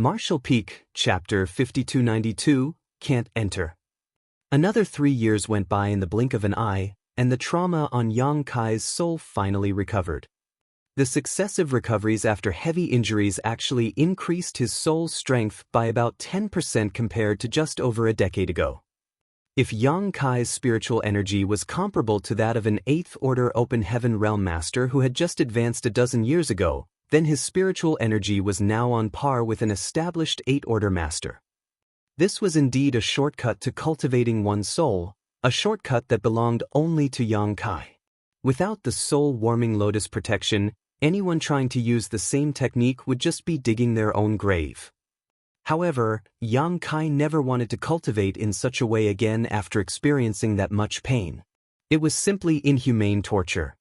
Martial Peak, Chapter 5292, Can't Enter. Another 3 years went by in the blink of an eye, and the trauma on Yang Kai's soul finally recovered. The successive recoveries after heavy injuries actually increased his soul's strength by about 10% compared to just over a decade ago. If Yang Kai's spiritual energy was comparable to that of an 8th Order Open Heaven Realm Master who had just advanced a dozen years ago, then his spiritual energy was now on par with an established 8th Order Master. This was indeed a shortcut to cultivating one's soul, a shortcut that belonged only to Yang Kai. Without the soul-warming lotus protection, anyone trying to use the same technique would just be digging their own grave. However, Yang Kai never wanted to cultivate in such a way again after experiencing that much pain. It was simply inhumane torture.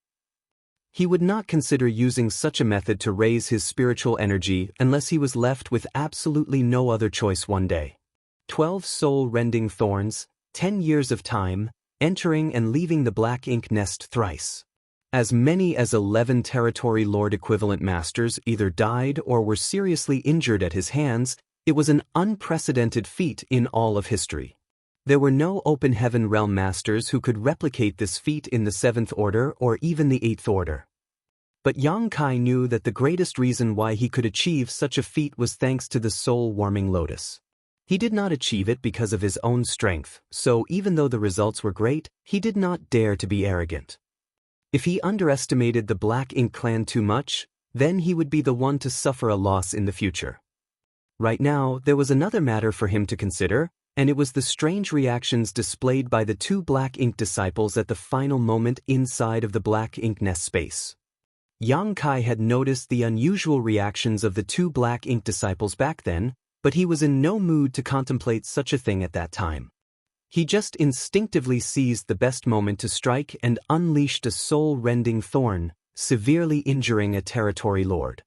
He would not consider using such a method to raise his spiritual energy unless he was left with absolutely no other choice one day. 12 soul-rending thorns, 10 years of time, entering and leaving the black ink nest thrice. As many as 11 territory lord equivalent masters either died or were seriously injured at his hands. It was an unprecedented feat in all of history. There were no Open Heaven Realm Masters who could replicate this feat in the 7th Order or even the 8th Order. But Yang Kai knew that the greatest reason why he could achieve such a feat was thanks to the soul-warming lotus. He did not achieve it because of his own strength, so even though the results were great, he did not dare to be arrogant. If he underestimated the Black Ink clan too much, then he would be the one to suffer a loss in the future. Right now, there was another matter for him to consider, and it was the strange reactions displayed by the 2 Black Ink disciples at the final moment inside of the Black Ink nest space. Yang Kai had noticed the unusual reactions of the 2 Black Ink disciples back then, but he was in no mood to contemplate such a thing at that time. He just instinctively seized the best moment to strike and unleashed a soul-rending thorn, severely injuring a territory lord.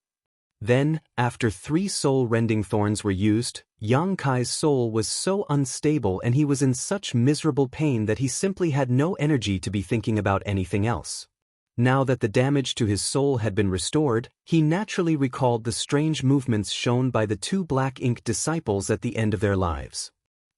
Then, after 3 soul-rending thorns were used, Yang Kai's soul was so unstable and he was in such miserable pain that he simply had no energy to be thinking about anything else. Now that the damage to his soul had been restored, he naturally recalled the strange movements shown by the 2 Black Ink disciples at the end of their lives.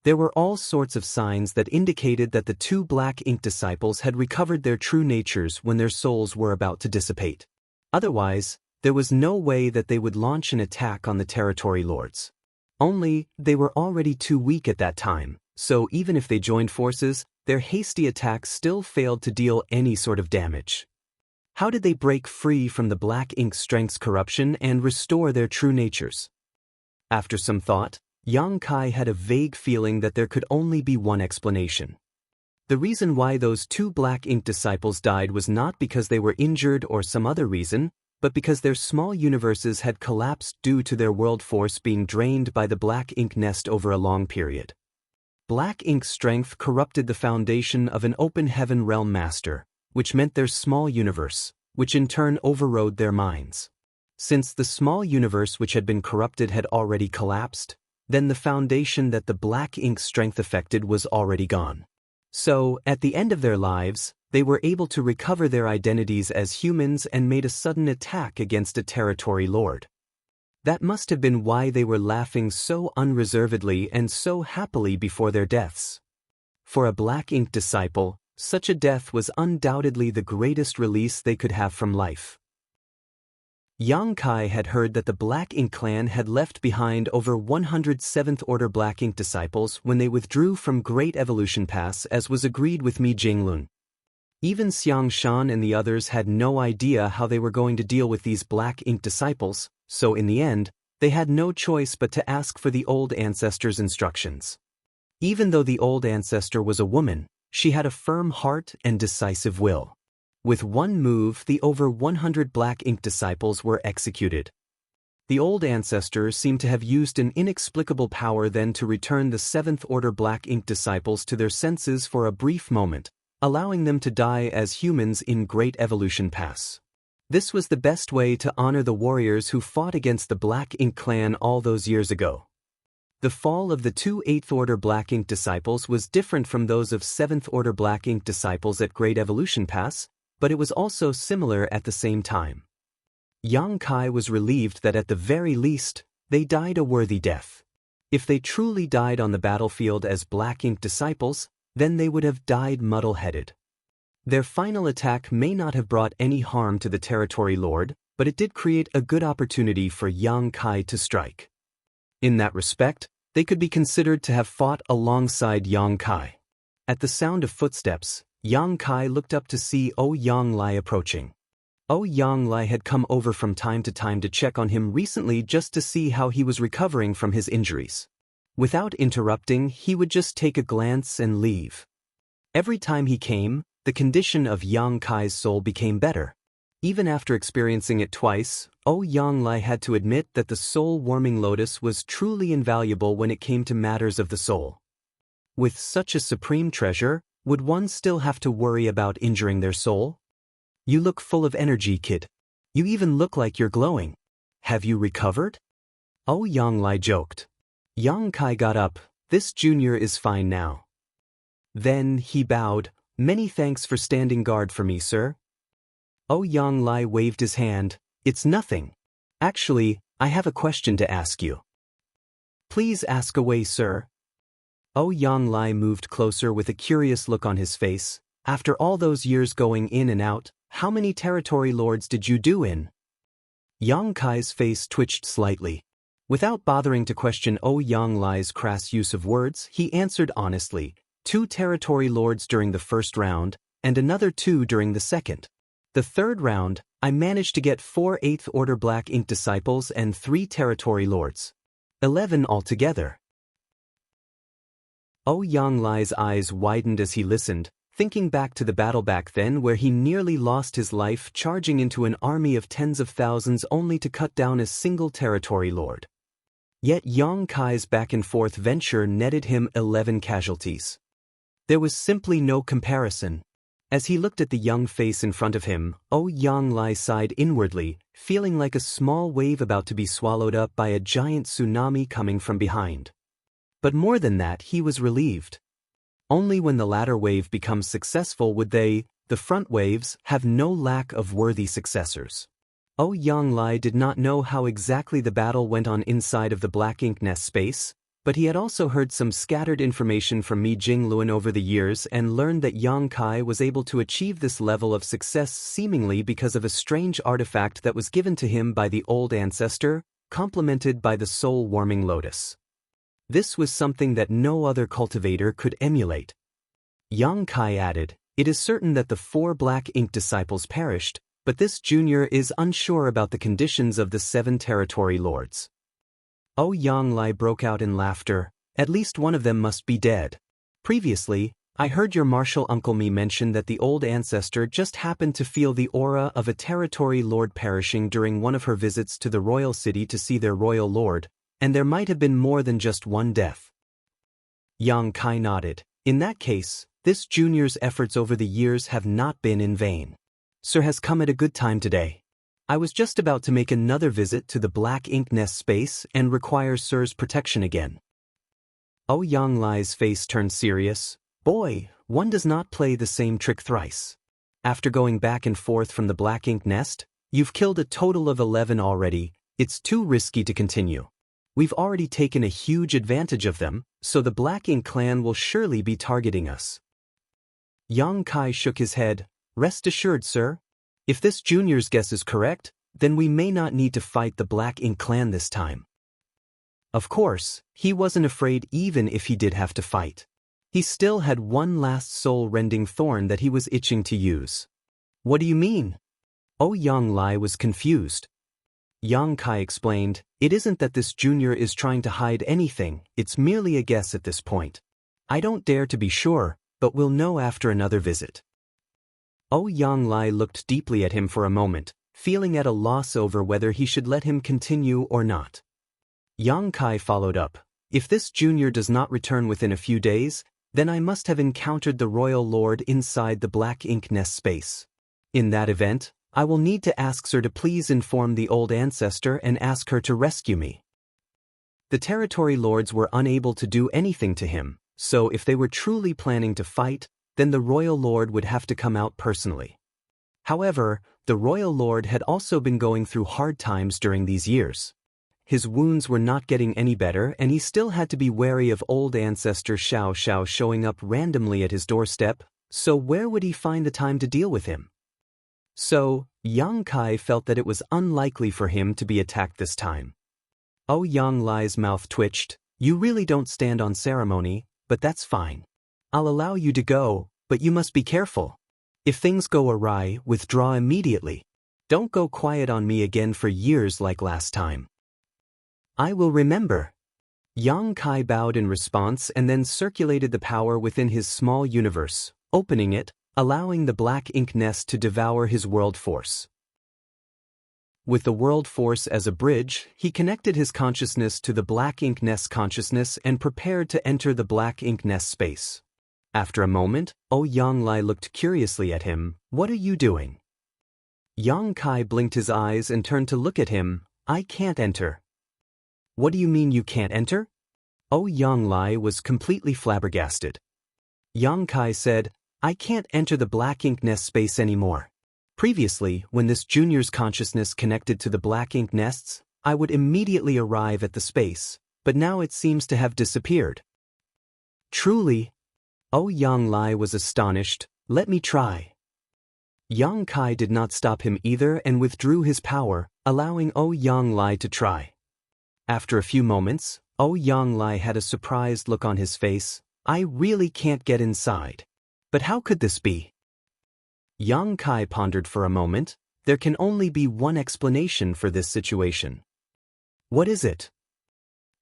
There were all sorts of signs that indicated that the 2 Black Ink disciples had recovered their true natures when their souls were about to dissipate. Otherwise, there was no way that they would launch an attack on the territory lords. Only, they were already too weak at that time, so even if they joined forces, their hasty attacks still failed to deal any sort of damage. How did they break free from the Black Ink's strength's corruption and restore their true natures? After some thought, Yang Kai had a vague feeling that there could only be one explanation. The reason why those 2 Black Ink disciples died was not because they were injured or some other reason, but because their small universes had collapsed due to their world force being drained by the Black Ink nest over a long period. Black Ink's strength corrupted the foundation of an Open Heaven Realm Master, which meant their small universe, which in turn overrode their minds. Since the small universe which had been corrupted had already collapsed, then the foundation that the Black Ink's strength affected was already gone. So, at the end of their lives, they were able to recover their identities as humans and made a sudden attack against a territory lord. That must have been why they were laughing so unreservedly and so happily before their deaths. For a Black Ink disciple, such a death was undoubtedly the greatest release they could have from life. Yang Kai had heard that the Black Ink clan had left behind over 100 7th Order Black Ink disciples when they withdrew from Great Evolution Pass as was agreed with Mi Jinglun. Even Xianxia and the others had no idea how they were going to deal with these Black Ink disciples, so in the end, they had no choice but to ask for the old ancestor's instructions. Even though the old ancestor was a woman, she had a firm heart and decisive will. With one move, the over 100 Black Ink disciples were executed. The old ancestor seemed to have used an inexplicable power then to return the 7th Order Black Ink disciples to their senses for a brief moment, allowing them to die as humans in Great Evolution Pass. This was the best way to honor the warriors who fought against the Black Ink clan all those years ago. The fall of the 2 8th Order Black Ink disciples was different from those of 7th Order Black Ink disciples at Great Evolution Pass, but it was also similar at the same time. Yang Kai was relieved that at the very least, they died a worthy death. If they truly died on the battlefield as Black Ink disciples, then they would have died muddle-headed. Their final attack may not have brought any harm to the territory lord, but it did create a good opportunity for Yang Kai to strike. In that respect, they could be considered to have fought alongside Yang Kai. At the sound of footsteps, Yang Kai looked up to see Yang Lai approaching. Yang Lai had come over from time to check on him recently just to see how he was recovering from his injuries. Without interrupting, he would just take a glance and leave. Every time he came, the condition of Yang Kai's soul became better. Even after experiencing it twice, Yang Lai had to admit that the soul-warming lotus was truly invaluable when it came to matters of the soul. With such a supreme treasure, would one still have to worry about injuring their soul? You look full of energy, kid. You even look like you're glowing. Have you recovered? Yang Lai joked. Yang Kai got up. This junior is fine now. Then he bowed. Many thanks for standing guard for me, sir. Yang Lai waved his hand. It's nothing. Actually, I have a question to ask you. Please ask away, sir. Yang Lai moved closer with a curious look on his face. After all those years going in and out, how many territory lords did you do in? Yang Kai's face twitched slightly. Without bothering to question Yang Lai's crass use of words, he answered honestly, 2 territory lords during the first round, and another 2 during the second. The third round, I managed to get 4 8th Order Black Ink disciples and 3 territory lords. 11 altogether. Yang Lai's eyes widened as he listened, thinking back to the battle back then where he nearly lost his life charging into an army of tens of thousands only to cut down a single territory lord. Yet Yang Kai's back-and-forth venture netted him 11 casualties. There was simply no comparison. As he looked at the young face in front of him, Yang Lai sighed inwardly, feeling like a small wave about to be swallowed up by a giant tsunami coming from behind. But more than that, he was relieved. Only when the latter wave becomes successful would they, the front waves, have no lack of worthy successors. Yang Lai did not know how exactly the battle went on inside of the Black Ink Nest space, but he had also heard some scattered information from Mi Jingluan over the years and learned that Yang Kai was able to achieve this level of success seemingly because of a strange artifact that was given to him by the old ancestor, complemented by the soul-warming lotus. This was something that no other cultivator could emulate. Yang Kai added, "It is certain that the 4 Black Ink disciples perished, but this junior is unsure about the conditions of the 7 territory lords." Yang Lai broke out in laughter. "At least one of them must be dead. Previously, I heard your martial uncle Mi mention that the old ancestor just happened to feel the aura of a territory lord perishing during one of her visits to the royal city to see their royal lord, and there might have been more than just one death." Yang Kai nodded. "In that case, this junior's efforts over the years have not been in vain. Sir has come at a good time today. I was just about to make another visit to the Black Ink Nest space and require Sir's protection again." Yang Lai's face turned serious. "Boy, one does not play the same trick thrice. After going back and forth from the Black Ink Nest, you've killed a total of 11 already. It's too risky to continue. We've already taken a huge advantage of them, so the Black Ink clan will surely be targeting us." Yang Kai shook his head. "Rest assured, sir. If this junior's guess is correct, then we may not need to fight the Black Ink clan this time." Of course, he wasn't afraid even if he did have to fight. He still had one last soul-rending thorn that he was itching to use. "What do you mean?" Yang Lai was confused. Yang Kai explained, "It isn't that this junior is trying to hide anything, it's merely a guess at this point. I don't dare to be sure, but we'll know after another visit." Yang Lai looked deeply at him for a moment, feeling at a loss over whether he should let him continue or not. Yang Kai followed up, "If this junior does not return within a few days, then I must have encountered the royal lord inside the Black Ink Nest space. In that event, I will need to ask Sir to please inform the old ancestor and ask her to rescue me." The territory lords were unable to do anything to him, so if they were truly planning to fight, then the royal lord would have to come out personally. However, the royal lord had also been going through hard times during these years. his wounds were not getting any better and he still had to be wary of old ancestor Xiao showing up randomly at his doorstep, so where would he find the time to deal with him? So, Yang Kai felt that it was unlikely for him to be attacked this time. Yang Lai's mouth twitched. You really don't stand on ceremony, but that's fine. I'll allow you to go, but you must be careful. If things go awry, withdraw immediately. Don't go quiet on me again for years like last time. I will remember. Yang Kai bowed in response and then circulated the power within his small universe, opening it, allowing the black ink nest to devour his world force. With the world force as a bridge, he connected his consciousness to the black ink nest consciousness and prepared to enter the black ink nest space. After a moment, Yang Lai looked curiously at him. What are you doing? Yang Kai blinked his eyes and turned to look at him. I can't enter. What do you mean you can't enter? Yang Lai was completely flabbergasted. Yang Kai said, I can't enter the black ink nest space anymore. Previously, when this junior's consciousness connected to the black ink nests, I would immediately arrive at the space, but now it seems to have disappeared. Truly? Yang Lai was astonished. Let me try. Yang Kai did not stop him either and withdrew his power, allowing Yang Lai to try. After a few moments, Yang Lai had a surprised look on his face. I really can't get inside. But how could this be? Yang Kai pondered for a moment. There can only be one explanation for this situation. What is it?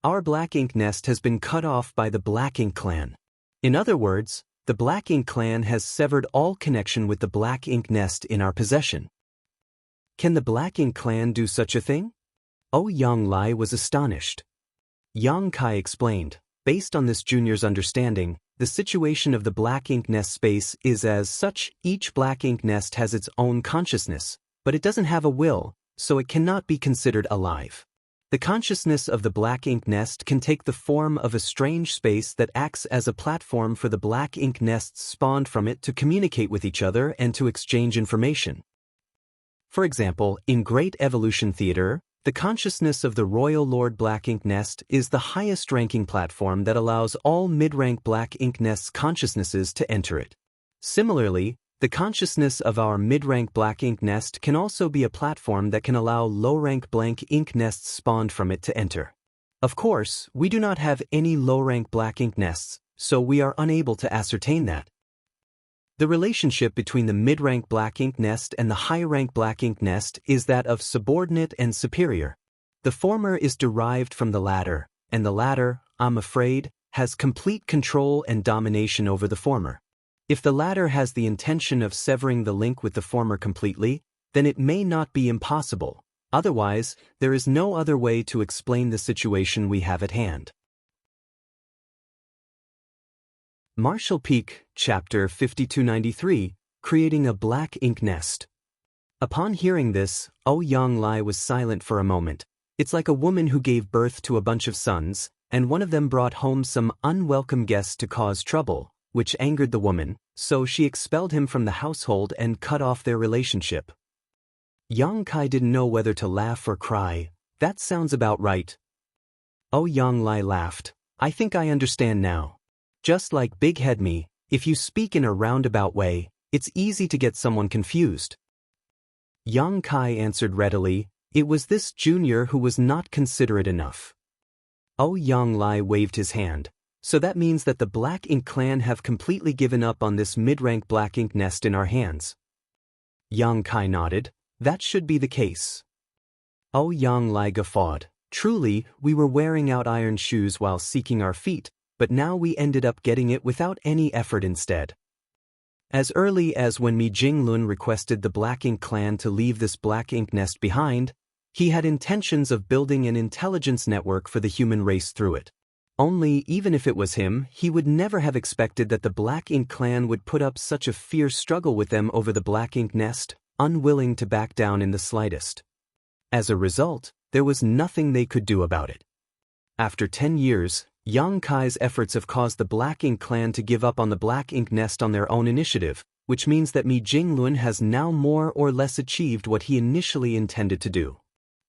Our black ink nest has been cut off by the Black Ink clan. In other words, the Black Ink clan has severed all connection with the black ink nest in our possession. Can the Black Ink clan do such a thing? Yang Lai was astonished. Yang Kai explained, based on this junior's understanding, the situation of the black ink nest space is as such. Each black ink nest has its own consciousness, but it doesn't have a will, so it cannot be considered alive. The consciousness of the black ink nest can take the form of a strange space that acts as a platform for the black ink nests spawned from it to communicate with each other and to exchange information. For example, in Great Evolution Theater, the consciousness of the Royal Lord Black Ink Nest is the highest ranking platform that allows all mid-rank Black Ink Nest's consciousnesses to enter it. Similarly, the consciousness of our mid-rank Black Ink Nest can also be a platform that can allow low-rank Blank Ink Nests spawned from it to enter. Of course, we do not have any low-rank Black Ink Nests, so we are unable to ascertain that. The relationship between the mid-rank black ink nest and the high-rank black ink nest is that of subordinate and superior. The former is derived from the latter, and the latter, I'm afraid, has complete control and domination over the former. If the latter has the intention of severing the link with the former completely, then it may not be impossible. Otherwise, there is no other way to explain the situation we have at hand. Marshall Peak, Chapter 5293, Creating a Black Ink Nest. Upon hearing this, Yang Lai was silent for a moment. It's like a woman who gave birth to a bunch of sons, and one of them brought home some unwelcome guests to cause trouble, which angered the woman, so she expelled him from the household and cut off their relationship. Yang Kai didn't know whether to laugh or cry. That sounds about right. Yang Lai laughed. I think I understand now. Just like Big Head Me, if you speak in a roundabout way, it's easy to get someone confused. Yang Kai answered readily, it was this junior who was not considerate enough. Yang Lai waved his hand. So that means that the Black Ink clan have completely given up on this mid-rank Black Ink nest in our hands. Yang Kai nodded. That should be the case. Yang Lai guffawed. Truly, we were wearing out iron shoes while seeking our feet, but now we ended up getting it without any effort instead. As early as when Mi Jinglun requested the Black Ink clan to leave this Black Ink nest behind, he had intentions of building an intelligence network for the human race through it. Only, even if it was him, he would never have expected that the Black Ink clan would put up such a fierce struggle with them over the Black Ink nest, unwilling to back down in the slightest. As a result, there was nothing they could do about it. After 10 years, Yang Kai's efforts have caused the Black Ink clan to give up on the Black Ink nest on their own initiative, which means that Mi Jinglun has now more or less achieved what he initially intended to do.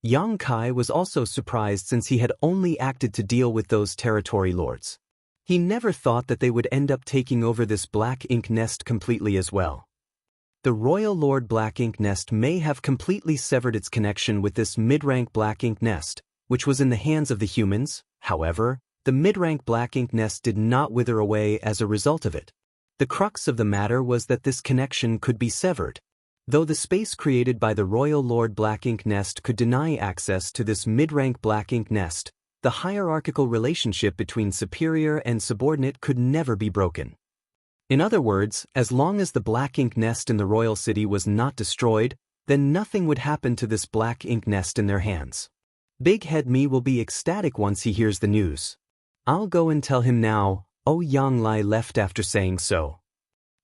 Yang Kai was also surprised since he had only acted to deal with those territory lords. He never thought that they would end up taking over this Black Ink Nest completely as well. The Royal Lord Black Ink Nest may have completely severed its connection with this mid-rank Black Ink Nest, which was in the hands of the humans. However, the mid-rank Black Ink Nest did not wither away as a result of it. The crux of the matter was that this connection could be severed. Though the space created by the Royal Lord Black Ink Nest could deny access to this mid-rank Black Ink Nest, the hierarchical relationship between superior and subordinate could never be broken. In other words, as long as the Black Ink Nest in the royal city was not destroyed, then nothing would happen to this Black Ink Nest in their hands. Big Head Me will be ecstatic once he hears the news. I'll go and tell him now. Yang Lai left after saying so.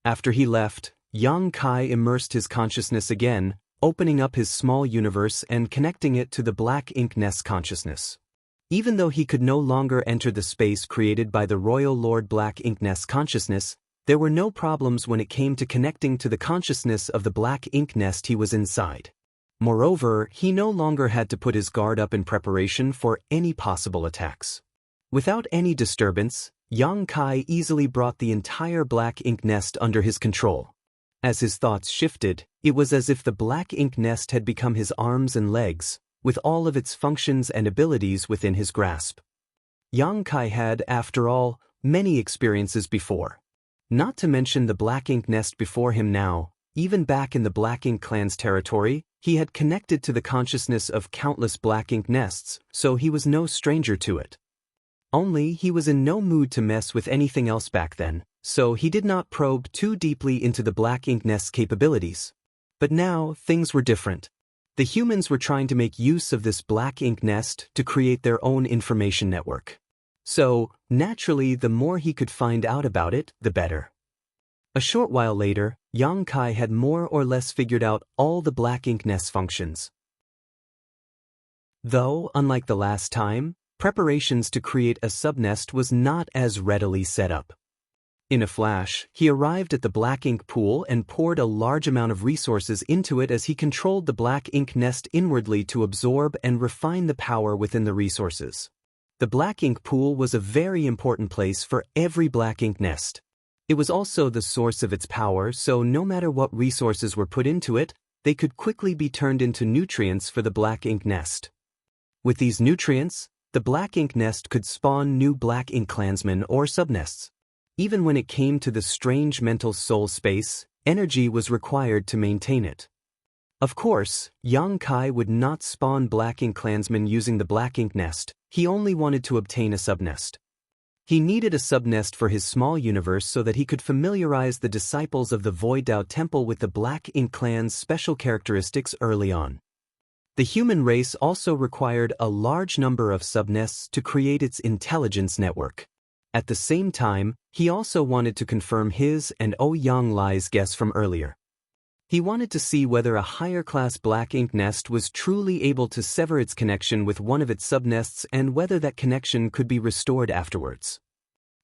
After he left, Yang Kai immersed his consciousness again, opening up his small universe and connecting it to the Black Ink Nest consciousness. Even though he could no longer enter the space created by the Royal Lord Black Ink Nest consciousness, there were no problems when it came to connecting to the consciousness of the Black Ink Nest he was inside. Moreover, he no longer had to put his guard up in preparation for any possible attacks. Without any disturbance, Yang Kai easily brought the entire Black Ink Nest under his control. As his thoughts shifted, it was as if the Black Ink Nest had become his arms and legs, with all of its functions and abilities within his grasp. Yang Kai had, after all, many experiences before. Not to mention the Black Ink Nest before him now, even back in the Black Ink clan's territory, he had connected to the consciousness of countless Black Ink Nests, so he was no stranger to it. Only he was in no mood to mess with anything else back then, so he did not probe too deeply into the Black Ink Nest's capabilities. But now, things were different. The humans were trying to make use of this Black Ink Nest to create their own information network. So, naturally, the more he could find out about it, the better. A short while later, Yang Kai had more or less figured out all the Black Ink Nest functions. Though, unlike the last time, preparations to create a subnest was not as readily set up. In a flash, he arrived at the Black Ink pool and poured a large amount of resources into it as he controlled the Black Ink Nest inwardly to absorb and refine the power within the resources. The Black Ink pool was a very important place for every Black Ink Nest. It was also the source of its power, so no matter what resources were put into it, they could quickly be turned into nutrients for the Black Ink Nest. With these nutrients, the Black Ink Nest could spawn new Black Ink clansmen or subnests. Even when it came to the strange mental soul space, energy was required to maintain it. Of course, Yang Kai would not spawn Black Ink clansmen using the Black Ink Nest. He only wanted to obtain a subnest. He needed a subnest for his small universe so that he could familiarize the disciples of the Void Dao Temple with the Black Ink clan's special characteristics early on. The human race also required a large number of subnests to create its intelligence network. At the same time, he also wanted to confirm his and Yang Lai's guess from earlier. He wanted to see whether a higher-class Black Ink Nest was truly able to sever its connection with one of its subnests and whether that connection could be restored afterwards.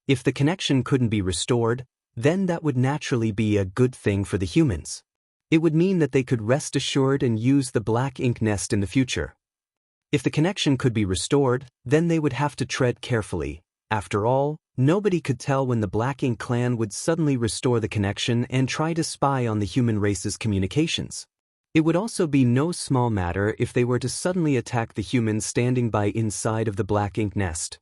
If the connection couldn't be restored, then that would naturally be a good thing for the humans. It would mean that they could rest assured and use the Black Ink Nest in the future. If the connection could be restored, then they would have to tread carefully. After all, nobody could tell when the Black Ink clan would suddenly restore the connection and try to spy on the human race's communications. It would also be no small matter if they were to suddenly attack the humans standing by inside of the Black Ink Nest.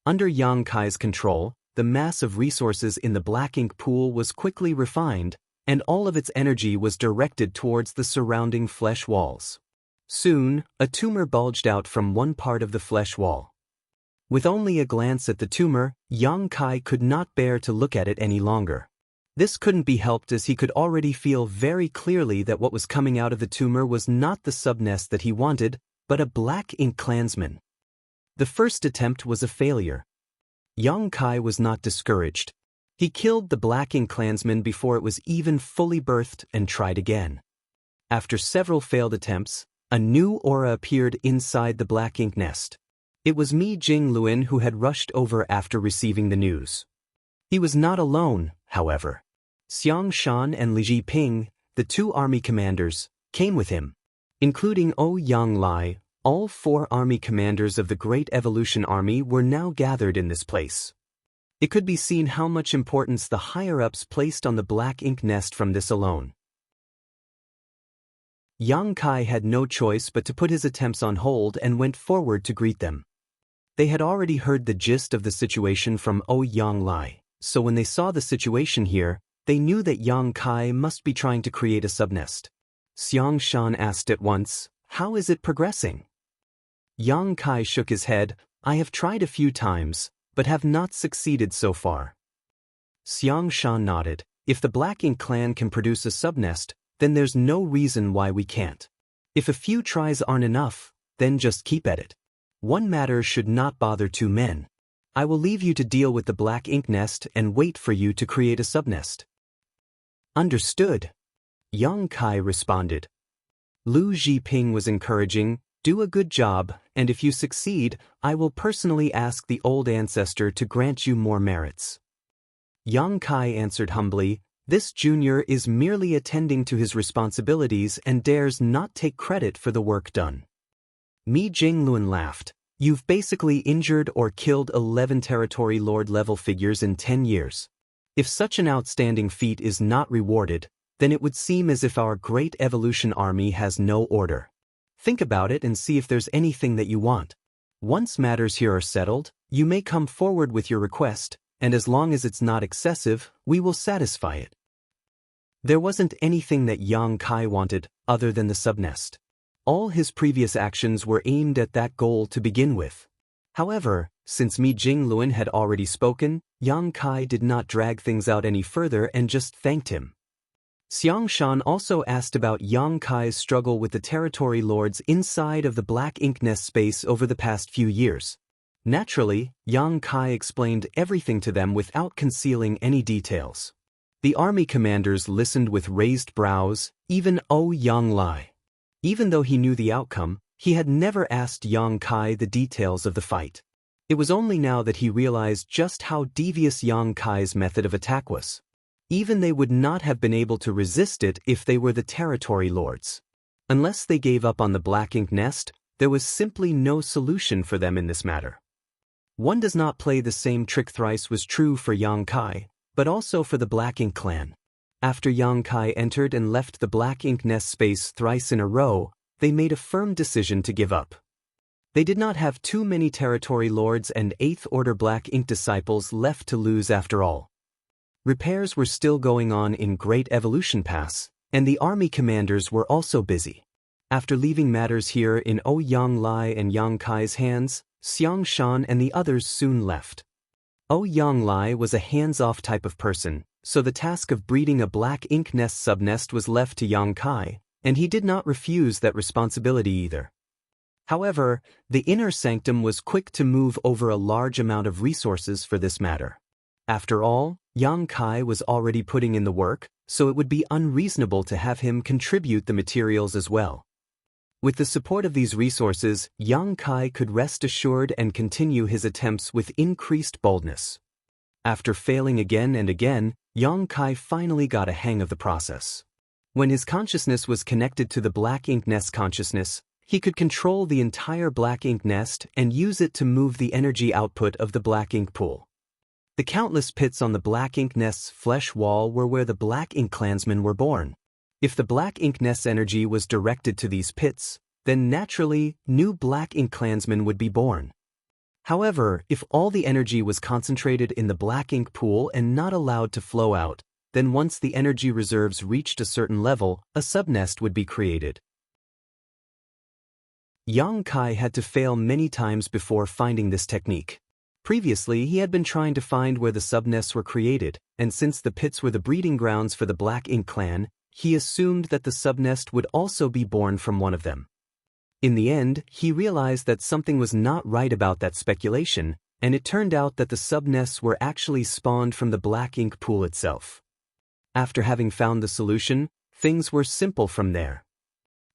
Under Yang Kai's control, the mass of resources in the Black Ink pool was quickly refined, and all of its energy was directed towards the surrounding flesh walls. Soon, a tumor bulged out from one part of the flesh wall. With only a glance at the tumor, Yang Kai could not bear to look at it any longer. This couldn't be helped as he could already feel very clearly that what was coming out of the tumor was not the subnest that he wanted, but a Black Ink clansman. The first attempt was a failure. Yang Kai was not discouraged. He killed the Black Ink clansman before it was even fully birthed and tried again. After several failed attempts, a new aura appeared inside the Black Ink Nest. It was Mi Jing Luin who had rushed over after receiving the news. He was not alone, however. Xianxia and Li Jiping, the two army commanders, came with him, including Yang Lai, All 4 army commanders of the Great Evolution Army were now gathered in this place. It could be seen how much importance the higher-ups placed on the black ink nest from this alone. Yang Kai had no choice but to put his attempts on hold and went forward to greet them. They had already heard the gist of the situation from Yang Lai, so when they saw the situation here, they knew that Yang Kai must be trying to create a subnest. Xianxia asked at once, "How is it progressing?" Yang Kai shook his head. "I have tried a few times, but have not succeeded so far." Xianxia nodded. "If the Black Ink clan can produce a subnest, then there's no reason why we can't. If a few tries aren't enough, then just keep at it. One matter should not bother 2 men. I will leave you to deal with the black ink nest and wait for you to create a subnest." "Understood," Yang Kai responded. Lu Zhiping was encouraging, "Do a good job, and if you succeed, I will personally ask the old ancestor to grant you more merits." Yang Kai answered humbly, "This junior is merely attending to his responsibilities and dares not take credit for the work done." Mi Jingluan laughed. "You've basically injured or killed 11 territory lord level figures in 10 years. If such an outstanding feat is not rewarded, then it would seem as if our Great Evolution Army has no order. Think about it and see if there's anything that you want. Once matters here are settled, you may come forward with your request, and as long as it's not excessive, we will satisfy it." There wasn't anything that Yang Kai wanted other than the subnest. All his previous actions were aimed at that goal to begin with. However, since Mi Jingluan had already spoken, Yang Kai did not drag things out any further and just thanked him. Xianxia also asked about Yang Kai's struggle with the territory lords inside of the black ink nest space over the past few years. Naturally, Yang Kai explained everything to them without concealing any details. The army commanders listened with raised brows, even Yang Lai. Even though he knew the outcome, he had never asked Yang Kai the details of the fight. It was only now that he realized just how devious Yang Kai's method of attack was. Even they would not have been able to resist it if they were the territory lords. Unless they gave up on the black ink nest, there was simply no solution for them in this matter. One does not play the same trick thrice was true for Yang Kai, but also for the Black Ink clan. After Yang Kai entered and left the black ink nest space thrice in a row, they made a firm decision to give up. They did not have too many territory lords and 8th Order Black Ink disciples left to lose after all. Repairs were still going on in Great Evolution Pass, and the army commanders were also busy. After leaving matters here in Yang Lai and Yang Kai's hands, Xianxia and the others soon left. Yang Lai was a hands-off type of person, so the task of breeding a black ink nest subnest was left to Yang Kai, and he did not refuse that responsibility either. However, the inner sanctum was quick to move over a large amount of resources for this matter. After all, Yang Kai was already putting in the work, so it would be unreasonable to have him contribute the materials as well. With the support of these resources, Yang Kai could rest assured and continue his attempts with increased boldness. After failing again and again, Yang Kai finally got a hang of the process. When his consciousness was connected to the black ink nest consciousness, he could control the entire black ink nest and use it to move the energy output of the black ink pool. The countless pits on the black ink nest's flesh wall were where the black ink clansmen were born. If the black ink nest's energy was directed to these pits, then naturally, new black ink clansmen would be born. However, if all the energy was concentrated in the black ink pool and not allowed to flow out, then once the energy reserves reached a certain level, a subnest would be created. Yang Kai had to fail many times before finding this technique. Previously, he had been trying to find where the subnests were created, and since the pits were the breeding grounds for the Black Ink clan, he assumed that the subnest would also be born from one of them. In the end, he realized that something was not right about that speculation, and it turned out that the subnests were actually spawned from the black ink pool itself. After having found the solution, things were simple from there.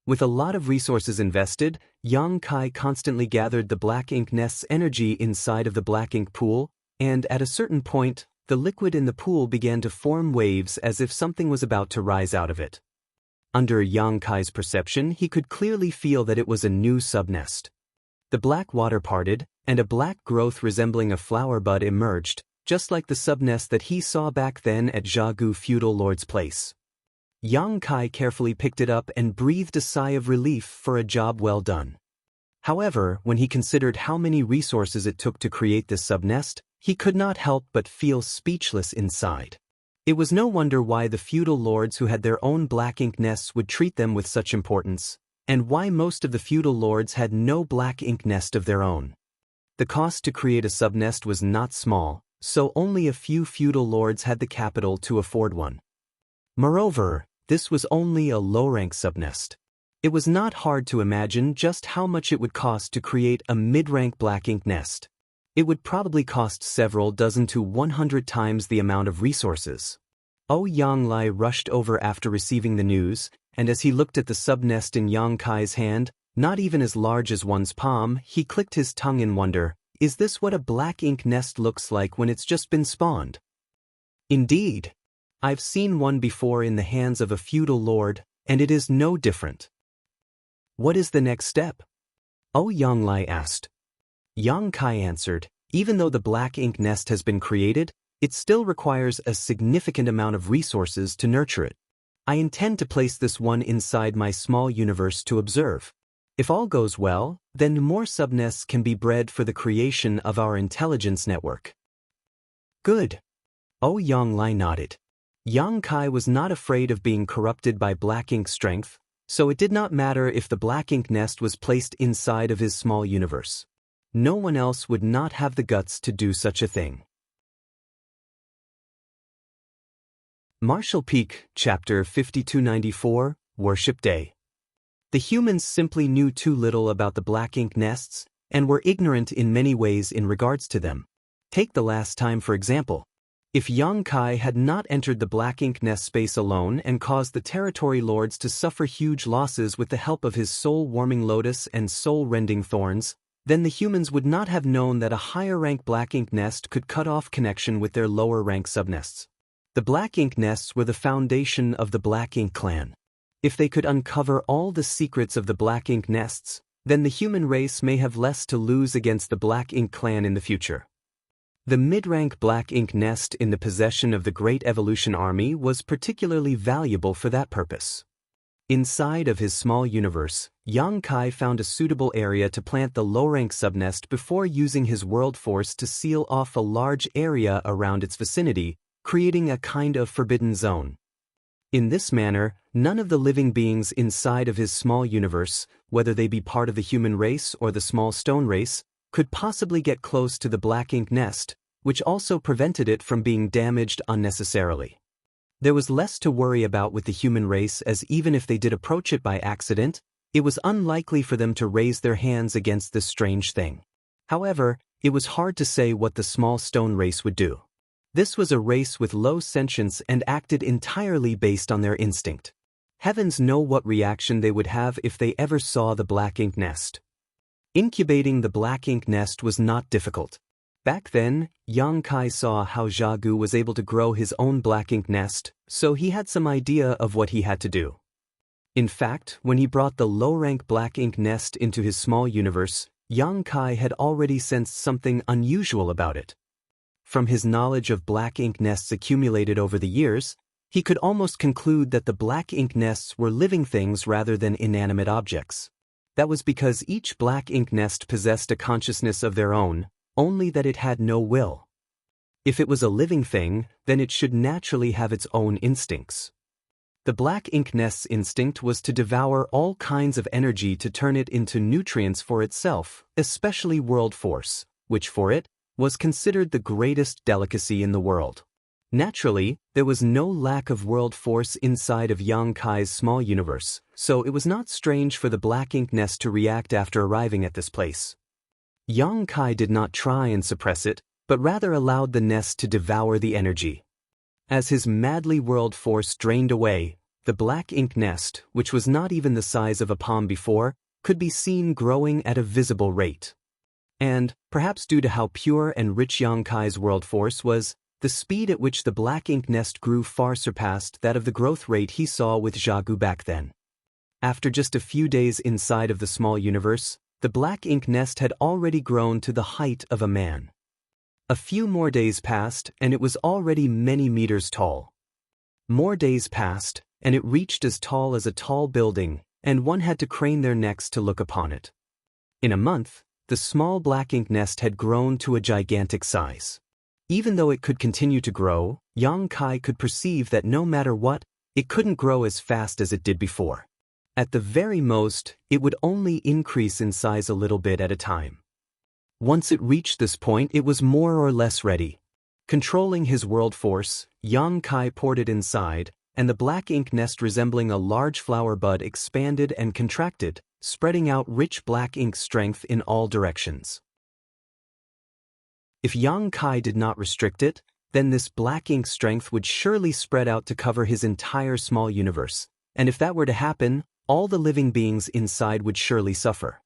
With a lot of resources invested, Yang Kai constantly gathered the black ink nest's energy inside of the black ink pool, and at a certain point, the liquid in the pool began to form waves as if something was about to rise out of it. Under Yang Kai's perception, he could clearly feel that it was a new subnest. The black water parted, and a black growth resembling a flower bud emerged, just like the subnest that he saw back then at Xiagu feudal lord's place. Yang Kai carefully picked it up and breathed a sigh of relief for a job well done. However, when he considered how many resources it took to create this subnest, he could not help but feel speechless inside. It was no wonder why the feudal lords who had their own black ink nests would treat them with such importance, and why most of the feudal lords had no black ink nest of their own. The cost to create a subnest was not small, so only a few feudal lords had the capital to afford one. Moreover, this was only a low-rank subnest. It was not hard to imagine just how much it would cost to create a mid-rank black ink nest. It would probably cost several dozen to 100 times the amount of resources. Yang Lai rushed over after receiving the news, and as he looked at the subnest in Yang Kai's hand, not even as large as one's palm, he clicked his tongue in wonder. Is this what a black ink nest looks like when it's just been spawned? Indeed. I've seen one before in the hands of a feudal lord, and it is no different. What is the next step? Yang Lai asked. Yang Kai answered, even though the black ink nest has been created, it still requires a significant amount of resources to nurture it. I intend to place this one inside my small universe to observe. If all goes well, then more subnests can be bred for the creation of our intelligence network. Good. Yang Lai nodded. Yang Kai was not afraid of being corrupted by black ink strength, so it did not matter if the black ink nest was placed inside of his small universe. No one else would not have the guts to do such a thing. Marshall Peak, Chapter 5294, Worship Day. The humans simply knew too little about the black ink nests, and were ignorant in many ways in regards to them. Take the last time for example. If Yang Kai had not entered the black ink nest space alone and caused the territory lords to suffer huge losses with the help of his soul-warming lotus and soul-rending thorns, then the humans would not have known that a higher-rank black ink nest could cut off connection with their lower-rank subnests. The black ink nests were the foundation of the black ink clan. If they could uncover all the secrets of the black ink nests, then the human race may have less to lose against the black ink clan in the future. The mid-rank black ink nest in the possession of the Great Evolution Army was particularly valuable for that purpose. Inside of his small universe, Yang Kai found a suitable area to plant the low-rank subnest before using his world force to seal off a large area around its vicinity, creating a kind of forbidden zone. In this manner, none of the living beings inside of his small universe, whether they be part of the human race or the small stone race, could possibly get close to the black ink nest, which also prevented it from being damaged unnecessarily. There was less to worry about with the human race, as even if they did approach it by accident, it was unlikely for them to raise their hands against this strange thing. However, it was hard to say what the small stone race would do. This was a race with low sentience and acted entirely based on their instinct. Heavens know what reaction they would have if they ever saw the black ink nest. Incubating the black ink nest was not difficult. Back then, Yang Kai saw how Xiagu was able to grow his own black ink nest, so he had some idea of what he had to do. In fact, when he brought the low-rank black ink nest into his small universe, Yang Kai had already sensed something unusual about it. From his knowledge of black ink nests accumulated over the years, he could almost conclude that the black ink nests were living things rather than inanimate objects. That was because each black ink nest possessed a consciousness of their own, only that it had no will. If it was a living thing, then it should naturally have its own instincts. The black ink nest's instinct was to devour all kinds of energy to turn it into nutrients for itself, especially world force, which for it was considered the greatest delicacy in the world. Naturally, there was no lack of world force inside of Yang Kai's small universe, so it was not strange for the black ink nest to react after arriving at this place. Yang Kai did not try and suppress it, but rather allowed the nest to devour the energy. As his madly world force drained away, the black ink nest, which was not even the size of a palm before, could be seen growing at a visible rate. And, perhaps due to how pure and rich Yang Kai's world force was, The speed at which the black ink nest grew far surpassed that of the growth rate he saw with Xiaogu back then. After just a few days inside of the small universe, the black ink nest had already grown to the height of a man. A few more days passed, and it was already many meters tall. More days passed, and it reached as tall as a tall building, and one had to crane their necks to look upon it. In a month, the small black ink nest had grown to a gigantic size. Even though it could continue to grow, Yang Kai could perceive that no matter what, it couldn't grow as fast as it did before. At the very most, it would only increase in size a little bit at a time. Once it reached this point, it was more or less ready. Controlling his world force, Yang Kai poured it inside, and the black ink nest resembling a large flower bud expanded and contracted, spreading out rich black ink strength in all directions. If Yang Kai did not restrict it, then this black ink strength would surely spread out to cover his entire small universe, and if that were to happen, all the living beings inside would surely suffer.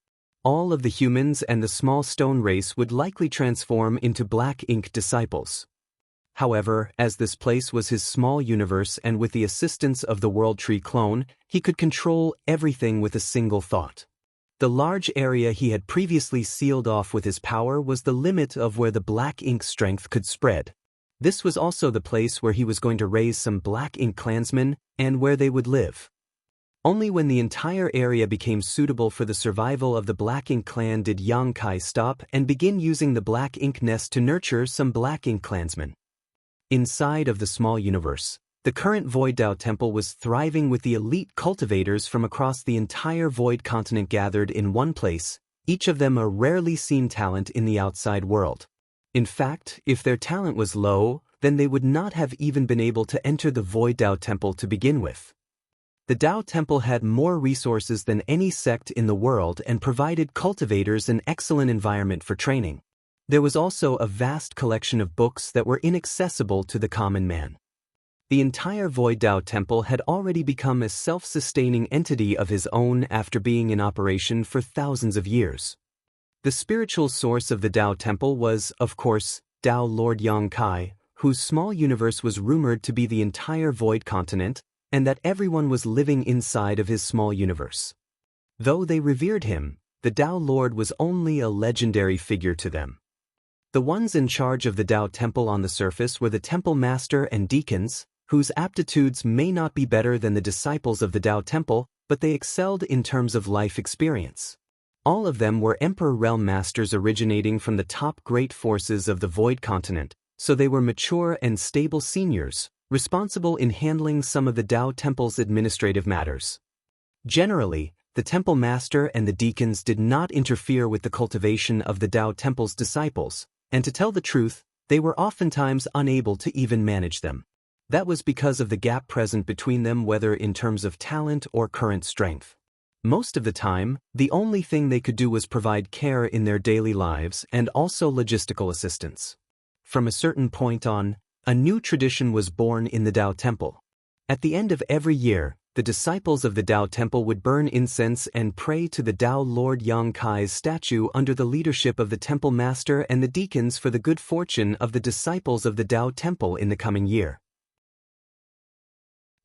All of the humans and the small stone race would likely transform into black ink disciples. However, as this place was his small universe and with the assistance of the World Tree clone, he could control everything with a single thought. The large area he had previously sealed off with his power was the limit of where the black ink strength could spread. This was also the place where he was going to raise some black ink clansmen and where they would live. Only when the entire area became suitable for the survival of the Black Ink clan did Yang Kai stop and begin using the Black Ink nest to nurture some Black Ink clansmen. Inside of the small universe, the current Void Dao Temple was thriving with the elite cultivators from across the entire Void continent gathered in one place, each of them a rarely seen talent in the outside world. In fact, if their talent was low, then they would not have even been able to enter the Void Dao Temple to begin with. The Dao Temple had more resources than any sect in the world and provided cultivators an excellent environment for training. There was also a vast collection of books that were inaccessible to the common man. The entire Void Dao Temple had already become a self-sustaining entity of his own after being in operation for thousands of years. The spiritual source of the Dao Temple was, of course, Dao Lord Yang Kai, whose small universe was rumored to be the entire Void continent, and that everyone was living inside of his small universe. Though they revered him, the Dao Lord was only a legendary figure to them. The ones in charge of the Dao Temple on the surface were the Temple Master and Deacons, whose aptitudes may not be better than the disciples of the Dao Temple, but they excelled in terms of life experience. All of them were Emperor Realm Masters originating from the top great forces of the Void Continent, so they were mature and stable seniors, responsible in handling some of the Dao Temple's administrative matters. Generally, the Temple Master and the Deacons did not interfere with the cultivation of the Dao Temple's disciples, and to tell the truth, they were oftentimes unable to even manage them. That was because of the gap present between them, whether in terms of talent or current strength. Most of the time, the only thing they could do was provide care in their daily lives and also logistical assistance. From a certain point on, a new tradition was born in the Dao Temple. At the end of every year, the disciples of the Dao Temple would burn incense and pray to the Dao Lord Yang Kai's statue under the leadership of the Temple Master and the Deacons for the good fortune of the disciples of the Dao Temple in the coming year.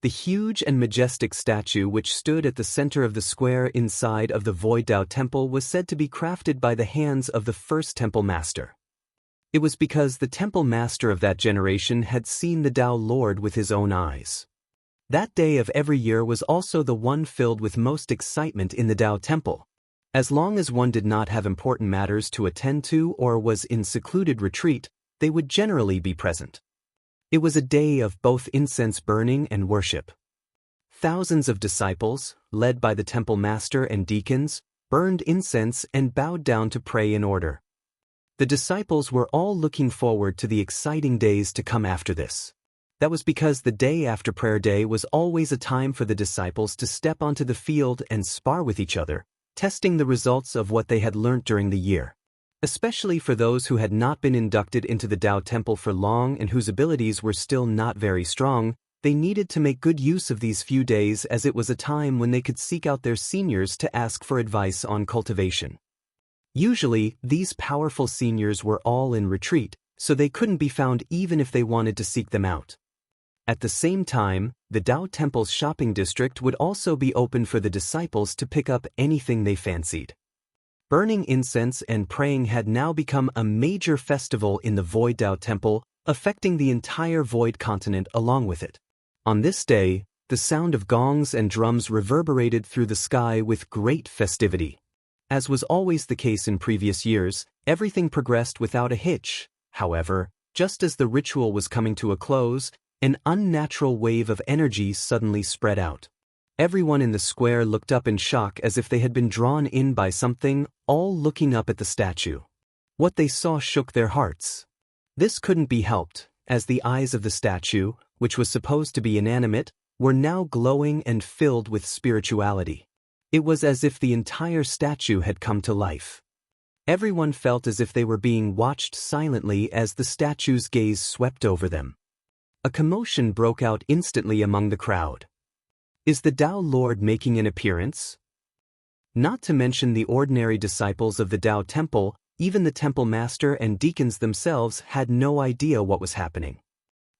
The huge and majestic statue which stood at the center of the square inside of the Void Dao Temple was said to be crafted by the hands of the first Temple Master. It was because the Temple Master of that generation had seen the Dao Lord with his own eyes. That day of every year was also the one filled with most excitement in the Dao Temple. As long as one did not have important matters to attend to or was in secluded retreat, they would generally be present. It was a day of both incense burning and worship. Thousands of disciples, led by the Temple Master and Deacons, burned incense and bowed down to pray in order. The disciples were all looking forward to the exciting days to come after this. That was because the day after prayer day was always a time for the disciples to step onto the field and spar with each other, testing the results of what they had learnt during the year. Especially for those who had not been inducted into the Dao Temple for long and whose abilities were still not very strong, they needed to make good use of these few days as it was a time when they could seek out their seniors to ask for advice on cultivation. Usually, these powerful seniors were all in retreat, so they couldn't be found even if they wanted to seek them out. At the same time, the Dao Temple's shopping district would also be open for the disciples to pick up anything they fancied. Burning incense and praying had now become a major festival in the Void Dao Temple, affecting the entire Void continent along with it. On this day, the sound of gongs and drums reverberated through the sky with great festivity. As was always the case in previous years, everything progressed without a hitch. However, just as the ritual was coming to a close, an unnatural wave of energy suddenly spread out. Everyone in the square looked up in shock as if they had been drawn in by something, all looking up at the statue. What they saw shook their hearts. This couldn't be helped, as the eyes of the statue, which was supposed to be inanimate, were now glowing and filled with spirituality. It was as if the entire statue had come to life. Everyone felt as if they were being watched silently as the statue's gaze swept over them. A commotion broke out instantly among the crowd. Is the Tao Lord making an appearance? Not to mention the ordinary disciples of the Tao Temple, even the temple master and deacons themselves had no idea what was happening.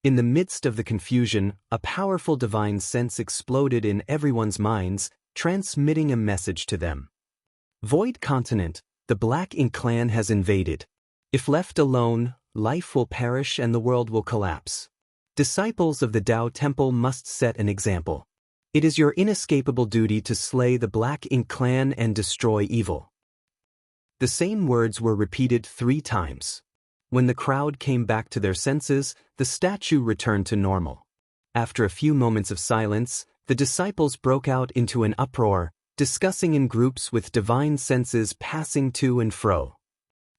In the midst of the confusion, a powerful divine sense exploded in everyone's minds, transmitting a message to them. Void Continent, the Black Ink Clan has invaded. If left alone, life will perish and the world will collapse. Disciples of the Tao Temple must set an example. It is your inescapable duty to slay the Black Ink Clan and destroy evil. The same words were repeated 3 times. When the crowd came back to their senses, the statue returned to normal. After a few moments of silence, the disciples broke out into an uproar, discussing in groups with divine senses passing to and fro.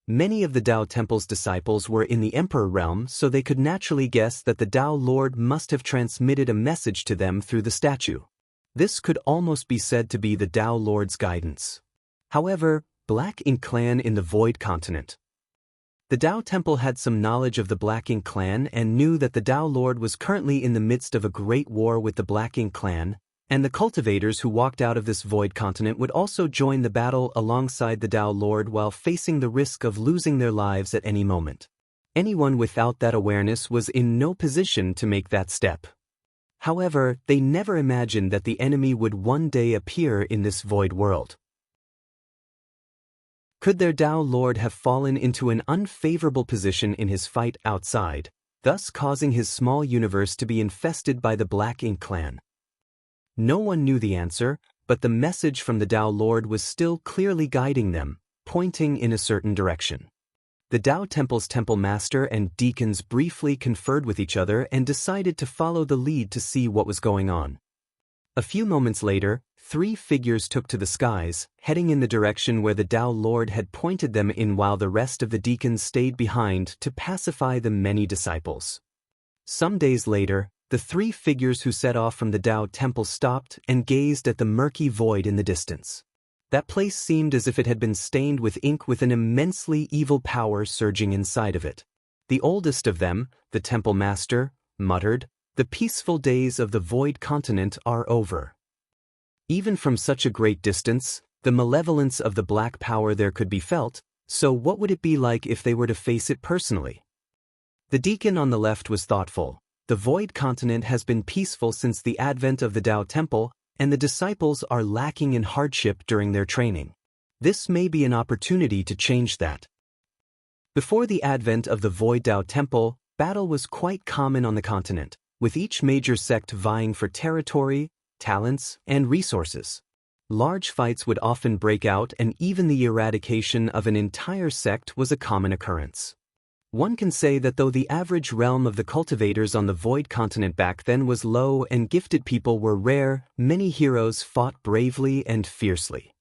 Many of the Tao Temple's disciples were in the Emperor realm, so they could naturally guess that the Tao Lord must have transmitted a message to them through the statue. This could almost be said to be the Tao Lord's guidance. However, Black Ink Clan in the Void Continent. The Tao Temple had some knowledge of the Black Ink Clan and knew that the Tao Lord was currently in the midst of a great war with the Black Ink Clan, and the cultivators who walked out of this Void Continent would also join the battle alongside the Tao Lord while facing the risk of losing their lives at any moment. Anyone without that awareness was in no position to make that step. However, they never imagined that the enemy would one day appear in this void world. Could their Tao Lord have fallen into an unfavorable position in his fight outside, thus causing his small universe to be infested by the Black Ink Clan? No one knew the answer, but the message from the Tao Lord was still clearly guiding them, pointing in a certain direction. The Tao Temple's temple master and deacons briefly conferred with each other and decided to follow the lead to see what was going on. A few moments later, 3 figures took to the skies, heading in the direction where the Tao Lord had pointed them in, while the rest of the deacons stayed behind to pacify the many disciples. Some days later, the 3 figures who set off from the Tao Temple stopped and gazed at the murky void in the distance. That place seemed as if it had been stained with ink, with an immensely evil power surging inside of it. The oldest of them, the temple master, muttered, "The peaceful days of the Void Continent are over." Even from such a great distance, the malevolence of the black power there could be felt, so what would it be like if they were to face it personally? The deacon on the left was thoughtful. The Void Continent has been peaceful since the advent of the Tao Temple, and the disciples are lacking in hardship during their training. This may be an opportunity to change that. Before the advent of the Void Tao Temple, battle was quite common on the continent, with each major sect vying for territory, talents, and resources. Large fights would often break out, and even the eradication of an entire sect was a common occurrence. One can say that though the average realm of the cultivators on the Void Continent back then was low and gifted people were rare, many heroes fought bravely and fiercely.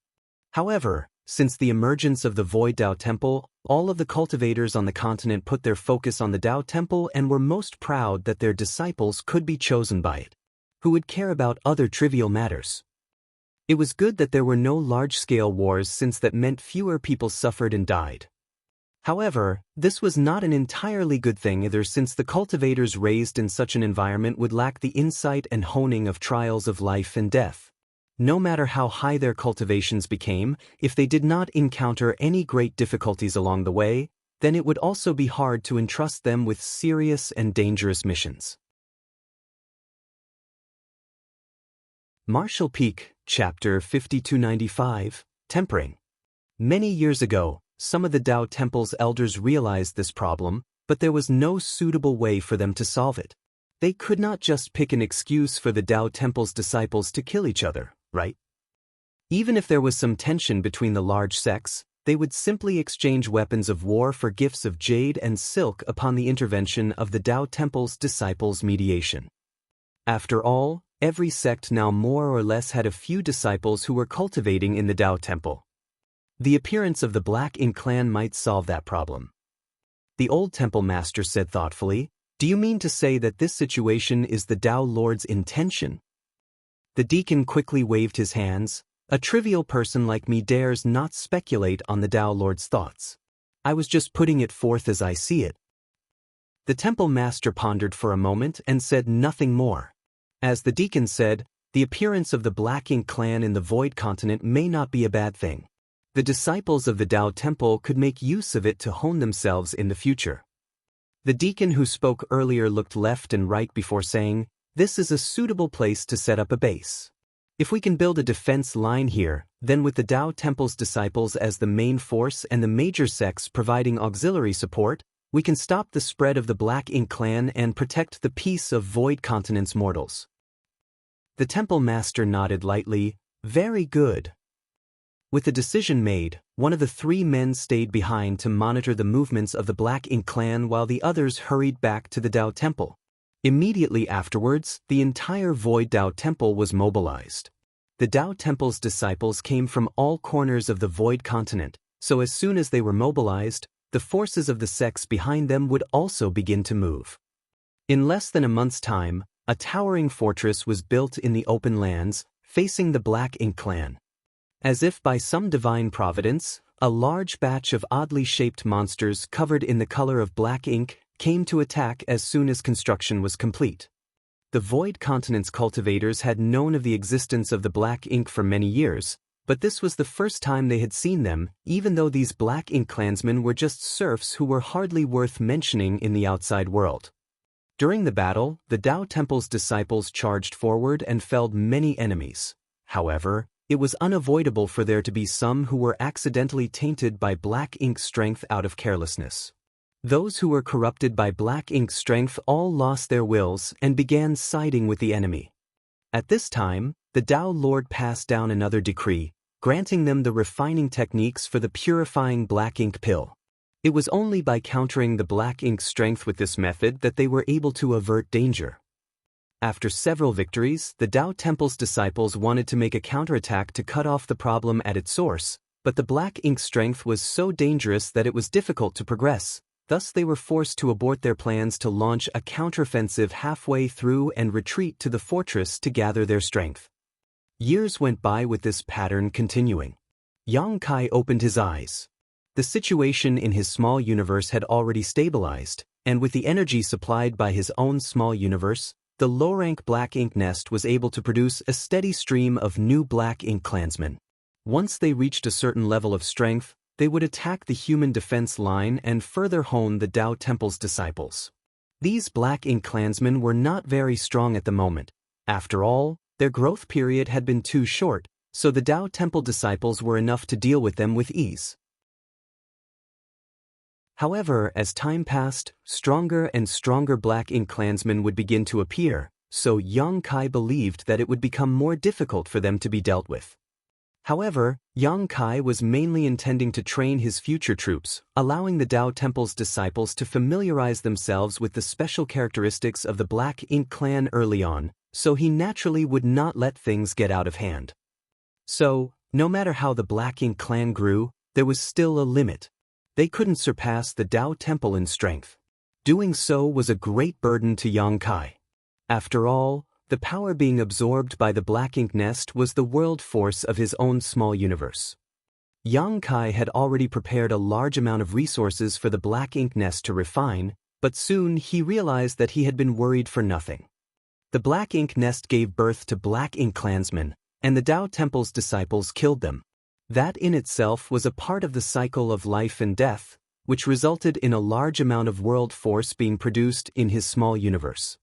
However, since the emergence of the Void Tao Temple, all of the cultivators on the continent put their focus on the Tao Temple and were most proud that their disciples could be chosen by it. Who would care about other trivial matters? It was good that there were no large-scale wars, since that meant fewer people suffered and died. However, this was not an entirely good thing either, since the cultivators raised in such an environment would lack the insight and honing of trials of life and death. No matter how high their cultivations became, if they did not encounter any great difficulties along the way, then it would also be hard to entrust them with serious and dangerous missions. Martial Peak, Chapter 5295, Tempering. Many years ago, some of the Tao Temple's elders realized this problem, but there was no suitable way for them to solve it. They could not just pick an excuse for the Tao Temple's disciples to kill each other, right? Even if there was some tension between the large sects, they would simply exchange weapons of war for gifts of jade and silk upon the intervention of the Tao Temple's disciples' mediation. After all, every sect now more or less had a few disciples who were cultivating in the Tao Temple. The appearance of the Black Ink clan might solve that problem. The old temple master said thoughtfully, "Do you mean to say that this situation is the Tao Lord's intention?" The deacon quickly waved his hands. "A trivial person like me dares not speculate on the Tao Lord's thoughts. I was just putting it forth as I see it." The temple master pondered for a moment and said nothing more. As the deacon said, the appearance of the Black Ink clan in the Void Continent may not be a bad thing. The disciples of the Tao Temple could make use of it to hone themselves in the future. The deacon who spoke earlier looked left and right before saying, "This is a suitable place to set up a base. If we can build a defense line here, then with the Tao Temple's disciples as the main force and the major sects providing auxiliary support, we can stop the spread of the Black Ink clan and protect the peace of Void Continent's mortals." The temple master nodded lightly. "Very good." With the decision made, one of the three men stayed behind to monitor the movements of the Black Ink clan while the others hurried back to the Tao Temple. Immediately afterwards, the entire Void Tao Temple was mobilized. The Tao Temple's disciples came from all corners of the Void Continent, so as soon as they were mobilized, the forces of the sects behind them would also begin to move. In less than a month's time, a towering fortress was built in the open lands, facing the Black Ink clan. As if by some divine providence, a large batch of oddly shaped monsters covered in the color of black ink came to attack as soon as construction was complete. The Void Continent's cultivators had known of the existence of the Black Ink for many years, but this was the first time they had seen them, even though these Black Ink clansmen were just serfs who were hardly worth mentioning in the outside world. During the battle, the Tao Temple's disciples charged forward and felled many enemies. However, it was unavoidable for there to be some who were accidentally tainted by Black Ink strength out of carelessness. Those who were corrupted by Black Ink strength all lost their wills and began siding with the enemy. At this time, the Tao Lord passed down another decree, granting them the refining techniques for the purifying Black Ink pill. It was only by countering the Black Ink strength with this method that they were able to avert danger. After several victories, the Tao Temple's disciples wanted to make a counterattack to cut off the problem at its source, but the Black Ink strength was so dangerous that it was difficult to progress. Thus they were forced to abort their plans to launch a counteroffensive halfway through and retreat to the fortress to gather their strength. Years went by with this pattern continuing. Yang Kai opened his eyes. The situation in his small universe had already stabilized, and with the energy supplied by his own small universe, the low-rank Black Ink nest was able to produce a steady stream of new Black Ink clansmen. Once they reached a certain level of strength, they would attack the human defense line and further hone the Tao Temple's disciples. These Black Ink clansmen were not very strong at the moment. After all, their growth period had been too short, so the Tao Temple disciples were enough to deal with them with ease. However, as time passed, stronger and stronger Black Ink clansmen would begin to appear, so Yang Kai believed that it would become more difficult for them to be dealt with. However, Yang Kai was mainly intending to train his future troops, allowing the Tao Temple's disciples to familiarize themselves with the special characteristics of the Black Ink clan early on, so he naturally would not let things get out of hand. So, no matter how the Black Ink clan grew, there was still a limit. They couldn't surpass the Tao Temple in strength. Doing so was a great burden to Yang Kai. After all, the power being absorbed by the Black Ink nest was the world force of his own small universe. Yang Kai had already prepared a large amount of resources for the Black Ink nest to refine, but soon he realized that he had been worried for nothing. The Black Ink nest gave birth to Black Ink clansmen, and the Tao Temple's disciples killed them. That in itself was a part of the cycle of life and death, which resulted in a large amount of world force being produced in his small universe.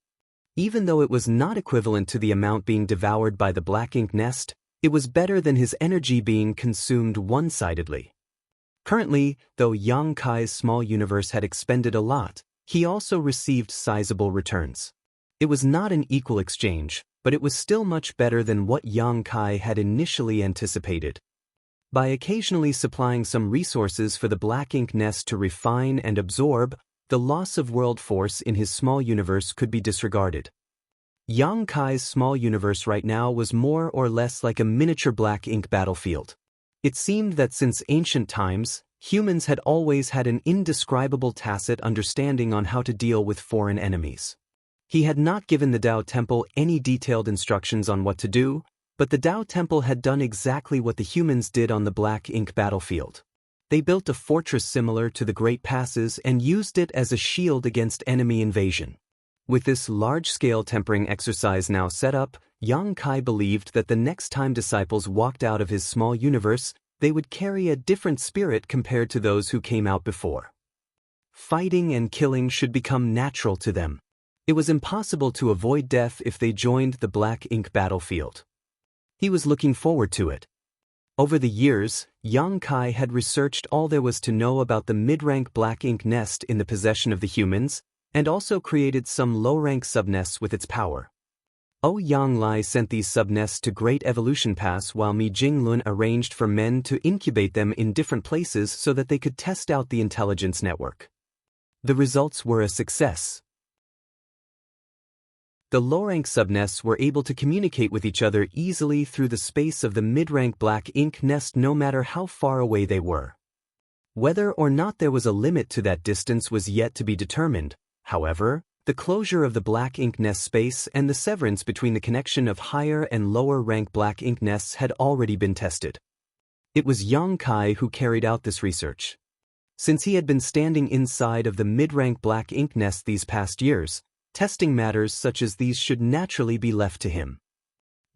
Even though it was not equivalent to the amount being devoured by the black ink nest, it was better than his energy being consumed one-sidedly. Currently, though Yang Kai's small universe had expended a lot, he also received sizable returns. It was not an equal exchange, but it was still much better than what Yang Kai had initially anticipated. By occasionally supplying some resources for the black ink nest to refine and absorb, the loss of world force in his small universe could be disregarded. Yang Kai's small universe right now was more or less like a miniature black ink battlefield. It seemed that since ancient times, humans had always had an indescribable tacit understanding on how to deal with foreign enemies. He had not given the Tao Temple any detailed instructions on what to do, but the Tao Temple had done exactly what the humans did on the black ink battlefield. They built a fortress similar to the Great Passes and used it as a shield against enemy invasion. With this large-scale tempering exercise now set up, Yang Kai believed that the next time disciples walked out of his small universe, they would carry a different spirit compared to those who came out before. Fighting and killing should become natural to them. It was impossible to avoid death if they joined the black ink battlefield. He was looking forward to it. Over the years, Yang Kai had researched all there was to know about the mid-rank black ink nest in the possession of the humans, and also created some low-rank subnests with its power. Yang Lai sent these subnests to Great Evolution Pass while Mi Jinglun arranged for men to incubate them in different places so that they could test out the intelligence network. The results were a success. The low-rank subnests were able to communicate with each other easily through the space of the mid-rank black ink nest no matter how far away they were. Whether or not there was a limit to that distance was yet to be determined. However, the closure of the black ink nest space and the severance between the connection of higher and lower rank black ink nests had already been tested. It was Yang Kai who carried out this research. Since he had been standing inside of the mid-rank black ink nest these past years, testing matters such as these should naturally be left to him.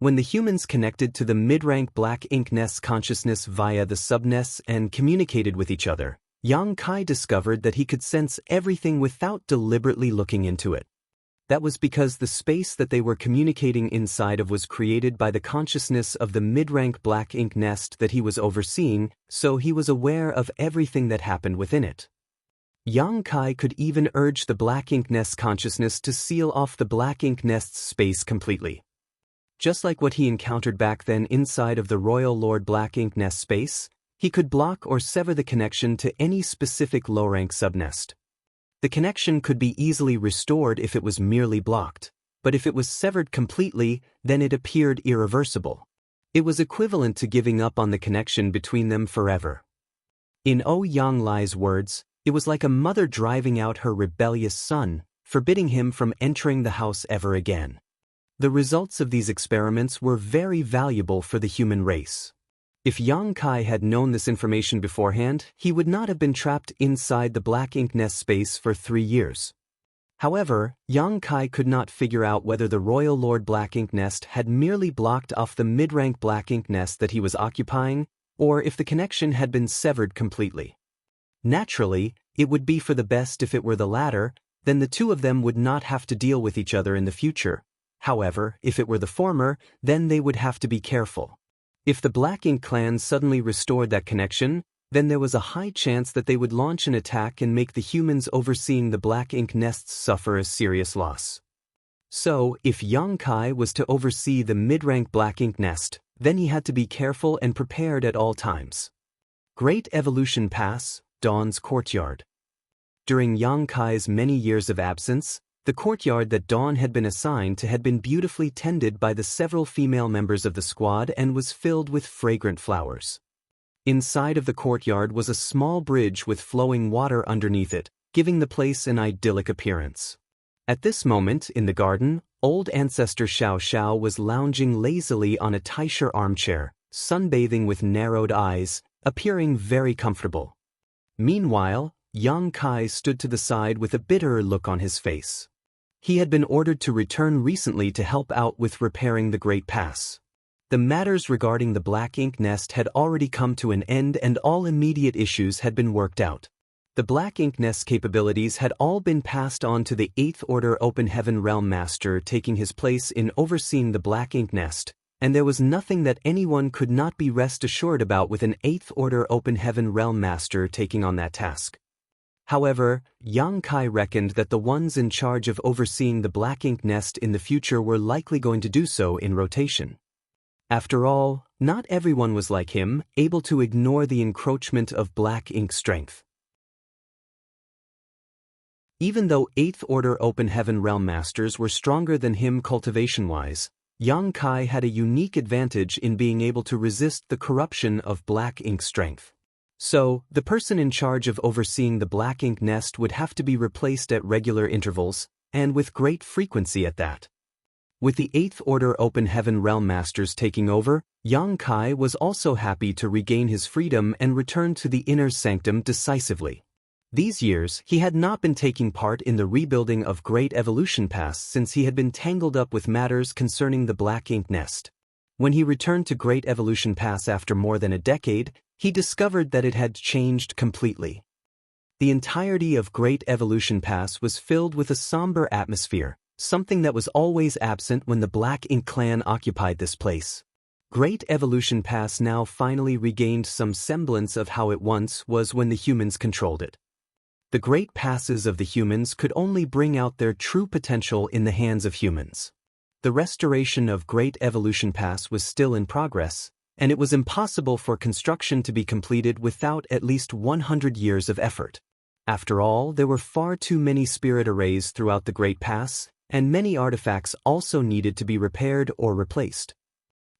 When the humans connected to the mid-rank black ink nest's consciousness via the subnests and communicated with each other, Yang Kai discovered that he could sense everything without deliberately looking into it. That was because the space that they were communicating inside of was created by the consciousness of the mid-rank black ink nest that he was overseeing, so he was aware of everything that happened within it. Yang Kai could even urge the black ink nest's consciousness to seal off the black ink nest's space completely. Just like what he encountered back then inside of the Royal Lord Black Ink Nest space, he could block or sever the connection to any specific low-rank subnest. The connection could be easily restored if it was merely blocked, but if it was severed completely, then it appeared irreversible. It was equivalent to giving up on the connection between them forever. In Yang Lai's words, it was like a mother driving out her rebellious son, forbidding him from entering the house ever again. The results of these experiments were very valuable for the human race. If Yang Kai had known this information beforehand, he would not have been trapped inside the black ink nest space for 3 years. However, Yang Kai could not figure out whether the Royal Lord Black Ink Nest had merely blocked off the mid-rank black ink nest that he was occupying, or if the connection had been severed completely. Naturally, it would be for the best if it were the latter, then the two of them would not have to deal with each other in the future. However, if it were the former, then they would have to be careful. If the Black Ink clan suddenly restored that connection, then there was a high chance that they would launch an attack and make the humans overseeing the Black Ink nests suffer a serious loss. So, if Yang Kai was to oversee the mid-rank Black Ink nest, then he had to be careful and prepared at all times. Great Evolution Pass, Dawn's Courtyard. During Yang Kai's many years of absence, the courtyard that Dawn had been assigned to had been beautifully tended by the several female members of the squad and was filled with fragrant flowers. Inside of the courtyard was a small bridge with flowing water underneath it, giving the place an idyllic appearance. At this moment, in the garden, old ancestor Xiao was lounging lazily on a Taisher armchair, sunbathing with narrowed eyes, appearing very comfortable. Meanwhile, Yang Kai stood to the side with a bitterer look on his face. He had been ordered to return recently to help out with repairing the Great Pass. The matters regarding the Black Ink Nest had already come to an end and all immediate issues had been worked out. The Black Ink Nest's capabilities had all been passed on to the 8th Order Open Heaven Realm Master, taking his place in overseeing the Black Ink Nest, and there was nothing that anyone could not be rest assured about with an 8th Order Open Heaven Realm Master taking on that task. However, Yang Kai reckoned that the ones in charge of overseeing the Black Ink Nest in the future were likely going to do so in rotation. After all, not everyone was like him, able to ignore the encroachment of Black Ink strength. Even though 8th Order Open Heaven Realm Masters were stronger than him cultivation-wise, Yang Kai had a unique advantage in being able to resist the corruption of Black Ink strength. So, the person in charge of overseeing the Black Ink Nest would have to be replaced at regular intervals, and with great frequency at that. With the 8th Order Open Heaven Realm Masters taking over, Yang Kai was also happy to regain his freedom and return to the inner sanctum decisively. These years, he had not been taking part in the rebuilding of Great Evolution Pass since he had been tangled up with matters concerning the Black Ink Nest. When he returned to Great Evolution Pass after more than a decade, he discovered that it had changed completely. The entirety of Great Evolution Pass was filled with a somber atmosphere, something that was always absent when the Black Ink clan occupied this place. Great Evolution Pass now finally regained some semblance of how it once was when the humans controlled it. The great passes of the humans could only bring out their true potential in the hands of humans. The restoration of Great Evolution Pass was still in progress, and it was impossible for construction to be completed without at least 100 years of effort. After all, there were far too many spirit arrays throughout the Great Pass, and many artifacts also needed to be repaired or replaced.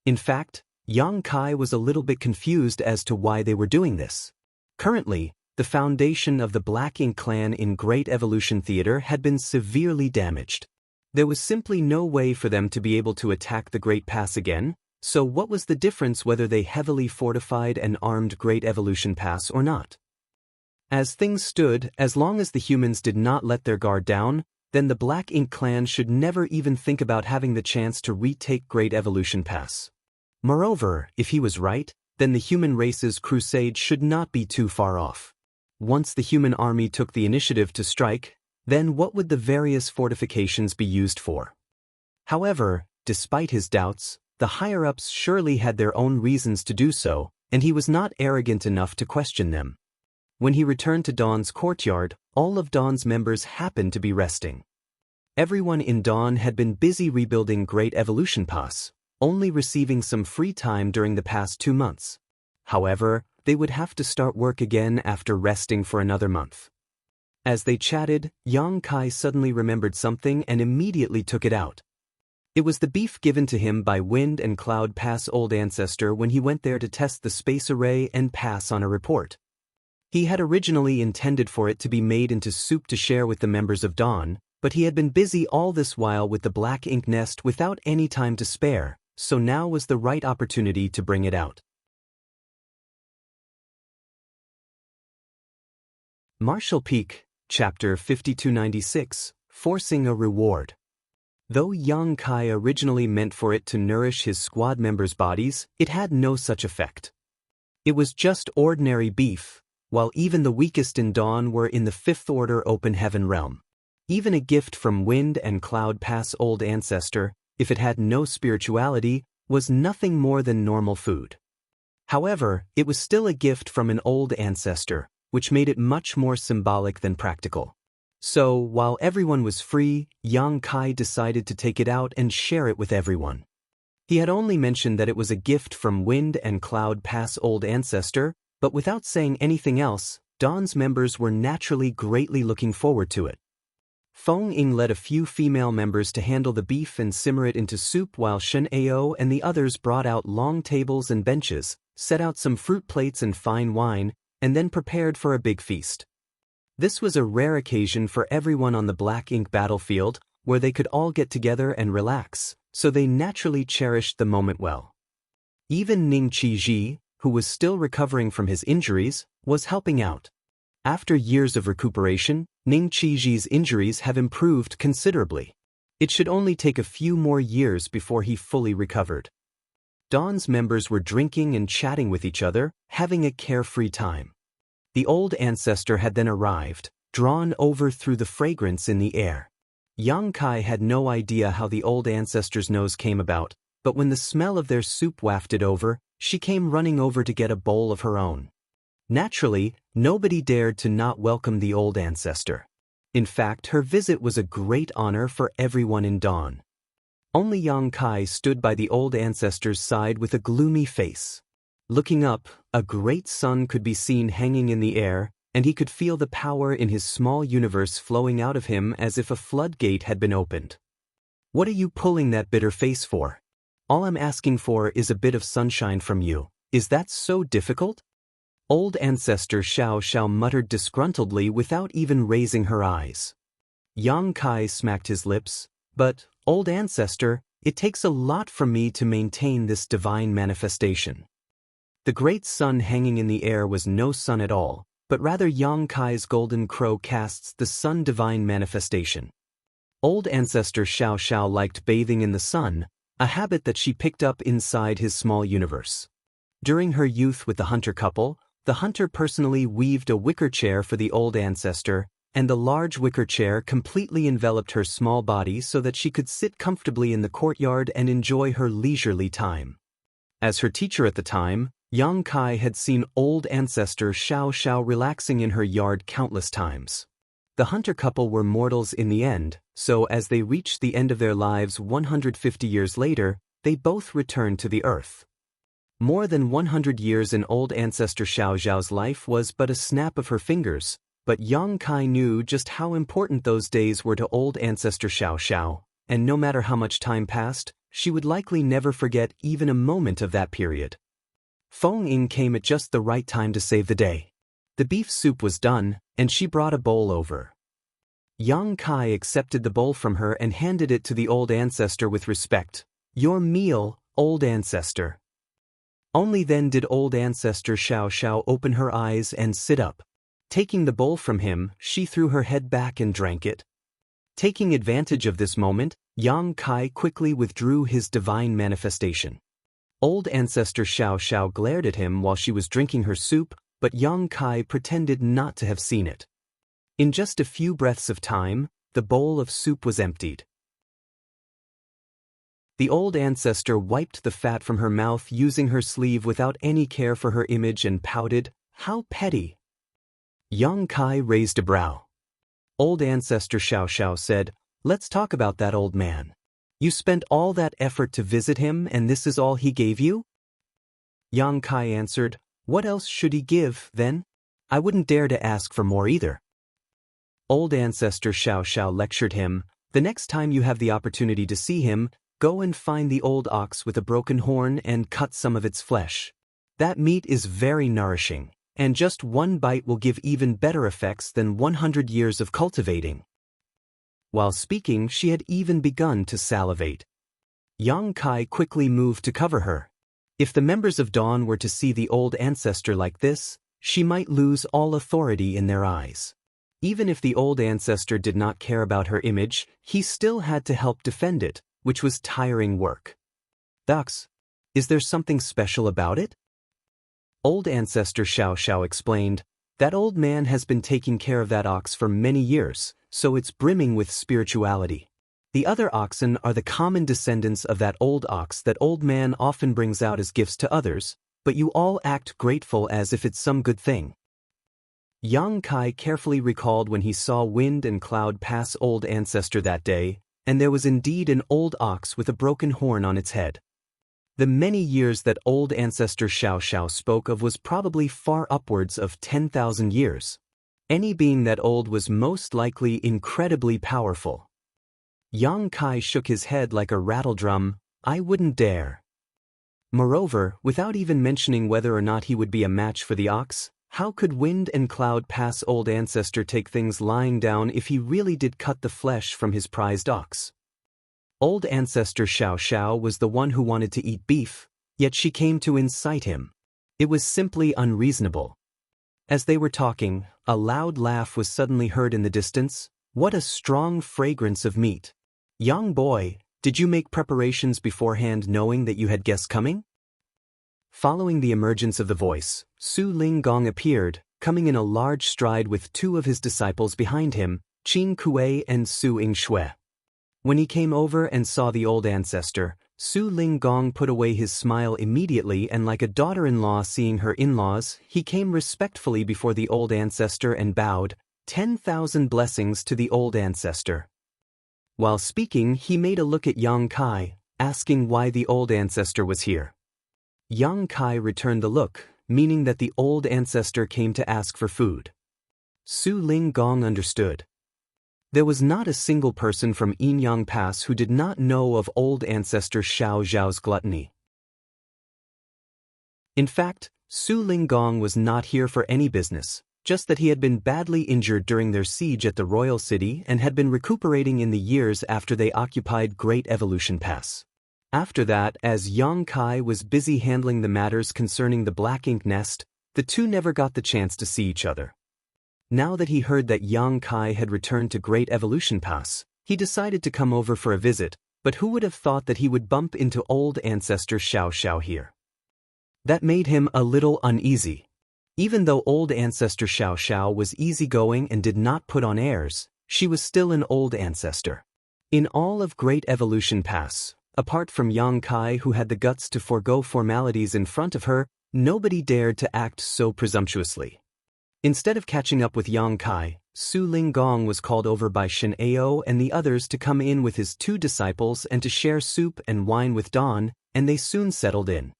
In fact, Yang Kai was a little bit confused as to why they were doing this. Currently, the foundation of the Black Ink clan in Great Evolution Theater had been severely damaged. There was simply no way for them to be able to attack the Great Pass again, so what was the difference whether they heavily fortified and armed Great Evolution Pass or not? As things stood, as long as the humans did not let their guard down, then the Black Ink clan should never even think about having the chance to retake Great Evolution Pass. Moreover, if he was right, then the human race's crusade should not be too far off. Once the human army took the initiative to strike, then what would the various fortifications be used for? However, despite his doubts, the higher-ups surely had their own reasons to do so, and he was not arrogant enough to question them. When he returned to Dawn's courtyard, all of Dawn's members happened to be resting. Everyone in Dawn had been busy rebuilding Great Evolution Pass, only receiving some free time during the past 2 months. However, they would have to start work again after resting for another month. As they chatted, Yang Kai suddenly remembered something and immediately took it out. It was the beef given to him by Wind and Cloud Pass' old ancestor when he went there to test the space array and pass on a report. He had originally intended for it to be made into soup to share with the members of Dawn, but he had been busy all this while with the Black Ink Nest without any time to spare, so now was the right opportunity to bring it out. Martial Peak, Chapter 5296, Forcing a Reward. Though Yang Kai originally meant for it to nourish his squad members' bodies, it had no such effect. It was just ordinary beef, while even the weakest in Dawn were in the 5th Order Open Heaven realm. Even a gift from Wind and Cloud Pass' old ancestor, if it had no spirituality, was nothing more than normal food. However, it was still a gift from an old ancestor, which made it much more symbolic than practical. So, while everyone was free, Yang Kai decided to take it out and share it with everyone. He had only mentioned that it was a gift from Wind and Cloud Pass' old ancestor, but without saying anything else, Dawn's members were naturally greatly looking forward to it. Feng Ying led a few female members to handle the beef and simmer it into soup while Shen Ao and the others brought out long tables and benches, set out some fruit plates and fine wine, and then prepared for a big feast. This was a rare occasion for everyone on the Black Ink battlefield, where they could all get together and relax, so they naturally cherished the moment well. Even Ning Qizhi, who was still recovering from his injuries, was helping out. After years of recuperation, Ning Qizhi's injuries have improved considerably. It should only take a few more years before he fully recovered. Dawn's members were drinking and chatting with each other, having a carefree time. The old ancestor had then arrived, drawn over through the fragrance in the air. Yang Kai had no idea how the old ancestor's nose came about, but when the smell of their soup wafted over, she came running over to get a bowl of her own. Naturally, nobody dared to not welcome the old ancestor. In fact, her visit was a great honor for everyone in Dawn. Only Yang Kai stood by the old ancestor's side with a gloomy face. Looking up, a great sun could be seen hanging in the air, and he could feel the power in his small universe flowing out of him as if a floodgate had been opened. "What are you pulling that bitter face for? All I'm asking for is a bit of sunshine from you. Is that so difficult?" Old ancestor Xianxia muttered disgruntledly without even raising her eyes. Yang Kai smacked his lips, "But, old ancestor, it takes a lot from me to maintain this divine manifestation." The great sun hanging in the air was no sun at all, but rather Yang Kai's golden crow casts the sun divine manifestation. Old ancestor Xianxia liked bathing in the sun, a habit that she picked up inside his small universe. During her youth with the hunter couple, the hunter personally weaved a wicker chair for the old ancestor, and the large wicker chair completely enveloped her small body so that she could sit comfortably in the courtyard and enjoy her leisurely time. As her teacher at the time, Yang Kai had seen old ancestor Xianxia relaxing in her yard countless times. The hunter couple were mortals in the end, so as they reached the end of their lives 150 years later, they both returned to the earth. More than 100 years in old ancestor Xiaoxiao's life was but a snap of her fingers, but Yang Kai knew just how important those days were to old ancestor Xiaoxiao, and no matter how much time passed, she would likely never forget even a moment of that period. Feng Ying came at just the right time to save the day. The beef soup was done, and she brought a bowl over. Yang Kai accepted the bowl from her and handed it to the old ancestor with respect. "Your meal, old ancestor." Only then did old ancestor Xiaoxiao open her eyes and sit up. Taking the bowl from him, she threw her head back and drank it. Taking advantage of this moment, Yang Kai quickly withdrew his divine manifestation. Old ancestor Xiaoxiao glared at him while she was drinking her soup, but Yang Kai pretended not to have seen it. In just a few breaths of time, the bowl of soup was emptied. The old ancestor wiped the fat from her mouth using her sleeve without any care for her image and pouted, "How petty." Yang Kai raised a brow. Old ancestor Xiaoxiao said, "Let's talk about that old man. You spent all that effort to visit him and this is all he gave you?" Yang Kai answered, "What else should he give, then? I wouldn't dare to ask for more either." Old ancestor Xiaoxiao lectured him, "The next time you have the opportunity to see him, go and find the old ox with a broken horn and cut some of its flesh. That meat is very nourishing, and just one bite will give even better effects than 100 years of cultivating." While speaking, she had even begun to salivate. Yang Kai quickly moved to cover her. If the members of Dawn were to see the old ancestor like this, she might lose all authority in their eyes. Even if the old ancestor did not care about her image, he still had to help defend it, which was tiring work. "Ox, is there something special about it?" Old ancestor Xiaoxiao explained, "That old man has been taking care of that ox for many years, so it's brimming with spirituality. The other oxen are the common descendants of that old ox that old man often brings out as gifts to others, but you all act grateful as if it's some good thing." Yang Kai carefully recalled when he saw wind and cloud pass old ancestor that day, and there was indeed an old ox with a broken horn on its head. The many years that old ancestor Xiaoxiao spoke of was probably far upwards of 10,000 years. Any being that old was most likely incredibly powerful. Yang Kai shook his head like a rattledrum, "I wouldn't dare." Moreover, without even mentioning whether or not he would be a match for the ox, how could wind and cloud pass old ancestor take things lying down if he really did cut the flesh from his prized ox? Old ancestor Xiaoxiao was the one who wanted to eat beef, yet she came to incite him. It was simply unreasonable. As they were talking, a loud laugh was suddenly heard in the distance. What a strong fragrance of meat. "Young boy, did you make preparations beforehand knowing that you had guests coming?" Following the emergence of the voice, Su Ling Gong appeared, coming in a large stride with two of his disciples behind him, Qin Kuei and Su Yingxue. When he came over and saw the old ancestor, Su Linggong put away his smile immediately, and like a daughter-in-law seeing her in-laws, he came respectfully before the old ancestor and bowed, 10,000 blessings to the old ancestor. While speaking, he made a look at Yang Kai, asking why the old ancestor was here. Yang Kai returned the look, meaning that the old ancestor came to ask for food. Su Linggong understood. There was not a single person from Yinyang Pass who did not know of old ancestor Xiao Zhao's gluttony. In fact, Su Linggong was not here for any business, just that he had been badly injured during their siege at the royal city and had been recuperating in the years after they occupied Great Evolution Pass. After that, as Yang Kai was busy handling the matters concerning the Black Ink Nest, the two never got the chance to see each other. Now that he heard that Yang Kai had returned to Great Evolution Pass, he decided to come over for a visit, but who would have thought that he would bump into old ancestor Xiao Xiao here? That made him a little uneasy. Even though old ancestor Xiao Xiao was easygoing and did not put on airs, she was still an old ancestor. In all of Great Evolution Pass, apart from Yang Kai, who had the guts to forego formalities in front of her, nobody dared to act so presumptuously. Instead of catching up with Yang Kai, Su Linggong was called over by Shen Ao and the others to come in with his two disciples and to share soup and wine with Dawn, and they soon settled in.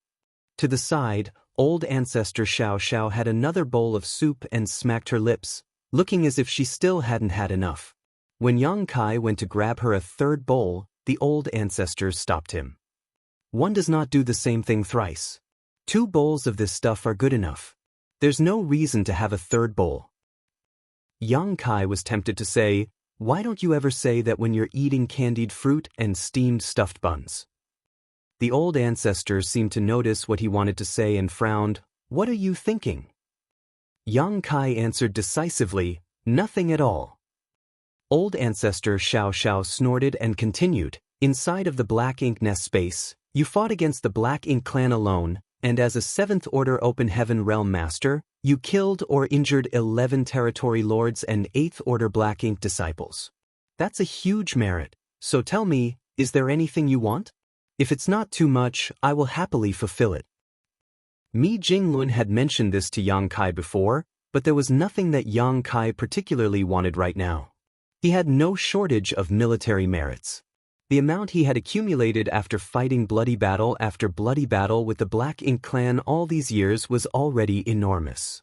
To the side, old ancestor Xiao Xiao had another bowl of soup and smacked her lips, looking as if she still hadn't had enough. When Yang Kai went to grab her a third bowl, the old ancestor stopped him. One does not do the same thing thrice. 2 bowls of this stuff are good enough. There's no reason to have a third bowl. Yang Kai was tempted to say, "Why don't you ever say that when you're eating candied fruit and steamed stuffed buns?" The old ancestor seemed to notice what he wanted to say and frowned. "What are you thinking?" Yang Kai answered decisively, "Nothing at all." Old ancestor Xiao Xiao snorted and continued, "Inside of the Black Ink Nest space, you fought against the Black Ink clan alone, and as a 7th Order Open Heaven Realm Master, you killed or injured 11 Territory Lords and 8th Order Black Ink disciples. That's a huge merit, so tell me, is there anything you want? If it's not too much, I will happily fulfill it." Mi Jinglun had mentioned this to Yang Kai before, but there was nothing that Yang Kai particularly wanted right now. He had no shortage of military merits. The amount he had accumulated after fighting bloody battle after bloody battle with the Black Ink clan all these years was already enormous.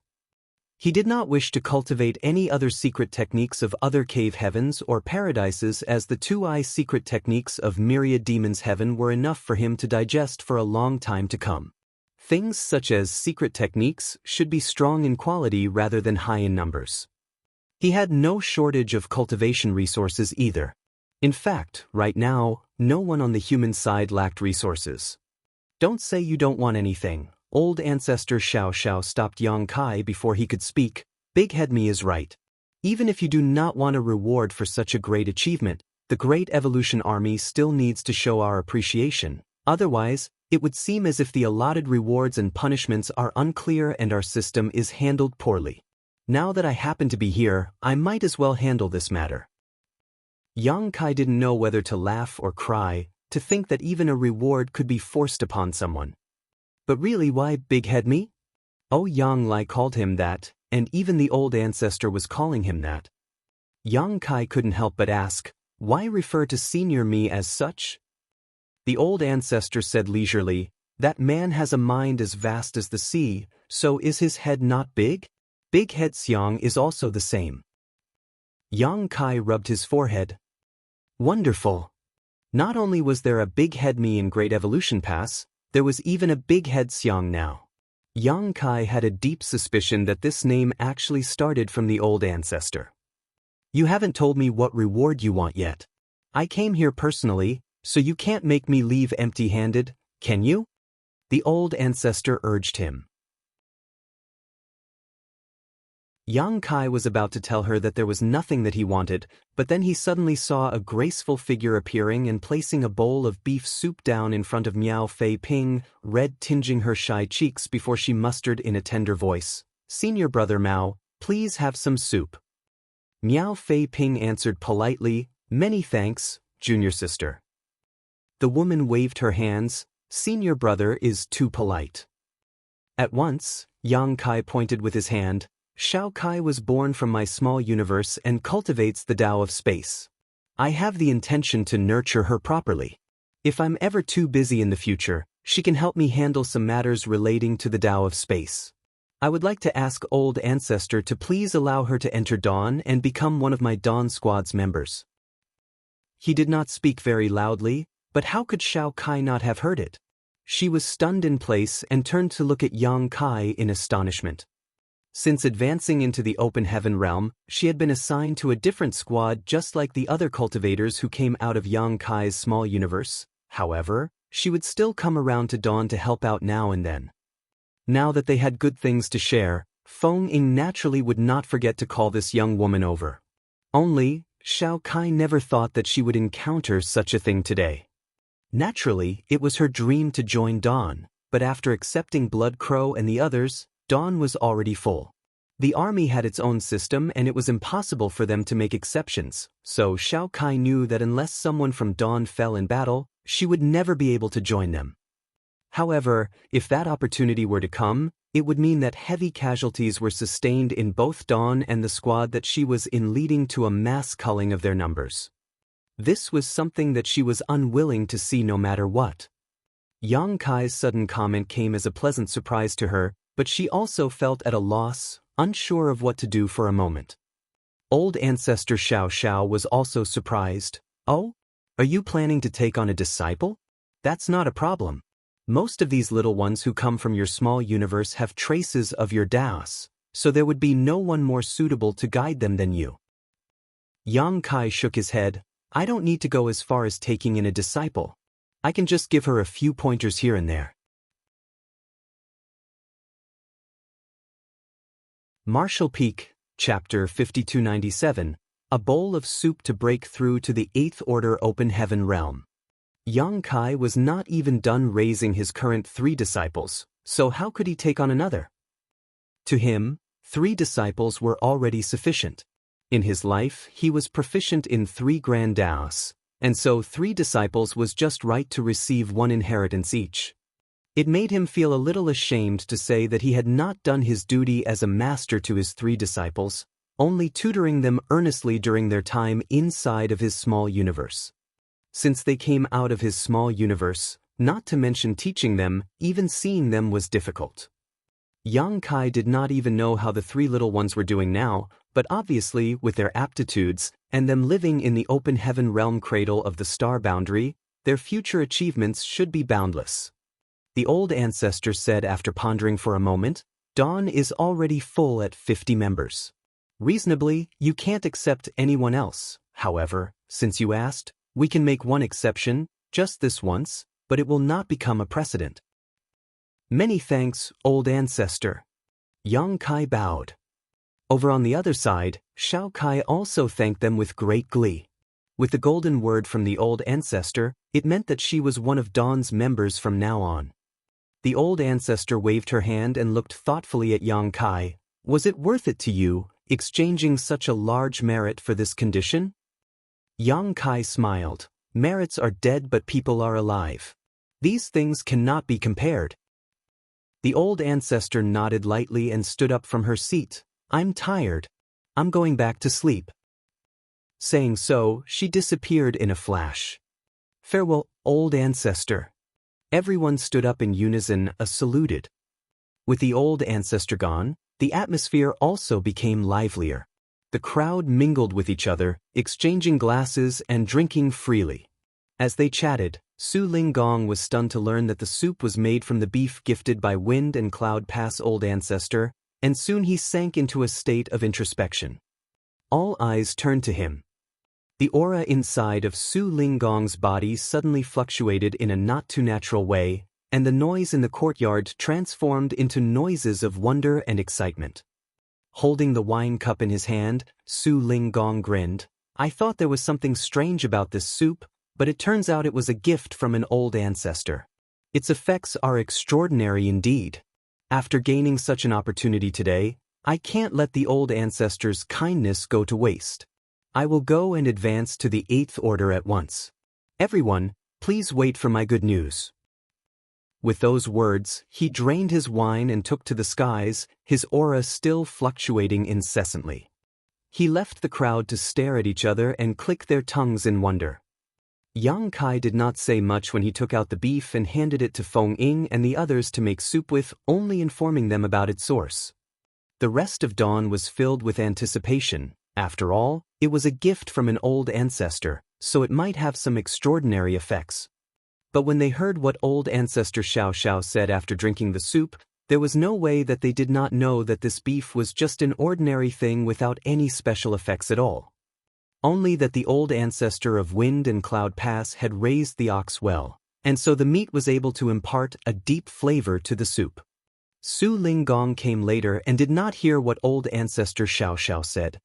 He did not wish to cultivate any other secret techniques of other cave heavens or paradises, as the 2-eye secret techniques of Myriad Demons Heaven were enough for him to digest for a long time to come. Things such as secret techniques should be strong in quality rather than high in numbers. He had no shortage of cultivation resources either. In fact, right now, no one on the human side lacked resources. "Don't say you don't want anything." Old ancestor Xiao Xiao stopped Yang Kai before he could speak. "Big Head Me is right. Even if you do not want a reward for such a great achievement, the Great Evolution Army still needs to show our appreciation. Otherwise, it would seem as if the allotted rewards and punishments are unclear and our system is handled poorly. Now that I happen to be here, I might as well handle this matter." Yang Kai didn't know whether to laugh or cry, to think that even a reward could be forced upon someone. But really, why Big Head Me? Oh, Yang Lai called him that, and even the old ancestor was calling him that. Yang Kai couldn't help but ask, "Why refer to Senior Me as such?" The old ancestor said leisurely, "That man has a mind as vast as the sea, so is his head not big? Big Head Xiang is also the same." Yang Kai rubbed his forehead. Wonderful. Not only was there a Big Head Me in Great Evolution Pass, there was even a Big Head Xiang now. Yang Kai had a deep suspicion that this name actually started from the old ancestor. "You haven't told me what reward you want yet. I came here personally, so you can't make me leave empty-handed, can you?" The old ancestor urged him. Yang Kai was about to tell her that there was nothing that he wanted, but then he suddenly saw a graceful figure appearing and placing a bowl of beef soup down in front of Miao Fei Ping, red tinging her shy cheeks before she mustered in a tender voice, "Senior brother Mao, please have some soup." Miao Fei Ping answered politely, "Many thanks, junior sister." The woman waved her hands. "Senior brother is too polite." At once, Yang Kai pointed with his hand. "Shao Kai was born from my small universe and cultivates the Tao of space. I have the intention to nurture her properly. If I'm ever too busy in the future, she can help me handle some matters relating to the Tao of space. I would like to ask Old Ancestor to please allow her to enter Dawn and become one of my Dawn Squad's members." He did not speak very loudly, but how could Shao Kai not have heard it? She was stunned in place and turned to look at Yang Kai in astonishment. Since advancing into the open heaven realm, she had been assigned to a different squad just like the other cultivators who came out of Yang Kai's small universe. However, she would still come around to Dawn to help out now and then. Now that they had good things to share, Feng Ying naturally would not forget to call this young woman over. Only, Shao Kai never thought that she would encounter such a thing today. Naturally, it was her dream to join Dawn, but after accepting Blood Crow and the others, Dawn was already full. The army had its own system and it was impossible for them to make exceptions, so Shao Kai knew that unless someone from Dawn fell in battle, she would never be able to join them. However, if that opportunity were to come, it would mean that heavy casualties were sustained in both Dawn and the squad that she was in, leading to a mass culling of their numbers. This was something that she was unwilling to see no matter what. Yang Kai's sudden comment came as a pleasant surprise to her, but she also felt at a loss, unsure of what to do for a moment. Old Ancestor Xiao Xiao was also surprised. "Oh? Are you planning to take on a disciple? That's not a problem. Most of these little ones who come from your small universe have traces of your Daos, so there would be no one more suitable to guide them than you." Yang Kai shook his head. "I don't need to go as far as taking in a disciple. I can just give her a few pointers here and there." Martial Peak, Chapter 5297, A Bowl of Soup to Break Through to the 8th Order Open Heaven Realm. Yang Kai was not even done raising his current 3 disciples, so how could he take on another? To him, 3 disciples were already sufficient. In his life, he was proficient in 3 grand Daos, and so 3 disciples was just right to receive 1 inheritance each. It made him feel a little ashamed to say that he had not done his duty as a master to his 3 disciples, only tutoring them earnestly during their time inside of his small universe. Since they came out of his small universe, not to mention teaching them, even seeing them was difficult. Yang Kai did not even know how the 3 little ones were doing now, but obviously with their aptitudes, and them living in the open heaven realm cradle of the star boundary, their future achievements should be boundless. The Old Ancestor said after pondering for a moment, "Dawn is already full at 50 members. Reasonably, you can't accept anyone else. However, since you asked, we can make one exception, just this once, but it will not become a precedent." "Many thanks, Old Ancestor." Yang Kai bowed. Over on the other side, Shao Kai also thanked them with great glee. With the golden word from the Old Ancestor, it meant that she was one of Dawn's members from now on. The Old Ancestor waved her hand and looked thoughtfully at Yang Kai. "Was it worth it to you, exchanging such a large merit for this condition?" Yang Kai smiled. "Merits are dead but people are alive. These things cannot be compared." The Old Ancestor nodded lightly and stood up from her seat. "I'm tired. I'm going back to sleep." Saying so, she disappeared in a flash. "Farewell, Old Ancestor." Everyone stood up in unison, saluted. With the Old Ancestor gone, the atmosphere also became livelier. The crowd mingled with each other, exchanging glasses and drinking freely. As they chatted, Su Linggong was stunned to learn that the soup was made from the beef gifted by Wind and Cloud Pass Old Ancestor, and soon he sank into a state of introspection. All eyes turned to him. The aura inside of Su Linggong's body suddenly fluctuated in a not-too-natural way, and the noise in the courtyard transformed into noises of wonder and excitement. Holding the wine cup in his hand, Su Linggong grinned. "I thought there was something strange about this soup, but it turns out it was a gift from an Old Ancestor. Its effects are extraordinary indeed." After gaining such an opportunity today, I can't let the old ancestors' kindness go to waste. I will go and advance to the 8th order at once. Everyone, please wait for my good news." With those words, he drained his wine and took to the skies, his aura still fluctuating incessantly. He left the crowd to stare at each other and click their tongues in wonder. Yang Kai did not say much when he took out the beef and handed it to Feng Ying and the others to make soup with, only informing them about its source. The rest of dawn was filled with anticipation. After all, it was a gift from an old ancestor, so it might have some extraordinary effects. But when they heard what old ancestor Xiao said after drinking the soup, there was no way that they did not know that this beef was just an ordinary thing without any special effects at all. Only that the old ancestor of Wind and Cloud Pass had raised the ox well, and so the meat was able to impart a deep flavor to the soup. Su Linggong came later and did not hear what old ancestor Xiao said.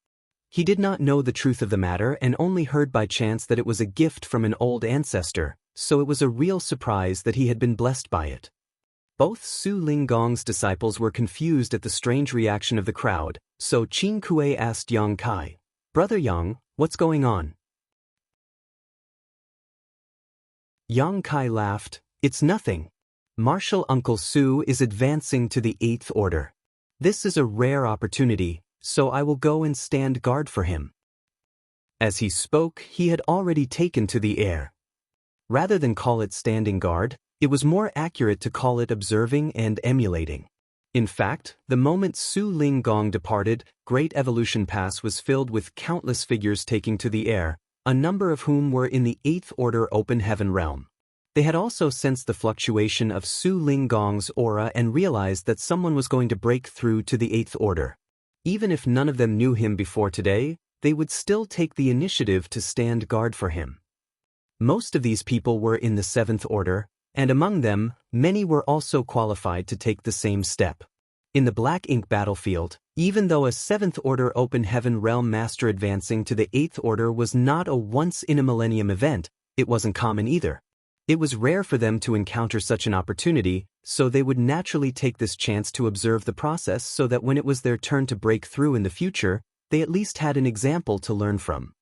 He did not know the truth of the matter and only heard by chance that it was a gift from an old ancestor, so it was a real surprise that he had been blessed by it. Both Su Linggong's disciples were confused at the strange reaction of the crowd, so Qin Kuei asked Yang Kai, "Brother Yang, what's going on?" Yang Kai laughed, "It's nothing. Martial Uncle Su is advancing to the 8th order. This is a rare opportunity, so I will go and stand guard for him." As he spoke, he had already taken to the air. Rather than call it standing guard, it was more accurate to call it observing and emulating. In fact, the moment Su Linggong departed, Great Evolution Pass was filled with countless figures taking to the air, a number of whom were in the 8th order open heaven realm. They had also sensed the fluctuation of Su Linggong's aura and realized that someone was going to break through to the 8th order. Even if none of them knew him before today, they would still take the initiative to stand guard for him. Most of these people were in the 7th order, and among them, many were also qualified to take the same step. In the Black Ink battlefield, even though a 7th order open heaven realm master advancing to the 8th order was not a once-in-a-millennium event, it wasn't common either. It was rare for them to encounter such an opportunity, so they would naturally take this chance to observe the process so that when it was their turn to break through in the future, they at least had an example to learn from.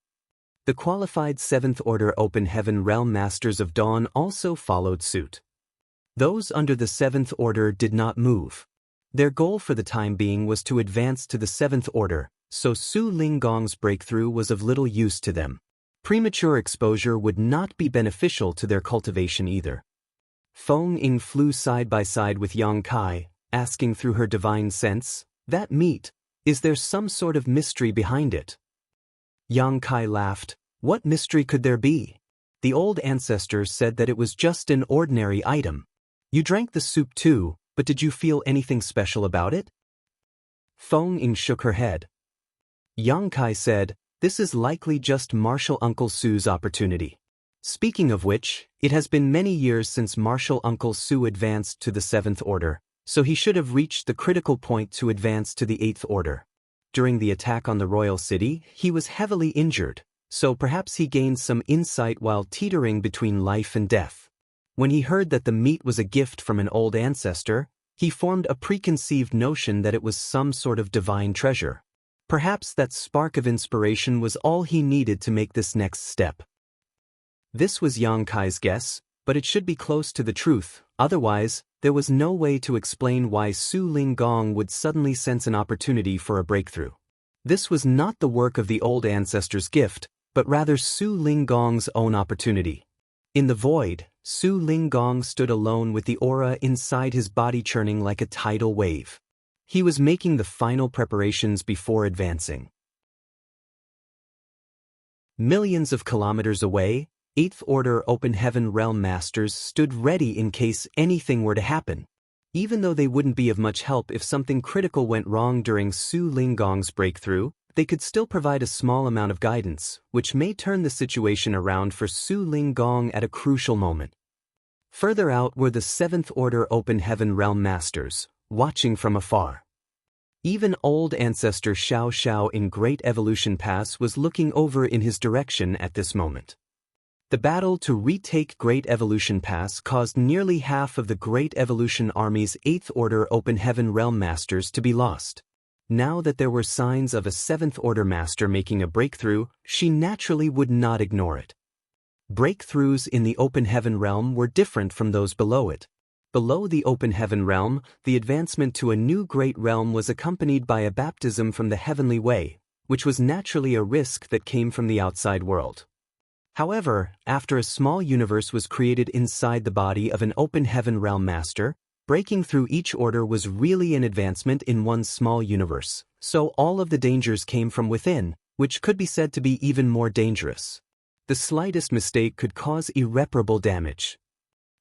The qualified 7th order open heaven realm masters of dawn also followed suit. Those under the 7th order did not move. Their goal for the time being was to advance to the 7th order, so Su Linggong's breakthrough was of little use to them. Premature exposure would not be beneficial to their cultivation either. Feng Ying flew side by side with Yang Kai, asking through her divine sense, "That meat, is there some sort of mystery behind it?" Yang Kai laughed, "What mystery could there be? The old ancestors said that it was just an ordinary item. You drank the soup too, but did you feel anything special about it?" Feng Ying shook her head. Yang Kai said, "This is likely just Martial Uncle Su's opportunity. Speaking of which, it has been many years since Martial Uncle Su advanced to the 7th order, so he should have reached the critical point to advance to the 8th order. During the attack on the royal city, he was heavily injured, so perhaps he gained some insight while teetering between life and death. When he heard that the meat was a gift from an old ancestor, he formed a preconceived notion that it was some sort of divine treasure. Perhaps that spark of inspiration was all he needed to make this next step. This was Yang Kai's guess, but it should be close to the truth, otherwise, there was no way to explain why Su Linggong would suddenly sense an opportunity for a breakthrough. This was not the work of the old ancestor's gift, but rather Su Linggong's own opportunity. In the void, Su Linggong stood alone with the aura inside his body churning like a tidal wave. He was making the final preparations before advancing. Millions of kilometers away, 8th Order Open Heaven Realm Masters stood ready in case anything were to happen. Even though they wouldn't be of much help if something critical went wrong during Su Linggong's breakthrough, they could still provide a small amount of guidance, which may turn the situation around for Su Linggong at a crucial moment. Further out were the 7th Order Open Heaven Realm Masters, watching from afar. Even old ancestor Xiao in Great Evolution Pass was looking over in his direction at this moment. The battle to retake Great Evolution Pass caused nearly half of the Great Evolution Army's 8th Order Open Heaven Realm Masters to be lost. Now that there were signs of a 7th Order Master making a breakthrough, she naturally would not ignore it. Breakthroughs in the Open Heaven Realm were different from those below it. Below the Open Heaven Realm, the advancement to a new Great Realm was accompanied by a baptism from the Heavenly Way, which was naturally a risk that came from the outside world. However, after a small universe was created inside the body of an Open Heaven Realm Master, breaking through each order was really an advancement in one small universe, so all of the dangers came from within, which could be said to be even more dangerous. The slightest mistake could cause irreparable damage.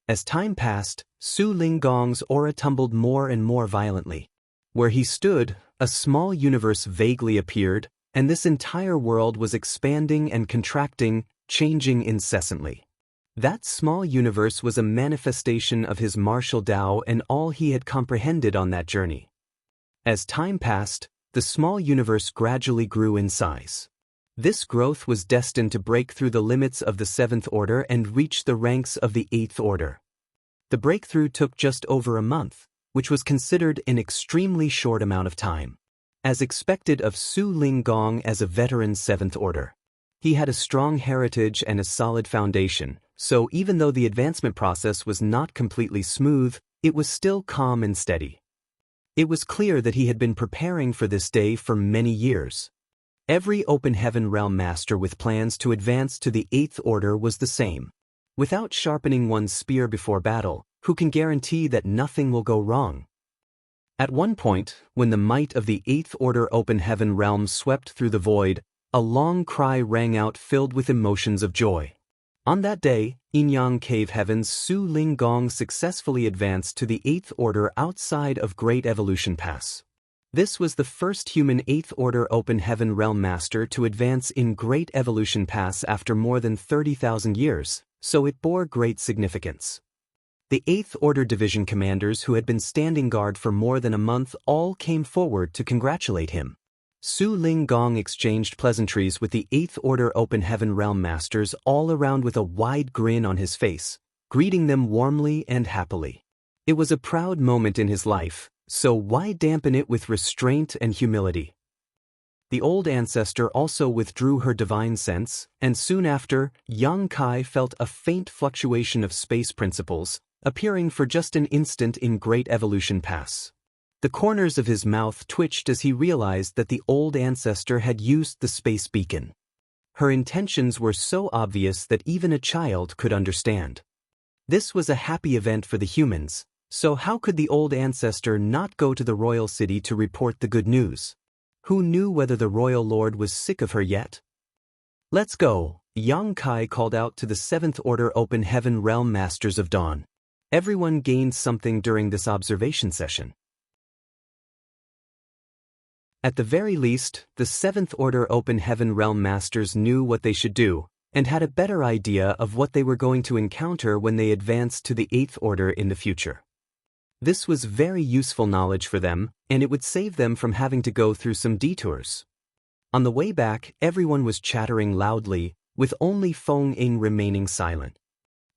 As time passed, Su Linggong's aura tumbled more and more violently. Where he stood, a small universe vaguely appeared, and this entire world was expanding and contracting, changing incessantly. That small universe was a manifestation of his martial Tao and all he had comprehended on that journey. As time passed, the small universe gradually grew in size. This growth was destined to break through the limits of the 7th Order and reach the ranks of the 8th Order. The breakthrough took just over a month, which was considered an extremely short amount of time. As expected of Su Linggong as a veteran 7th Order. He had a strong heritage and a solid foundation, so even though the advancement process was not completely smooth, it was still calm and steady. It was clear that he had been preparing for this day for many years. Every Open Heaven Realm Master with plans to advance to the 8th Order was the same. Without sharpening one's spear before battle, who can guarantee that nothing will go wrong? At one point, when the might of the 8th Order Open Heaven Realm swept through the void, a long cry rang out filled with emotions of joy. On that day, Yinyang Cave Heaven's Su Linggong successfully advanced to the 8th Order outside of Great Evolution Pass. This was the first human 8th Order Open Heaven Realm Master to advance in Great Evolution Pass after more than 30,000 years, so it bore great significance. The 8th Order Division commanders who had been standing guard for more than a month all came forward to congratulate him. Su Linggong exchanged pleasantries with the 8th Order Open Heaven Realm Masters all around with a wide grin on his face, greeting them warmly and happily. It was a proud moment in his life, so why dampen it with restraint and humility? The old ancestor also withdrew her divine sense, and soon after, Yang Kai felt a faint fluctuation of space principles, appearing for just an instant in Great Evolution Pass. The corners of his mouth twitched as he realized that the old ancestor had used the space beacon. Her intentions were so obvious that even a child could understand. This was a happy event for the humans, so how could the old ancestor not go to the royal city to report the good news? Who knew whether the royal lord was sick of her yet? "Let's go," Yang Kai called out to the 7th Order Open Heaven Realm Masters of Dawn. Everyone gained something during this observation session. At the very least, the 7th Order Open Heaven Realm Masters knew what they should do, and had a better idea of what they were going to encounter when they advanced to the 8th Order in the future. This was very useful knowledge for them, and it would save them from having to go through some detours. On the way back, everyone was chattering loudly, with only Feng Ying remaining silent.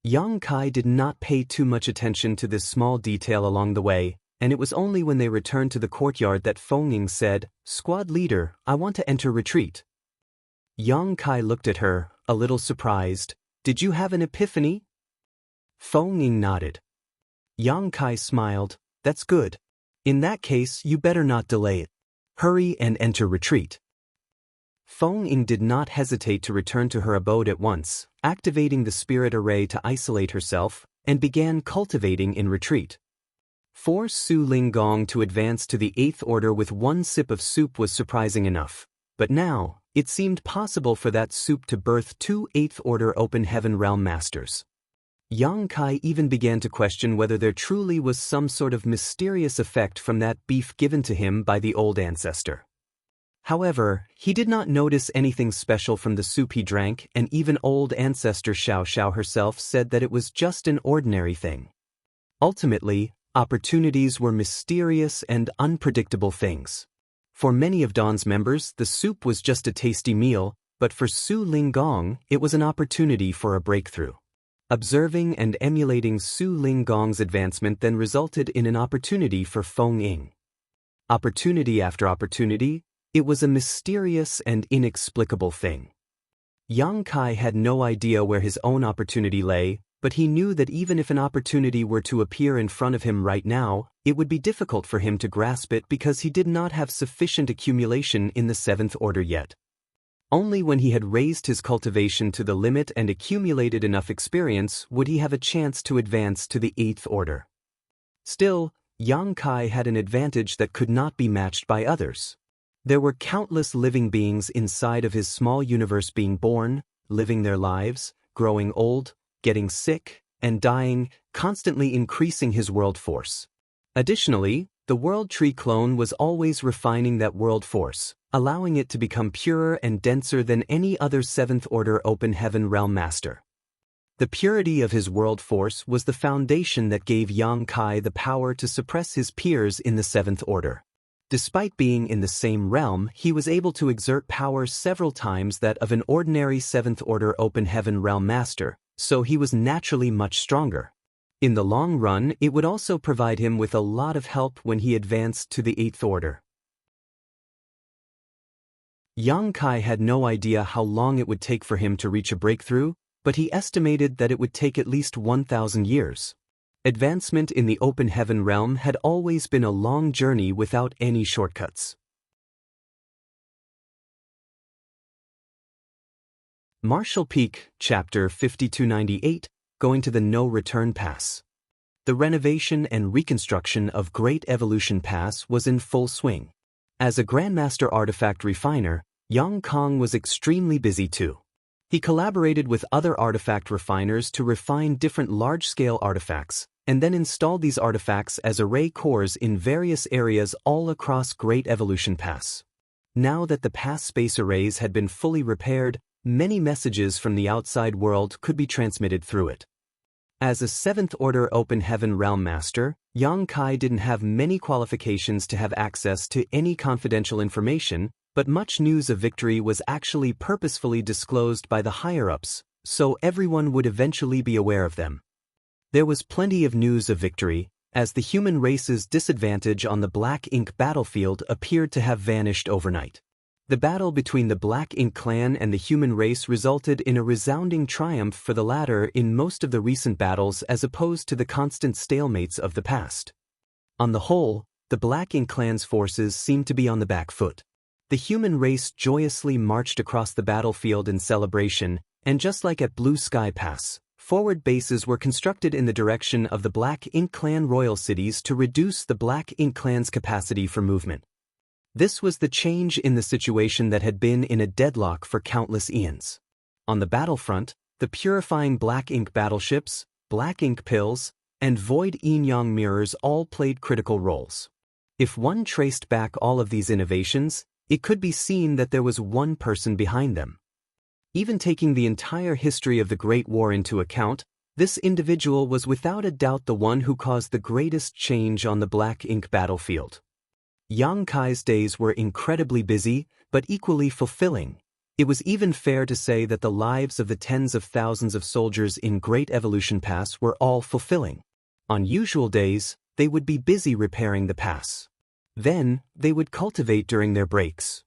Yang Kai did not pay too much attention to this small detail along the way, and it was only when they returned to the courtyard that Feng Ying said, "Squad leader, I want to enter retreat." Yang Kai looked at her, a little surprised. "Did you have an epiphany?" Feng Ying nodded. Yang Kai smiled. "That's good. In that case, you better not delay it. Hurry and enter retreat." Feng Ying did not hesitate to return to her abode at once, activating the spirit array to isolate herself, and began cultivating in retreat. For Su Linggong to advance to the 8th Order with one sip of soup was surprising enough, but now, it seemed possible for that soup to birth 2 8th Order Open Heaven Realm Masters. Yang Kai even began to question whether there truly was some sort of mysterious effect from that beef given to him by the old ancestor. However, he did not notice anything special from the soup he drank, and even old ancestor Xiao herself said that it was just an ordinary thing. Ultimately, opportunities were mysterious and unpredictable things. For many of Dawn's members, the soup was just a tasty meal, but for Su Linggong, it was an opportunity for a breakthrough. Observing and emulating Su Linggong's advancement then resulted in an opportunity for Feng Ying. Opportunity after opportunity, it was a mysterious and inexplicable thing. Yang Kai had no idea where his own opportunity lay, but he knew that even if an opportunity were to appear in front of him right now, it would be difficult for him to grasp it because he did not have sufficient accumulation in the seventh order yet. Only when he had raised his cultivation to the limit and accumulated enough experience would he have a chance to advance to the eighth order. Still, Yang Kai had an advantage that could not be matched by others. There were countless living beings inside of his small universe being born, living their lives, growing old, getting sick, and dying, constantly increasing his world force. Additionally, the World Tree clone was always refining that world force, allowing it to become purer and denser than any other seventh order open heaven realm master. The purity of his world force was the foundation that gave Yang Kai the power to suppress his peers in the seventh order. Despite being in the same realm, he was able to exert power several times that of an ordinary seventh order open heaven realm master, so he was naturally much stronger. In the long run, it would also provide him with a lot of help when he advanced to the eighth order. Yang Kai had no idea how long it would take for him to reach a breakthrough, but he estimated that it would take at least 1,000 years. Advancement in the open heaven realm had always been a long journey without any shortcuts. Marshall Peak, Chapter 5298, Going to the No Return Pass. The renovation and reconstruction of Great Evolution Pass was in full swing. As a Grandmaster Artifact Refiner, Yang Kong was extremely busy too. He collaborated with other artifact refiners to refine different large-scale artifacts, and then installed these artifacts as array cores in various areas all across Great Evolution Pass. Now that the pass space arrays had been fully repaired, many messages from the outside world could be transmitted through it. As a 7th Order Open Heaven Realm Master, Yang Kai didn't have many qualifications to have access to any confidential information, but much news of victory was actually purposefully disclosed by the higher-ups, so everyone would eventually be aware of them. There was plenty of news of victory, as the human race's disadvantage on the Black Ink battlefield appeared to have vanished overnight. The battle between the Black Ink clan and the human race resulted in a resounding triumph for the latter in most of the recent battles as opposed to the constant stalemates of the past. On the whole, the Black Ink clan's forces seemed to be on the back foot. The human race joyously marched across the battlefield in celebration, and just like at Blue Sky Pass, forward bases were constructed in the direction of the Black Ink clan royal cities to reduce the Black Ink clan's capacity for movement. This was the change in the situation that had been in a deadlock for countless eons. On the battlefront, the purifying Black Ink battleships, Black Ink pills, and void yin-yang mirrors all played critical roles. If one traced back all of these innovations, it could be seen that there was one person behind them. Even taking the entire history of the Great War into account, this individual was without a doubt the one who caused the greatest change on the Black Ink battlefield. Yang Kai's days were incredibly busy, but equally fulfilling. It was even fair to say that the lives of the tens of thousands of soldiers in Great Evolution Pass were all fulfilling. On usual days, they would be busy repairing the pass. Then, they would cultivate during their breaks.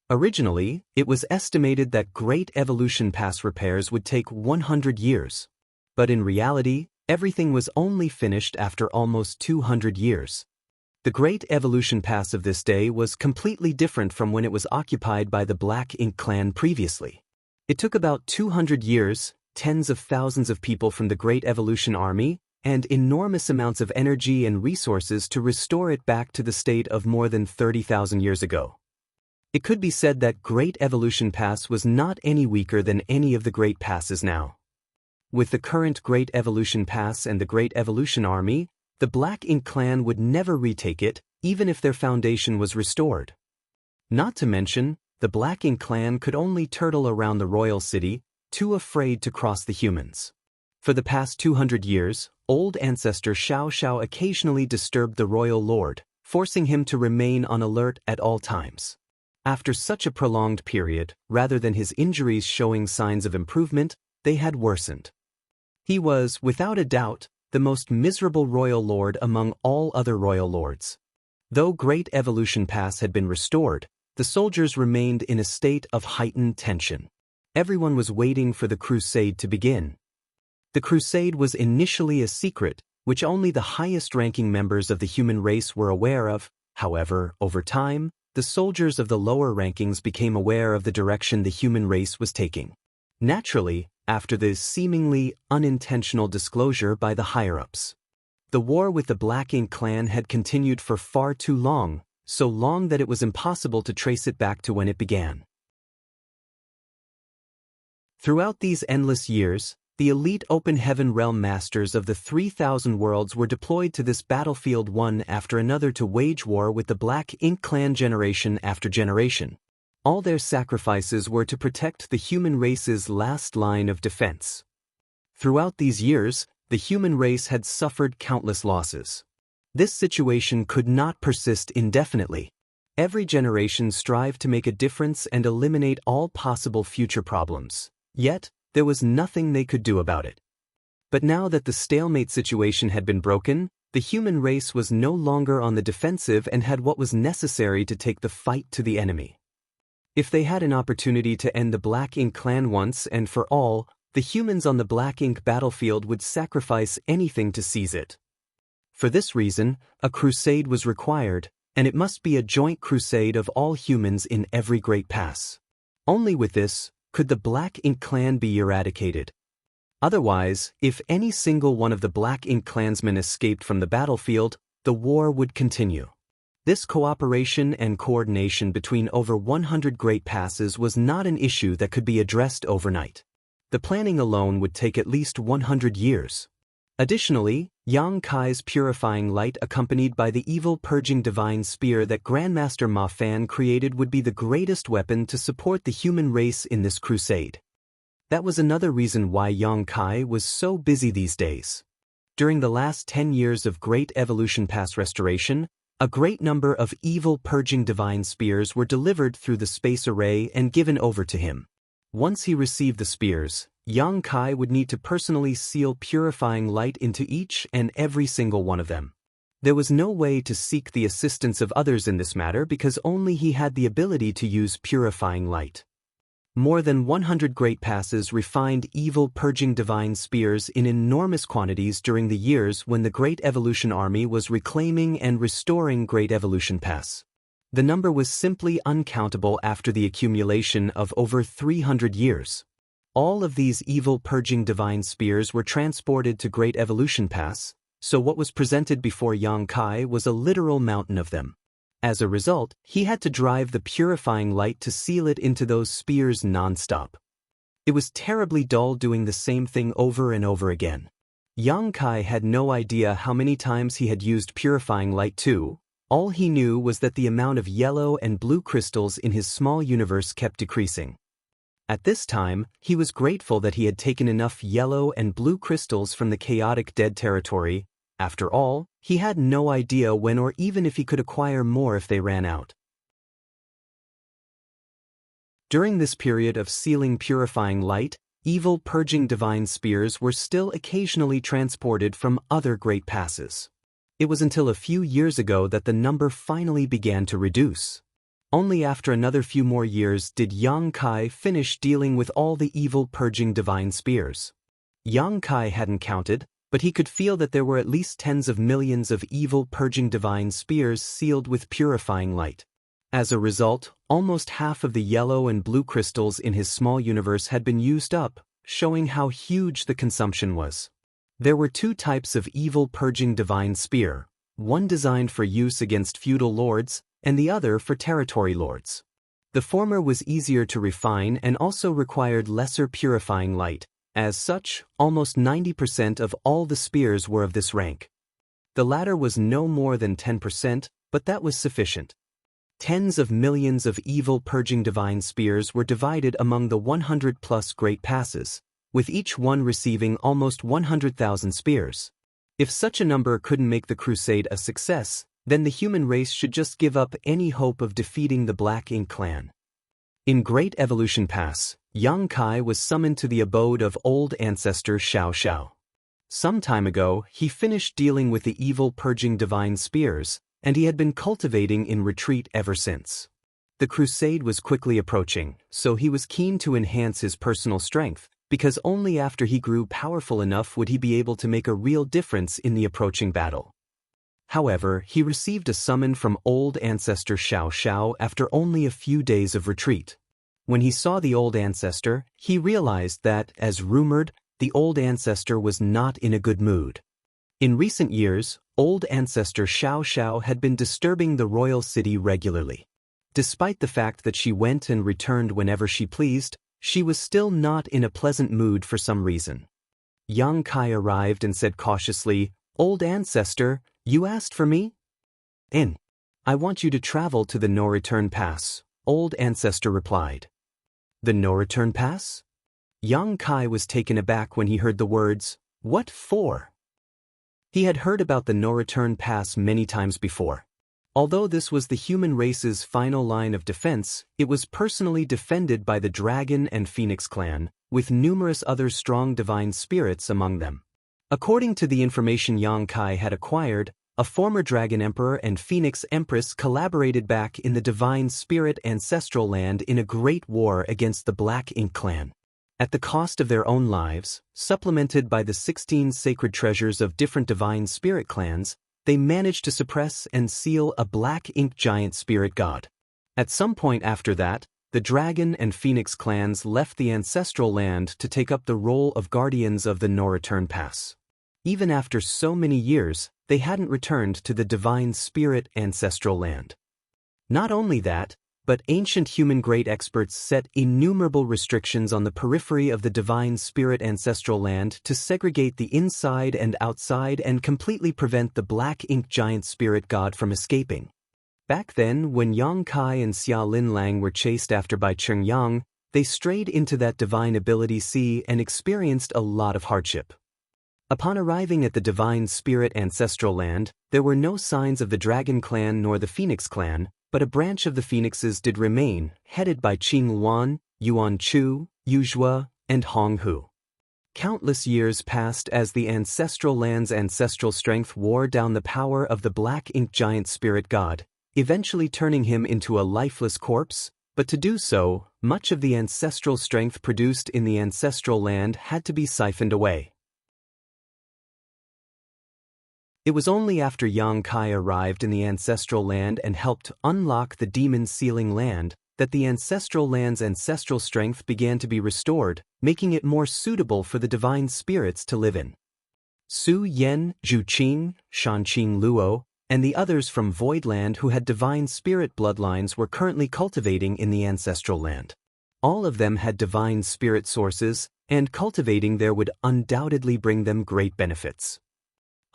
Originally, it was estimated that Great Evolution Pass repairs would take 100 years. But in reality, everything was only finished after almost 200 years. The Great Evolution Pass of this day was completely different from when it was occupied by the Black Ink clan previously. It took about 200 years, tens of thousands of people from the Great Evolution Army, and enormous amounts of energy and resources to restore it back to the state of more than 30,000 years ago. It could be said that Great Evolution Pass was not any weaker than any of the Great Passes now. With the current Great Evolution Pass and the Great Evolution Army, the Black Ink clan would never retake it, even if their foundation was restored. Not to mention, the Black Ink clan could only turtle around the royal city, too afraid to cross the humans. For the past 200 years, old ancestor Xianxia occasionally disturbed the royal lord, forcing him to remain on alert at all times. After such a prolonged period, rather than his injuries showing signs of improvement, they had worsened. He was, without a doubt, the most miserable royal lord among all other royal lords. Though Great Evolution Pass had been restored, the soldiers remained in a state of heightened tension. Everyone was waiting for the crusade to begin. The crusade was initially a secret, which only the highest-ranking members of the human race were aware of. However, over time, the soldiers of the lower rankings became aware of the direction the human race was taking. Naturally, after this seemingly unintentional disclosure by the higher-ups. The war with the Black Ink clan had continued for far too long, so long that it was impossible to trace it back to when it began. Throughout these endless years, the elite open heaven realm masters of the 3,000 worlds were deployed to this battlefield one after another to wage war with the Black Ink clan generation after generation. All their sacrifices were to protect the human race's last line of defense. Throughout these years, the human race had suffered countless losses. This situation could not persist indefinitely. Every generation strived to make a difference and eliminate all possible future problems. Yet, there was nothing they could do about it. But now that the stalemate situation had been broken, the human race was no longer on the defensive and had what was necessary to take the fight to the enemy. If they had an opportunity to end the Black Ink clan once and for all, the humans on the Black Ink battlefield would sacrifice anything to seize it. For this reason, a crusade was required, and it must be a joint crusade of all humans in every Great Pass. Only with this could the Black Ink clan be eradicated. Otherwise, if any single one of the Black Ink clansmen escaped from the battlefield, the war would continue. This cooperation and coordination between over 100 Great Passes was not an issue that could be addressed overnight. The planning alone would take at least 100 years. Additionally, Yang Kai's purifying light accompanied by the evil purging divine spear that Grandmaster Ma Fan created would be the greatest weapon to support the human race in this crusade. That was another reason why Yang Kai was so busy these days. During the last 10 years of Great Evolution Pass restoration, a great number of evil purging divine spears were delivered through the space array and given over to him. Once he received the spears, Yang Kai would need to personally seal purifying light into each and every single one of them. There was no way to seek the assistance of others in this matter because only he had the ability to use purifying light. More than 100 Great Passes refined evil purging divine spears in enormous quantities during the years when the Great Evolution Army was reclaiming and restoring Great Evolution Pass. The number was simply uncountable after the accumulation of over 300 years. All of these evil purging divine spears were transported to Great Evolution Pass, so what was presented before Yang Kai was a literal mountain of them. As a result, he had to drive the purifying light to seal it into those spears non-stop. It was terribly dull doing the same thing over and over again. Yang Kai had no idea how many times he had used purifying light too. All he knew was that the amount of yellow and blue crystals in his small universe kept decreasing. At this time, he was grateful that he had taken enough yellow and blue crystals from the chaotic dead territory. After all, he had no idea when or even if he could acquire more if they ran out. During this period of sealing purifying light, evil purging divine spears were still occasionally transported from other Great Passes. It was until a few years ago that the number finally began to reduce. Only after another few more years did Yang Kai finish dealing with all the evil purging divine spears. Yang Kai hadn't counted, but he could feel that there were at least tens of millions of evil purging divine spears sealed with purifying light. As a result, almost half of the yellow and blue crystals in his small universe had been used up, showing how huge the consumption was. There were two types of evil purging divine spear, one designed for use against feudal lords, and the other for territory lords. The former was easier to refine and also required lesser purifying light. As such, almost 90% of all the spears were of this rank. The latter was no more than 10%, but that was sufficient. Tens of millions of evil purging divine spears were divided among the 100-plus Great Passes, with each one receiving almost 100,000 spears. If such a number couldn't make the crusade a success, then the human race should just give up any hope of defeating the Black Ink clan. In Great Evolution Pass, Yang Kai was summoned to the abode of old ancestor Xianxia. Some time ago, he finished dealing with the evil purging divine spears, and he had been cultivating in retreat ever since. The crusade was quickly approaching, so he was keen to enhance his personal strength, because only after he grew powerful enough would he be able to make a real difference in the approaching battle. However, he received a summon from old ancestor Xianxia after only a few days of retreat. When he saw the old ancestor, he realized that, as rumored, the old ancestor was not in a good mood. In recent years, old ancestor Xianxia had been disturbing the royal city regularly. Despite the fact that she went and returned whenever she pleased, she was still not in a pleasant mood for some reason. Yang Kai arrived and said cautiously, "Old ancestor, you asked for me?" "I want you to travel to the no-return pass," old ancestor replied. "The no-return pass?" Yang Kai was taken aback when he heard the words, "What for?" He had heard about the no-return pass many times before. Although this was the human race's final line of defense, it was personally defended by the Dragon and Phoenix clan, with numerous other strong divine spirits among them. According to the information Yang Kai had acquired, a former Dragon Emperor and Phoenix Empress collaborated back in the Divine Spirit Ancestral Land in a great war against the Black Ink clan. At the cost of their own lives, supplemented by the 16 sacred treasures of different divine spirit clans, they managed to suppress and seal a Black Ink giant spirit god. At some point after that, the Dragon and Phoenix clans left the Ancestral Land to take up the role of guardians of the no-return pass. Even after so many years, they hadn't returned to the Divine Spirit Ancestral Land. Not only that, but ancient human great experts set innumerable restrictions on the periphery of the Divine Spirit Ancestral Land to segregate the inside and outside and completely prevent the Black Ink giant spirit god from escaping. Back then, when Yang Kai and Xia Linlang were chased after by Cheng Yang, they strayed into that divine ability sea and experienced a lot of hardship. Upon arriving at the Divine Spirit Ancestral Land, there were no signs of the Dragon clan nor the Phoenix clan, but a branch of the Phoenixes did remain, headed by Qing Luan, Yuan Chu, Yu Zhua, and Hong Hu. Countless years passed as the Ancestral Land's ancestral strength wore down the power of the Black Ink giant spirit god, eventually turning him into a lifeless corpse, but to do so, much of the ancestral strength produced in the Ancestral Land had to be siphoned away. It was only after Yang Kai arrived in the Ancestral Land and helped unlock the Demon Sealing Land that the Ancestral Land's ancestral strength began to be restored, making it more suitable for the divine spirits to live in. Su Yan, Zhu Qing, Shanqing Luo, and the others from Voidland who had divine spirit bloodlines were currently cultivating in the Ancestral Land. All of them had divine spirit sources, and cultivating there would undoubtedly bring them great benefits.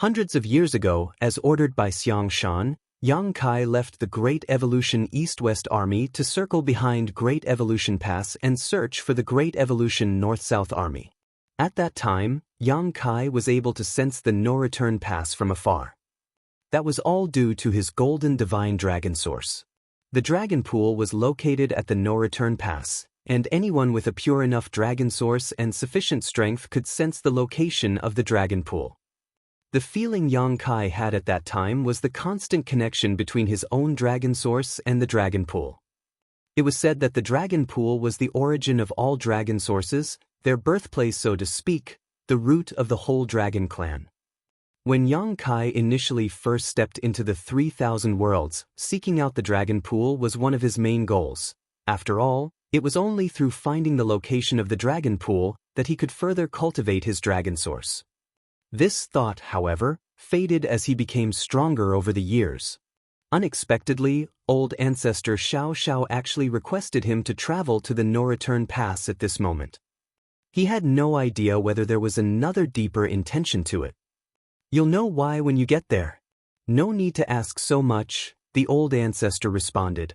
Hundreds of years ago, as ordered by Xianxia, Yang Kai left the Great Evolution East-West Army to circle behind Great Evolution Pass and search for the Great Evolution North-South Army. At that time, Yang Kai was able to sense the no-return pass from afar. That was all due to his golden divine dragon source. The dragon pool was located at the no-return pass, and anyone with a pure enough dragon source and sufficient strength could sense the location of the dragon pool. The feeling Yang Kai had at that time was the constant connection between his own dragon source and the dragon pool. It was said that the dragon pool was the origin of all dragon sources, their birthplace so to speak, the root of the whole dragon clan. When Yang Kai initially first stepped into the 3,000 worlds, seeking out the dragon pool was one of his main goals. After all, it was only through finding the location of the dragon pool that he could further cultivate his dragon source. This thought, however, faded as he became stronger over the years. Unexpectedly, old ancestor Xianxia actually requested him to travel to the no-return pass at this moment. He had no idea whether there was another deeper intention to it. "You'll know why when you get there. No need to ask so much," the old ancestor responded.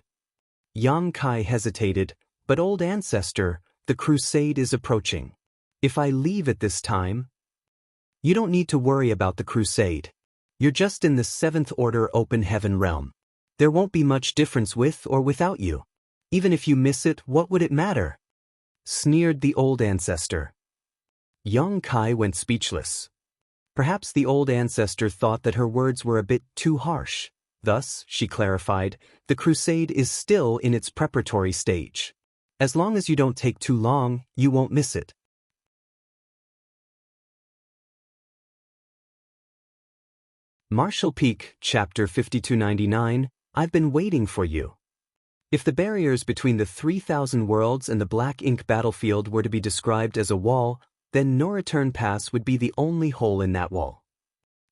Yang Kai hesitated, "But old ancestor, the crusade is approaching. If I leave at this time..." "You don't need to worry about the crusade. You're just in the 7th order open heaven realm. There won't be much difference with or without you. Even if you miss it, what would it matter? Sneered the old ancestor. Young Kai went speechless. Perhaps the old ancestor thought that her words were a bit too harsh. Thus, she clarified, the crusade is still in its preparatory stage. As long as you don't take too long, you won't miss it. Martial Peak, Chapter 5299, I've been waiting for you. If the barriers between the 3,000 worlds and the black ink battlefield were to be described as a wall, then No Return Pass would be the only hole in that wall.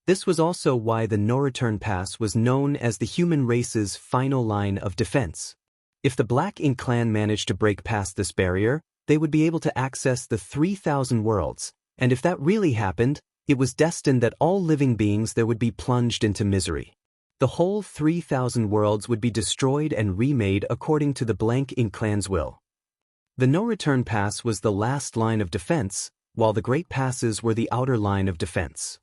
This was also why the No Return Pass was known as the human race's final line of defense. If the Black Ink clan managed to break past this barrier, they would be able to access the 3,000 worlds, and if that really happened, it was destined that all living beings there would be plunged into misery. The whole 3,000 worlds would be destroyed and remade according to the Blank Ink clan's will. The No Return Pass was the last line of defense, while the Great Passes were the outer line of defense.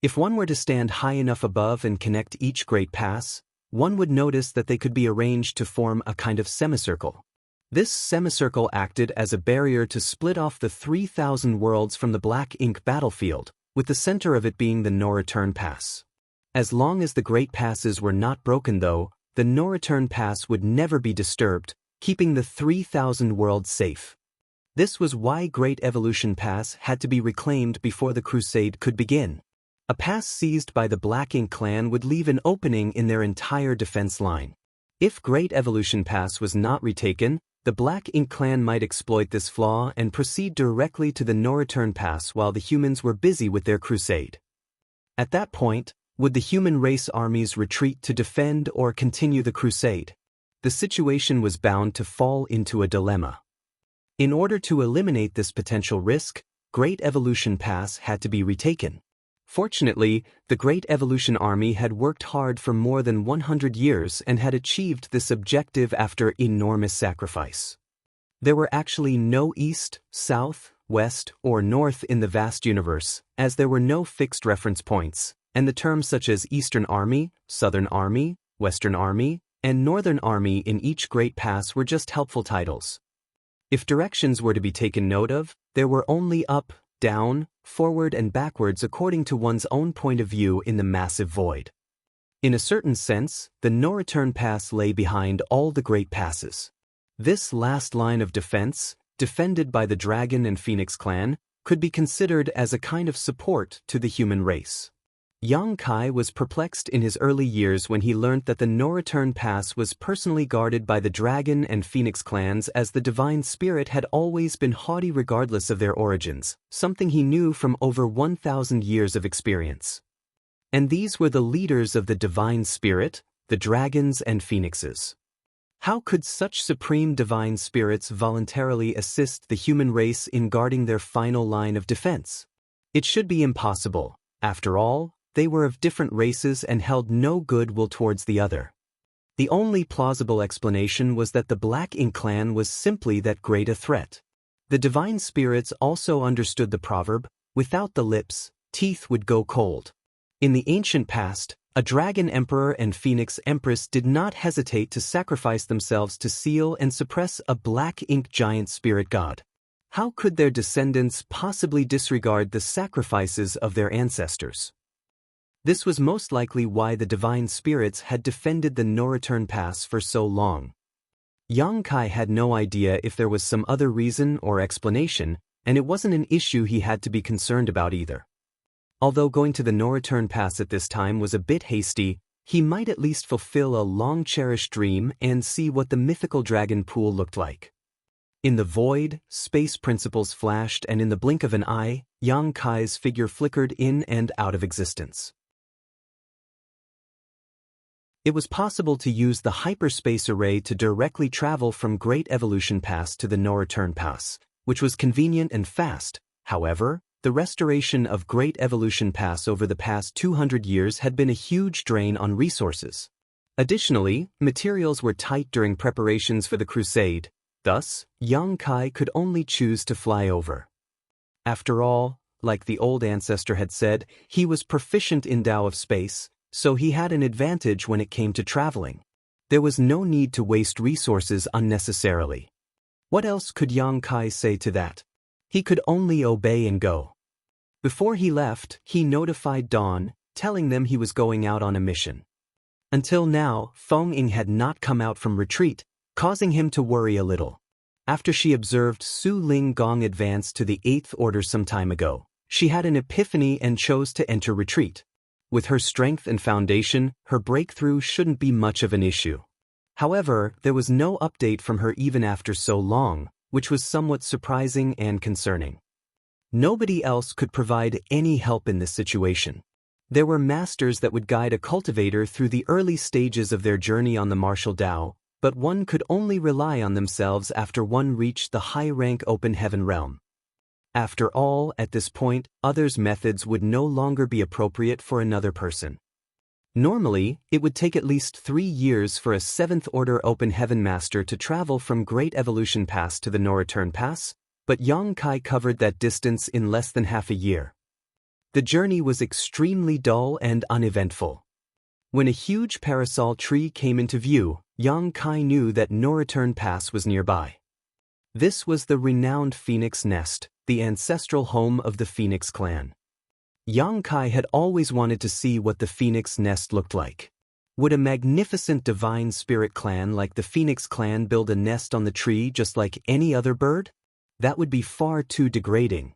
If one were to stand high enough above and connect each Great Pass, one would notice that they could be arranged to form a kind of semicircle. This semicircle acted as a barrier to split off the 3,000 worlds from the Black Ink battlefield, with the center of it being the No Return Pass. As long as the Great Passes were not broken though, the No Return Pass would never be disturbed, keeping the 3,000 worlds safe. This was why Great Evolution Pass had to be reclaimed before the crusade could begin. A pass seized by the Black Ink clan would leave an opening in their entire defense line. If Great Evolution Pass was not retaken, the Black Ink clan might exploit this flaw and proceed directly to the No Return Pass while the humans were busy with their crusade. At that point, would the human race armies retreat to defend or continue the crusade? The situation was bound to fall into a dilemma. In order to eliminate this potential risk, Great Evolution Pass had to be retaken. Fortunately, the Great Evolution Army had worked hard for more than 100 years and had achieved this objective after enormous sacrifice. There were actually no east, south, west, or north in the vast universe, as there were no fixed reference points, and the terms such as Eastern Army, Southern Army, Western Army, and Northern Army in each Great Pass were just helpful titles. If directions were to be taken note of, there were only up, down, forward and backwards according to one's own point of view in the massive void. In a certain sense, the No Return Pass lay behind all the Great Passes. This last line of defense, defended by the Dragon and Phoenix clan, could be considered as a kind of support to the human race. Yang Kai was perplexed in his early years when he learned that the No Return Pass was personally guarded by the Dragon and Phoenix clans, as the Divine Spirit had always been haughty regardless of their origins, something he knew from over 1,000 years of experience. And these were the leaders of the Divine Spirit, the Dragons and Phoenixes. How could such supreme Divine Spirits voluntarily assist the human race in guarding their final line of defense? It should be impossible. After all, they were of different races and held no goodwill towards the other. The only plausible explanation was that the Black Ink clan was simply that great a threat. The Divine Spirits also understood the proverb, without the lips, teeth would go cold. In the ancient past, a Dragon Emperor and Phoenix Empress did not hesitate to sacrifice themselves to seal and suppress a Black Ink giant spirit god. How could their descendants possibly disregard the sacrifices of their ancestors? This was most likely why the Divine Spirits had defended the No Return Pass for so long. Yang Kai had no idea if there was some other reason or explanation, and it wasn't an issue he had to be concerned about either. Although going to the No Return Pass at this time was a bit hasty, he might at least fulfill a long-cherished dream and see what the mythical dragon pool looked like. In the void, space principles flashed, and in the blink of an eye, Yang Kai's figure flickered in and out of existence. It was possible to use the hyperspace array to directly travel from Great Evolution Pass to the No Return Pass, which was convenient and fast. However, the restoration of Great Evolution Pass over the past 200 years had been a huge drain on resources. Additionally, materials were tight during preparations for the crusade. Thus, Yang Kai could only choose to fly over. After all, like the old ancestor had said, he was proficient in Tao of space, so he had an advantage when it came to traveling. There was no need to waste resources unnecessarily. What else could Yang Kai say to that? He could only obey and go. Before he left, he notified Dawn, telling them he was going out on a mission. Until now, Feng Ying had not come out from retreat, causing him to worry a little. After she observed Su Ling Gong advance to the 8th Order some time ago, she had an epiphany and chose to enter retreat. With her strength and foundation, her breakthrough shouldn't be much of an issue. However, there was no update from her even after so long, which was somewhat surprising and concerning. Nobody else could provide any help in this situation. There were masters that would guide a cultivator through the early stages of their journey on the martial Tao, but one could only rely on themselves after one reached the high-rank open heaven realm. After all, at this point, others' methods would no longer be appropriate for another person. Normally, it would take at least 3 years for a 7th Order Open Heaven Master to travel from Great Evolution Pass to the No Return Pass, but Yang Kai covered that distance in less than half a year. The journey was extremely dull and uneventful. When a huge parasol tree came into view, Yang Kai knew that No Return Pass was nearby. This was the renowned Phoenix Nest, the ancestral home of the Phoenix clan. Yang Kai had always wanted to see what the Phoenix Nest looked like. Would a magnificent divine spirit clan like the Phoenix clan build a nest on the tree just like any other bird? That would be far too degrading.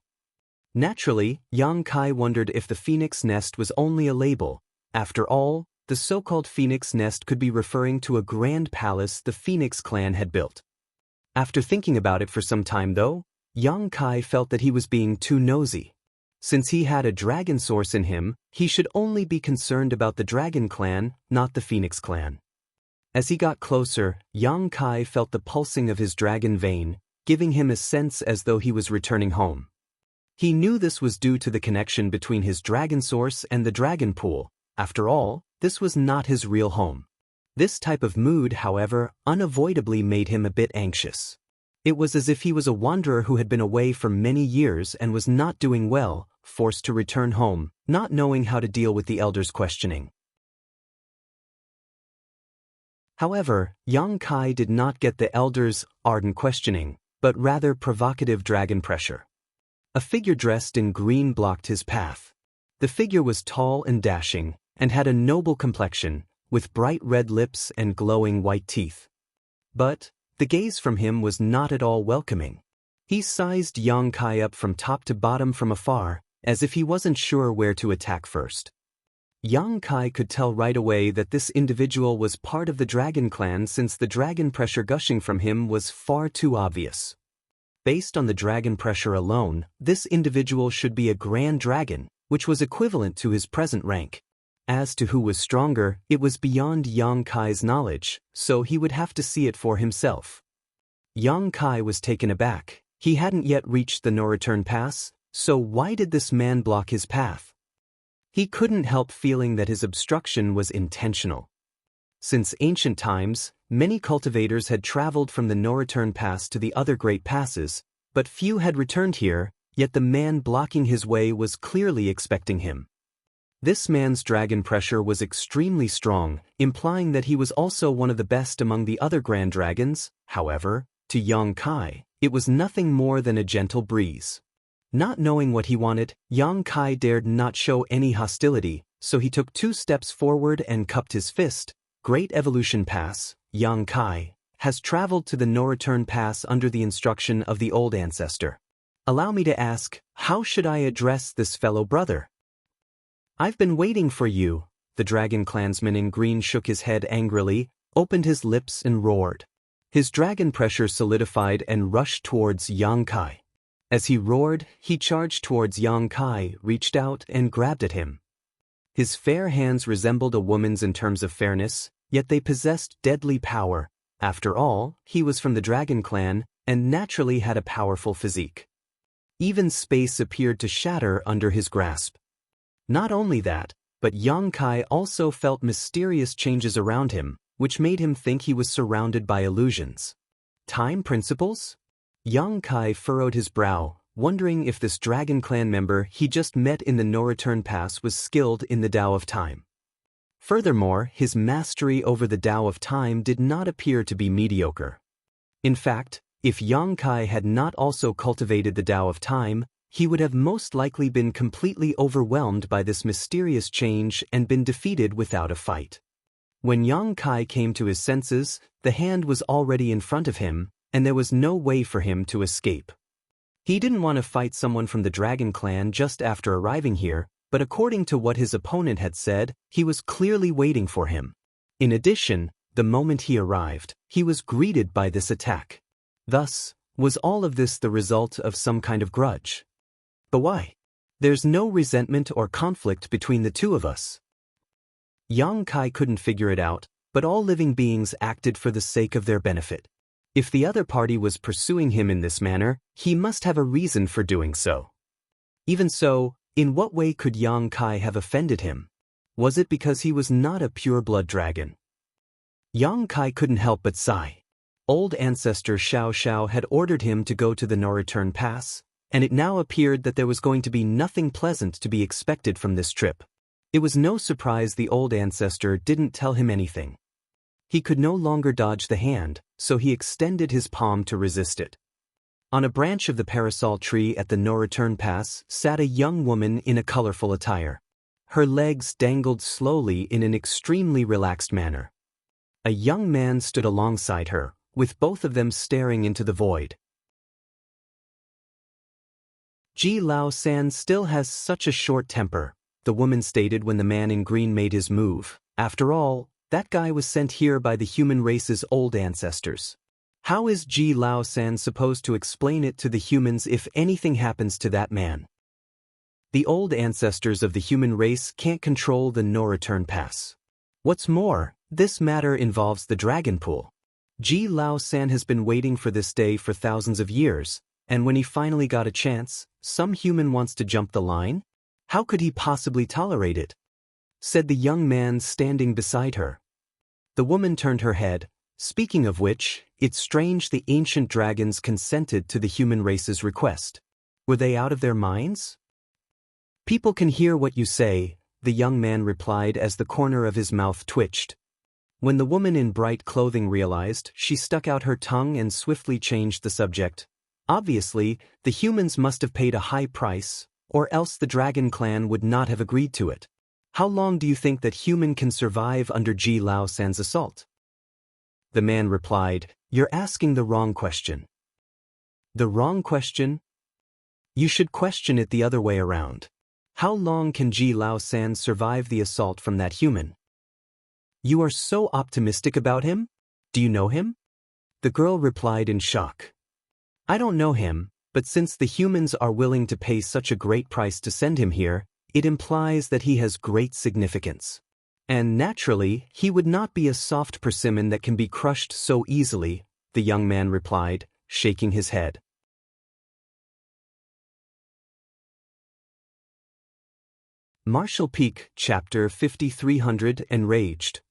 Naturally, Yang Kai wondered if the Phoenix Nest was only a label. After all, the so-called Phoenix Nest could be referring to a grand palace the Phoenix clan had built. After thinking about it for some time though, Yang Kai felt that he was being too nosy. Since he had a dragon source in him, he should only be concerned about the Dragon Clan, not the Phoenix Clan. As he got closer, Yang Kai felt the pulsing of his dragon vein, giving him a sense as though he was returning home. He knew this was due to the connection between his dragon source and the dragon pool. After all, this was not his real home. This type of mood, however, unavoidably made him a bit anxious. It was as if he was a wanderer who had been away for many years and was not doing well, forced to return home, not knowing how to deal with the elders' questioning. However, Yang Kai did not get the elders' ardent questioning, but rather provocative dragon pressure. A figure dressed in green blocked his path. The figure was tall and dashing, and had a noble complexion, with bright red lips and glowing white teeth. But the gaze from him was not at all welcoming. He sized Yang Kai up from top to bottom from afar, as if he wasn't sure where to attack first. Yang Kai could tell right away that this individual was part of the Dragon Clan since the dragon pressure gushing from him was far too obvious. Based on the dragon pressure alone, this individual should be a Grand Dragon, which was equivalent to his present rank. As to who was stronger, it was beyond Yang Kai's knowledge, so he would have to see it for himself. Yang Kai was taken aback. He hadn't yet reached the No Return Pass, so why did this man block his path? He couldn't help feeling that his obstruction was intentional. Since ancient times, many cultivators had traveled from the No Return Pass to the other great passes, but few had returned here, yet the man blocking his way was clearly expecting him. This man's dragon pressure was extremely strong, implying that he was also one of the best among the other Grand Dragons. However, to Yang Kai, it was nothing more than a gentle breeze. Not knowing what he wanted, Yang Kai dared not show any hostility, so he took 2 steps forward and cupped his fist. Great Evolution Pass, Yang Kai, has traveled to the No Return Pass under the instruction of the old ancestor. Allow me to ask, how should I address this fellow brother? I've been waiting for you. The dragon clansman in green shook his head angrily, opened his lips and roared. His dragon pressure solidified and rushed towards Yang Kai. As he roared, he charged towards Yang Kai, reached out and grabbed at him. His fair hands resembled a woman's in terms of fairness, yet they possessed deadly power. After all, he was from the Dragon Clan, and naturally had a powerful physique. Even space appeared to shatter under his grasp. Not only that, but Yang Kai also felt mysterious changes around him, which made him think he was surrounded by illusions. Time principles? Yang Kai furrowed his brow, wondering if this Dragon Clan member he just met in the no-return pass was skilled in the Tao of Time. Furthermore, his mastery over the Tao of Time did not appear to be mediocre. In fact, if Yang Kai had not also cultivated the Tao of Time, he would have most likely been completely overwhelmed by this mysterious change and been defeated without a fight. When Yang Kai came to his senses, the hand was already in front of him, and there was no way for him to escape. He didn't want to fight someone from the Dragon Clan just after arriving here, but according to what his opponent had said, he was clearly waiting for him. In addition, the moment he arrived, he was greeted by this attack. Thus, was all of this the result of some kind of grudge? But why? There's no resentment or conflict between the two of us. Yang Kai couldn't figure it out, but all living beings acted for the sake of their benefit. If the other party was pursuing him in this manner, he must have a reason for doing so. Even so, in what way could Yang Kai have offended him? Was it because he was not a pure-blood dragon? Yang Kai couldn't help but sigh. Old ancestor Xiao had ordered him to go to the no-return pass, and it now appeared that there was going to be nothing pleasant to be expected from this trip. It was no surprise the old ancestor didn't tell him anything. He could no longer dodge the hand, so he extended his palm to resist it. On a branch of the parasol tree at the no-return pass sat a young woman in a colorful attire. Her legs dangled slowly in an extremely relaxed manner. A young man stood alongside her, with both of them staring into the void. Ji Lao San still has such a short temper, the woman stated when the man in green made his move. After all, that guy was sent here by the human race's old ancestors. How is Ji Lao San supposed to explain it to the humans if anything happens to that man? The old ancestors of the human race can't control the no-return pass. What's more, this matter involves the dragon pool. Ji Lao San has been waiting for this day for thousands of years, and when he finally got a chance, some human wants to jump the line? How could he possibly tolerate it? Said the young man standing beside her. The woman turned her head. Speaking of which, it's strange the ancient dragons consented to the human race's request. Were they out of their minds? People can hear what you say, the young man replied as the corner of his mouth twitched. When the woman in bright clothing realized, she stuck out her tongue and swiftly changed the subject. Obviously, the humans must have paid a high price, or else the Dragon Clan would not have agreed to it. How long do you think that human can survive under Ji Lao San's assault? The man replied, "You're asking the wrong question." The wrong question? You should question it the other way around. How long can Ji Lao San survive the assault from that human? You are so optimistic about him? Do you know him? The girl replied in shock. I don't know him, but since the humans are willing to pay such a great price to send him here, it implies that he has great significance. And naturally, he would not be a soft persimmon that can be crushed so easily, the young man replied, shaking his head. Martial Peak, Chapter 5300 Enraged.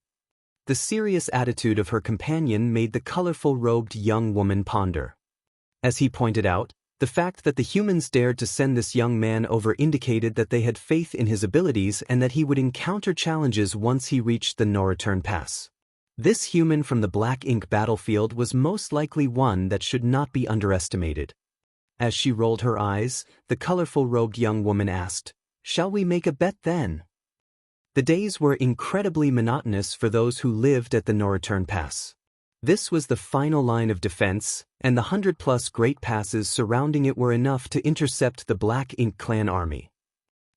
The serious attitude of her companion made the colorful-robed young woman ponder. As he pointed out, the fact that the humans dared to send this young man over indicated that they had faith in his abilities and that he would encounter challenges once he reached the no-return pass. This human from the black ink battlefield was most likely one that should not be underestimated. As she rolled her eyes, the colorful-robed young woman asked, "Shall we make a bet then?" The days were incredibly monotonous for those who lived at the no-return pass. This was the final line of defense, and the 100-plus great passes surrounding it were enough to intercept the Black Ink Clan army.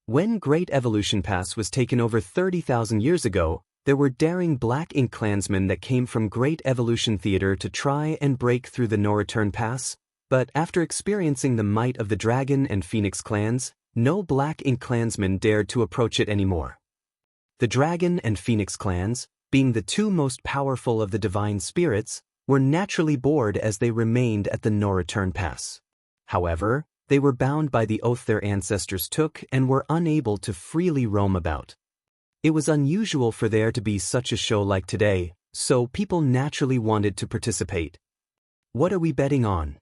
When Great Evolution Pass was taken over 30,000 years ago, there were daring Black Ink clansmen that came from Great Evolution Theater to try and break through the no-return pass, but after experiencing the might of the Dragon and Phoenix clans, no Black Ink clansman dared to approach it anymore. The Dragon and Phoenix clans, being the two most powerful of the divine spirits, were naturally bored as they remained at the no-return pass. However, they were bound by the oath their ancestors took and were unable to freely roam about. It was unusual for there to be such a show like today, so people naturally wanted to participate. "What are we betting on?"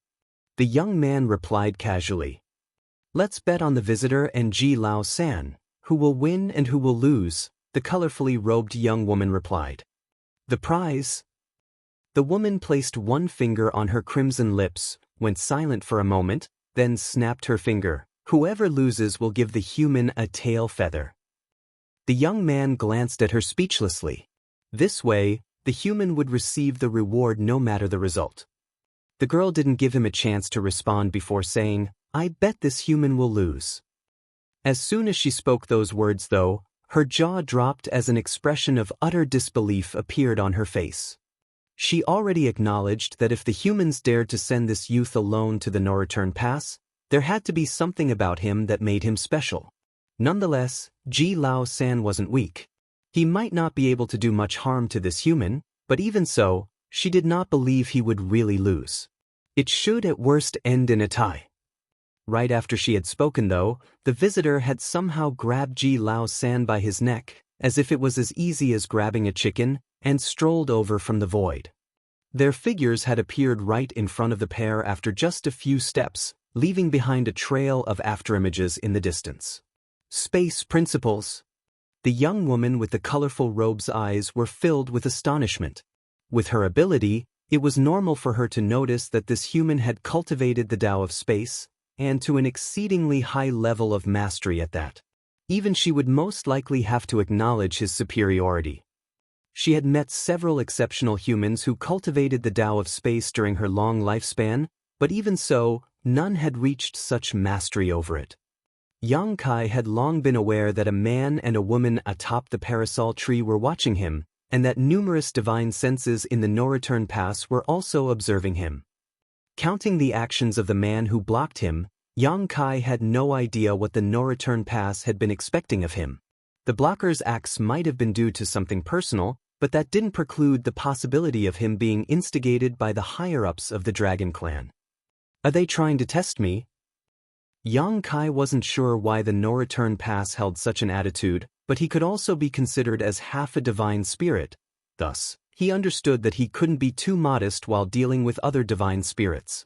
The young man replied casually. Let's bet on the visitor and Ji Lao San. Who will win and who will lose? The colorfully robed young woman replied. The prize? The woman placed one finger on her crimson lips, went silent for a moment, then snapped her finger. Whoever loses will give the human a tail feather. The young man glanced at her speechlessly. This way, the human would receive the reward no matter the result. The girl didn't give him a chance to respond before saying, I bet this human will lose. As soon as she spoke those words though, her jaw dropped as an expression of utter disbelief appeared on her face. She already acknowledged that if the humans dared to send this youth alone to the no-return pass, there had to be something about him that made him special. Nonetheless, Ji Lao San wasn't weak. He might not be able to do much harm to this human, but even so, she did not believe he would really lose. It should at worst end in a tie. Right after she had spoken though, the visitor had somehow grabbed Ji Lao San by his neck, as if it was as easy as grabbing a chicken, and strolled over from the void. Their figures had appeared right in front of the pair after just a few steps, leaving behind a trail of afterimages in the distance. Space principles. The young woman with the colorful robe's eyes were filled with astonishment. With her ability, it was normal for her to notice that this human had cultivated the Tao of space, and to an exceedingly high level of mastery at that. Even she would most likely have to acknowledge his superiority. She had met several exceptional humans who cultivated the Tao of space during her long lifespan, but even so, none had reached such mastery over it. Yang Kai had long been aware that a man and a woman atop the parasol tree were watching him, and that numerous divine senses in the no-return pass were also observing him. Counting the actions of the man who blocked him, Yang Kai had no idea what the no-return pass had been expecting of him. The blocker's acts might have been due to something personal, but that didn't preclude the possibility of him being instigated by the higher-ups of the Dragon Clan. Are they trying to test me? Yang Kai wasn't sure why the no-return pass held such an attitude, but he could also be considered as half a divine spirit. Thus, he understood that he couldn't be too modest while dealing with other divine spirits.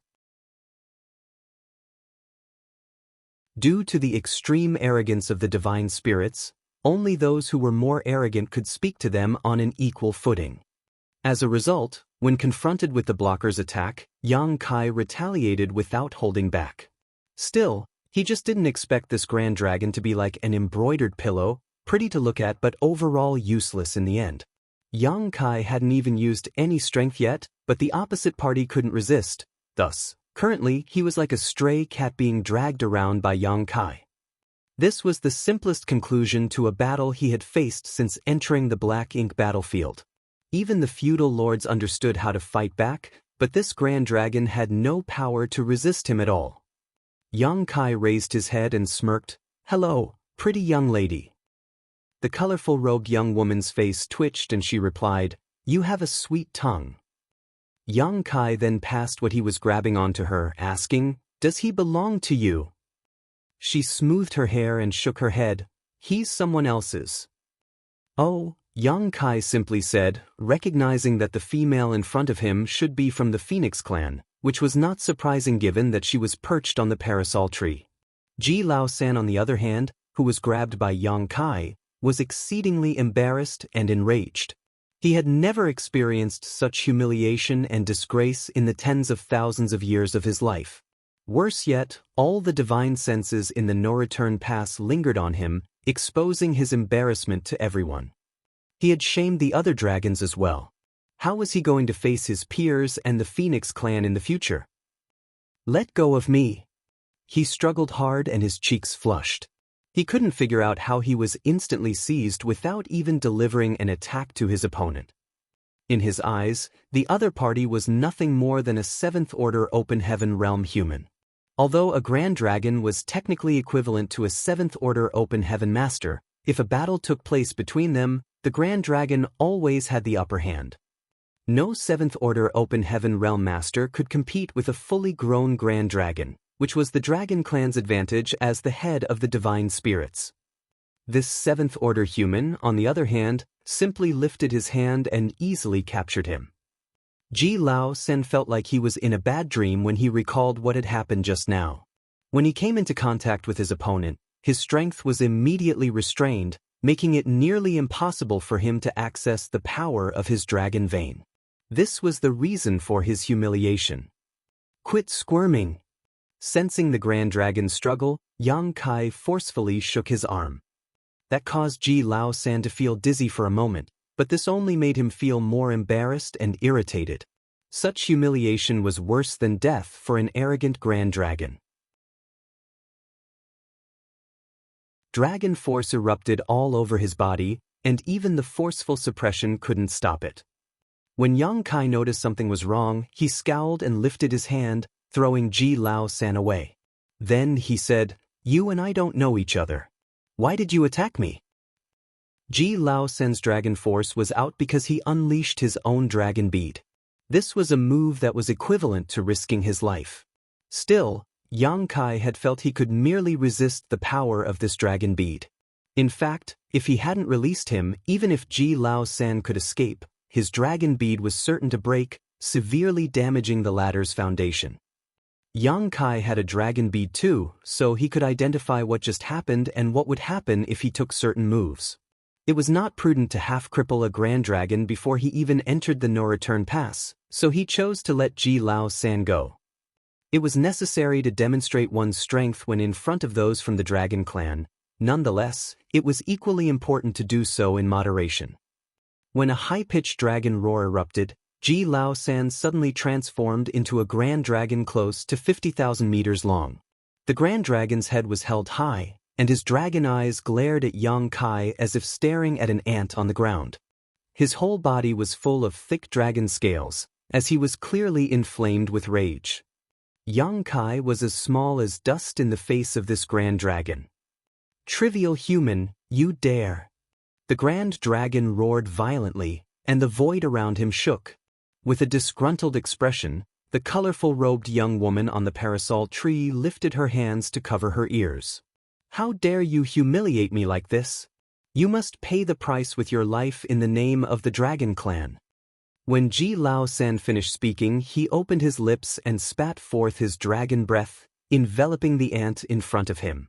Due to the extreme arrogance of the divine spirits, only those who were more arrogant could speak to them on an equal footing. As a result, when confronted with the blocker's attack, Yang Kai retaliated without holding back. Still, he just didn't expect this grand dragon to be like an embroidered pillow, pretty to look at but overall useless in the end. Yang Kai hadn't even used any strength yet, but the opposite party couldn't resist. Thus, currently he was like a stray cat being dragged around by Yang Kai. This was the simplest conclusion to a battle he had faced since entering the Black Ink battlefield. Even the feudal lords understood how to fight back, but this grand dragon had no power to resist him at all. Yang Kai raised his head and smirked. Hello, pretty young lady. The colorful robed young woman's face twitched and she replied, You have a sweet tongue. Yang Kai then passed what he was grabbing onto her, asking, Does he belong to you? She smoothed her hair and shook her head. He's someone else's. Oh, Yang Kai simply said, recognizing that the female in front of him should be from the Phoenix clan, which was not surprising given that she was perched on the parasol tree. Ji Lao San, on the other hand, who was grabbed by Yang Kai, was exceedingly embarrassed and enraged. He had never experienced such humiliation and disgrace in the tens of thousands of years of his life. Worse yet, all the divine senses in the no-return pass lingered on him, exposing his embarrassment to everyone. He had shamed the other dragons as well. How was he going to face his peers and the Phoenix clan in the future? Let go of me. He struggled hard and his cheeks flushed. He couldn't figure out how he was instantly seized without even delivering an attack to his opponent. In his eyes, the other party was nothing more than a seventh-order open heaven realm human. Although a grand dragon was technically equivalent to a seventh-order open heaven master, if a battle took place between them, the grand dragon always had the upper hand. No seventh-order open heaven realm master could compete with a fully grown grand dragon, which was the Dragon Clan's advantage as the head of the divine spirits. This seventh-order human, on the other hand, simply lifted his hand and easily captured him. Ji Lao San felt like he was in a bad dream when he recalled what had happened just now. When he came into contact with his opponent, his strength was immediately restrained, making it nearly impossible for him to access the power of his dragon vein. This was the reason for his humiliation. "Quit squirming." Sensing the Grand Dragon's struggle, Yang Kai forcefully shook his arm. That caused Ji Lao San to feel dizzy for a moment, but this only made him feel more embarrassed and irritated. Such humiliation was worse than death for an arrogant Grand Dragon. Dragon force erupted all over his body, and even the forceful suppression couldn't stop it. When Yang Kai noticed something was wrong, he scowled and lifted his hand, throwing Ji Lao San away. Then he said, "You and I don't know each other. Why did you attack me?" Ji Lao San's dragon force was out because he unleashed his own dragon bead. This was a move that was equivalent to risking his life. Still, Yang Kai had felt he could merely resist the power of this dragon bead. In fact, if he hadn't released him, even if Ji Lao San could escape, his dragon bead was certain to break, severely damaging the ladder's foundation. Yang Kai had a dragon bead too, so he could identify what just happened and what would happen if he took certain moves. It was not prudent to half-cripple a Grand Dragon before he even entered the no-return pass, so he chose to let Ji Lao San go. It was necessary to demonstrate one's strength when in front of those from the Dragon Clan. Nonetheless, it was equally important to do so in moderation. When a high-pitched dragon roar erupted, Ji Lao San suddenly transformed into a Grand Dragon close to 50,000 meters long. The Grand Dragon's head was held high, and his dragon eyes glared at Yang Kai as if staring at an ant on the ground. His whole body was full of thick dragon scales, as he was clearly inflamed with rage. Yang Kai was as small as dust in the face of this Grand Dragon. "Trivial human, you dare!" The Grand Dragon roared violently, and the void around him shook. With a disgruntled expression, the colorful-robed young woman on the parasol tree lifted her hands to cover her ears. "How dare you humiliate me like this? You must pay the price with your life in the name of the Dragon Clan." When Ji Lao San finished speaking, he opened his lips and spat forth his dragon breath, enveloping the ant in front of him.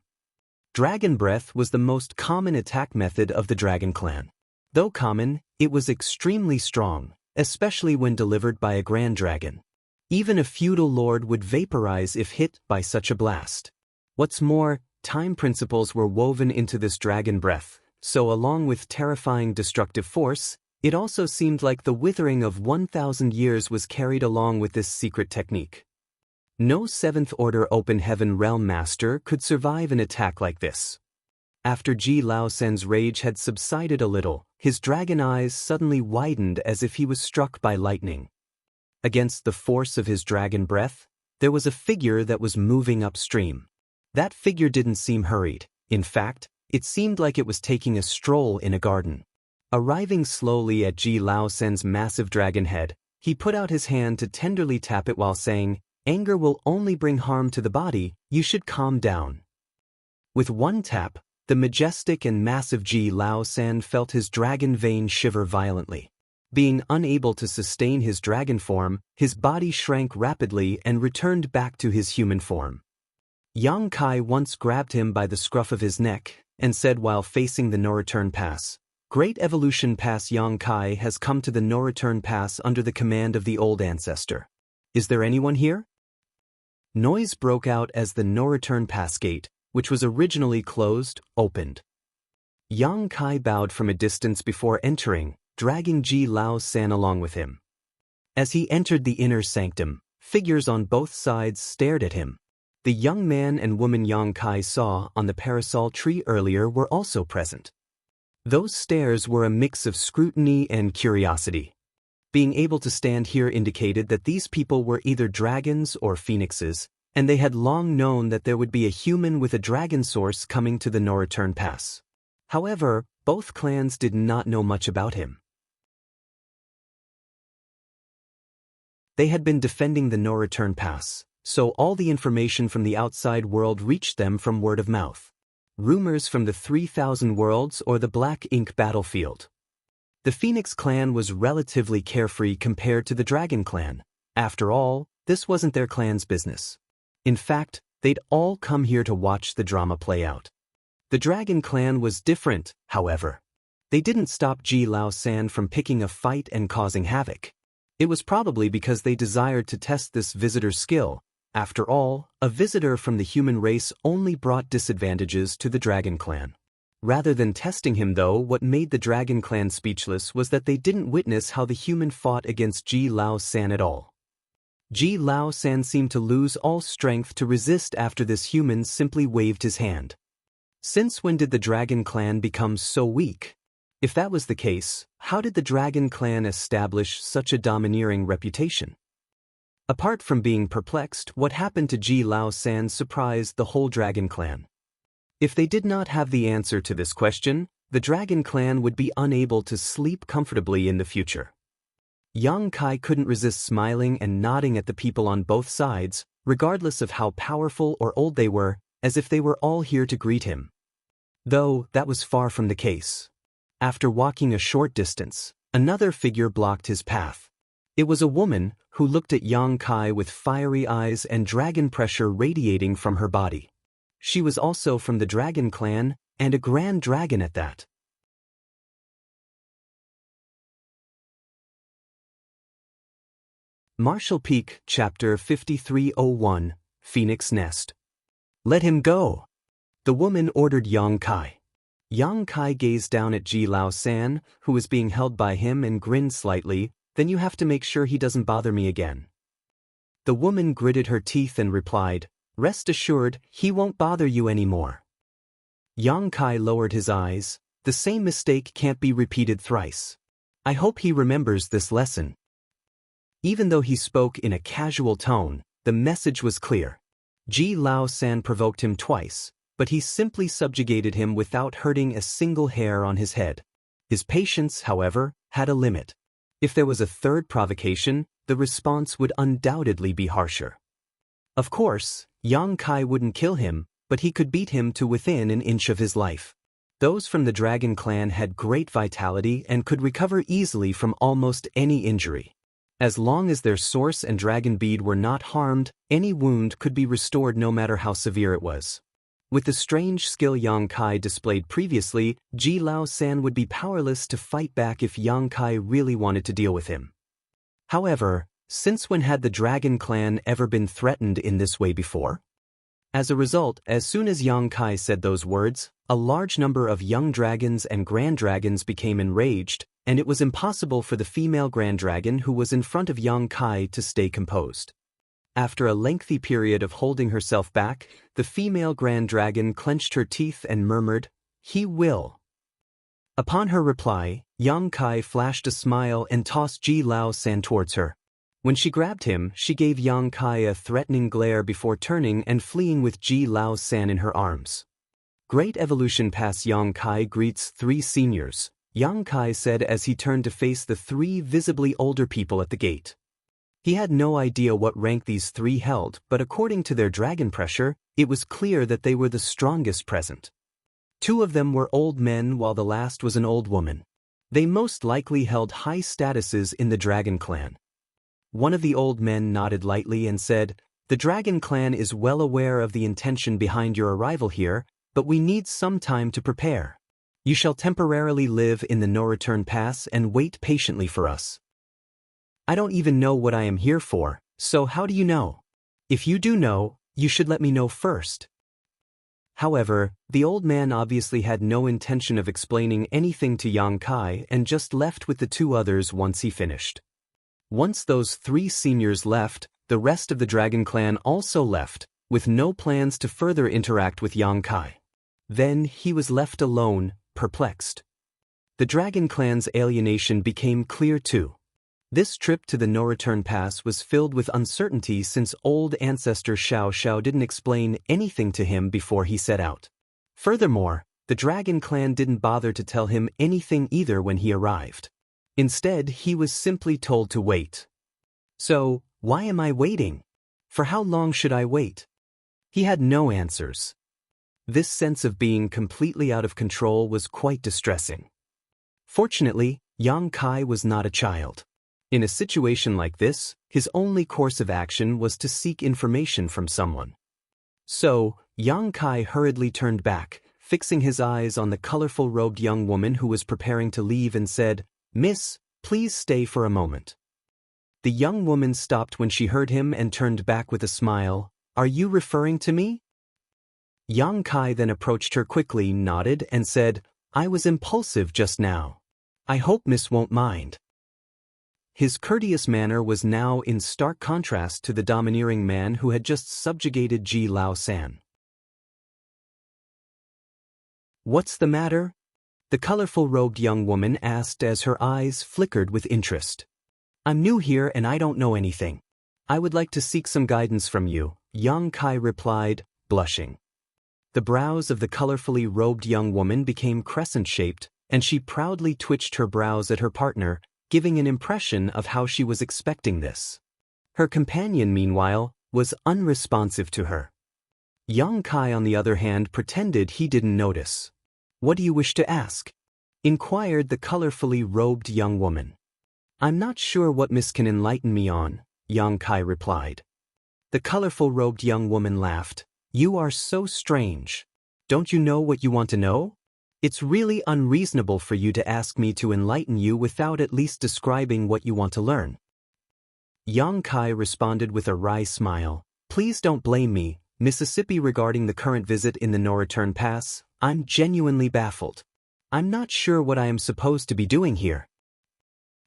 Dragon breath was the most common attack method of the Dragon Clan. Though common, it was extremely strong, especially when delivered by a Grand Dragon. Even a feudal lord would vaporize if hit by such a blast. What's more, time principles were woven into this dragon breath, so along with terrifying destructive force, it also seemed like the withering of 1,000 years was carried along with this secret technique. No Seventh Order Open Heaven Realm Master could survive an attack like this. After Ji Lao San's rage had subsided a little, his dragon eyes suddenly widened as if he was struck by lightning. Against the force of his dragon breath, there was a figure that was moving upstream. That figure didn't seem hurried. In fact, it seemed like it was taking a stroll in a garden. Arriving slowly at Ji Lao San's massive dragon head, he put out his hand to tenderly tap it while saying, "Anger will only bring harm to the body, you should calm down." With one tap, the majestic and massive Ji Lao San felt his dragon vein shiver violently. Being unable to sustain his dragon form, his body shrank rapidly and returned back to his human form. Yang Kai once grabbed him by the scruff of his neck and said while facing the no-return pass, "Great Evolution Pass Yang Kai has come to the no-return pass under the command of the old ancestor. Is there anyone here?" Noise broke out as the no-return pass gate, which was originally closed, opened. Yang Kai bowed from a distance before entering, dragging Ji Lao San along with him. As he entered the inner sanctum, figures on both sides stared at him. The young man and woman Yang Kai saw on the parasol tree earlier were also present. Those stares were a mix of scrutiny and curiosity. Being able to stand here indicated that these people were either dragons or phoenixes, and they had long known that there would be a human with a dragon source coming to the no-return pass. However, both clans did not know much about him. They had been defending the no-return pass, so all the information from the outside world reached them from word of mouth. Rumors from the 3,000 worlds or the Black Ink battlefield. The Phoenix clan was relatively carefree compared to the Dragon clan. After all, this wasn't their clan's business. In fact, They'd all come here to watch the drama play out. The Dragon Clan was different, however. They didn't stop Ji Lao San from picking a fight and causing havoc. It was probably because they desired to test this visitor's skill. After all, a visitor from the human race only brought disadvantages to the Dragon Clan. Rather than testing him though, what made the Dragon Clan speechless was that they didn't witness how the human fought against Ji Lao San at all. Ji Lao San seemed to lose all strength to resist after this human simply waved his hand. Since when did the Dragon Clan become so weak? If that was the case, how did the Dragon Clan establish such a domineering reputation? Apart from being perplexed, what happened to Ji Lao San surprised the whole Dragon Clan. If they did not have the answer to this question, the Dragon Clan would be unable to sleep comfortably in the future. Yang Kai couldn't resist smiling and nodding at the people on both sides, regardless of how powerful or old they were, as if they were all here to greet him. Though, that was far from the case. After walking a short distance, another figure blocked his path. It was a woman who looked at Yang Kai with fiery eyes and dragon pressure radiating from her body. She was also from the Dragon Clan, and a grand dragon at that. Martial Peak, Chapter 5301, Phoenix Nest. Let him go! The woman ordered Yang Kai. Yang Kai gazed down at Ji Lao San, who was being held by him, and grinned slightly. Then you have to make sure he doesn't bother me again. The woman gritted her teeth and replied, rest assured, he won't bother you anymore. Yang Kai lowered his eyes. The same mistake can't be repeated thrice. I hope he remembers this lesson. Even though he spoke in a casual tone, the message was clear. Ji Lao San provoked him twice, but he simply subjugated him without hurting a single hair on his head. His patience, however, had a limit. If there was a third provocation, the response would undoubtedly be harsher. Of course, Yang Kai wouldn't kill him, but he could beat him to within an inch of his life. Those from the Dragon Clan had great vitality and could recover easily from almost any injury. As long as their source and dragon bead were not harmed, any wound could be restored no matter how severe it was. With the strange skill Yang Kai displayed previously, Ji Lao San would be powerless to fight back if Yang Kai really wanted to deal with him. However, since when had the Dragon Clan ever been threatened in this way before? As a result, as soon as Yang Kai said those words, a large number of young dragons and grand dragons became enraged, and it was impossible for the female grand dragon who was in front of Yang Kai to stay composed. After a lengthy period of holding herself back, the female grand dragon clenched her teeth and murmured, "He will." Upon her reply, Yang Kai flashed a smile and tossed Ji Lao San towards her. When she grabbed him, she gave Yang Kai a threatening glare before turning and fleeing with Ji Lao San in her arms. Great evolution past Yang Kai greets three seniors, Yang Kai said as he turned to face the three visibly older people at the gate. He had no idea what rank these three held, but according to their dragon pressure, it was clear that they were the strongest present. Two of them were old men while the last was an old woman. They most likely held high statuses in the Dragon Clan. One of the old men nodded lightly and said, "The Dragon Clan is well aware of the intention behind your arrival here, but we need some time to prepare. You shall temporarily live in the no-return pass and wait patiently for us." "I don't even know what I am here for, so how do you know? If you do know, you should let me know first." However, the old man obviously had no intention of explaining anything to Yang Kai and just left with the two others once he finished. Once those three seniors left, the rest of the Dragon Clan also left, with no plans to further interact with Yang Kai. Then he was left alone, perplexed. The Dragon Clan's alienation became clear too. This trip to the no-return pass was filled with uncertainty since old ancestor Xianxia didn't explain anything to him before he set out. Furthermore, the Dragon Clan didn't bother to tell him anything either when he arrived. Instead, he was simply told to wait. So, why am I waiting? For how long should I wait? He had no answers. This sense of being completely out of control was quite distressing. Fortunately, Yang Kai was not a child. In a situation like this, his only course of action was to seek information from someone. So, Yang Kai hurriedly turned back, fixing his eyes on the colorful robed young woman who was preparing to leave and said, "Miss, please stay for a moment." The young woman stopped when she heard him and turned back with a smile. "Are you referring to me?" Yang Kai then approached her quickly, nodded, and said, "I was impulsive just now. I hope Miss won't mind." His courteous manner was now in stark contrast to the domineering man who had just subjugated Ji Lao San. "What's the matter?" the colorful robed young woman asked as her eyes flickered with interest. "I'm new here and I don't know anything. I would like to seek some guidance from you," Yang Kai replied, blushing. The brows of the colorfully robed young woman became crescent-shaped, and she proudly twitched her brows at her partner, giving an impression of how she was expecting this. Her companion, meanwhile, was unresponsive to her. Yang Kai, on the other hand, pretended he didn't notice. "What do you wish to ask?" inquired the colorfully robed young woman. "I'm not sure what Miss can enlighten me on," Yang Kai replied. The colorful robed young woman laughed. "You are so strange. Don't you know what you want to know? It's really unreasonable for you to ask me to enlighten you without at least describing what you want to learn." Yang Kai responded with a wry smile. "Please don't blame me, Mississippi, regarding the current visit in the no return pass. I'm genuinely baffled. I'm not sure what I am supposed to be doing here."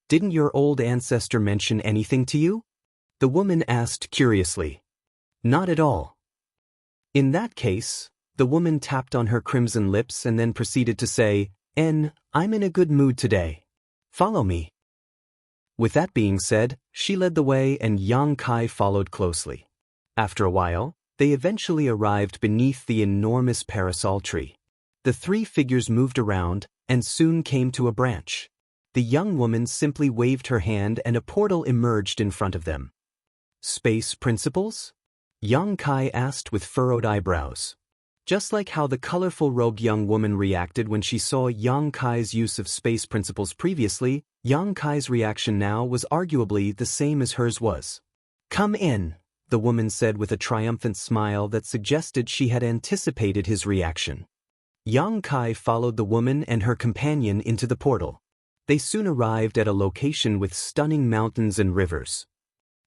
"Didn't your old ancestor mention anything to you?" the woman asked curiously. "Not at all." "In that case," the woman tapped on her crimson lips and then proceeded to say, I'm in a good mood today. Follow me." With that being said, she led the way and Yang Kai followed closely. After a while, they eventually arrived beneath the enormous parasol tree. The three figures moved around and soon came to a branch. The young woman simply waved her hand and a portal emerged in front of them. "Space principles?" Yang Kai asked with furrowed eyebrows. Just like how the colorful robed young woman reacted when she saw Yang Kai's use of space principles previously, Yang Kai's reaction now was arguably the same as hers was. "Come in," the woman said with a triumphant smile that suggested she had anticipated his reaction. Yang Kai followed the woman and her companion into the portal. They soon arrived at a location with stunning mountains and rivers.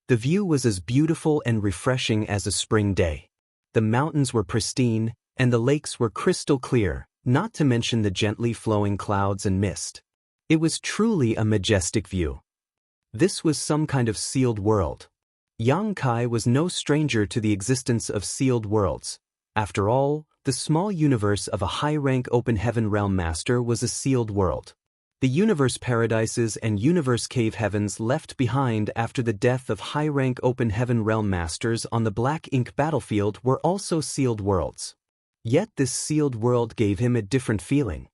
The view was as beautiful and refreshing as a spring day. The mountains were pristine, and the lakes were crystal clear, not to mention the gently flowing clouds and mist. It was truly a majestic view. This was some kind of sealed world. Yang Kai was no stranger to the existence of sealed worlds. After all, the small universe of a high-rank open heaven realm master was a sealed world. The universe paradises and universe cave heavens left behind after the death of high-rank open heaven realm masters on the Black Ink battlefield were also sealed worlds. Yet this sealed world gave him a different feeling.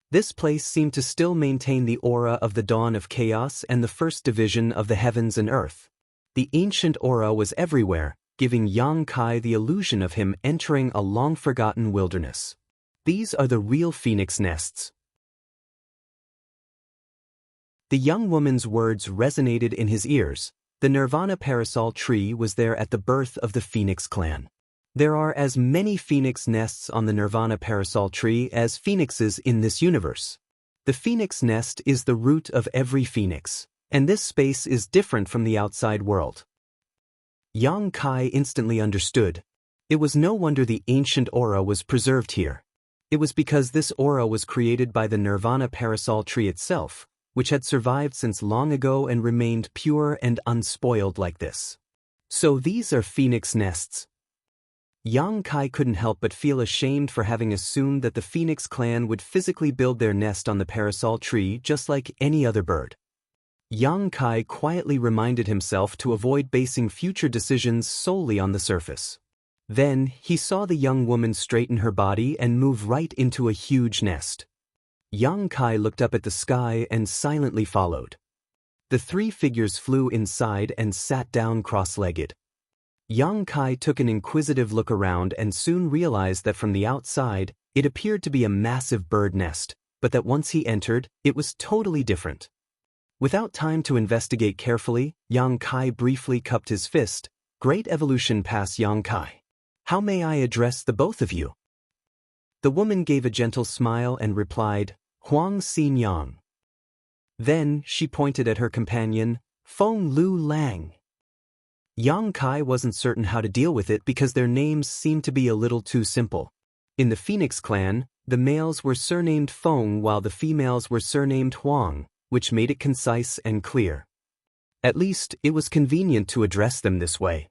This place seemed to still maintain the aura of the dawn of chaos and the first division of the heavens and earth. The ancient aura was everywhere, giving Yang Kai the illusion of him entering a long-forgotten wilderness. "These are the real phoenix nests." The young woman's words resonated in his ears. The Nirvana parasol tree was there at the birth of the Phoenix clan. There are as many phoenix nests on the Nirvana parasol tree as phoenixes in this universe. The phoenix nest is the root of every phoenix, and this space is different from the outside world. Yang Kai instantly understood. It was no wonder the ancient aura was preserved here. It was because this aura was created by the Nirvana parasol tree itself, which had survived since long ago and remained pure and unspoiled like this. So these are phoenix nests. Yang Kai couldn't help but feel ashamed for having assumed that the Phoenix clan would physically build their nest on the parasol tree just like any other bird. Yang Kai quietly reminded himself to avoid basing future decisions solely on the surface. Then, he saw the young woman straighten her body and move right into a huge nest. Yang Kai looked up at the sky and silently followed. The three figures flew inside and sat down cross-legged. Yang Kai took an inquisitive look around and soon realized that from the outside, it appeared to be a massive bird nest, but that once he entered, it was totally different. Without time to investigate carefully, Yang Kai briefly cupped his fist. "Great evolution pass, Yang Kai. How may I address the both of you? The woman gave a gentle smile and replied, Huang Xinyang. Then she pointed at her companion, Feng Lu Lang. Yang Kai wasn't certain how to deal with it because their names seemed to be a little too simple. In the Phoenix clan, the males were surnamed Feng while the females were surnamed Huang, which made it concise and clear. At least, it was convenient to address them this way.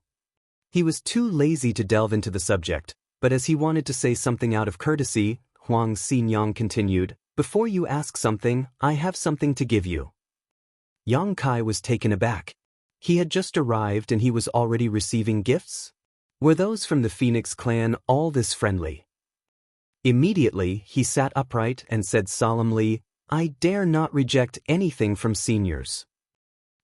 He was too lazy to delve into the subject, but as he wanted to say something out of courtesy, Huang Xinyang continued, Before you ask something, I have something to give you. Yang Kai was taken aback. He had just arrived and he was already receiving gifts? Were those from the Phoenix clan all this friendly? Immediately, he sat upright and said solemnly, I dare not reject anything from seniors.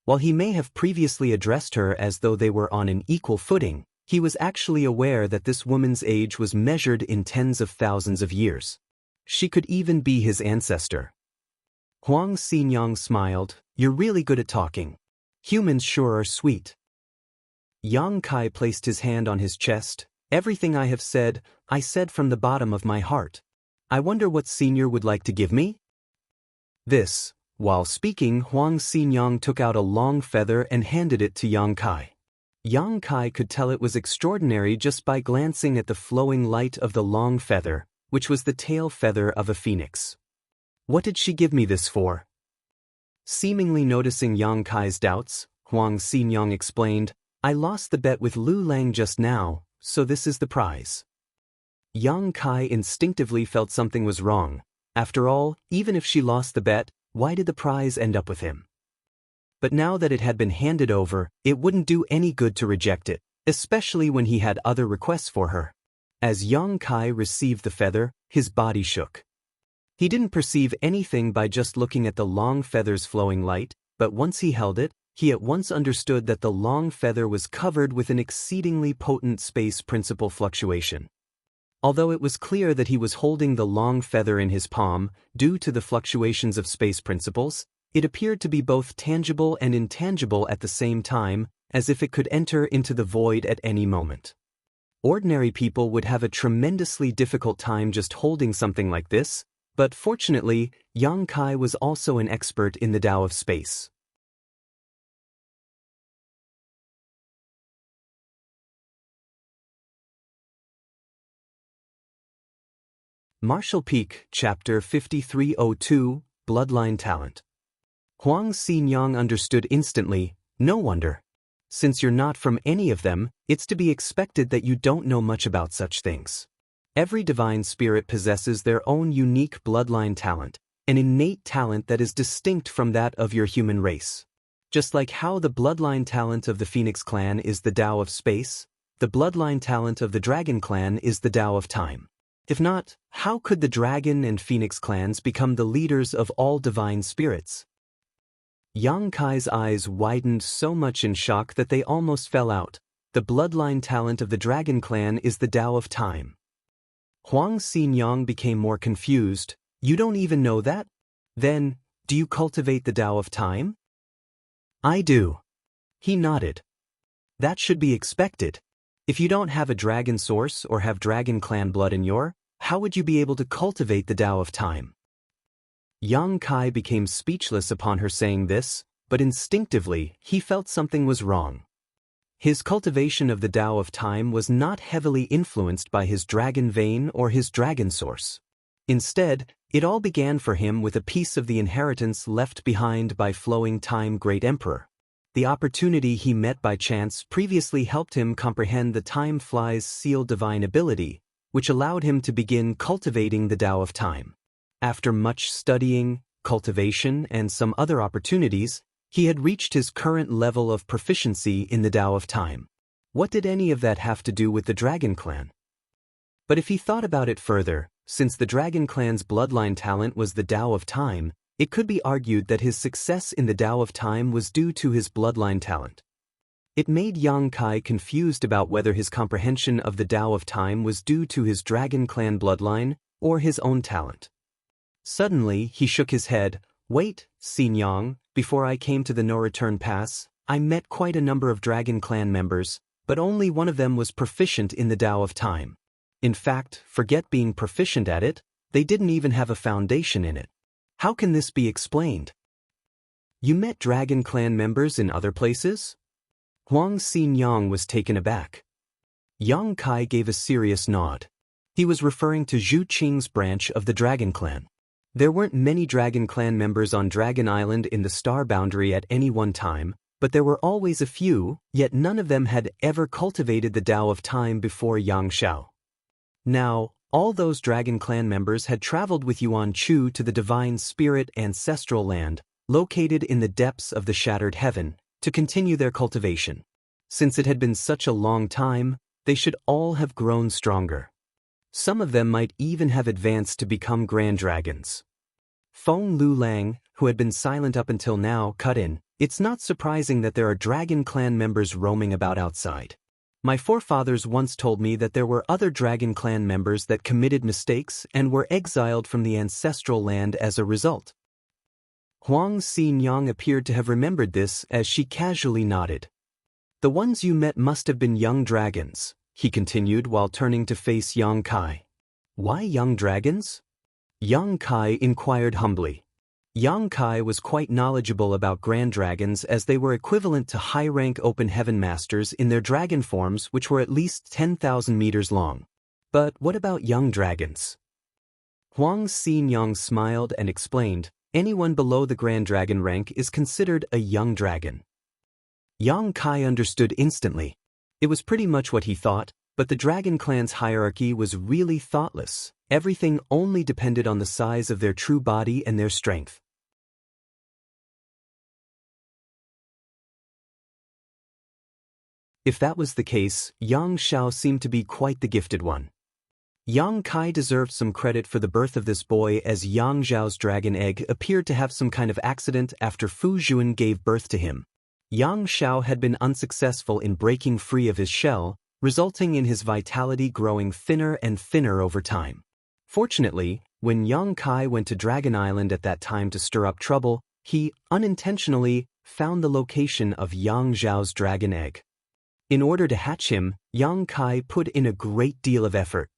While he may have previously addressed her as though they were on an equal footing, he was actually aware that this woman's age was measured in tens of thousands of years. She could even be his ancestor. Huang Xinyang smiled, You're really good at talking. Humans sure are sweet. Yang Kai placed his hand on his chest. Everything I have said, I said from the bottom of my heart. I wonder what senior would like to give me? This. While speaking, Huang Xinyang took out a long feather and handed it to Yang Kai. Yang Kai could tell it was extraordinary just by glancing at the flowing light of the long feather, which was the tail feather of a phoenix. What did she give me this for? Seemingly noticing Yang Kai's doubts, Huang Xinyang explained, I lost the bet with Lu Lang just now, so this is the prize. Yang Kai instinctively felt something was wrong. After all, even if she lost the bet, why did the prize end up with him? But now that it had been handed over, it wouldn't do any good to reject it, especially when he had other requests for her. As Yang Kai received the feather, his body shook. He didn't perceive anything by just looking at the long feather's flowing light, but once he held it, he at once understood that the long feather was covered with an exceedingly potent space principle fluctuation. Although it was clear that he was holding the long feather in his palm, due to the fluctuations of space principles, it appeared to be both tangible and intangible at the same time, as if it could enter into the void at any moment. Ordinary people would have a tremendously difficult time just holding something like this, but fortunately, Yang Kai was also an expert in the Tao of space. Martial Peak, Chapter 5302, Bloodline Talent. Huang Xinyang understood instantly, no wonder. Since you're not from any of them, it's to be expected that you don't know much about such things. Every divine spirit possesses their own unique bloodline talent, an innate talent that is distinct from that of your human race. Just like how the bloodline talent of the Phoenix clan is the Tao of space, the bloodline talent of the Dragon clan is the Tao of time. If not, how could the Dragon and Phoenix clans become the leaders of all divine spirits? Yang Kai's eyes widened so much in shock that they almost fell out. The bloodline talent of the Dragon clan is the Tao of time. Huang Xinyang became more confused. You don't even know that? Then, do you cultivate the Tao of time? I do. He nodded. That should be expected. If you don't have a dragon source or have dragon clan blood in how would you be able to cultivate the Tao of time? Yang Kai became speechless upon her saying this, but instinctively, he felt something was wrong. His cultivation of the Tao of time was not heavily influenced by his dragon vein or his dragon source. Instead, it all began for him with a piece of the inheritance left behind by flowing time Great Emperor. The opportunity he met by chance previously helped him comprehend the time fly's sealed divine ability, which allowed him to begin cultivating the Tao of time. After much studying, cultivation, and some other opportunities, he had reached his current level of proficiency in the Tao of time. What did any of that have to do with the Dragon clan? But if he thought about it further, since the Dragon clan's bloodline talent was the Tao of time, it could be argued that his success in the Tao of time was due to his bloodline talent. It made Yang Kai confused about whether his comprehension of the Tao of time was due to his Dragon clan bloodline or his own talent. Suddenly, he shook his head. Wait, Xinyang, before I came to the no-return pass, I met quite a number of Dragon clan members, but only one of them was proficient in the Tao of Time. In fact, forget being proficient at it, they didn't even have a foundation in it. How can this be explained? You met Dragon Clan members in other places? Huang Xinyang was taken aback. Yang Kai gave a serious nod. He was referring to Zhu Qing's branch of the Dragon Clan. There weren't many Dragon Clan members on Dragon Island in the Star Boundary at any one time, but there were always a few, yet none of them had ever cultivated the Tao of Time before Xianxia. Now, all those Dragon Clan members had traveled with Yuan Chu to the Divine Spirit Ancestral Land, located in the depths of the Shattered Heaven, to continue their cultivation. Since it had been such a long time, they should all have grown stronger. Some of them might even have advanced to become Grand Dragons. Feng Lulang, who had been silent up until now, cut in. It's not surprising that there are Dragon Clan members roaming about outside. My forefathers once told me that there were other Dragon Clan members that committed mistakes and were exiled from the ancestral land as a result. Huang Xinyang appeared to have remembered this as she casually nodded. The ones you met must have been young dragons, he continued while turning to face Yang Kai. Why young dragons? Yang Kai inquired humbly. Yang Kai was quite knowledgeable about grand dragons as they were equivalent to high-rank open heaven masters in their dragon forms, which were at least 10,000 meters long. But what about young dragons? Huang Xinyang smiled and explained, anyone below the grand dragon rank is considered a young dragon. Yang Kai understood instantly. It was pretty much what he thought, but the Dragon Clan's hierarchy was really thoughtless. Everything only depended on the size of their true body and their strength. If that was the case, Yang Xiao seemed to be quite the gifted one. Yang Kai deserved some credit for the birth of this boy, as Yang Xiao's dragon egg appeared to have some kind of accident after Fu Zhuan gave birth to him. Yang Xiao had been unsuccessful in breaking free of his shell, resulting in his vitality growing thinner and thinner over time. Fortunately, when Yang Kai went to Dragon Island at that time to stir up trouble, he, unintentionally, found the location of Yang Xiao's dragon egg. In order to hatch him, Yang Kai put in a great deal of effort.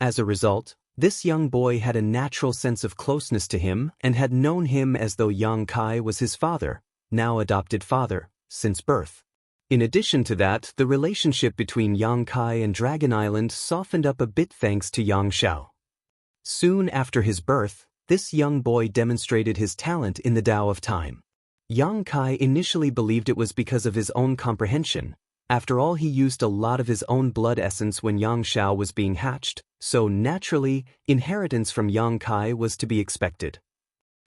As a result, this young boy had a natural sense of closeness to him and had known him as though Yang Kai was his father, now adopted father, since birth. In addition to that, the relationship between Yang Kai and Dragon Island softened up a bit thanks to Yang Xiao. Soon after his birth, this young boy demonstrated his talent in the Tao of Time. Yang Kai initially believed it was because of his own comprehension. After all, he used a lot of his own blood essence when Yang Xiao was being hatched, so naturally, inheritance from Yang Kai was to be expected.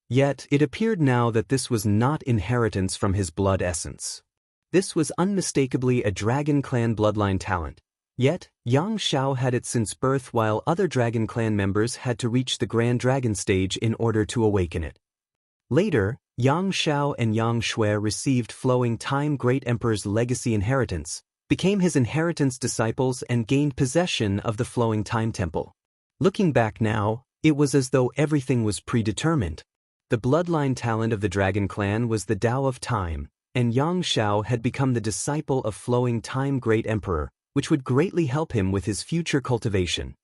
Yet, it appeared now that this was not inheritance from his blood essence. This was unmistakably a Dragon Clan bloodline talent. Yet, Yang Xiao had it since birth, while other Dragon Clan members had to reach the Grand Dragon stage in order to awaken it. Later, Yang Xiao and Yang Shui received Flowing Time Great Emperor's legacy inheritance, became his inheritance disciples and gained possession of the Flowing Time Temple. Looking back now, it was as though everything was predetermined. The bloodline talent of the Dragon Clan was the Tao of Time, and Yang Xiao had become the disciple of Flowing Time Great Emperor, which would greatly help him with his future cultivation.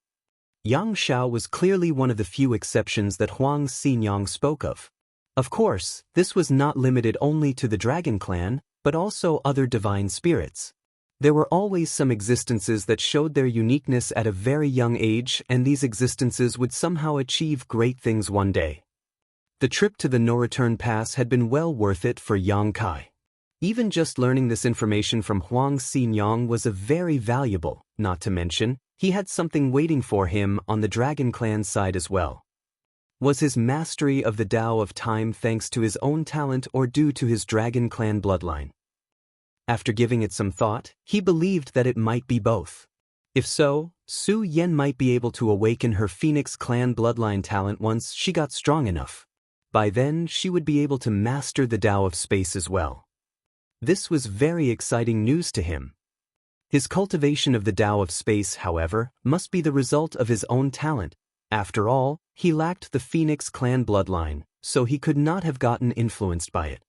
Yang Xiao was clearly one of the few exceptions that Huang Xinyang spoke of. Of course, this was not limited only to the Dragon Clan, but also other divine spirits. There were always some existences that showed their uniqueness at a very young age, and these existences would somehow achieve great things one day. The trip to the no-return pass had been well worth it for Yang Kai. Even just learning this information from Huang Xinyang was a very valuable, not to mention, he had something waiting for him on the Dragon Clan side as well. Was his mastery of the Tao of Time thanks to his own talent or due to his Dragon Clan bloodline? After giving it some thought, he believed that it might be both. If so, Su Yan might be able to awaken her Phoenix Clan bloodline talent once she got strong enough. By then, she would be able to master the Tao of Space as well. This was very exciting news to him. His cultivation of the Tao of Space, however, must be the result of his own talent. After all, he lacked the Phoenix Clan bloodline, so he could not have gotten influenced by it.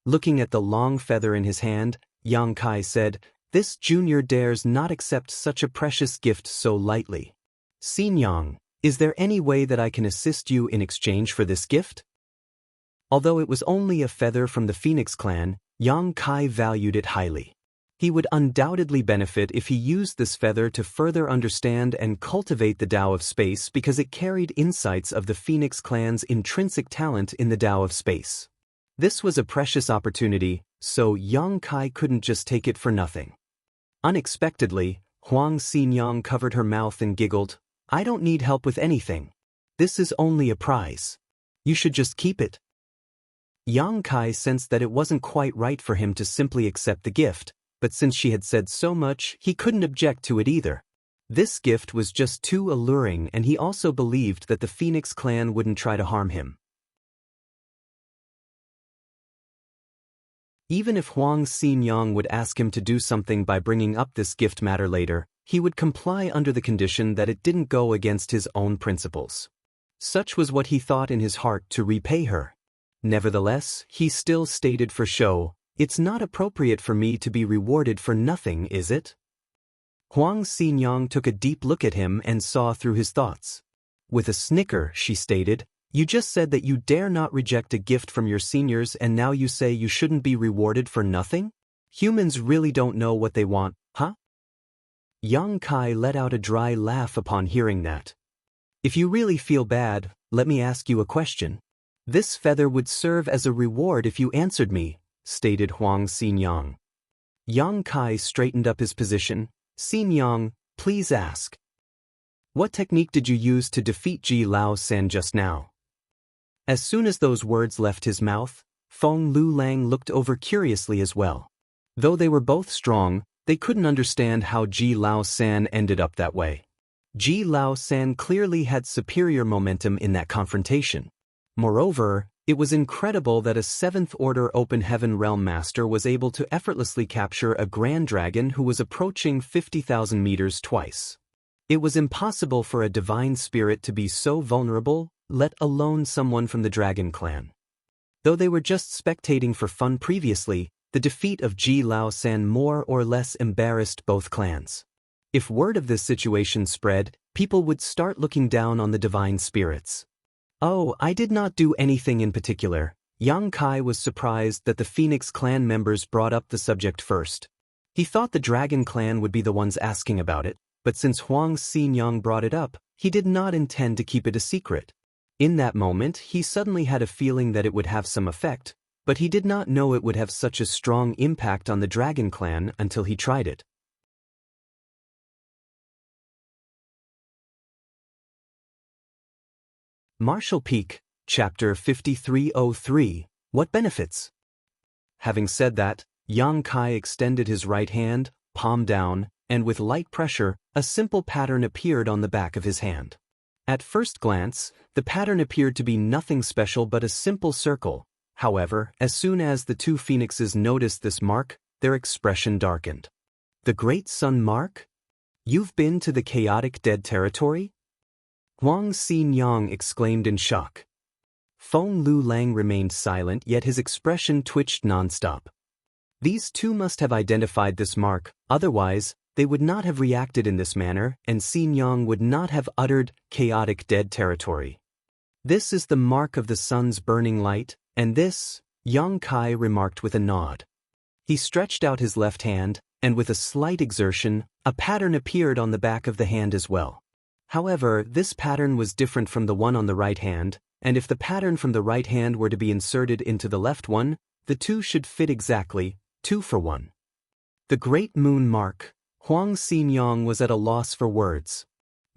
Looking at the long feather in his hand, Yang Kai said, This junior dares not accept such a precious gift so lightly. Xianxia, is there any way that I can assist you in exchange for this gift? Although it was only a feather from the Phoenix clan, Yang Kai valued it highly. He would undoubtedly benefit if he used this feather to further understand and cultivate the Tao of Space because it carried insights of the Phoenix clan's intrinsic talent in the Tao of Space. This was a precious opportunity, so Yang Kai couldn't just take it for nothing. Unexpectedly, Huang Xinyang covered her mouth and giggled, "I don't need help with anything. This is only a prize. You should just keep it." Yang Kai sensed that it wasn't quite right for him to simply accept the gift, but since she had said so much, he couldn't object to it either. This gift was just too alluring, and he also believed that the Phoenix clan wouldn't try to harm him. Even if Huang Xinyang would ask him to do something by bringing up this gift matter later, he would comply under the condition that it didn't go against his own principles. Such was what he thought in his heart to repay her. Nevertheless, he still stated for show, "It's not appropriate for me to be rewarded for nothing, is it?" Huang Xinyang took a deep look at him and saw through his thoughts. With a snicker, she stated, "You just said that you dare not reject a gift from your seniors, and now you say you shouldn't be rewarded for nothing? Humans really don't know what they want, huh?" Yang Kai let out a dry laugh upon hearing that. "If you really feel bad, let me ask you a question. This feather would serve as a reward if you answered me," stated Huang Xinyang. Yang Kai straightened up his position. "Xinyang, please ask. What technique did you use to defeat Ji Lao San just now?" As soon as those words left his mouth, Feng Lulang looked over curiously as well. Though they were both strong, they couldn't understand how Ji Lao San ended up that way. Ji Lao San clearly had superior momentum in that confrontation. Moreover, it was incredible that a 7th Order Open Heaven Realm Master was able to effortlessly capture a Grand Dragon who was approaching 50,000 meters twice. It was impossible for a divine spirit to be so vulnerable, let alone someone from the Dragon Clan. Though they were just spectating for fun previously, the defeat of Ji Lao San more or less embarrassed both clans. If word of this situation spread, people would start looking down on the divine spirits. "Oh, I did not do anything in particular." Yang Kai was surprised that the Phoenix clan members brought up the subject first. He thought the Dragon Clan would be the ones asking about it, but since Huang Xinyang brought it up, he did not intend to keep it a secret. In that moment, he suddenly had a feeling that it would have some effect, but he did not know it would have such a strong impact on the Dragon Clan until he tried it. Martial Peak, Chapter 5303, What Benefits? Having said that, Yang Kai extended his right hand, palm down, and with light pressure, a simple pattern appeared on the back of his hand. At first glance, the pattern appeared to be nothing special but a simple circle. However, as soon as the two phoenixes noticed this mark, their expression darkened. "The Great Sun Mark? You've been to the chaotic dead territory?" Huang Xinyang exclaimed in shock. Feng Lulang remained silent, yet his expression twitched non-stop. These two must have identified this mark, otherwise, they would not have reacted in this manner, and Xinyang would not have uttered chaotic dead territory. "This is the mark of the sun's burning light, and this," Yang Kai remarked with a nod. He stretched out his left hand, and with a slight exertion, a pattern appeared on the back of the hand as well. However, this pattern was different from the one on the right hand, and if the pattern from the right hand were to be inserted into the left one, the two should fit exactly, 2 for 1. The Great Moon Mark. Huang Xinyang was at a loss for words.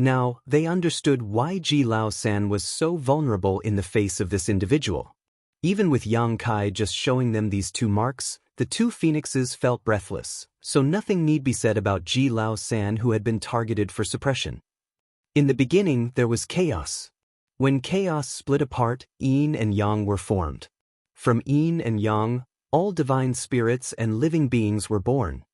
Now, they understood why Ji Lao San was so vulnerable in the face of this individual. Even with Yang Kai just showing them these 2 marks, the 2 phoenixes felt breathless, so nothing need be said about Ji Lao San who had been targeted for suppression. In the beginning, there was chaos. When chaos split apart, Yin and Yang were formed. From Yin and Yang, all divine spirits and living beings were born.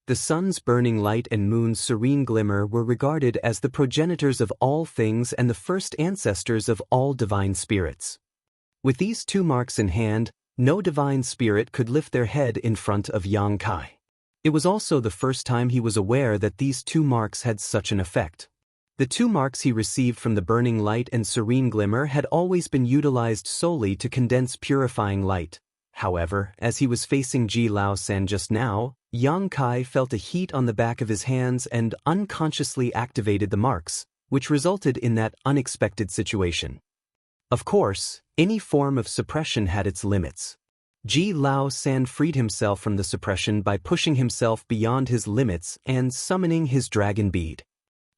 The sun's burning light and moon's serene glimmer were regarded as the progenitors of all things and the first ancestors of all divine spirits. With these 2 marks in hand, no divine spirit could lift their head in front of Yang Kai. It was also the first time he was aware that these 2 marks had such an effect. The 2 marks he received from the burning light and serene glimmer had always been utilized solely to condense purifying light. However, as he was facing Ji Lao San just now, Yang Kai felt a heat on the back of his hands and unconsciously activated the marks, which resulted in that unexpected situation. Of course, any form of suppression had its limits. Ji Lao San freed himself from the suppression by pushing himself beyond his limits and summoning his dragon bead.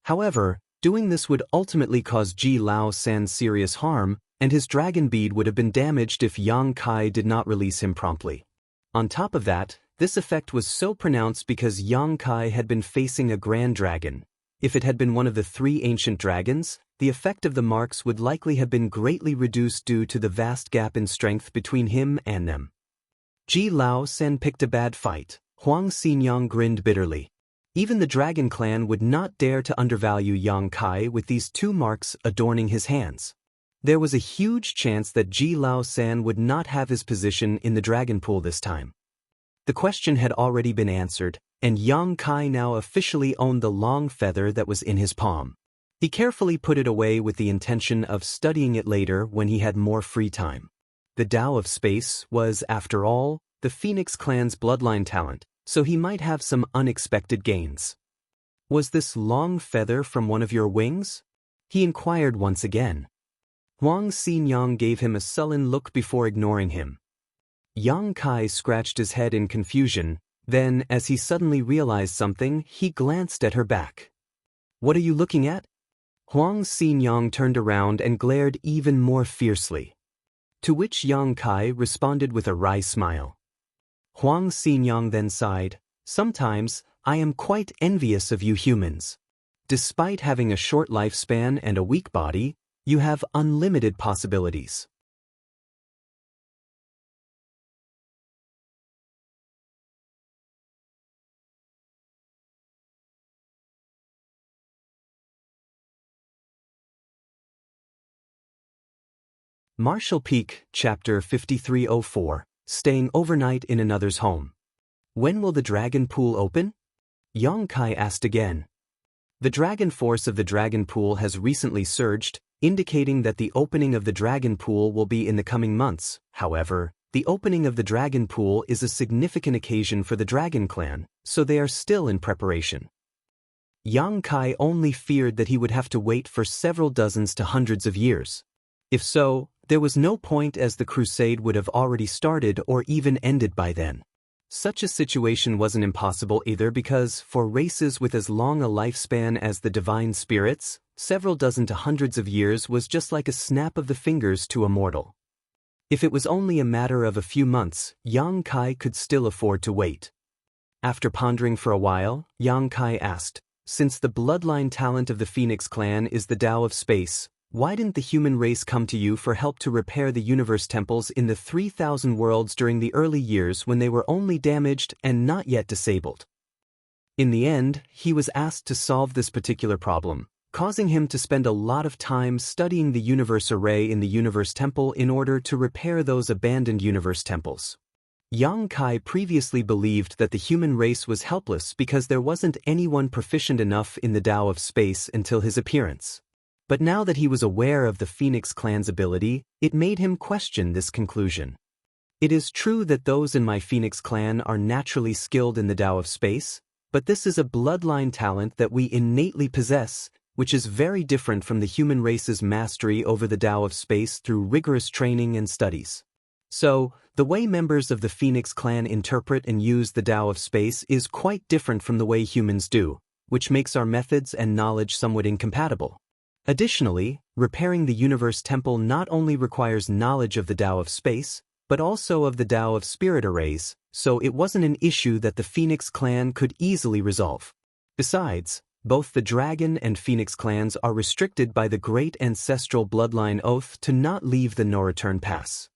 However, doing this would ultimately cause Ji Lao San serious harm, and his dragon bead would have been damaged if Yang Kai did not release him promptly. On top of that, this effect was so pronounced because Yang Kai had been facing a grand dragon. If it had been one of the 3 ancient dragons, the effect of the marks would likely have been greatly reduced due to the vast gap in strength between him and them. Ji Lao San picked a bad fight. Huang Xinyang grinned bitterly. Even the Dragon Clan would not dare to undervalue Yang Kai with these 2 marks adorning his hands. There was a huge chance that Ji Lao San would not have his position in the dragon pool this time. The question had already been answered, and Yang Kai now officially owned the long feather that was in his palm. He carefully put it away with the intention of studying it later when he had more free time. The Tao of Space was, after all, the Phoenix Clan's bloodline talent, so he might have some unexpected gains. "Was this long feather from one of your wings?" he inquired once again. Huang Xinyang gave him a sullen look before ignoring him. Yang Kai scratched his head in confusion, then, as he suddenly realized something, he glanced at her back. "What are you looking at?" Huang Xinyang turned around and glared even more fiercely. To which Yang Kai responded with a wry smile. Huang Xinyang then sighed, "Sometimes, I am quite envious of you humans. Despite having a short lifespan and a weak body, you have unlimited possibilities." Marshall Peak, Chapter 5304, Staying Overnight in Another's Home. "When will the dragon pool open?" Yang Kai asked again. The dragon force of the dragon pool has recently surged, indicating that the opening of the dragon pool will be in the coming months. However, the opening of the dragon pool is a significant occasion for the Dragon Clan, so they are still in preparation. Yang Kai only feared that he would have to wait for several dozens to hundreds of years. If so, there was no point, as the crusade would have already started or even ended by then. Such a situation wasn't impossible either because, for races with as long a lifespan as the divine spirits, several dozen to hundreds of years was just like a snap of the fingers to a mortal. If it was only a matter of a few months, Yang Kai could still afford to wait. After pondering for a while, Yang Kai asked, "Since the bloodline talent of the Phoenix Clan is the Tao of Space, why didn't the human race come to you for help to repair the universe temples in the 3,000 worlds during the early years when they were only damaged and not yet disabled?" In the end, he was asked to solve this particular problem, causing him to spend a lot of time studying the universe array in the universe temple in order to repair those abandoned universe temples. Yang Kai previously believed that the human race was helpless because there wasn't anyone proficient enough in the Tao of Space until his appearance. But now that he was aware of the Phoenix Clan's ability, it made him question this conclusion. "It is true that those in my Phoenix Clan are naturally skilled in the Tao of Space, but this is a bloodline talent that we innately possess, which is very different from the human race's mastery over the Tao of Space through rigorous training and studies. So, the way members of the Phoenix Clan interpret and use the Tao of Space is quite different from the way humans do, which makes our methods and knowledge somewhat incompatible. Additionally, repairing the universe temple not only requires knowledge of the Tao of Space, but also of the Tao of Spirit arrays, so it wasn't an issue that the Phoenix Clan could easily resolve. Besides, both the Dragon and Phoenix Clans are restricted by the Great Ancestral Bloodline Oath to not leave the no-return pass."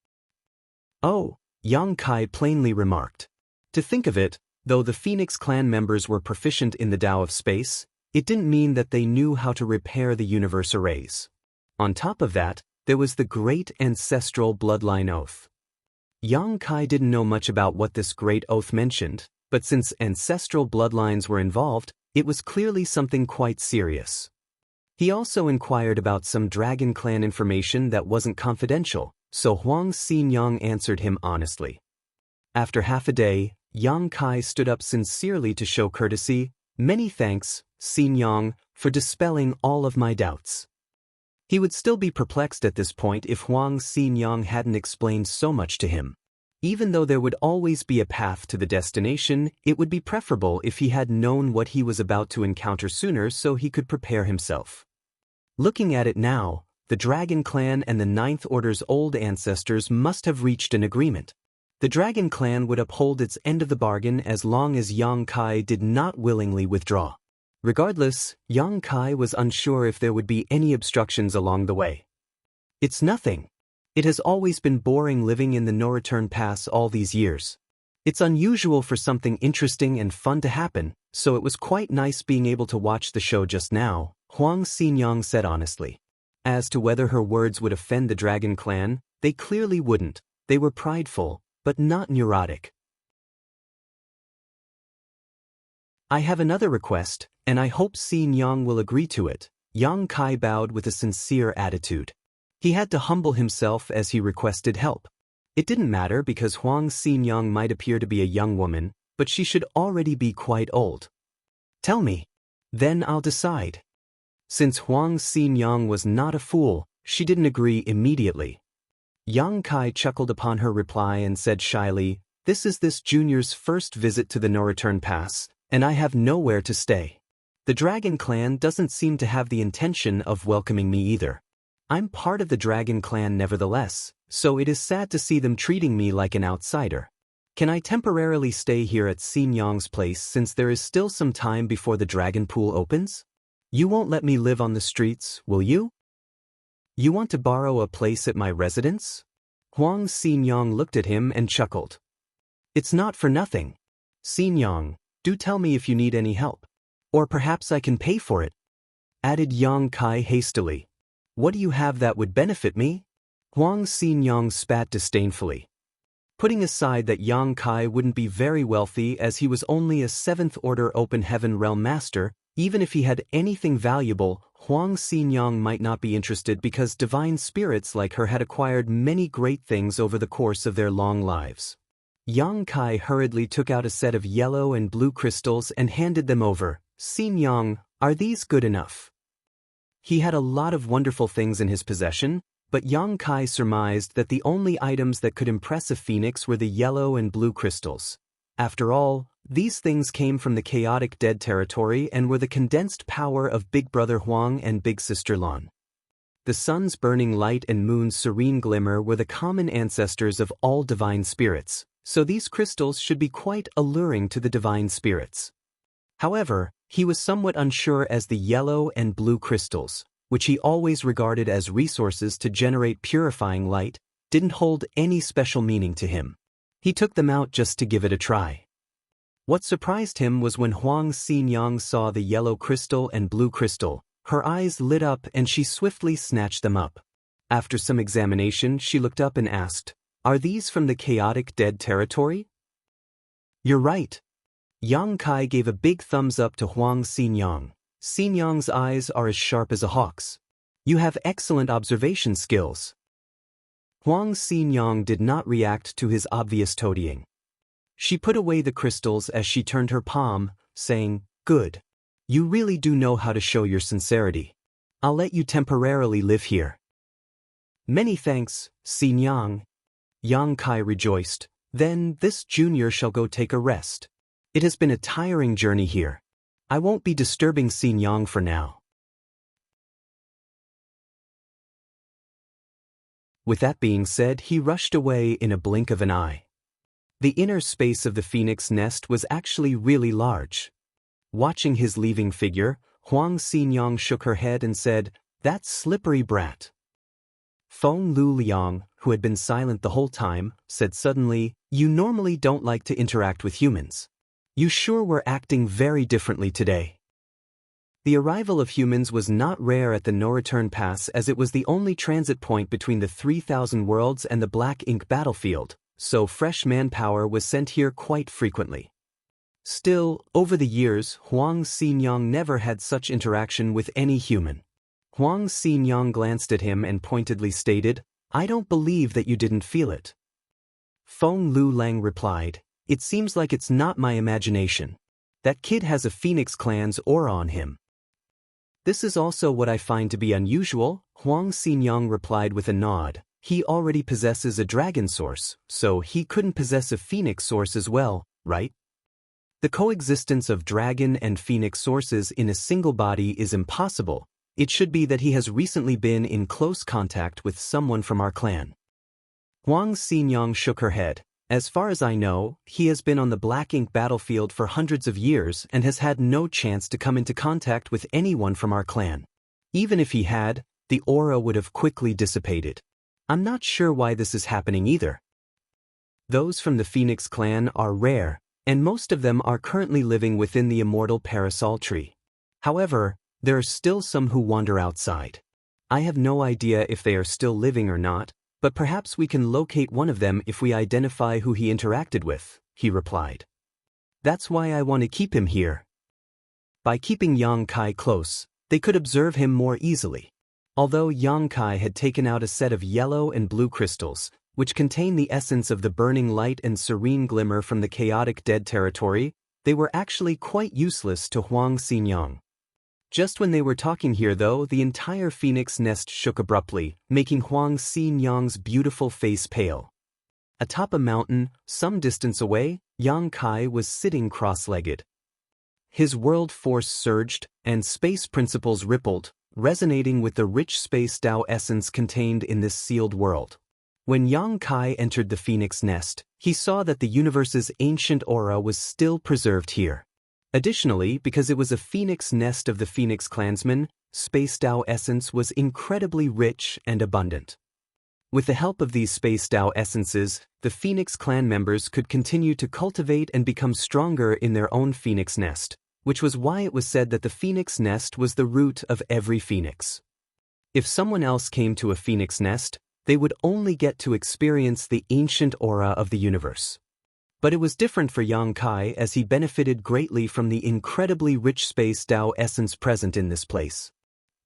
"Oh," Yang Kai plainly remarked. To think of it, though the Phoenix Clan members were proficient in the Tao of Space, it didn't mean that they knew how to repair the universe arrays. On top of that, there was the Great Ancestral Bloodline Oath. Yang Kai didn't know much about what this great oath mentioned, but since ancestral bloodlines were involved, it was clearly something quite serious. He also inquired about some dragon clan information that wasn't confidential, so Huang Xinyang answered him honestly. After half a day, Yang Kai stood up sincerely to show courtesy. Many thanks, Xinyang, for dispelling all of my doubts. He would still be perplexed at this point if Huang Xinyang hadn't explained so much to him. Even though there would always be a path to the destination, it would be preferable if he had known what he was about to encounter sooner so he could prepare himself. Looking at it now, the Dragon Clan and the Ninth Order's old ancestors must have reached an agreement. The Dragon Clan would uphold its end of the bargain as long as Yang Kai did not willingly withdraw. Regardless, Yang Kai was unsure if there would be any obstructions along the way. It's nothing. It has always been boring living in the No Return Pass all these years. It's unusual for something interesting and fun to happen, so it was quite nice being able to watch the show just now, Huang Xinyang said honestly. As to whether her words would offend the Dragon Clan, they clearly wouldn't. They were prideful, but not neurotic. I have another request, and I hope Xinyang will agree to it. Yang Kai bowed with a sincere attitude. He had to humble himself as he requested help. It didn't matter because Huang Xinyang might appear to be a young woman, but she should already be quite old. Tell me. Then I'll decide. Since Huang Xinyang was not a fool, she didn't agree immediately. Yang Kai chuckled upon her reply and said shyly, this junior's first visit to the No Return Pass, and I have nowhere to stay. The Dragon Clan doesn't seem to have the intention of welcoming me either. I'm part of the Dragon Clan nevertheless, so it is sad to see them treating me like an outsider. Can I temporarily stay here at Xinyang's place since there is still some time before the Dragon Pool opens? You won't let me live on the streets, will you? You want to borrow a place at my residence? Huang Xinyang looked at him and chuckled. It's not for nothing. Xinyang, do tell me if you need any help. Or perhaps I can pay for it. Added Yang Kai hastily. What do you have that would benefit me? Huang Xinyang spat disdainfully. Putting aside that Yang Kai wouldn't be very wealthy as he was only a 7th Order Open Heaven Realm Master, even if he had anything valuable, Huang Xinyang might not be interested because divine spirits like her had acquired many great things over the course of their long lives. Yang Kai hurriedly took out a set of yellow and blue crystals and handed them over. Xinyang, are these good enough? He had a lot of wonderful things in his possession, but Yang Kai surmised that the only items that could impress a phoenix were the yellow and blue crystals. After all, these things came from the chaotic dead territory and were the condensed power of Big Brother Huang and Big Sister Lan. The sun's burning light and moon's serene glimmer were the common ancestors of all divine spirits, so these crystals should be quite alluring to the divine spirits. However, he was somewhat unsure as the yellow and blue crystals, which he always regarded as resources to generate purifying light, didn't hold any special meaning to him. He took them out just to give it a try. What surprised him was when Huang Xinyang saw the yellow crystal and blue crystal, her eyes lit up and she swiftly snatched them up. After some examination, she looked up and asked, "Are these from the chaotic dead territory?" "You're right." Yang Kai gave a big thumbs up to Huang Xinyang. Xinyang's eyes are as sharp as a hawk's. You have excellent observation skills. Huang Xinyang did not react to his obvious toadying. She put away the crystals as she turned her palm, saying, "Good. You really do know how to show your sincerity. I'll let you temporarily live here." "Many thanks, Xinyang." Yang Kai rejoiced. "Then this junior shall go take a rest. It has been a tiring journey here. I won't be disturbing Xinyang for now." With that being said, he rushed away in a blink of an eye. The inner space of the phoenix nest was actually really large. Watching his leaving figure, Huang Xinyang shook her head and said, "That slippery brat." Feng Lu Liang, who had been silent the whole time, said suddenly, "You normally don't like to interact with humans. You sure were acting very differently today." The arrival of humans was not rare at the No Return Pass as it was the only transit point between the 3,000 worlds and the Black Ink battlefield, so fresh manpower was sent here quite frequently. Still, over the years, Huang Xinyang never had such interaction with any human. Huang Xinyang glanced at him and pointedly stated, "I don't believe that you didn't feel it." Feng Lu Lang replied, "It seems like it's not my imagination. That kid has a Phoenix clan's aura on him." "This is also what I find to be unusual," Huang Xinyang replied with a nod. "He already possesses a dragon source, so he couldn't possess a Phoenix source as well, right? The coexistence of dragon and Phoenix sources in a single body is impossible. It should be that he has recently been in close contact with someone from our clan." Huang Xinyang shook her head. "As far as I know, he has been on the Black Ink battlefield for hundreds of years and has had no chance to come into contact with anyone from our clan. Even if he had, the aura would have quickly dissipated. I'm not sure why this is happening either. Those from the Phoenix clan are rare, and most of them are currently living within the immortal parasol tree. However, there are still some who wander outside. I have no idea if they are still living or not, but perhaps we can locate one of them if we identify who he interacted with," he replied. "That's why I want to keep him here." By keeping Yang Kai close, they could observe him more easily. Although Yang Kai had taken out a set of yellow and blue crystals, which contain the essence of the burning light and serene glimmer from the chaotic dead territory, they were actually quite useless to Huang Xinyang. Just when they were talking here though, the entire phoenix nest shook abruptly, making Huang Xinyang's beautiful face pale. Atop a mountain, some distance away, Yang Kai was sitting cross-legged. His world force surged, and space principles rippled, resonating with the rich space Tao essence contained in this sealed world. When Yang Kai entered the phoenix nest, he saw that the universe's ancient aura was still preserved here. Additionally, because it was a phoenix nest of the Phoenix clansmen, space Tao essence was incredibly rich and abundant. With the help of these space Tao essences, the Phoenix clan members could continue to cultivate and become stronger in their own phoenix nest, which was why it was said that the phoenix nest was the root of every phoenix. If someone else came to a phoenix nest, they would only get to experience the ancient aura of the universe. But it was different for Yang Kai as he benefited greatly from the incredibly rich space Tao essence present in this place.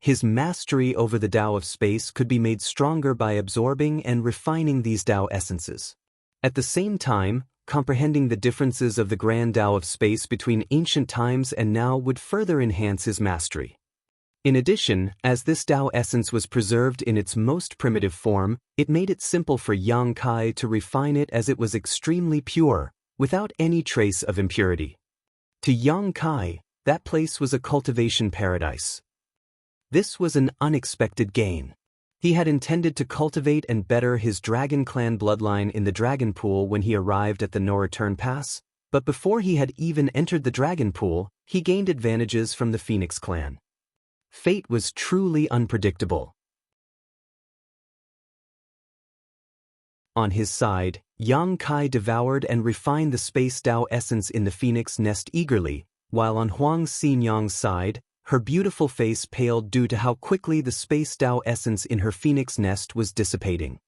His mastery over the Tao of space could be made stronger by absorbing and refining these Tao essences. At the same time, comprehending the differences of the grand Tao of space between ancient times and now would further enhance his mastery. In addition, as this Tao essence was preserved in its most primitive form, it made it simple for Yang Kai to refine it as it was extremely pure, without any trace of impurity. To Yang Kai, that place was a cultivation paradise. This was an unexpected gain. He had intended to cultivate and better his Dragon Clan bloodline in the Dragon Pool when he arrived at the No Return Pass, but before he had even entered the Dragon Pool, he gained advantages from the Phoenix Clan. Fate was truly unpredictable. On his side, Yang Kai devoured and refined the space Tao essence in the phoenix nest eagerly, while on Huang Xinyang's side, her beautiful face paled due to how quickly the space Tao essence in her phoenix nest was dissipating.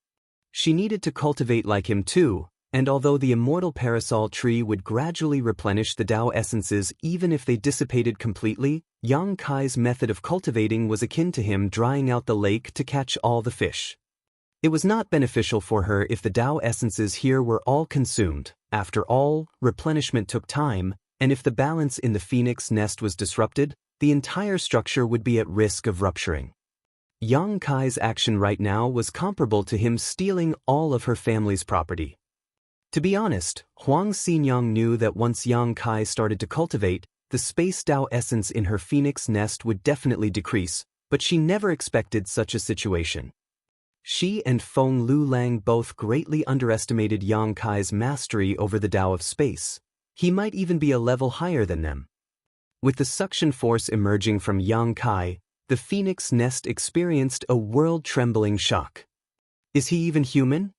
She needed to cultivate like him too, and although the immortal parasol tree would gradually replenish the Tao essences even if they dissipated completely, Yang Kai's method of cultivating was akin to him drying out the lake to catch all the fish. It was not beneficial for her if the Tao essences here were all consumed. After all, replenishment took time, and if the balance in the phoenix nest was disrupted, the entire structure would be at risk of rupturing. Yang Kai's action right now was comparable to him stealing all of her family's property. To be honest, Huang Xinyang knew that once Yang Kai started to cultivate, the space Tao essence in her phoenix nest would definitely decrease, but she never expected such a situation. She and Feng Lu Lang both greatly underestimated Yang Kai's mastery over the Tao of space. He might even be a level higher than them. With the suction force emerging from Yang Kai, the phoenix nest experienced a world-trembling shock. Is he even human?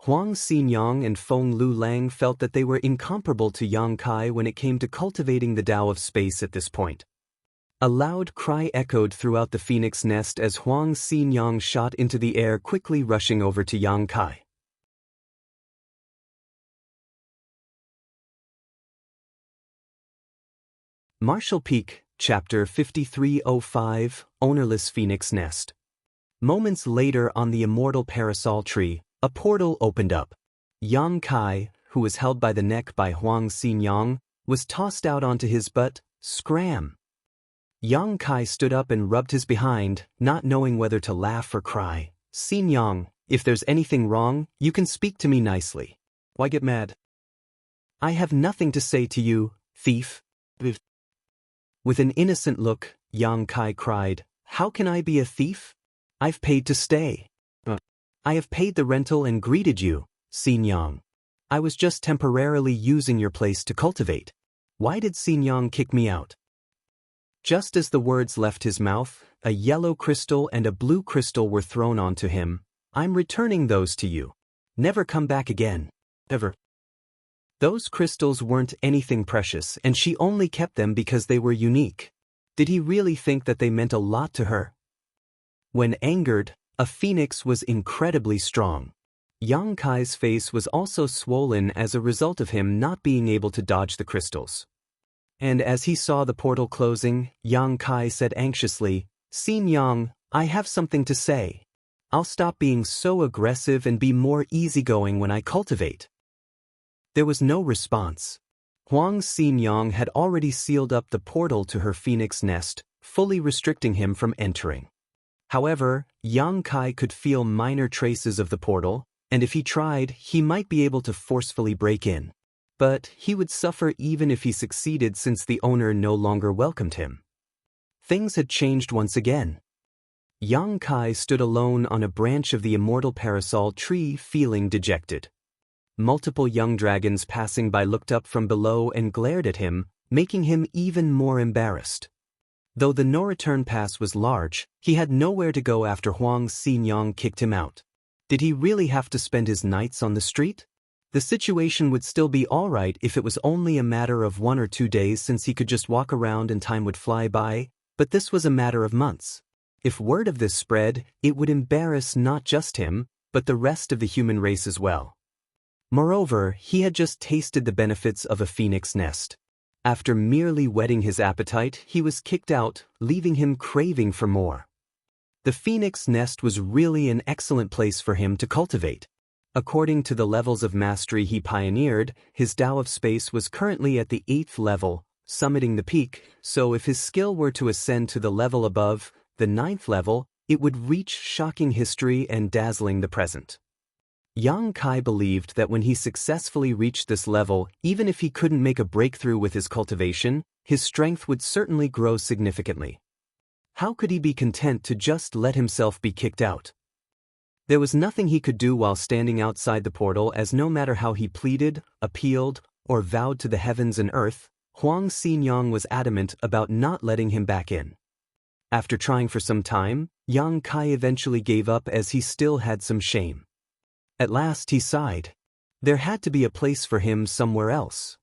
Huang Xinyang and Feng Lu Lang felt that they were incomparable to Yang Kai when it came to cultivating the Tao of space at this point. A loud cry echoed throughout the phoenix nest as Huang Xinyang shot into the air, quickly rushing over to Yang Kai. Marshall Peak, Chapter 5305, Ownerless Phoenix Nest. Moments later on the immortal parasol tree, a portal opened up. Yang Kai, who was held by the neck by Huang Xinyang, was tossed out onto his butt. Scram! Yang Kai stood up and rubbed his behind, not knowing whether to laugh or cry. Xinyang, if there's anything wrong, you can speak to me nicely. Why get mad? I have nothing to say to you, thief. With an innocent look, Yang Kai cried, How can I be a thief? I've paid to stay. I have paid the rental and greeted you, Xinyang. I was just temporarily using your place to cultivate. Why did Xinyang kick me out? Just as the words left his mouth, a yellow crystal and a blue crystal were thrown onto him. I'm returning those to you. Never come back again. Ever. Those crystals weren't anything precious, and she only kept them because they were unique. Did he really think that they meant a lot to her? When angered, a phoenix was incredibly strong. Yang Kai's face was also swollen as a result of him not being able to dodge the crystals. And as he saw the portal closing, Yang Kai said anxiously, Xinyang, I have something to say. I'll stop being so aggressive and be more easygoing when I cultivate. There was no response. Huang Xinyang had already sealed up the portal to her phoenix nest, fully restricting him from entering. However, Yang Kai could feel minor traces of the portal, and if he tried, he might be able to forcefully break in. But he would suffer even if he succeeded since the owner no longer welcomed him. Things had changed once again. Yang Kai stood alone on a branch of the immortal parasol tree, feeling dejected. Multiple young dragons passing by looked up from below and glared at him, making him even more embarrassed. Though the no-return pass was large, he had nowhere to go after Huang Xinyang kicked him out. Did he really have to spend his nights on the street? The situation would still be all right if it was only a matter of 1 or 2 days, since he could just walk around and time would fly by, but this was a matter of months. If word of this spread, it would embarrass not just him, but the rest of the human race as well. Moreover, he had just tasted the benefits of a phoenix nest. After merely whetting his appetite, he was kicked out, leaving him craving for more. The phoenix nest was really an excellent place for him to cultivate. According to the levels of mastery he pioneered, his Tao of Space was currently at the 8th level, summiting the peak, so if his skill were to ascend to the level above, the 9th level, it would reach shocking history and dazzling the present. Yang Kai believed that when he successfully reached this level, even if he couldn't make a breakthrough with his cultivation, his strength would certainly grow significantly. How could he be content to just let himself be kicked out? There was nothing he could do while standing outside the portal, as no matter how he pleaded, appealed, or vowed to the heavens and earth, Huang Xinyang was adamant about not letting him back in. After trying for some time, Yang Kai eventually gave up as he still had some shame. At last he sighed. There had to be a place for him somewhere else.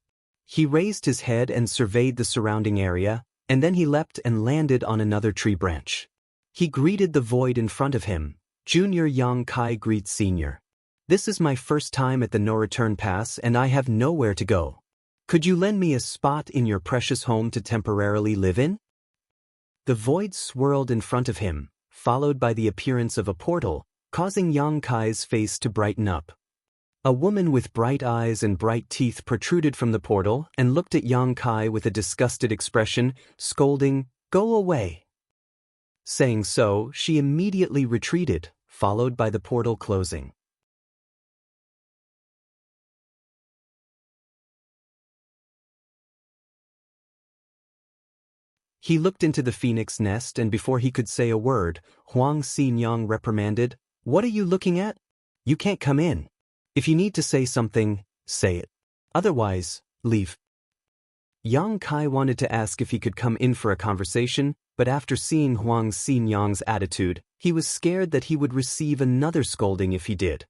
He raised his head and surveyed the surrounding area, and then he leapt and landed on another tree branch. He greeted the void in front of him. Junior Yang Kai greets Senior. This is my first time at the no-return pass and I have nowhere to go. Could you lend me a spot in your precious home to temporarily live in? The void swirled in front of him, followed by the appearance of a portal, causing Yang Kai's face to brighten up. A woman with bright eyes and bright teeth protruded from the portal and looked at Yang Kai with a disgusted expression, scolding, "Go away." Saying so, she immediately retreated, followed by the portal closing. He looked into the phoenix nest, and before he could say a word, Huang Xinyang reprimanded, "What are you looking at? You can't come in. If you need to say something, say it. Otherwise, leave." Yang Kai wanted to ask if he could come in for a conversation, but after seeing Huang Xinyang's attitude, he was scared that he would receive another scolding if he did.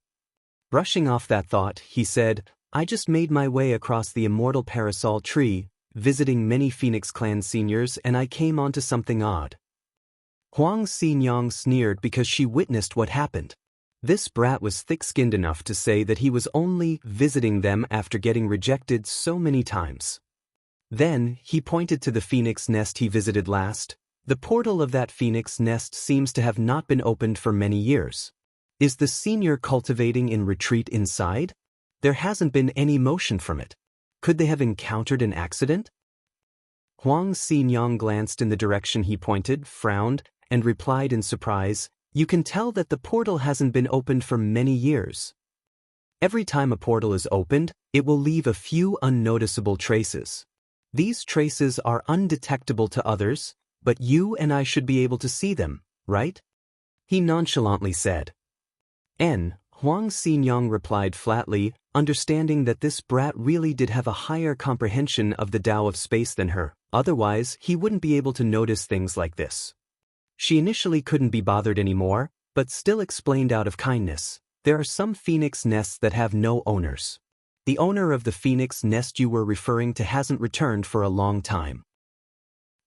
Brushing off that thought, he said, "I just made my way across the immortal parasol tree, visiting many Phoenix Clan seniors, and I came onto something odd." Huang Xinyang sneered because she witnessed what happened. This brat was thick-skinned enough to say that he was only visiting them after getting rejected so many times. Then, he pointed to the phoenix nest he visited last. The portal of that phoenix nest seems to have not been opened for many years. Is the senior cultivating in retreat inside? There hasn't been any motion from it. Could they have encountered an accident? Huang Xinyang glanced in the direction he pointed, frowned, and replied in surprise, "You can tell that the portal hasn't been opened for many years. Every time a portal is opened, it will leave a few unnoticeable traces. These traces are undetectable to others, but you and I should be able to see them, right?" He nonchalantly said. Huang Xinyang replied flatly, understanding that this brat really did have a higher comprehension of the Tao of space than her, otherwise he wouldn't be able to notice things like this. She initially couldn't be bothered anymore, but still explained out of kindness. There are some phoenix nests that have no owners. The owner of the phoenix nest you were referring to hasn't returned for a long time.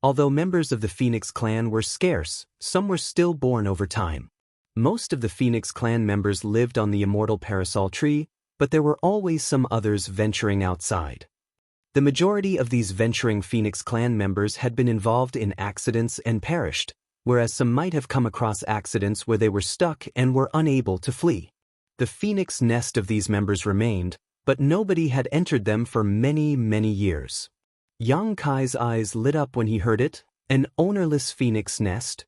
Although members of the Phoenix clan were scarce, some were still born over time. Most of the Phoenix clan members lived on the immortal parasol tree, but there were always some others venturing outside. The majority of these venturing Phoenix clan members had been involved in accidents and perished, whereas some might have come across accidents where they were stuck and were unable to flee. The Phoenix nest of these members remained, but nobody had entered them for many, many years. Yang Kai's eyes lit up when he heard it, an ownerless phoenix nest.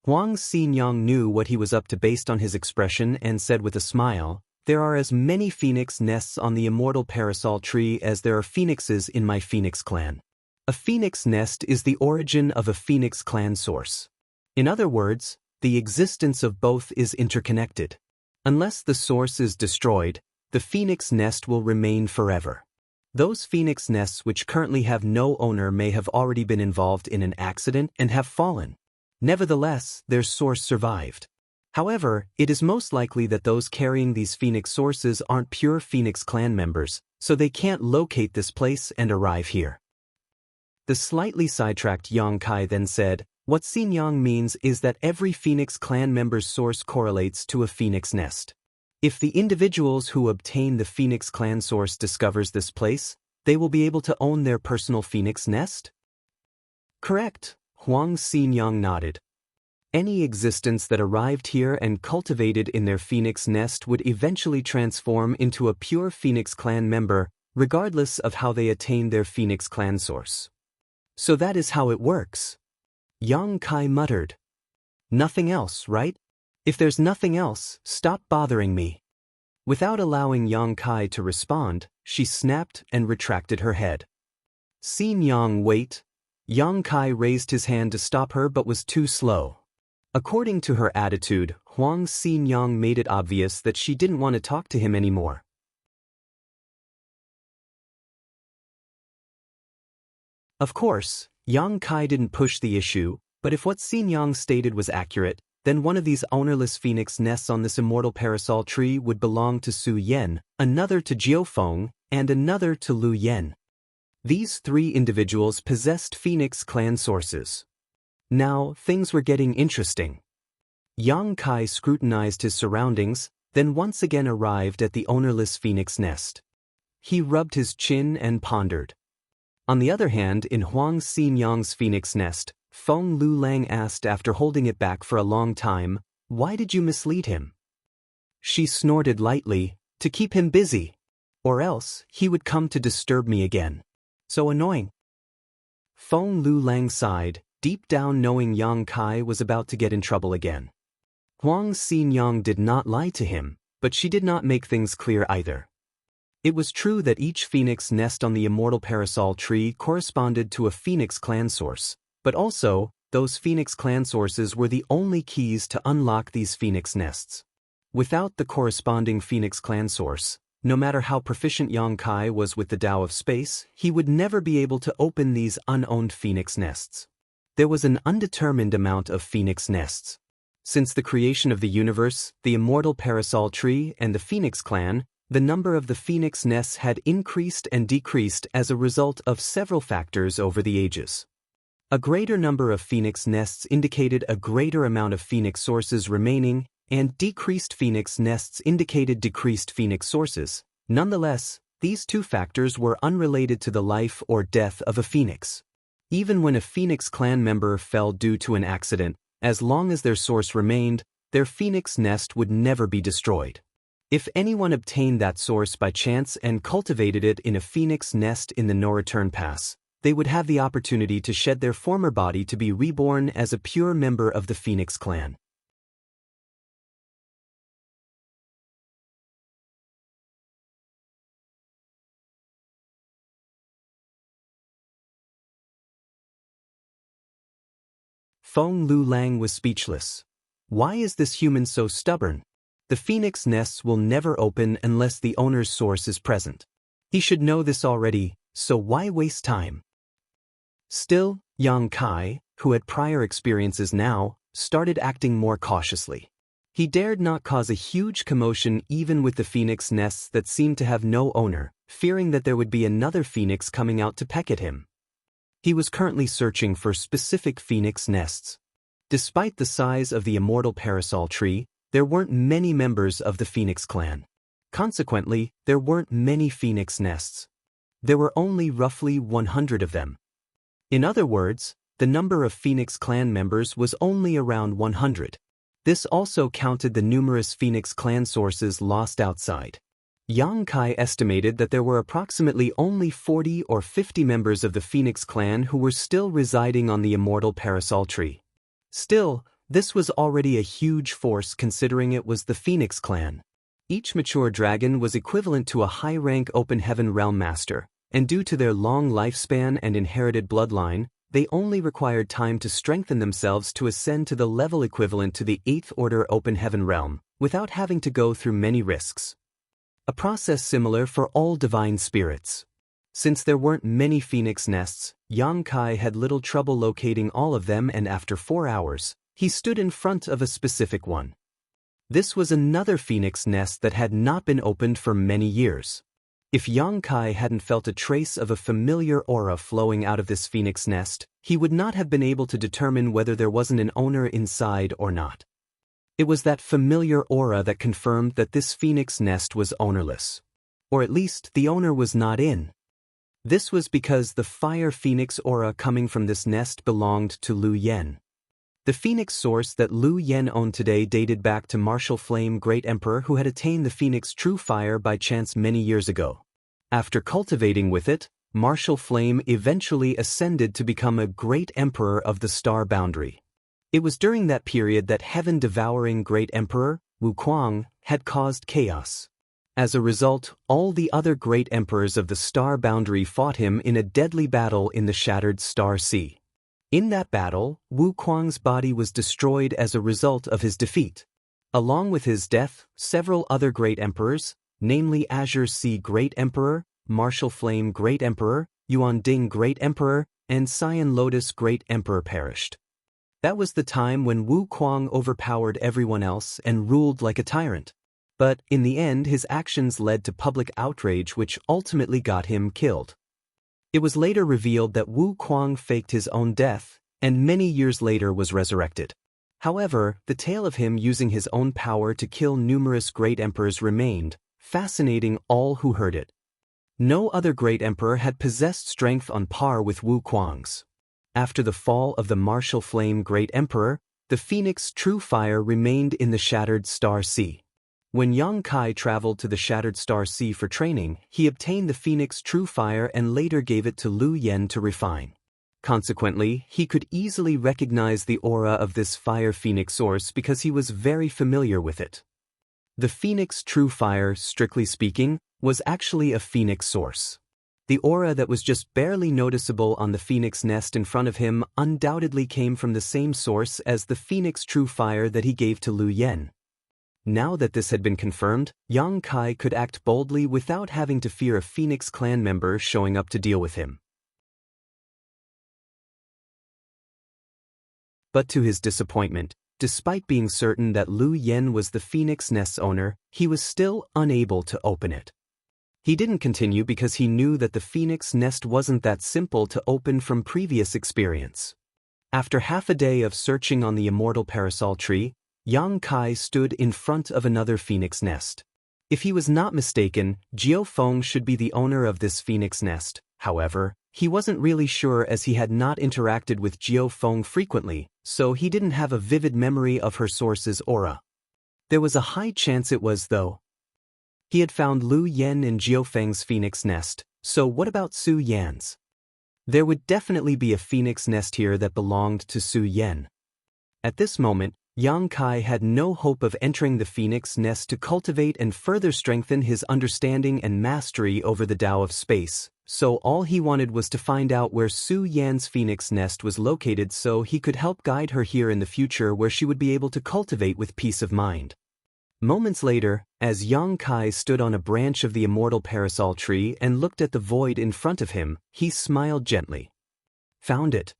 Huang Xinyang knew what he was up to based on his expression and said with a smile, "There are as many phoenix nests on the immortal parasol tree as there are phoenixes in my phoenix clan. A phoenix nest is the origin of a phoenix clan source. In other words, the existence of both is interconnected. Unless the source is destroyed, the phoenix nest will remain forever. Those phoenix nests which currently have no owner may have already been involved in an accident and have fallen. Nevertheless, their source survived. However, it is most likely that those carrying these phoenix sources aren't pure Phoenix clan members, so they can't locate this place and arrive here." The slightly sidetracked Yang Kai then said, "What Xinyang means is that every Phoenix clan member's source correlates to a phoenix nest. If the individuals who obtain the Phoenix clan source discovers this place, they will be able to own their personal phoenix nest?" "Correct," Huang Xinyang nodded. "Any existence that arrived here and cultivated in their phoenix nest would eventually transform into a pure Phoenix clan member, regardless of how they attained their Phoenix clan source." "So that is how it works," Yang Kai muttered. "Nothing else, right? If there's nothing else, stop bothering me." Without allowing Yang Kai to respond, she snapped and retracted her head. "Xinyang, wait." Yang Kai raised his hand to stop her but was too slow. According to her attitude, Huang Xinyang made it obvious that she didn't want to talk to him anymore. Of course, Yang Kai didn't push the issue, but if what Xinyang stated was accurate, then one of these ownerless phoenix nests on this immortal parasol tree would belong to Su Yan, another to Jiufeng, and another to Lu Yan. These three individuals possessed Phoenix clan sources. Now, things were getting interesting. Yang Kai scrutinized his surroundings, then once again arrived at the ownerless Phoenix nest. He rubbed his chin and pondered. On the other hand, in Huang Xinyang's Phoenix nest, Feng Lulang asked after holding it back for a long time, "Why did you mislead him?" She snorted lightly, "To keep him busy. Or else, he would come to disturb me again. So annoying." Feng Lulang sighed, deep down knowing Yang Kai was about to get in trouble again. Huang Xinyang did not lie to him, but she did not make things clear either. It was true that each phoenix nest on the immortal parasol tree corresponded to a Phoenix clan source, but also, those Phoenix clan sources were the only keys to unlock these Phoenix nests. Without the corresponding Phoenix clan source, no matter how proficient Yang Kai was with the Tao of space, he would never be able to open these unowned Phoenix nests. There was an undetermined amount of Phoenix nests. Since the creation of the universe, the immortal parasol tree, and the Phoenix clan, the number of the Phoenix nests had increased and decreased as a result of several factors over the ages. A greater number of Phoenix nests indicated a greater amount of Phoenix sources remaining, and decreased Phoenix nests indicated decreased Phoenix sources. Nonetheless, These two factors were unrelated to the life or death of a phoenix. Even when a Phoenix clan member fell due to an accident, as long as their source remained, their phoenix nest would never be destroyed. If anyone obtained that source by chance and cultivated it in a phoenix nest in the no-return pass, they would have the opportunity to shed their former body to be reborn as a pure member of the Phoenix clan. Feng Lu Lang was speechless. Why is this human so stubborn? The phoenix nests will never open unless the owner's source is present. He should know this already, so why waste time? Still, Yang Kai, who had prior experiences now, started acting more cautiously. He dared not cause a huge commotion even with the phoenix nests that seemed to have no owner, fearing that there would be another phoenix coming out to peck at him. He was currently searching for specific phoenix nests. Despite the size of the immortal parasol tree, there weren't many members of the Phoenix clan. Consequently, there weren't many phoenix nests. There were only roughly 100 of them. In other words, the number of Phoenix clan members was only around 100. This also counted the numerous Phoenix clan sources lost outside. Yang Kai estimated that there were approximately only 40 or 50 members of the Phoenix clan who were still residing on the immortal parasol tree. Still, this was already a huge force considering it was the Phoenix clan. Each mature dragon was equivalent to a high-rank open heaven realm master, and due to their long lifespan and inherited bloodline, they only required time to strengthen themselves to ascend to the level equivalent to the 8th order open heaven realm, without having to go through many risks. A process similar for all divine spirits. Since there weren't many phoenix nests, Yang Kai had little trouble locating all of them, and after 4 hours, he stood in front of a specific one. This was another phoenix nest that had not been opened for many years. If Yang Kai hadn't felt a trace of a familiar aura flowing out of this phoenix nest, he would not have been able to determine whether there wasn't an owner inside or not. It was that familiar aura that confirmed that this phoenix nest was ownerless. Or at least the owner was not in. This was because the fire phoenix aura coming from this nest belonged to Lu Yen. The phoenix source that Lu Yen owned today dated back to Martial Flame Great Emperor, who had attained the phoenix true fire by chance many years ago. After cultivating with it, Martial Flame eventually ascended to become a great emperor of the star boundary. It was during that period that heaven-devouring Great Emperor, Wuxia, had caused chaos. As a result, all the other great emperors of the star boundary fought him in a deadly battle in the Shattered Star Sea. In that battle, Wuxia's body was destroyed as a result of his defeat. Along with his death, several other great emperors, namely Azure Sea Great Emperor, Martial Flame Great Emperor, Yuan Ding Great Emperor, and Cyan Lotus Great Emperor perished. That was the time when Wuxia overpowered everyone else and ruled like a tyrant. But, in the end, his actions led to public outrage which ultimately got him killed. It was later revealed that Wuxia faked his own death, and many years later was resurrected. However, the tale of him using his own power to kill numerous great emperors remained, fascinating all who heard it. No other great emperor had possessed strength on par with Wuxia's. After the fall of the Martial Flame Great Emperor, the Phoenix True Fire remained in the Shattered Star Sea. When Yang Kai traveled to the Shattered Star Sea for training, he obtained the Phoenix True Fire and later gave it to Lu Yen to refine. Consequently, he could easily recognize the aura of this fire phoenix source because he was very familiar with it. The Phoenix True Fire, strictly speaking, was actually a phoenix source. The aura that was just barely noticeable on the phoenix nest in front of him undoubtedly came from the same source as the Phoenix True Fire that he gave to Lu Yen. Now that this had been confirmed, Yang Kai could act boldly without having to fear a Phoenix clan member showing up to deal with him. But to his disappointment, despite being certain that Lu Yen was the Phoenix Nest's owner, he was still unable to open it. He didn't continue because he knew that the Phoenix Nest wasn't that simple to open from previous experience. After half a day of searching on the immortal parasol tree, Yang Kai stood in front of another Phoenix Nest. If he was not mistaken, Jiao Feng should be the owner of this phoenix nest. However, he wasn't really sure as he had not interacted with Jiao Feng frequently, so he didn't have a vivid memory of her source's aura. There was a high chance it was, though. He had found Lu Yan in Jiao Feng's phoenix nest, so what about Su Yan's? There would definitely be a phoenix nest here that belonged to Su Yan. At this moment, Yang Kai had no hope of entering the phoenix nest to cultivate and further strengthen his understanding and mastery over the Tao of space, so all he wanted was to find out where Su Yan's phoenix nest was located so he could help guide her here in the future where she would be able to cultivate with peace of mind. Moments later, as Yang Kai stood on a branch of the immortal parasol tree and looked at the void in front of him, he smiled gently. Found it.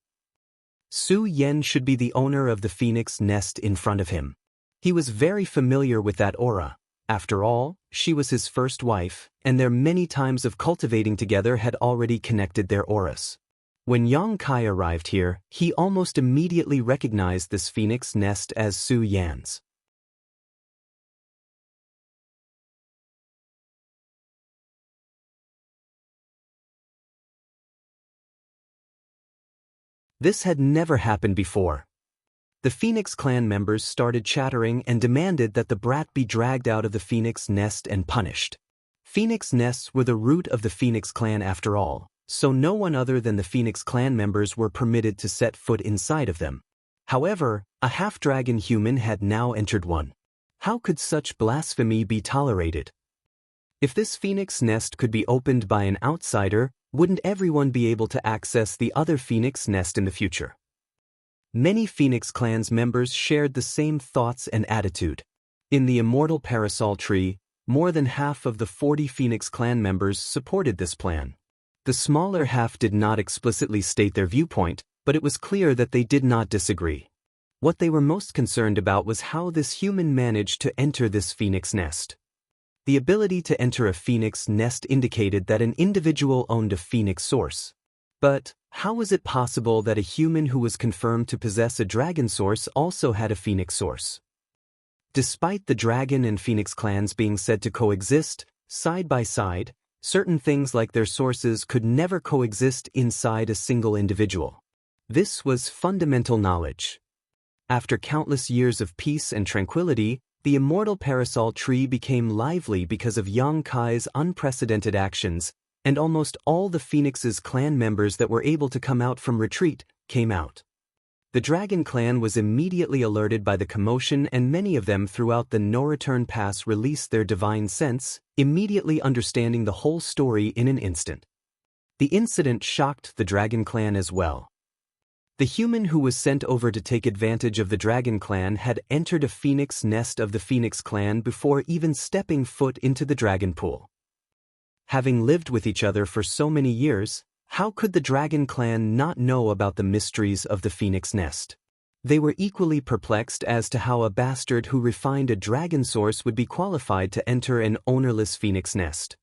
Su Yan should be the owner of the phoenix nest in front of him. He was very familiar with that aura. After all, she was his first wife, and their many times of cultivating together had already connected their auras. When Yang Kai arrived here, he almost immediately recognized this phoenix nest as Su Yan's. This had never happened before. The Phoenix clan members started chattering and demanded that the brat be dragged out of the Phoenix nest and punished. Phoenix nests were the root of the Phoenix clan after all, so no one other than the Phoenix clan members were permitted to set foot inside of them. However, a half-dragon human had now entered one. How could such blasphemy be tolerated? If this Phoenix nest could be opened by an outsider, wouldn't everyone be able to access the other Phoenix nest in the future? Many Phoenix clan's members shared the same thoughts and attitude. In the immortal parasol tree, more than half of the 40 Phoenix clan members supported this plan. The smaller half did not explicitly state their viewpoint, but it was clear that they did not disagree. What they were most concerned about was how this human managed to enter this Phoenix nest. The ability to enter a Phoenix nest indicated that an individual owned a Phoenix source. But how was it possible that a human who was confirmed to possess a dragon source also had a Phoenix source? Despite the dragon and Phoenix clans being said to coexist, side by side, certain things like their sources could never coexist inside a single individual. This was fundamental knowledge. After countless years of peace and tranquility, the immortal parasol tree became lively because of Yang Kai's unprecedented actions, and almost all the Phoenix's clan members that were able to come out from retreat came out. The Dragon clan was immediately alerted by the commotion, and many of them throughout the no-return pass released their divine sense, immediately understanding the whole story in an instant. The incident shocked the Dragon clan as well. The human who was sent over to take advantage of the Dragon clan had entered a Phoenix nest of the Phoenix clan before even stepping foot into the Dragon pool. Having lived with each other for so many years, how could the Dragon clan not know about the mysteries of the Phoenix nest? They were equally perplexed as to how a bastard who refined a dragon source would be qualified to enter an ownerless Phoenix nest.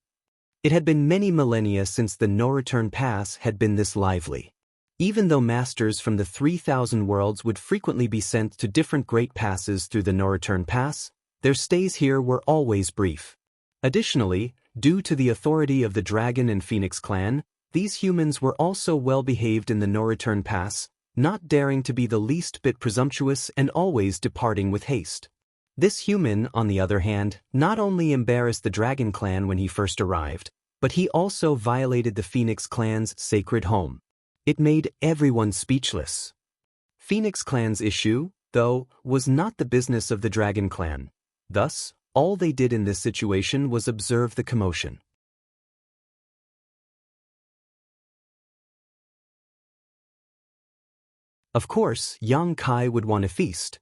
It had been many millennia since the no-return pass had been this lively. Even though masters from the 3,000 worlds would frequently be sent to different great passes through the no-return pass, their stays here were always brief. Additionally, due to the authority of the Dragon and Phoenix clan, these humans were also well behaved in the no-return pass, not daring to be the least bit presumptuous and always departing with haste. This human, on the other hand, not only embarrassed the Dragon clan when he first arrived, but he also violated the Phoenix clan's sacred home. It made everyone speechless. Phoenix clan's issue, though, was not the business of the Dragon clan. Thus, all they did in this situation was observe the commotion. Of course, Yang Kai would want a feast.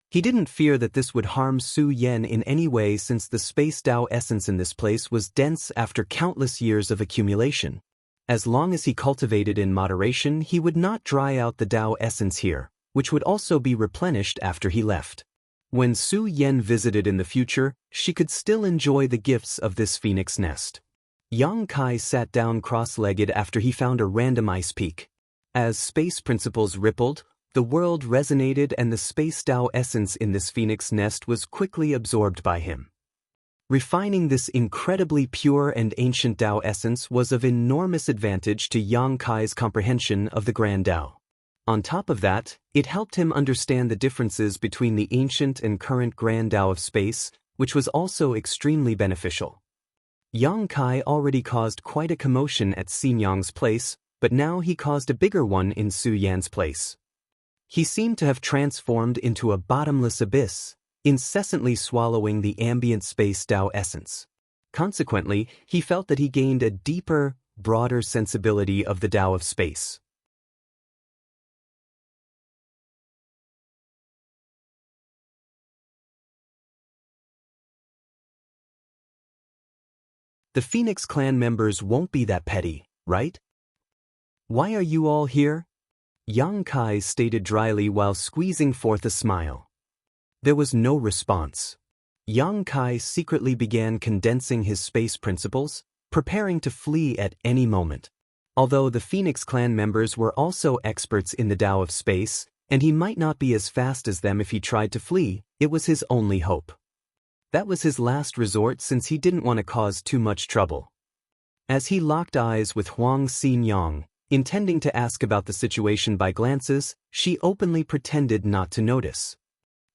He didn't fear that this would harm Su Yan in any way since the space Tao essence in this place was dense after countless years of accumulation. As long as he cultivated in moderation, he would not dry out the Tao essence here, which would also be replenished after he left. When Su Yan visited in the future, she could still enjoy the gifts of this Phoenix nest. Yang Kai sat down cross-legged after he found a random ice peak. As space principles rippled, the world resonated and the space Tao essence in this Phoenix nest was quickly absorbed by him. Refining this incredibly pure and ancient Tao essence was of enormous advantage to Yang Kai's comprehension of the Grand Tao. On top of that, it helped him understand the differences between the ancient and current Grand Tao of space, which was also extremely beneficial. Yang Kai already caused quite a commotion at Xianxia's place, but now he caused a bigger one in Su Yan's place. He seemed to have transformed into a bottomless abyss, incessantly swallowing the ambient space Tao essence. Consequently, he felt that he gained a deeper, broader sensibility of the Tao of space. The Phoenix clan members won't be that petty, right? Why are you all here? Yang Kai stated dryly while squeezing forth a smile. There was no response. Yang Kai secretly began condensing his space principles, preparing to flee at any moment. Although the Phoenix clan members were also experts in the Tao of space, and he might not be as fast as them if he tried to flee, it was his only hope. That was his last resort since he didn't want to cause too much trouble. As he locked eyes with Huang Xinyang, intending to ask about the situation by glances, she openly pretended not to notice.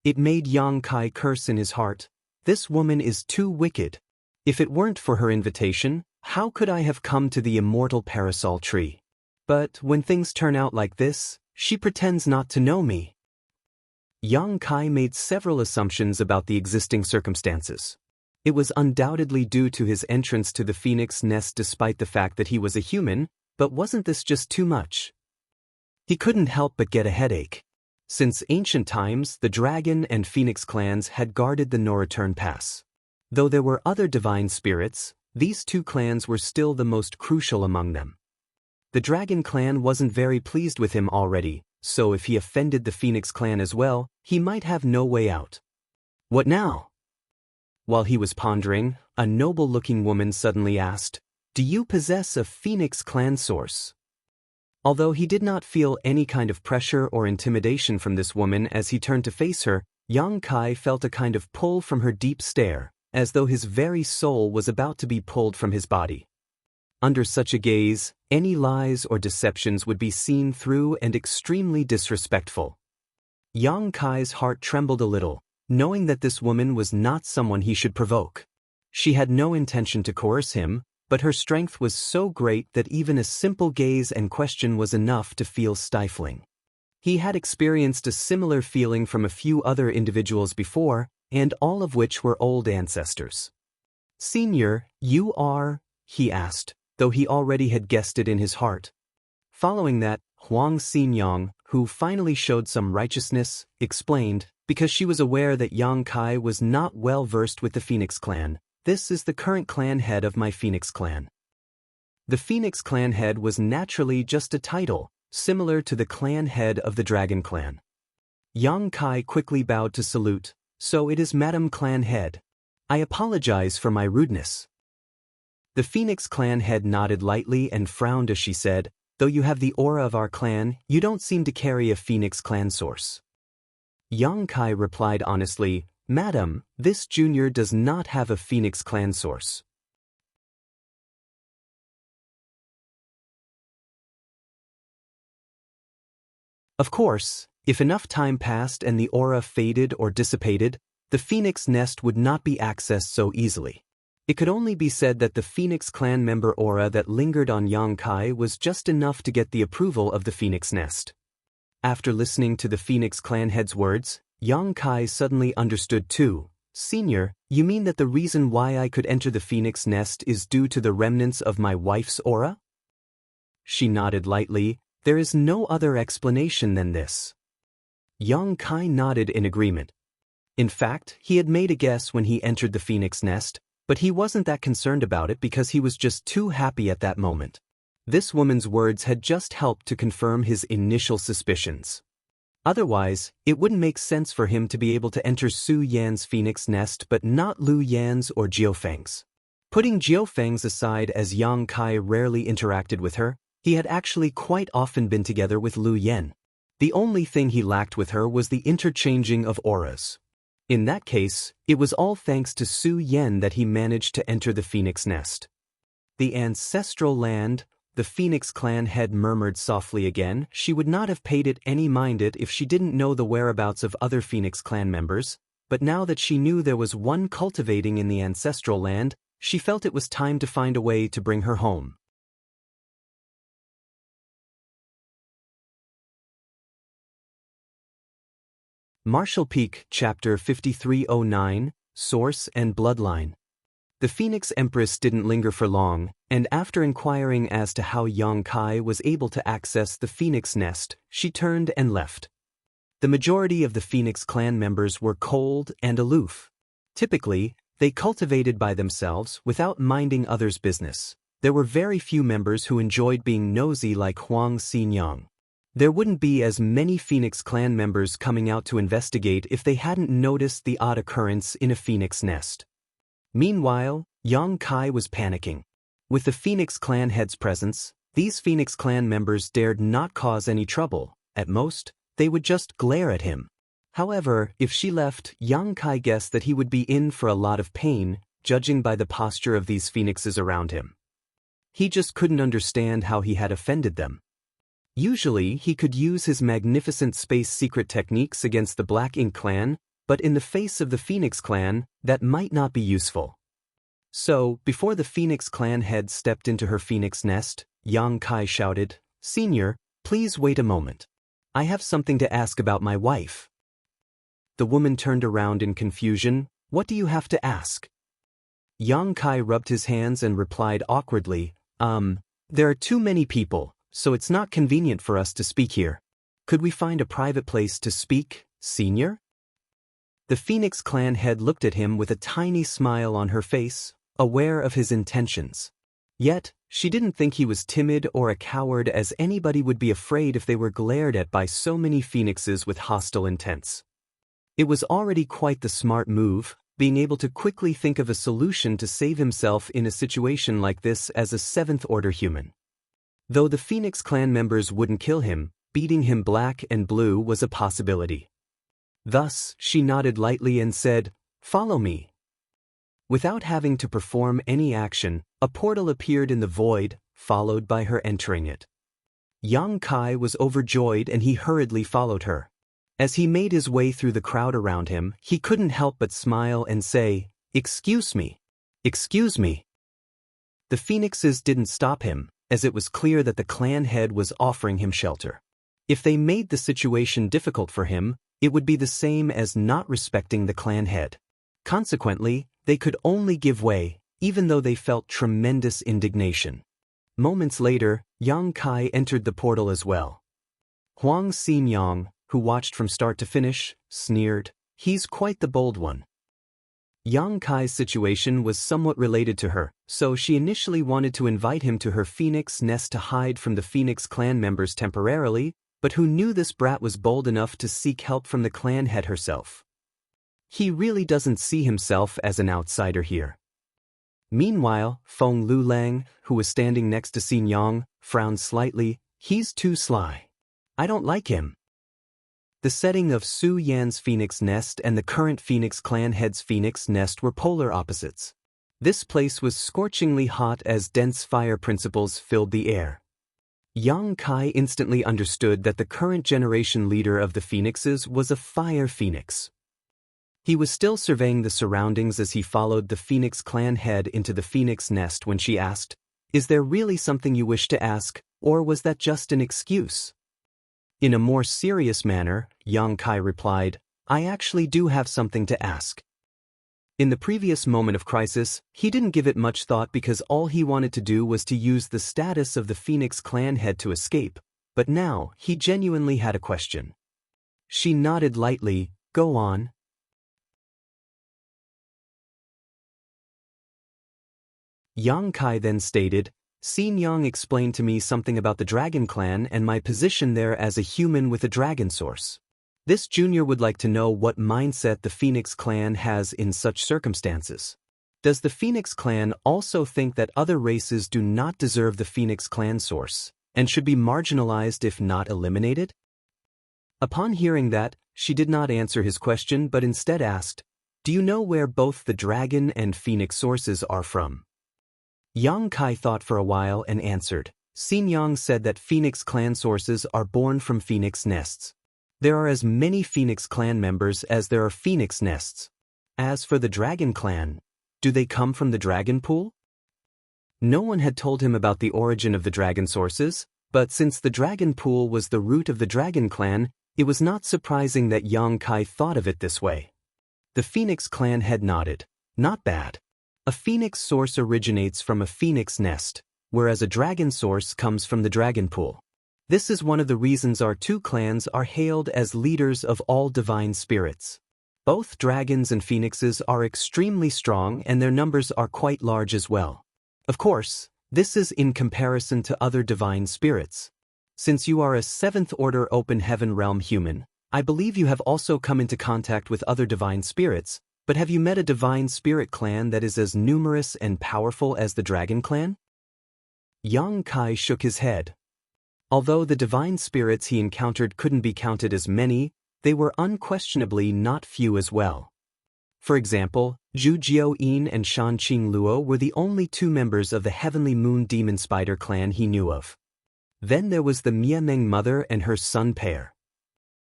It made Yang Kai curse in his heart. This woman is too wicked. If it weren't for her invitation, how could I have come to the immortal parasol tree? But when things turn out like this, she pretends not to know me. Yang Kai made several assumptions about the existing circumstances. It was undoubtedly due to his entrance to the Phoenix nest despite the fact that he was a human, but wasn't this just too much? He couldn't help but get a headache. Since ancient times, the Dragon and Phoenix clans had guarded the no-return pass. Though there were other divine spirits, these two clans were still the most crucial among them. The Dragon clan wasn't very pleased with him already, so if he offended the Phoenix clan as well, he might have no way out. What now? While he was pondering, a noble-looking woman suddenly asked, "Do you possess a Phoenix clan source?" Although he did not feel any kind of pressure or intimidation from this woman as he turned to face her, Yang Kai felt a kind of pull from her deep stare, as though his very soul was about to be pulled from his body. Under such a gaze, any lies or deceptions would be seen through and extremely disrespectful. Yang Kai's heart trembled a little, knowing that this woman was not someone he should provoke. She had no intention to coerce him, but her strength was so great that even a simple gaze and question was enough to feel stifling. He had experienced a similar feeling from a few other individuals before, and all of which were old ancestors. "Senior, you are?" he asked, though he already had guessed it in his heart. Following that, Huang Xinyang, who finally showed some righteousness, explained, because she was aware that Yang Kai was not well versed with the Phoenix clan, "This is the current clan head of my Phoenix clan." The Phoenix clan head was naturally just a title, similar to the clan head of the Dragon clan. Yang Kai quickly bowed to salute, "So it is Madam Clan Head. I apologize for my rudeness." The Phoenix clan head nodded lightly and frowned as she said, "Though you have the aura of our clan, you don't seem to carry a Phoenix clan source." Yang Kai replied honestly, "Madam, this junior does not have a Phoenix clan source." Of course, if enough time passed and the aura faded or dissipated, the Phoenix nest would not be accessed so easily. It could only be said that the Phoenix clan member aura that lingered on Yang Kai was just enough to get the approval of the Phoenix nest. After listening to the Phoenix clan head's words, Yang Kai suddenly understood too. "Senior, you mean that the reason why I could enter the Phoenix nest is due to the remnants of my wife's aura?" She nodded lightly. "There is no other explanation than this." Yang Kai nodded in agreement. In fact, he had made a guess when he entered the Phoenix nest, but he wasn't that concerned about it because he was just too happy at that moment. This woman's words had just helped to confirm his initial suspicions. Otherwise, it wouldn't make sense for him to be able to enter Su Yan's Phoenix nest but not Lu Yan's or Jiufeng's. Putting Jiufeng's aside, as Yang Kai rarely interacted with her, he had actually quite often been together with Lu Yan. The only thing he lacked with her was the interchanging of auras. In that case, it was all thanks to Su Yen that he managed to enter the Phoenix Nest. The ancestral land, the Phoenix clan head murmured softly again. She would not have paid it any mind if she didn't know the whereabouts of other Phoenix clan members, but now that she knew there was one cultivating in the ancestral land, she felt it was time to find a way to bring her home. Martial Peak, Chapter 5309, Source and Bloodline. The Phoenix Empress didn't linger for long, and after inquiring as to how Yang Kai was able to access the Phoenix Nest, she turned and left. The majority of the Phoenix clan members were cold and aloof. Typically, they cultivated by themselves without minding others' business. There were very few members who enjoyed being nosy like Huang Xinyang. There wouldn't be as many Phoenix clan members coming out to investigate if they hadn't noticed the odd occurrence in a Phoenix nest. Meanwhile, Yang Kai was panicking. With the Phoenix clan head's presence, these Phoenix clan members dared not cause any trouble. At most, they would just glare at him. However, if she left, Yang Kai guessed that he would be in for a lot of pain, judging by the posture of these phoenixes around him. He just couldn't understand how he had offended them. Usually, he could use his magnificent space secret techniques against the Black Ink clan, but in the face of the Phoenix clan, that might not be useful. So, before the Phoenix clan head stepped into her Phoenix nest, Yang Kai shouted, "Senior, please wait a moment. I have something to ask about my wife." The woman turned around in confusion. "What do you have to ask?" Yang Kai rubbed his hands and replied awkwardly, There are too many people, so it's not convenient for us to speak here. Could we find a private place to speak, Senior?" The Phoenix clan head looked at him with a tiny smile on her face, aware of his intentions. Yet, she didn't think he was timid or a coward, as anybody would be afraid if they were glared at by so many phoenixes with hostile intents. It was already quite the smart move, being able to quickly think of a solution to save himself in a situation like this as a seventh-order human. Though the Phoenix clan members wouldn't kill him, beating him black and blue was a possibility. Thus, she nodded lightly and said, "Follow me." Without having to perform any action, a portal appeared in the void, followed by her entering it. Yang Kai was overjoyed and he hurriedly followed her. As he made his way through the crowd around him, he couldn't help but smile and say, "Excuse me. Excuse me." The phoenixes didn't stop him, as it was clear that the clan head was offering him shelter. If they made the situation difficult for him, it would be the same as not respecting the clan head. Consequently, they could only give way, even though they felt tremendous indignation. Moments later, Yang Kai entered the portal as well. Huang Xinyang, who watched from start to finish, sneered, "He's quite the bold one." Yang Kai's situation was somewhat related to her, so she initially wanted to invite him to her Phoenix nest to hide from the Phoenix clan members temporarily, but who knew this brat was bold enough to seek help from the clan head herself. He really doesn't see himself as an outsider here. Meanwhile, Feng Lulang, who was standing next to Xin Yang, frowned slightly. "He's too sly. I don't like him." The setting of Su Yan's Phoenix nest and the current Phoenix clan head's Phoenix nest were polar opposites. This place was scorchingly hot as dense fire principles filled the air. Yang Kai instantly understood that the current generation leader of the Phoenixes was a fire phoenix. He was still surveying the surroundings as he followed the Phoenix clan head into the Phoenix nest when she asked, "Is there really something you wish to ask, or was that just an excuse?" In a more serious manner, Yang Kai replied, "I actually do have something to ask." In the previous moment of crisis, he didn't give it much thought because all he wanted to do was to use the status of the Phoenix clan head to escape, but now he genuinely had a question. She nodded lightly. "Go on." Yang Kai then stated, "Xin Yang explained to me something about the Dragon Clan and my position there as a human with a dragon source. This junior would like to know what mindset the Phoenix Clan has in such circumstances. Does the Phoenix Clan also think that other races do not deserve the Phoenix Clan source, and should be marginalized if not eliminated?" Upon hearing that, she did not answer his question but instead asked, "Do you know where both the dragon and phoenix sources are from?" Yang Kai thought for a while and answered. Xianxia said that Phoenix clan sources are born from phoenix nests. There are as many Phoenix clan members as there are phoenix nests. As for the dragon clan, do they come from the dragon pool? No one had told him about the origin of the dragon sources, but since the dragon pool was the root of the dragon clan, it was not surprising that Yang Kai thought of it this way. The Phoenix clan head nodded. Not bad. A phoenix source originates from a phoenix nest, whereas a dragon source comes from the dragon pool. This is one of the reasons our two clans are hailed as leaders of all divine spirits. Both dragons and phoenixes are extremely strong and their numbers are quite large as well. Of course, this is in comparison to other divine spirits. Since you are a 7th order open heaven realm human, I believe you have also come into contact with other divine spirits, but have you met a divine spirit clan that is as numerous and powerful as the dragon clan? Yang Kai shook his head. Although the divine spirits he encountered couldn't be counted as many, they were unquestionably not few as well. For example, Zhu Jiaoyin and Shan Qing Luo were the only 2 members of the Heavenly Moon Demon Spider clan he knew of. Then there was the Miameng mother and her son pair.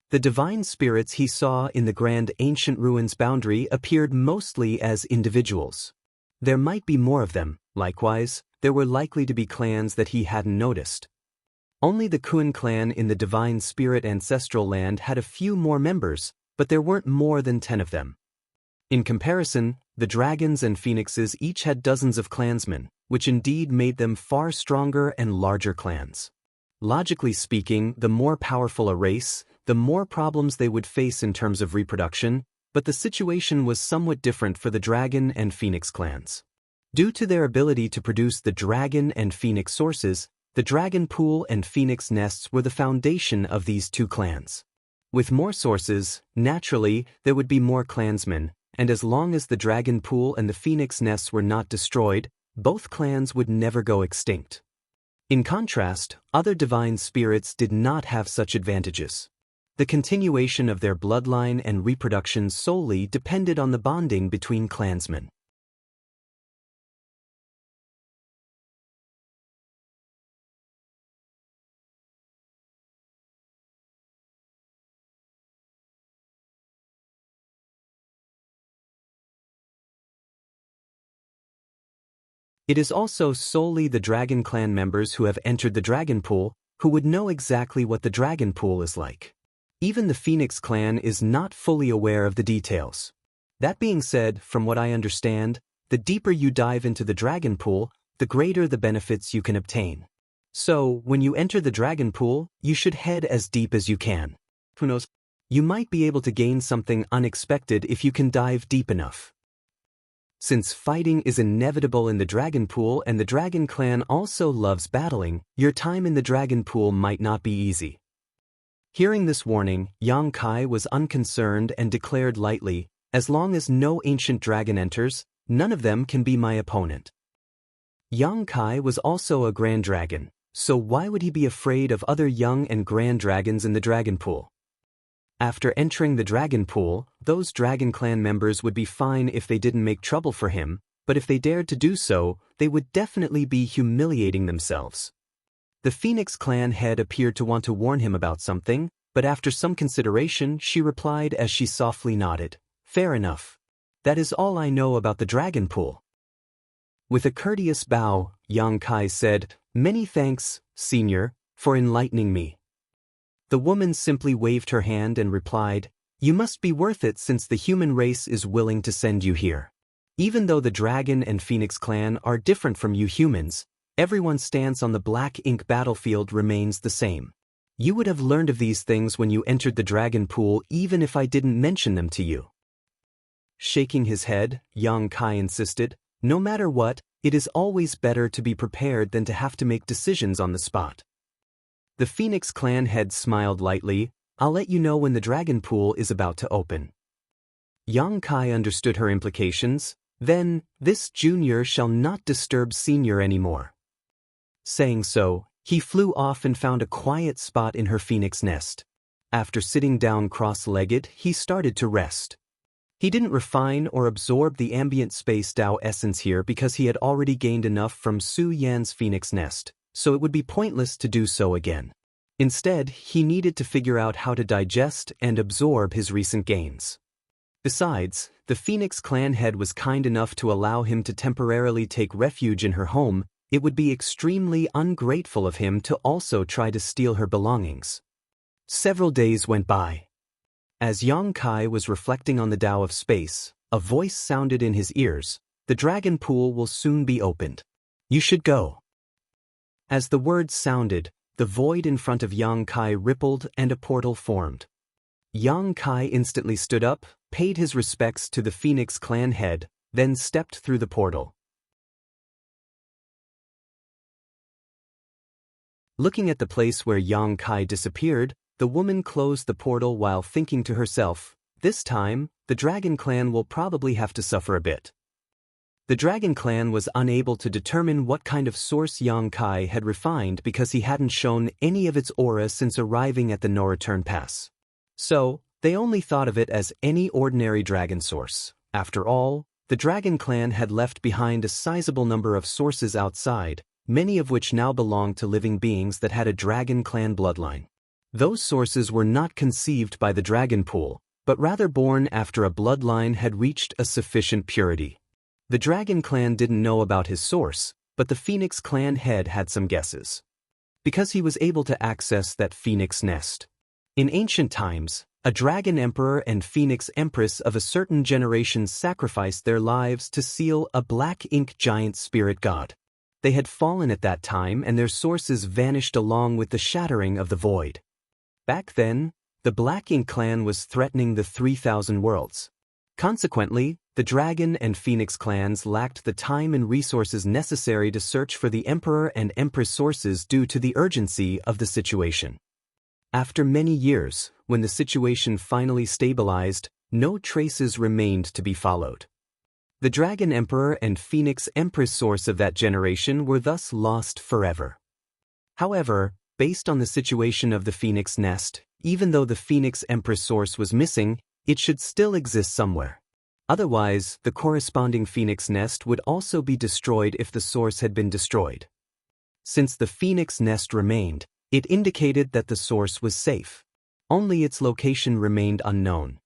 The divine spirits he saw in the Grand Ancient Ruins boundary appeared mostly as individuals. There might be more of them. Likewise, there were likely to be clans that he hadn't noticed. Only the Kun clan in the divine spirit ancestral land had a few more members, but there weren't more than 10 of them. In comparison, the dragons and phoenixes each had dozens of clansmen, which indeed made them far stronger and larger clans. Logically speaking, the more powerful a race, the more problems they would face in terms of reproduction, but the situation was somewhat different for the dragon and phoenix clans. Due to their ability to produce the dragon and phoenix sources, the dragon pool and phoenix nests were the foundation of these 2 clans. With more sources, naturally, there would be more clansmen, and as long as the dragon pool and the phoenix nests were not destroyed, both clans would never go extinct. In contrast, other divine spirits did not have such advantages. The continuation of their bloodline and reproduction solely depended on the bonding between clansmen. It is also solely the dragon clan members who have entered the dragon pool who would know exactly what the dragon pool is like. Even the Phoenix clan is not fully aware of the details. That being said, from what I understand, the deeper you dive into the dragon pool, the greater the benefits you can obtain. So, when you enter the dragon pool, you should head as deep as you can. Who knows? You might be able to gain something unexpected if you can dive deep enough. Since fighting is inevitable in the dragon pool and the dragon clan also loves battling, your time in the dragon pool might not be easy. Hearing this warning, Yang Kai was unconcerned and declared lightly, "As long as no ancient dragon enters, none of them can be my opponent." Yang Kai was also a grand dragon, so why would he be afraid of other young and grand dragons in the dragon pool? After entering the dragon pool, those dragon clan members would be fine if they didn't make trouble for him, but if they dared to do so, they would definitely be humiliating themselves. The Phoenix clan head appeared to want to warn him about something, but after some consideration, she replied as she softly nodded, "Fair enough. That is all I know about the dragon pool." With a courteous bow, Yang Kai said, "Many thanks, senior, for enlightening me." The woman simply waved her hand and replied, "You must be worth it since the human race is willing to send you here. Even though the dragon and phoenix clan are different from you humans, everyone's stance on the black ink battlefield remains the same. You would have learned of these things when you entered the dragon pool even if I didn't mention them to you." Shaking his head, Yang Kai insisted, "No matter what, it is always better to be prepared than to have to make decisions on the spot." The Phoenix clan head smiled lightly, "I'll let you know when the dragon pool is about to open." Yang Kai understood her implications. "Then, this junior shall not disturb senior anymore." Saying so, he flew off and found a quiet spot in her phoenix nest. After sitting down cross-legged, he started to rest. He didn't refine or absorb the ambient space Tao essence here because he had already gained enough from Su Yan's phoenix nest, so it would be pointless to do so again. Instead, he needed to figure out how to digest and absorb his recent gains. Besides, the Phoenix clan head was kind enough to allow him to temporarily take refuge in her home. It would be extremely ungrateful of him to also try to steal her belongings. Several days went by. As Yang Kai was reflecting on the Tao of space, a voice sounded in his ears. The dragon pool will soon be opened. You should go. As the words sounded, the void in front of Yang Kai rippled and a portal formed. Yang Kai instantly stood up, paid his respects to the Phoenix clan head, then stepped through the portal. Looking at the place where Yang Kai disappeared, the woman closed the portal while thinking to herself, this time, the Dragon Clan will probably have to suffer a bit. The Dragon Clan was unable to determine what kind of source Yang Kai had refined because he hadn't shown any of its aura since arriving at the No Return Pass. So, they only thought of it as any ordinary dragon source. After all, the Dragon Clan had left behind a sizable number of sources outside, many of which now belonged to living beings that had a Dragon Clan bloodline. Those sources were not conceived by the dragon pool, but rather born after a bloodline had reached a sufficient purity. The Dragon Clan didn't know about his source, but the Phoenix clan head had some guesses. Because he was able to access that Phoenix nest. In ancient times, a dragon emperor and Phoenix empress of a certain generation sacrificed their lives to seal a black ink giant spirit god. They had fallen at that time and their sources vanished along with the shattering of the void. Back then, the Black Ink clan was threatening the 3,000 worlds. Consequently, the Dragon and Phoenix clans lacked the time and resources necessary to search for the Emperor and Empress sources due to the urgency of the situation. After many years, when the situation finally stabilized, no traces remained to be followed. The Dragon Emperor and Phoenix Empress source of that generation were thus lost forever. However, based on the situation of the Phoenix nest, even though the Phoenix Empress source was missing, it should still exist somewhere. Otherwise, the corresponding Phoenix nest would also be destroyed if the source had been destroyed. Since the Phoenix nest remained, it indicated that the source was safe. Only its location remained unknown.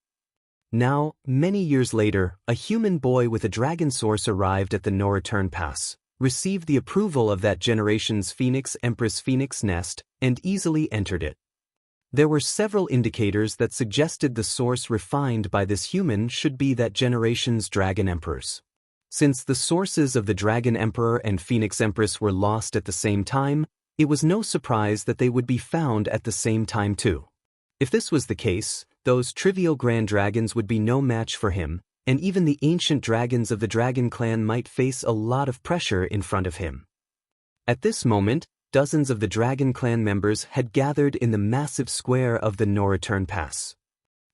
Now, many years later, a human boy with a dragon source arrived at the No Return Pass, received the approval of that generation's Phoenix Empress Phoenix nest, and easily entered it. There were several indicators that suggested the source refined by this human should be that generation's Dragon Emperors. Since the sources of the Dragon Emperor and Phoenix Empress were lost at the same time, it was no surprise that they would be found at the same time too. If this was the case, those trivial grand dragons would be no match for him, and even the ancient dragons of the Dragon Clan might face a lot of pressure in front of him. At this moment, dozens of the Dragon Clan members had gathered in the massive square of the No Return Pass.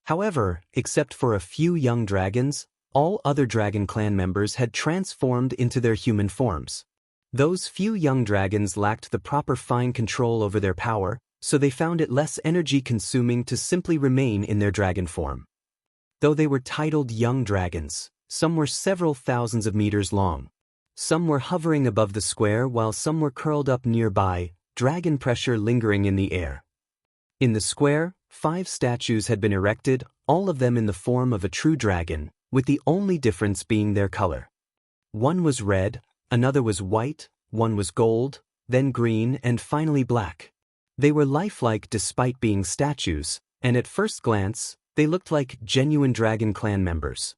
However, except for a few young dragons, all other Dragon Clan members had transformed into their human forms. Those few young dragons lacked the proper fine control over their power, so they found it less energy-consuming to simply remain in their dragon form. Though they were titled young dragons, some were several thousands of meters long. Some were hovering above the square while some were curled up nearby, dragon pressure lingering in the air. In the square, 5 statues had been erected, all of them in the form of a true dragon, with the only difference being their color. One was red, another was white, one was gold, then green and finally black. They were lifelike despite being statues, and at first glance, they looked like genuine Dragon Clan members.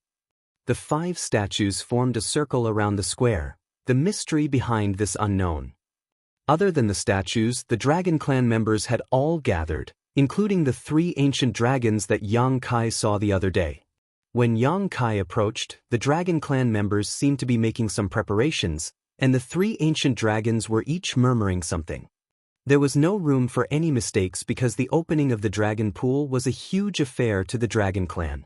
The 5 statues formed a circle around the square, the mystery behind this unknown. Other than the statues, the Dragon Clan members had all gathered, including the 3 ancient dragons that Yang Kai saw the other day. When Yang Kai approached, the Dragon Clan members seemed to be making some preparations, and the 3 ancient dragons were each murmuring something. There was no room for any mistakes because the opening of the dragon pool was a huge affair to the Dragon Clan.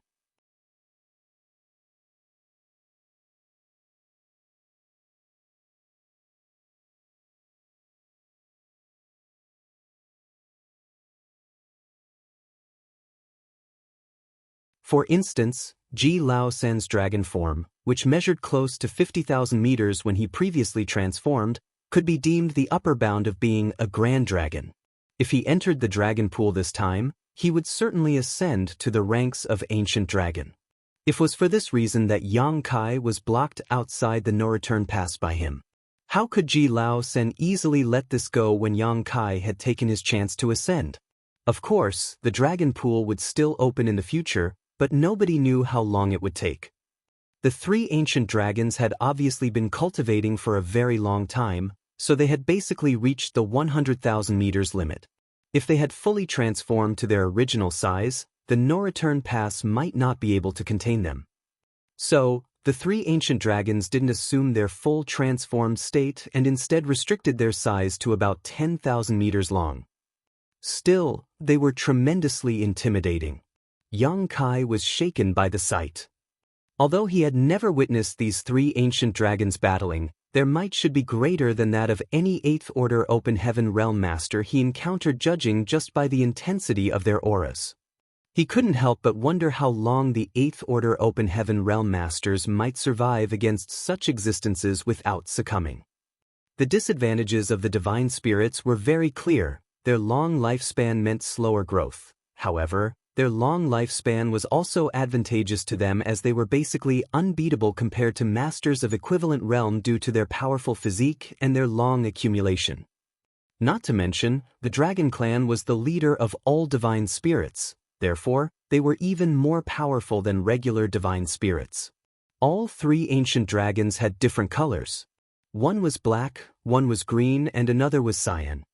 For instance, Ji Lao San's dragon form, which measured close to 50,000 meters when he previously transformed, could be deemed the upper bound of being a grand dragon. If he entered the dragon pool this time, he would certainly ascend to the ranks of ancient dragon. It was for this reason that Yang Kai was blocked outside the no-return pass by him. How could Ji Lao San easily let this go when Yang Kai had taken his chance to ascend? Of course, the dragon pool would still open in the future, but nobody knew how long it would take. The three ancient dragons had obviously been cultivating for a very long time, so they had basically reached the 100,000 meters limit. If they had fully transformed to their original size, the no-return pass might not be able to contain them. So, the three ancient dragons didn't assume their full transformed state and instead restricted their size to about 10,000 meters long. Still, they were tremendously intimidating. Yang Kai was shaken by the sight. Although he had never witnessed these three ancient dragons battling, their might should be greater than that of any 8th Order Open Heaven Realm Master he encountered, judging just by the intensity of their auras. He couldn't help but wonder how long the 8th Order Open Heaven Realm Masters might survive against such existences without succumbing. The disadvantages of the divine spirits were very clear. Their long lifespan meant slower growth. However, their long lifespan was also advantageous to them as they were basically unbeatable compared to masters of equivalent realm due to their powerful physique and their long accumulation. Not to mention, the Dragon Clan was the leader of all divine spirits. Therefore, they were even more powerful than regular divine spirits. All three ancient dragons had different colors. One was black, one was green, and another was cyan.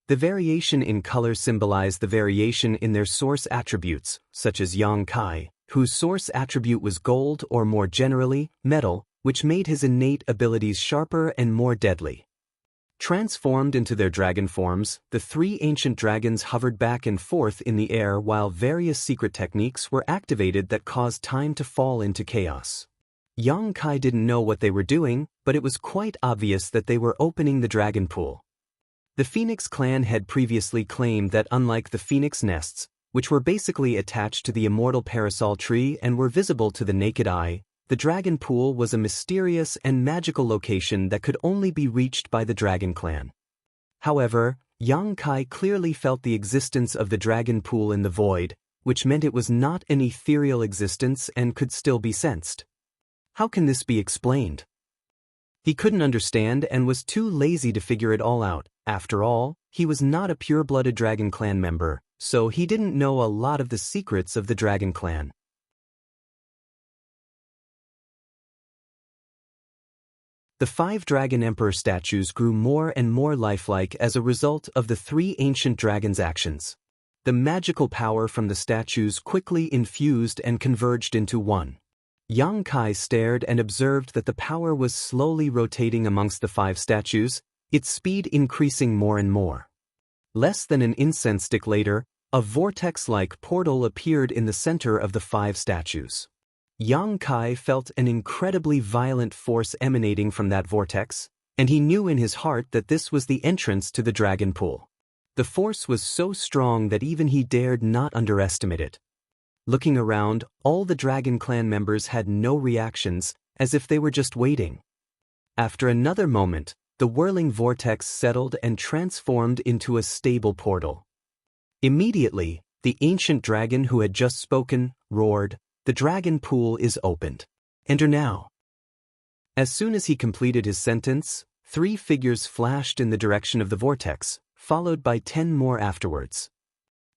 The variation in color symbolized the variation in their source attributes, such as Yang Kai, whose source attribute was gold or more generally, metal, which made his innate abilities sharper and more deadly. Transformed into their dragon forms, the three ancient dragons hovered back and forth in the air while various secret techniques were activated that caused time to fall into chaos. Yang Kai didn't know what they were doing, but it was quite obvious that they were opening the dragon pool. The Phoenix clan had previously claimed that unlike the phoenix nests, which were basically attached to the immortal parasol tree and were visible to the naked eye, the dragon pool was a mysterious and magical location that could only be reached by the Dragon Clan. However, Yang Kai clearly felt the existence of the dragon pool in the void, which meant it was not an ethereal existence and could still be sensed. How can this be explained? He couldn't understand and was too lazy to figure it all out. After all, he was not a pure-blooded Dragon Clan member, so he didn't know a lot of the secrets of the Dragon Clan. The 5 Dragon Emperor statues grew more and more lifelike as a result of the 3 ancient dragons' actions. The magical power from the statues quickly infused and converged into one. Yang Kai stared and observed that the power was slowly rotating amongst the 5 statues, its speed increasing more and more. Less than an incense stick later, a vortex-like portal appeared in the center of the 5 statues. Yang Kai felt an incredibly violent force emanating from that vortex, and he knew in his heart that this was the entrance to the dragon pool. The force was so strong that even he dared not underestimate it. Looking around, all the Dragon Clan members had no reactions, as if they were just waiting. After another moment, the whirling vortex settled and transformed into a stable portal. Immediately, the ancient dragon who had just spoken roared, "The dragon pool is opened. Enter now." As soon as he completed his sentence, 3 figures flashed in the direction of the vortex, followed by 10 more afterwards.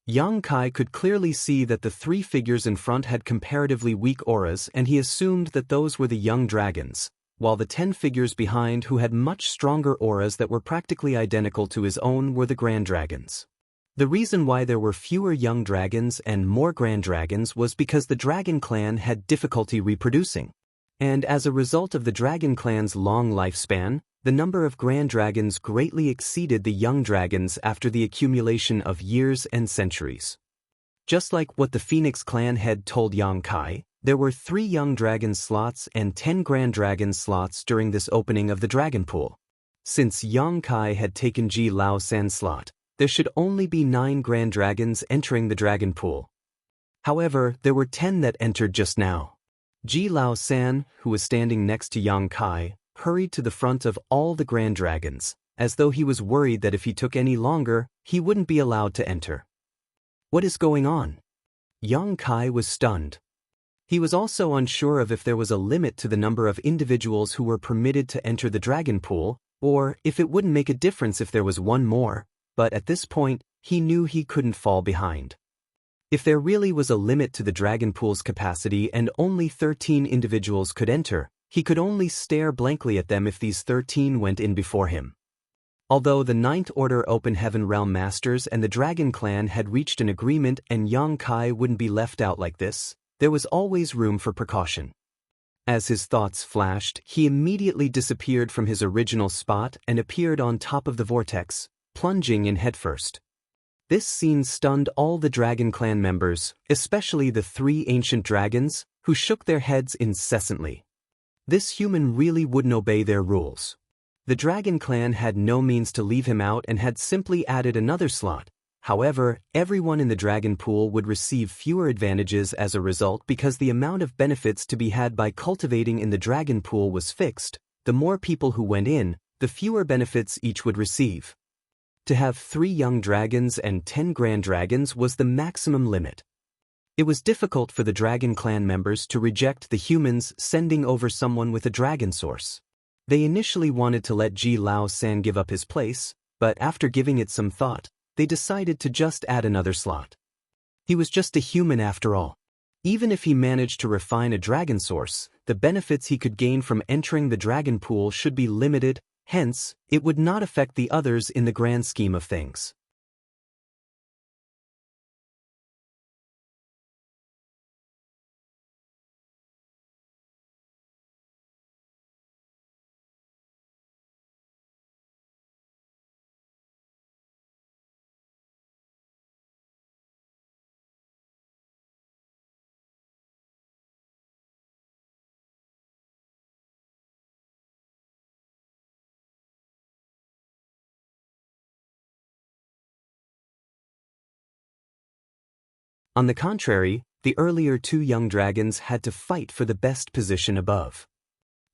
Yang Kai could clearly see that the 3 figures in front had comparatively weak auras, and he assumed that those were the young dragons, while the 10 figures behind who had much stronger auras that were practically identical to his own were the grand dragons. The reason why there were fewer young dragons and more grand dragons was because the Dragon Clan had difficulty reproducing. And as a result of the Dragon Clan's long lifespan, the number of grand dragons greatly exceeded the young dragons after the accumulation of years and centuries. Just like what the Phoenix clan had told Yang Kai, there were 3 young dragon slots and 10 grand dragon slots during this opening of the dragon pool. Since Yang Kai had taken Ji Lao San's slot, there should only be 9 grand dragons entering the dragon pool. However, there were 10 that entered just now. Ji Lao San, who was standing next to Yang Kai, hurried to the front of all the grand dragons, as though he was worried that if he took any longer, he wouldn't be allowed to enter. What is going on? Yang Kai was stunned. He was also unsure of if there was a limit to the number of individuals who were permitted to enter the dragon pool, or if it wouldn't make a difference if there was one more, but at this point, he knew he couldn't fall behind. If there really was a limit to the dragon pool's capacity and only 13 individuals could enter, he could only stare blankly at them if these 13 went in before him. Although the Ninth Order Open Heaven Realm Masters and the Dragon Clan had reached an agreement and Yang Kai wouldn't be left out like this, there was always room for precaution. As his thoughts flashed, he immediately disappeared from his original spot and appeared on top of the vortex, plunging in headfirst. This scene stunned all the Dragon Clan members, especially the 3 ancient dragons, who shook their heads incessantly. This human really wouldn't obey their rules. The Dragon Clan had no means to leave him out and had simply added another slot. However, everyone in the dragon pool would receive fewer advantages as a result because the amount of benefits to be had by cultivating in the dragon pool was fixed. The more people who went in, the fewer benefits each would receive. To have 3 young dragons and 10 grand dragons was the maximum limit. It was difficult for the Dragon Clan members to reject the humans sending over someone with a dragon source. They initially wanted to let Ji Lao San give up his place, but after giving it some thought, they decided to just add another slot. He was just a human after all. Even if he managed to refine a dragon source, the benefits he could gain from entering the dragon pool should be limited. Hence, it would not affect the others in the grand scheme of things. On the contrary, the earlier 2 young dragons had to fight for the best position above.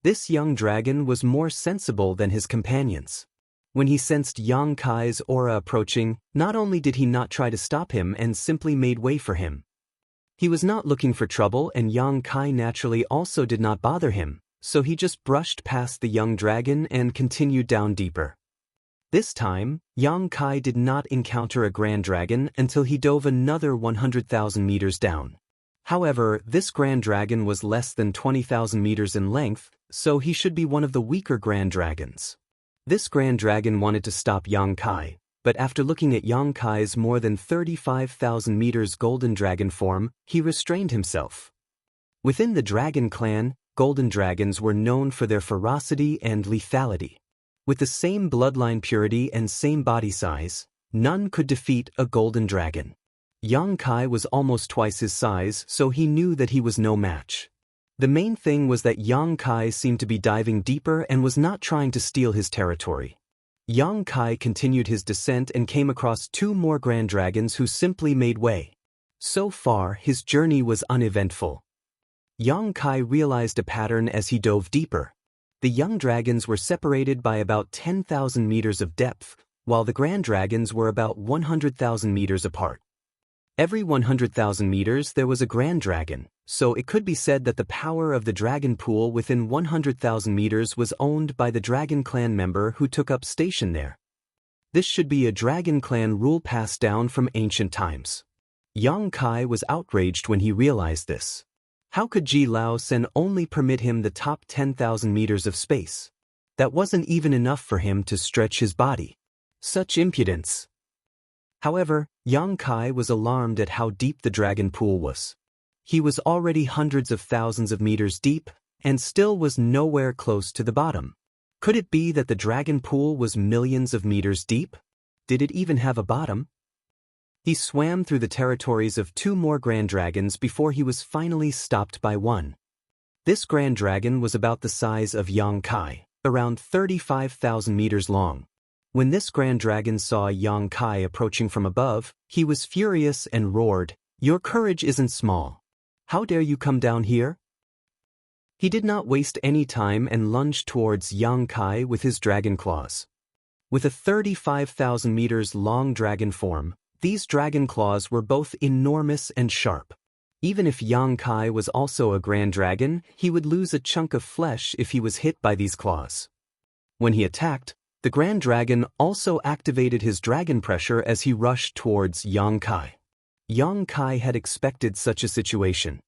This young dragon was more sensible than his companions. When he sensed Yang Kai's aura approaching, not only did he not try to stop him and simply made way for him. He was not looking for trouble and Yang Kai naturally also did not bother him, so he just brushed past the young dragon and continued down deeper. This time, Yang Kai did not encounter a grand dragon until he dove another 100,000 meters down. However, this grand dragon was less than 20,000 meters in length, so he should be one of the weaker grand dragons. This grand dragon wanted to stop Yang Kai, but after looking at Yang Kai's more than 35,000 meters golden dragon form, he restrained himself. Within the Dragon Clan, golden dragons were known for their ferocity and lethality. With the same bloodline purity and same body size, none could defeat a golden dragon. Yang Kai was almost twice his size, so he knew that he was no match. The main thing was that Yang Kai seemed to be diving deeper and was not trying to steal his territory. Yang Kai continued his descent and came across 2 more grand dragons who simply made way. So far, his journey was uneventful. Yang Kai realized a pattern as he dove deeper. The young dragons were separated by about 10,000 meters of depth, while the grand dragons were about 100,000 meters apart. Every 100,000 meters there was a grand dragon, so it could be said that the power of the dragon pool within 100,000 meters was owned by the Dragon Clan member who took up station there. This should be a Dragon Clan rule passed down from ancient times. Yang Kai was outraged when he realized this. How could Ji Lao San only permit him the top 10,000 meters of space? That wasn't even enough for him to stretch his body. Such impudence! However, Yang Kai was alarmed at how deep the dragon pool was. He was already hundreds of thousands of meters deep, and still was nowhere close to the bottom. Could it be that the dragon pool was millions of meters deep? Did it even have a bottom? He swam through the territories of 2 more grand dragons before he was finally stopped by one. This grand dragon was about the size of Yang Kai, around 35,000 meters long. When this grand dragon saw Yang Kai approaching from above, he was furious and roared, Your courage isn't small. How dare you come down here? He did not waste any time and lunged towards Yang Kai with his dragon claws. With a 35,000 meters long dragon form, these dragon claws were both enormous and sharp. Even if Yang Kai was also a grand dragon, he would lose a chunk of flesh if he was hit by these claws. When he attacked, the grand dragon also activated his dragon pressure as he rushed towards Yang Kai. Yang Kai had expected such a situation.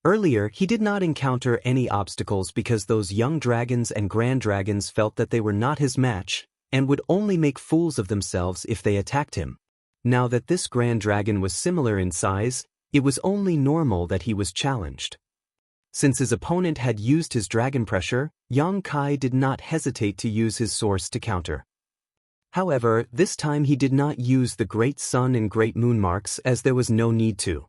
Earlier, he did not encounter any obstacles because those young dragons and grand dragons felt that they were not his match and would only make fools of themselves if they attacked him. Now that this grand dragon was similar in size, it was only normal that he was challenged. Since his opponent had used his dragon pressure, Yang Kai did not hesitate to use his source to counter. However, this time he did not use the Great Sun and Great Moon marks as there was no need to.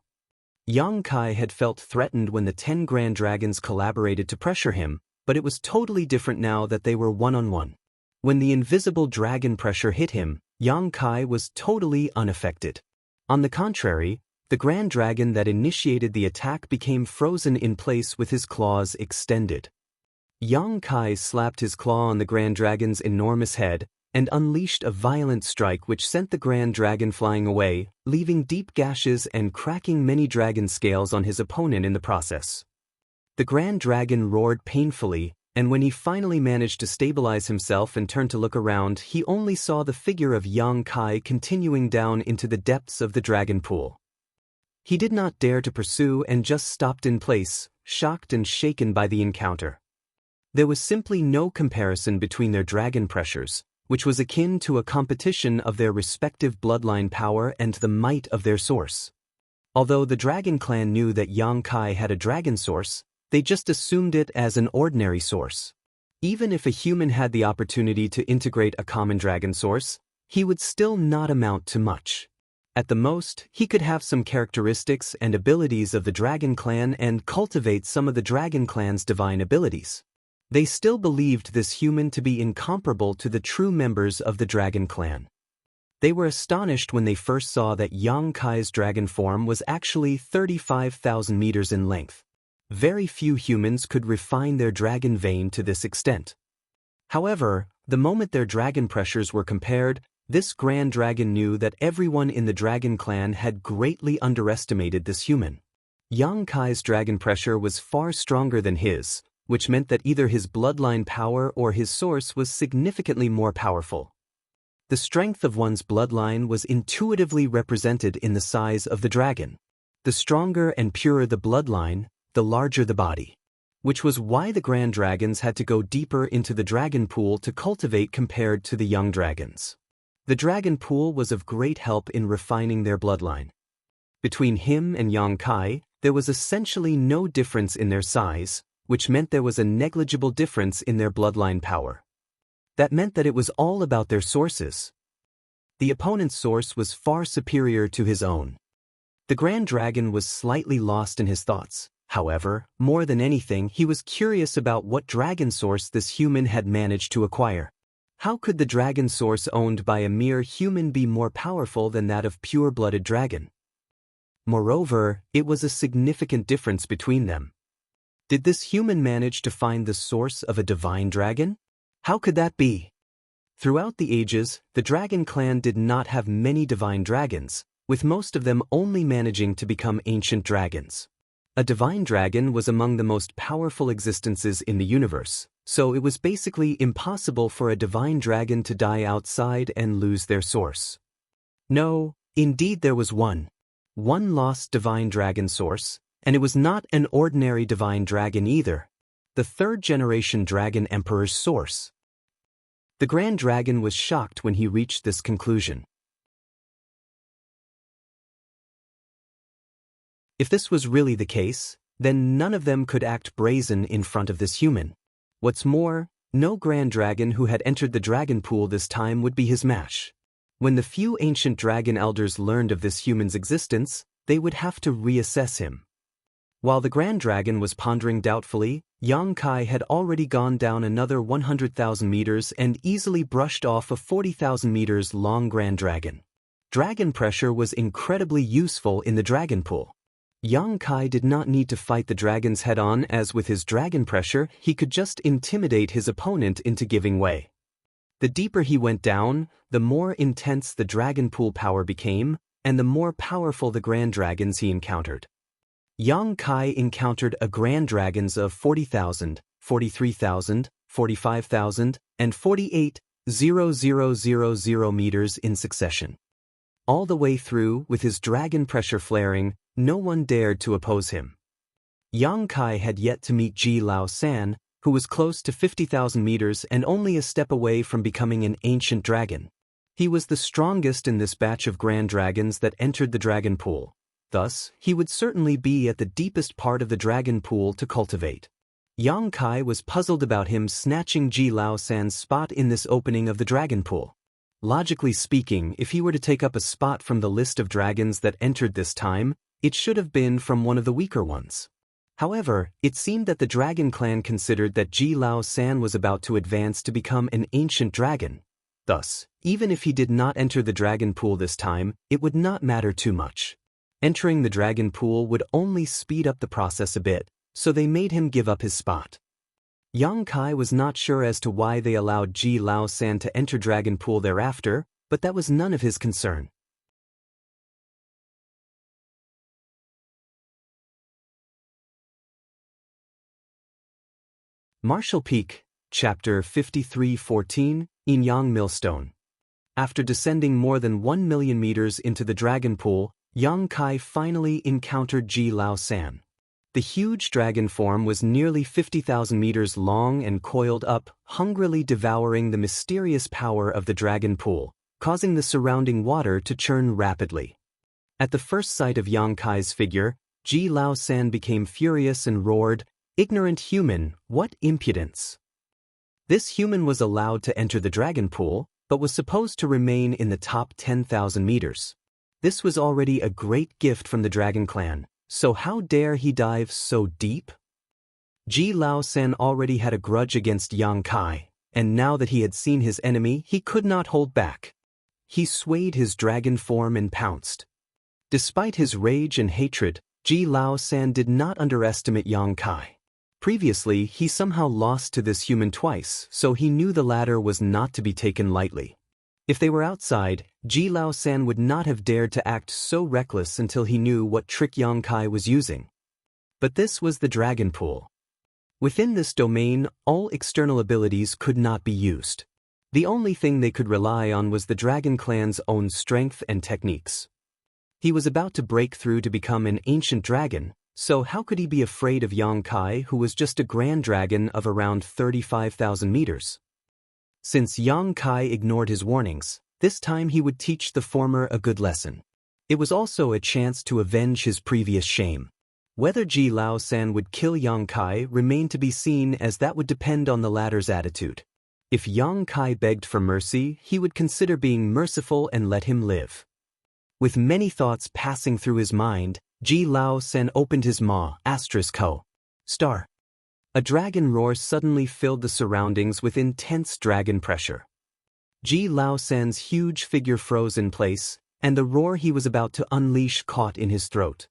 Yang Kai had felt threatened when the 10 grand dragons collaborated to pressure him, but it was totally different now that they were one-on-one. When the invisible dragon pressure hit him, Yang Kai was totally unaffected. On the contrary, the grand dragon that initiated the attack became frozen in place with his claws extended. Yang Kai slapped his claw on the grand dragon's enormous head and unleashed a violent strike which sent the grand dragon flying away, leaving deep gashes and cracking many dragon scales on his opponent in the process. The grand dragon roared painfully, and when he finally managed to stabilize himself and turn to look around, he only saw the figure of Yang Kai continuing down into the depths of the dragon pool. He did not dare to pursue and just stopped in place, shocked and shaken by the encounter. There was simply no comparison between their dragon pressures, which was akin to a competition of their respective bloodline power and the might of their source. Although the dragon clan knew that Yang Kai had a dragon source, they just assumed it as an ordinary source. Even if a human had the opportunity to integrate a common dragon source, he would still not amount to much. At the most, he could have some characteristics and abilities of the dragon clan and cultivate some of the dragon clan's divine abilities. They still believed this human to be incomparable to the true members of the dragon clan. They were astonished when they first saw that Yang Kai's dragon form was actually 35,000 meters in length. Very few humans could refine their dragon vein to this extent. However, the moment their dragon pressures were compared, this grand dragon knew that everyone in the dragon clan had greatly underestimated this human. Yang Kai's dragon pressure was far stronger than his, which meant that either his bloodline power or his source was significantly more powerful. The strength of one's bloodline was intuitively represented in the size of the dragon. The stronger and purer the bloodline, the larger the body. Which was why the grand dragons had to go deeper into the dragon pool to cultivate compared to the young dragons. The dragon pool was of great help in refining their bloodline. Between him and Yang Kai, there was essentially no difference in their size, which meant there was a negligible difference in their bloodline power. That meant that it was all about their sources. The opponent's source was far superior to his own. The grand dragon was slightly lost in his thoughts. However, more than anything, he was curious about what dragon source this human had managed to acquire. How could the dragon source owned by a mere human be more powerful than that of pure-blooded dragon? Moreover, it was a significant difference between them. Did this human manage to find the source of a divine dragon? How could that be? Throughout the ages, the dragon clan did not have many divine dragons, with most of them only managing to become ancient dragons. A divine dragon was among the most powerful existences in the universe, so it was basically impossible for a divine dragon to die outside and lose their source. No, indeed there was one lost divine dragon source, and it was not an ordinary divine dragon either, the third-generation dragon emperor's source. The grand dragon was shocked when he reached this conclusion. If this was really the case, then none of them could act brazen in front of this human. What's more, no grand dragon who had entered the dragon pool this time would be his match. When the few ancient dragon elders learned of this human's existence, they would have to reassess him. While the grand dragon was pondering doubtfully, Yang Kai had already gone down another 100,000 meters and easily brushed off a 40,000 meters long Grand Dragon. Dragon pressure was incredibly useful in the dragon pool. Yang Kai did not need to fight the dragons head-on, as with his dragon pressure he could just intimidate his opponent into giving way. The deeper he went down, the more intense the dragon pool power became, and the more powerful the grand dragons he encountered. Yang Kai encountered a grand dragons of 40,000, 43,000, 45,000, and 48,000 meters in succession. All the way through, with his dragon pressure flaring, no one dared to oppose him. Yang Kai had yet to meet Ji Lao San, who was close to 50,000 meters and only a step away from becoming an ancient dragon. He was the strongest in this batch of grand dragons that entered the dragon pool. Thus, he would certainly be at the deepest part of the dragon pool to cultivate. Yang Kai was puzzled about him snatching Ji Lao San's spot in this opening of the dragon pool. Logically speaking, if he were to take up a spot from the list of dragons that entered this time, it should have been from one of the weaker ones. However, it seemed that the dragon clan considered that Ji Lao San was about to advance to become an ancient dragon. Thus, even if he did not enter the dragon pool this time, it would not matter too much. Entering the dragon pool would only speed up the process a bit, so they made him give up his spot. Yang Kai was not sure as to why they allowed Ji Lao San to enter dragon pool thereafter, but that was none of his concern. Martial Peak, Chapter 53:14, Yin Yang Millstone. After descending more than 1 million meters into the dragon pool, Yang Kai finally encountered Ji Lao San. The huge dragon form was nearly 50,000 meters long and coiled up, hungrily devouring the mysterious power of the dragon pool, causing the surrounding water to churn rapidly. At the first sight of Yang Kai's figure, Ji Lao San became furious and roared, "Ignorant human, what impudence!" This human was allowed to enter the dragon pool, but was supposed to remain in the top 10,000 meters. This was already a great gift from the dragon clan, so how dare he dive so deep? Ji Lao San already had a grudge against Yang Kai, and now that he had seen his enemy, he could not hold back. He swayed his dragon form and pounced. Despite his rage and hatred, Ji Lao San did not underestimate Yang Kai. Previously, he somehow lost to this human twice, so he knew the latter was not to be taken lightly. If they were outside, Ji Lao San would not have dared to act so reckless until he knew what trick Yang Kai was using. But this was the dragon pool. Within this domain, all external abilities could not be used. The only thing they could rely on was the dragon clan's own strength and techniques. He was about to break through to become an ancient dragon, so how could he be afraid of Yang Kai, who was just a grand dragon of around 35,000 meters? Since Yang Kai ignored his warnings, this time he would teach the former a good lesson. It was also a chance to avenge his previous shame. Whether Ji Lao San would kill Yang Kai remained to be seen, as that would depend on the latter's attitude. If Yang Kai begged for mercy, he would consider being merciful and let him live. With many thoughts passing through his mind, Ji Lao San opened his maw, ***. A dragon roar suddenly filled the surroundings with intense dragon pressure. Ji Lao San's huge figure froze in place, and the roar he was about to unleash caught in his throat.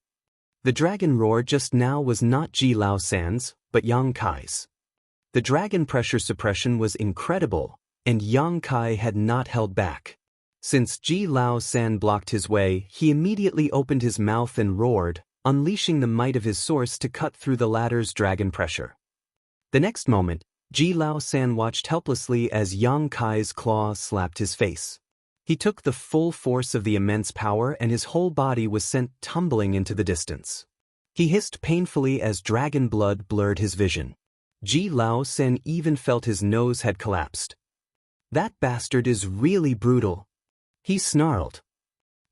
The dragon roar just now was not Ji Lao San's, but Yang Kai's. The dragon pressure suppression was incredible, and Yang Kai had not held back. Since Ji Lao San blocked his way, he immediately opened his mouth and roared, unleashing the might of his source to cut through the latter's dragon pressure. The next moment, Ji Lao San watched helplessly as Yang Kai's claw slapped his face. He took the full force of the immense power and his whole body was sent tumbling into the distance. He hissed painfully as dragon blood blurred his vision. Ji Lao San even felt his nose had collapsed. "That bastard is really brutal," he snarled.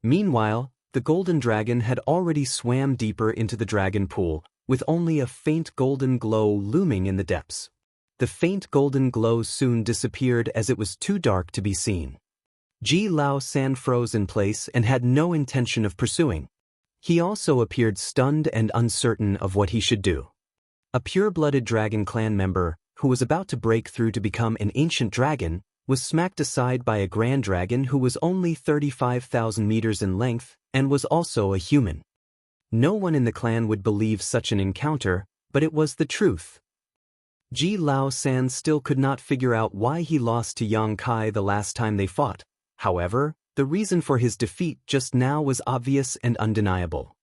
Meanwhile, the golden dragon had already swam deeper into the dragon pool, with only a faint golden glow looming in the depths. The faint golden glow soon disappeared as it was too dark to be seen. Ji Lao San froze in place and had no intention of pursuing. He also appeared stunned and uncertain of what he should do. A pure-blooded dragon clan member, who was about to break through to become an ancient dragon, was smacked aside by a grand dragon who was only 35,000 meters in length and was also a human. No one in the clan would believe such an encounter, but it was the truth. Ji Lao San still could not figure out why he lost to Yang Kai the last time they fought. However, the reason for his defeat just now was obvious and undeniable.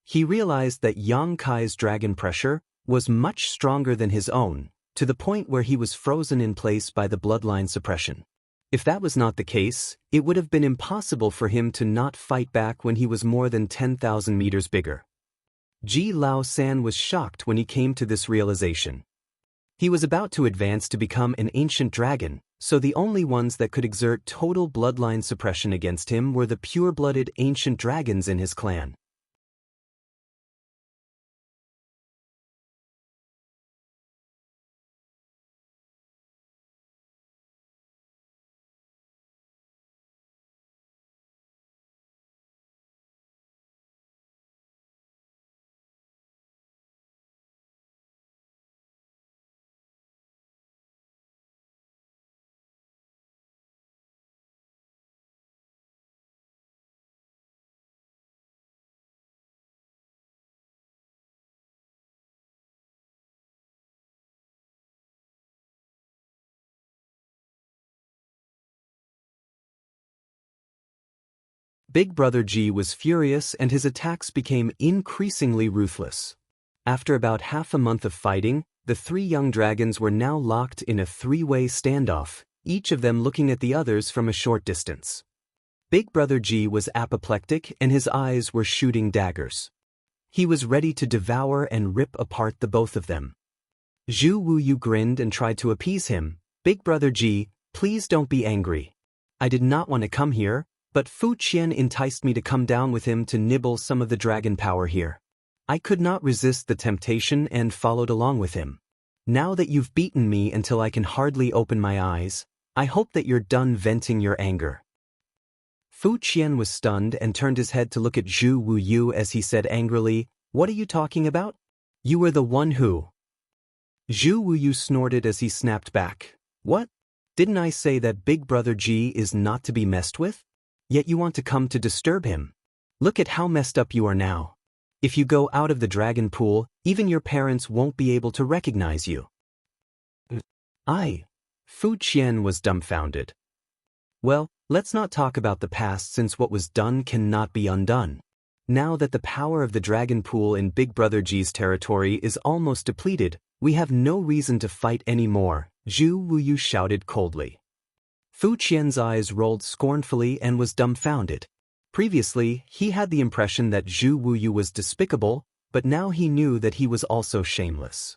He realized that Yang Kai's dragon pressure was much stronger than his own, to the point where he was frozen in place by the bloodline suppression. If that was not the case, it would have been impossible for him to not fight back when he was more than 10,000 meters bigger. Ji Lao San was shocked when he came to this realization. He was about to advance to become an ancient dragon, so the only ones that could exert total bloodline suppression against him were the pure-blooded ancient dragons in his clan. Big Brother Ji was furious and his attacks became increasingly ruthless. After about half a month of fighting, the three young dragons were now locked in a three-way standoff, each of them looking at the others from a short distance. Big Brother Ji was apoplectic and his eyes were shooting daggers. He was ready to devour and rip apart the both of them. Zhu Wuyu grinned and tried to appease him. Big Brother Ji, please don't be angry. I did not want to come here, but Fu Qian enticed me to come down with him to nibble some of the dragon power here. I could not resist the temptation and followed along with him. Now that you've beaten me until I can hardly open my eyes, I hope that you're done venting your anger. Fu Qian was stunned and turned his head to look at Zhu Wuyu as he said angrily, "What are you talking about? You were the one who..." Zhu Wuyu snorted as he snapped back. "What? Didn't I say that Big Brother Ji is not to be messed with? Yet you want to come to disturb him. Look at how messed up you are now. If you go out of the dragon pool, even your parents won't be able to recognize you." Fu Qian was dumbfounded. Well, let's not talk about the past since what was done cannot be undone. Now that the power of the dragon pool in Big Brother Ji's territory is almost depleted, we have no reason to fight anymore, Zhu Wuyu shouted coldly. Fu Qian's eyes rolled scornfully and was dumbfounded. Previously, he had the impression that Zhu Wuyu was despicable, but now he knew that he was also shameless.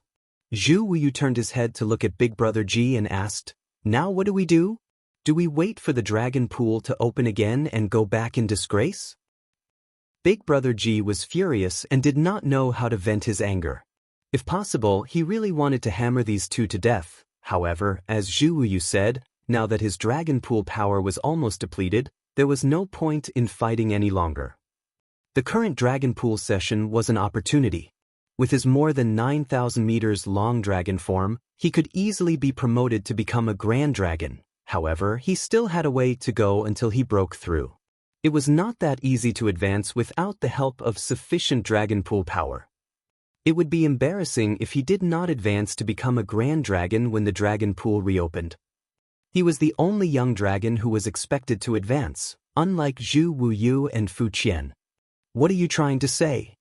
Zhu Wuyu turned his head to look at Big Brother Ji and asked, "Now what do we do? Do we wait for the dragon pool to open again and go back in disgrace?" Big Brother Ji was furious and did not know how to vent his anger. If possible, he really wanted to hammer these two to death. However, as Zhu Wuyu said, now that his dragon pool power was almost depleted, there was no point in fighting any longer. The current dragon pool session was an opportunity. With his more than 9,000 meters long dragon form, he could easily be promoted to become a grand dragon. However, he still had a way to go until he broke through. It was not that easy to advance without the help of sufficient dragon pool power. It would be embarrassing if he did not advance to become a grand dragon when the dragon pool reopened. He was the only young dragon who was expected to advance, unlike Zhu Wuyu and Fu Qian. "What are you trying to say?"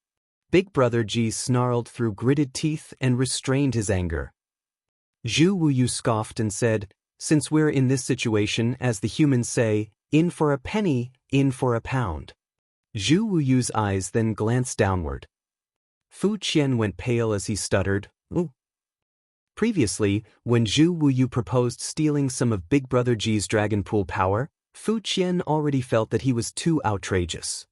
Big Brother Ji snarled through gritted teeth and restrained his anger. Zhu Wuyu scoffed and said, "Since we're in this situation, as the humans say, in for a penny, in for a pound." Zhu Wuyu's eyes then glanced downward. Fu Qian went pale as he stuttered, "Ooh." Previously, when Zhu Wuyu proposed stealing some of Big Brother Ji's dragon pool power, Fu Qian already felt that he was too outrageous.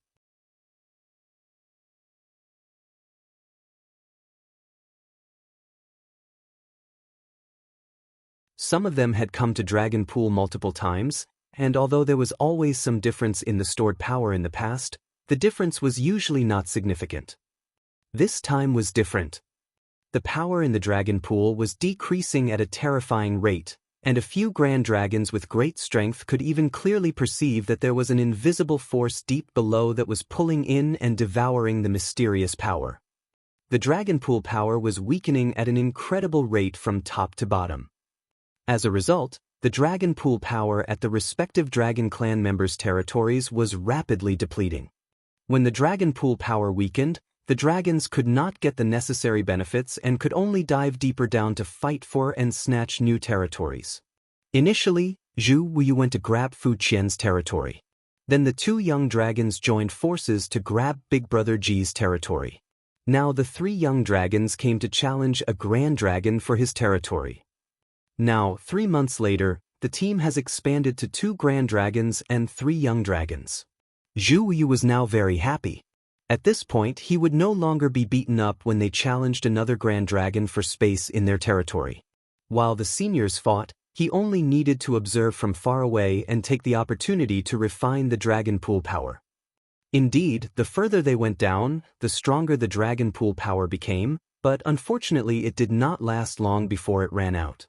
Some of them had come to Dragon Pool multiple times, and although there was always some difference in the stored power in the past, the difference was usually not significant. This time was different. the power in the dragon pool was decreasing at a terrifying rate, and a few grand dragons with great strength could even clearly perceive that there was an invisible force deep below that was pulling in and devouring the mysterious power. The dragon pool power was weakening at an incredible rate from top to bottom. As a result, the dragon pool power at the respective dragon clan members' territories was rapidly depleting. When the dragon pool power weakened, the dragons could not get the necessary benefits and could only dive deeper down to fight for and snatch new territories. Initially, Zhu Wuyu went to grab Fu Qian's territory. Then the two young dragons joined forces to grab Big Brother Ji's territory. Now the three young dragons came to challenge a grand dragon for his territory. Now, 3 months later, the team has expanded to 2 grand dragons and 3 young dragons. Zhu Wuyu was now very happy. At this point, he would no longer be beaten up when they challenged another grand dragon for space in their territory. While the seniors fought, he only needed to observe from far away and take the opportunity to refine the dragon pool power. Indeed, the further they went down, the stronger the dragon pool power became, but unfortunately it did not last long before it ran out.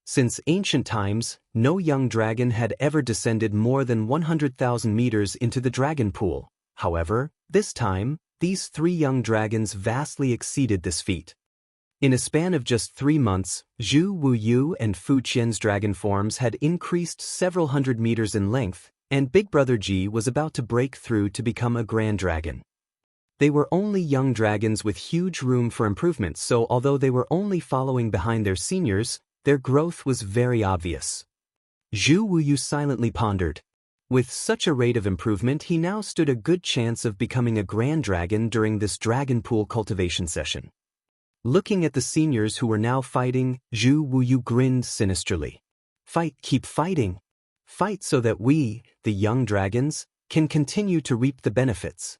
Since ancient times, no young dragon had ever descended more than 100,000 meters into the dragon pool. However, this time, these 3 young dragons vastly exceeded this feat. In a span of just 3 months, Zhu Wuyu and Fu Qian's dragon forms had increased several hundred meters in length, and Big Brother Ji was about to break through to become a grand dragon. They were only young dragons with huge room for improvement, so although they were only following behind their seniors, their growth was very obvious. Zhu Wuyu silently pondered. With such a rate of improvement, he now stood a good chance of becoming a grand dragon during this dragon pool cultivation session. Looking at the seniors who were now fighting, Zhu Wuyu grinned sinisterly. Fight, keep fighting. Fight so that we, the young dragons, can continue to reap the benefits.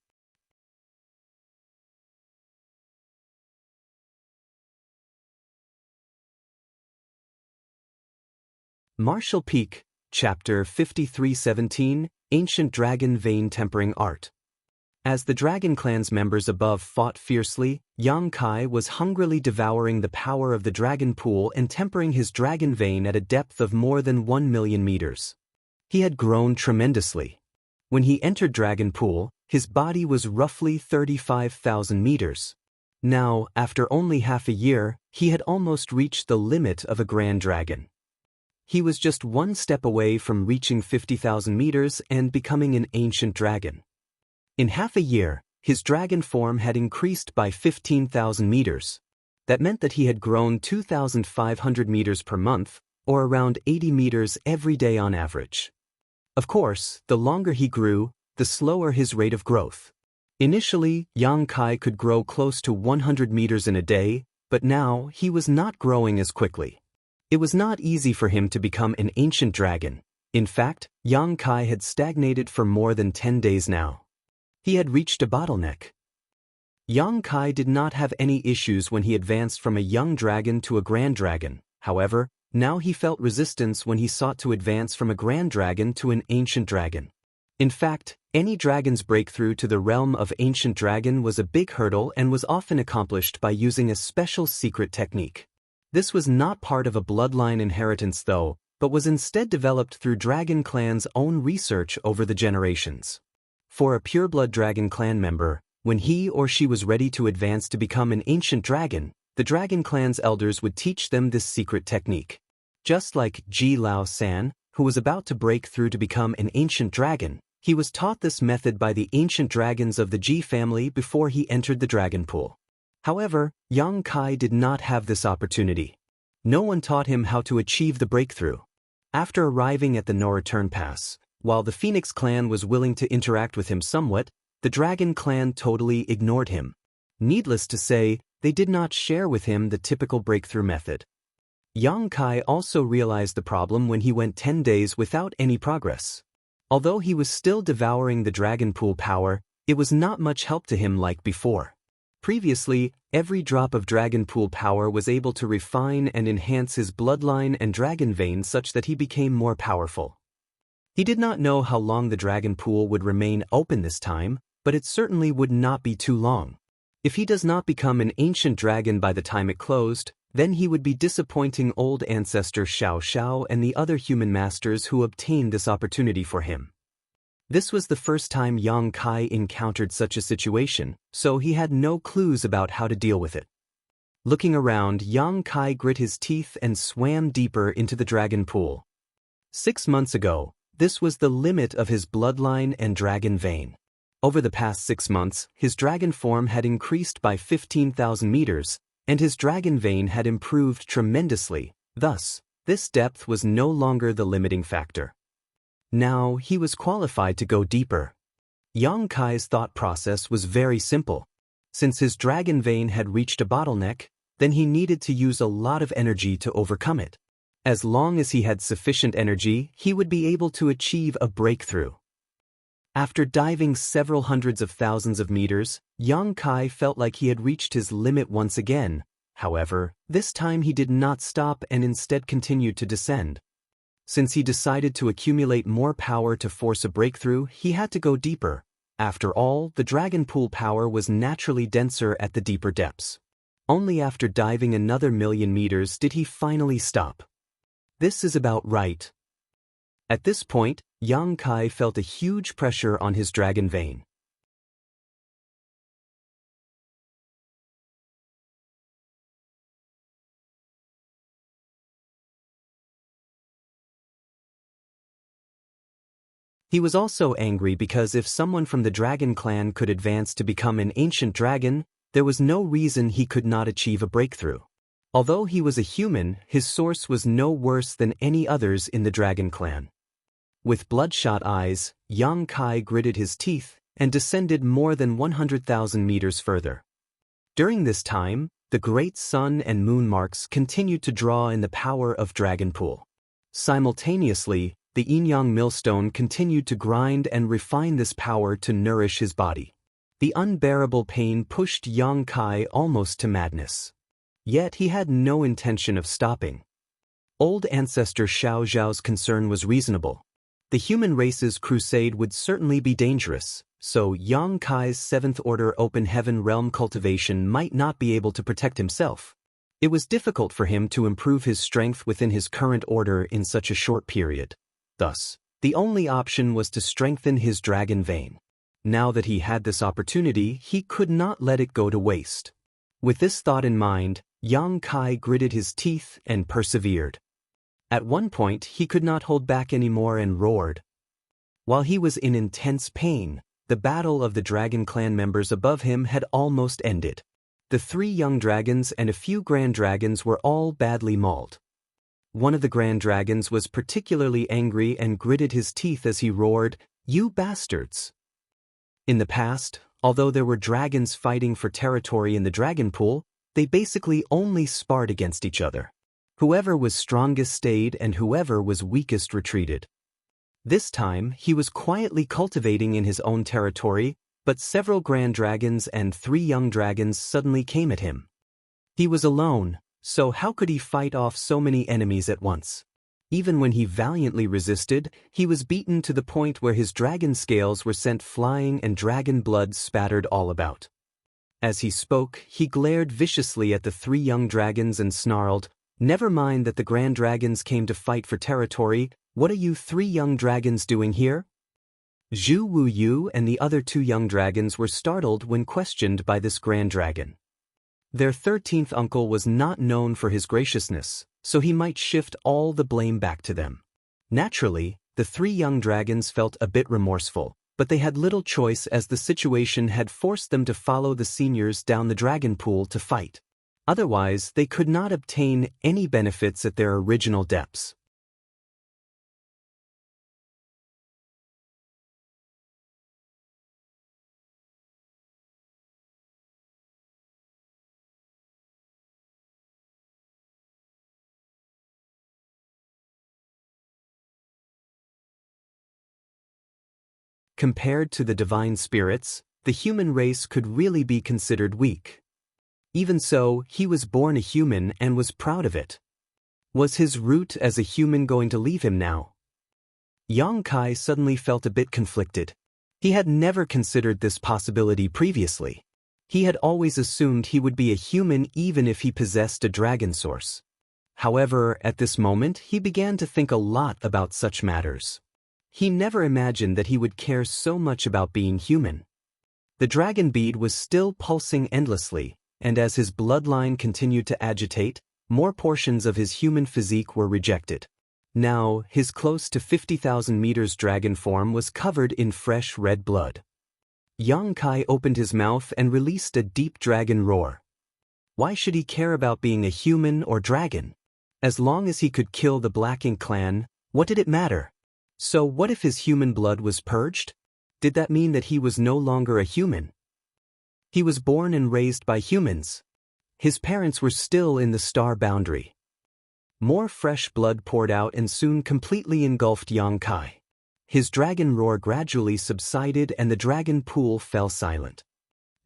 Martial Peak, Chapter 5317, Ancient Dragon Vein Tempering Art. As the Dragon Clan's members above fought fiercely, Yang Kai was hungrily devouring the power of the dragon pool and tempering his dragon vein at a depth of more than 1 million meters. He had grown tremendously. When he entered Dragon Pool, his body was roughly 35,000 meters. Now, after only half a year, he had almost reached the limit of a grand dragon. He was just 1 step away from reaching 50,000 meters and becoming an ancient dragon. In half a year, his dragon form had increased by 15,000 meters. That meant that he had grown 2,500 meters per month, or around 80 meters every day on average. Of course, the longer he grew, the slower his rate of growth. Initially, Yang Kai could grow close to 100 meters in a day, but now he was not growing as quickly. It was not easy for him to become an ancient dragon. In fact, Yang Kai had stagnated for more than 10 days now. He had reached a bottleneck. Yang Kai did not have any issues when he advanced from a young dragon to a grand dragon. However, now he felt resistance when he sought to advance from a grand dragon to an ancient dragon. In fact, any dragon's breakthrough to the realm of ancient dragon was a big hurdle and was often accomplished by using a special secret technique. This was not part of a bloodline inheritance though, but was instead developed through Dragon Clan's own research over the generations. For a pureblood Dragon Clan member, when he or she was ready to advance to become an ancient dragon, the Dragon Clan's elders would teach them this secret technique. Just like Ji Lao San, who was about to break through to become an ancient dragon, he was taught this method by the ancient dragons of the Ji family before he entered the dragon pool. However, Yang Kai did not have this opportunity. No one taught him how to achieve the breakthrough. After arriving at the no-return pass, while the Phoenix clan was willing to interact with him somewhat, the Dragon Clan totally ignored him. Needless to say, they did not share with him the typical breakthrough method. Yang Kai also realized the problem when he went 10 days without any progress. Although he was still devouring the dragon pool power, it was not much help to him like before. Previously, every drop of dragon pool power was able to refine and enhance his bloodline and dragon vein such that he became more powerful. He did not know how long the dragon pool would remain open this time, but it certainly would not be too long. If he does not become an ancient dragon by the time it closed, then he would be disappointing old ancestor Xianxia and the other human masters who obtained this opportunity for him. This was the first time Yang Kai encountered such a situation, so he had no clues about how to deal with it. Looking around, Yang Kai grit his teeth and swam deeper into the dragon pool. 6 months ago, this was the limit of his bloodline and dragon vein. Over the past 6 months, his dragon form had increased by 15,000 meters, and his dragon vein had improved tremendously. Thus, this depth was no longer the limiting factor. Now, he was qualified to go deeper. Yang Kai's thought process was very simple. Since his dragon vein had reached a bottleneck, then he needed to use a lot of energy to overcome it. As long as he had sufficient energy, he would be able to achieve a breakthrough. After diving several hundreds of thousands of meters, Yang Kai felt like he had reached his limit once again. However, this time he did not stop and instead continued to descend. Since he decided to accumulate more power to force a breakthrough, he had to go deeper. After all, the dragon pool power was naturally denser at the deeper depths. Only after diving another 1,000,000 meters did he finally stop. This is about right. At this point, Yang Kai felt a huge pressure on his dragon vein. He was also angry because if someone from the dragon clan could advance to become an ancient dragon, there was no reason he could not achieve a breakthrough. Although he was a human, his source was no worse than any others in the dragon clan. With bloodshot eyes, Yang Kai gritted his teeth and descended more than 100,000 meters further. During this time, the great sun and moon marks continued to draw in the power of Dragon Pool. Simultaneously, the yin-yang millstone continued to grind and refine this power to nourish his body. The unbearable pain pushed Yang Kai almost to madness. Yet he had no intention of stopping. Old ancestor Xiao Zhao's concern was reasonable. The human race's crusade would certainly be dangerous, so Yang Kai's 7th Order Open Heaven Realm cultivation might not be able to protect himself. It was difficult for him to improve his strength within his current order in such a short period. Thus, the only option was to strengthen his dragon vein. Now that he had this opportunity, he could not let it go to waste. With this thought in mind, Yang Kai gritted his teeth and persevered. At one point, he could not hold back anymore and roared. While he was in intense pain, the battle of the dragon clan members above him had almost ended. The 3 young dragons and a few grand dragons were all badly mauled. One of the grand dragons was particularly angry and gritted his teeth as he roared, "You bastards!" In the past, although there were dragons fighting for territory in the dragon pool, they basically only sparred against each other. Whoever was strongest stayed and whoever was weakest retreated. This time, he was quietly cultivating in his own territory, but several grand dragons and 3 young dragons suddenly came at him. He was alone, so how could he fight off so many enemies at once? Even when he valiantly resisted, he was beaten to the point where his dragon scales were sent flying and dragon blood spattered all about. As he spoke, he glared viciously at the 3 young dragons and snarled, "Never mind that the grand dragons came to fight for territory, what are you 3 young dragons doing here?" Zhu Wuyu and the other 2 young dragons were startled when questioned by this grand dragon. Their 13th uncle was not known for his graciousness, so he might shift all the blame back to them. Naturally, the 3 young dragons felt a bit remorseful, but they had little choice as the situation had forced them to follow the seniors down the dragon pool to fight. Otherwise, they could not obtain any benefits at their original depths. Compared to the divine spirits, the human race could really be considered weak. Even so, he was born a human and was proud of it. Was his root as a human going to leave him now? Yang Kai suddenly felt a bit conflicted. He had never considered this possibility previously. He had always assumed he would be a human even if he possessed a dragon source. However, at this moment he began to think a lot about such matters. He never imagined that he would care so much about being human. The dragon bead was still pulsing endlessly, and as his bloodline continued to agitate, more portions of his human physique were rejected. Now, his close to 50,000 meters dragon form was covered in fresh red blood. Xianxia opened his mouth and released a deep dragon roar. Why should he care about being a human or dragon? As long as he could kill the Black Ink clan, what did it matter? So what if his human blood was purged? Did that mean that he was no longer a human? He was born and raised by humans. His parents were still in the star boundary. More fresh blood poured out and soon completely engulfed Xianxia. His dragon roar gradually subsided and the dragon pool fell silent.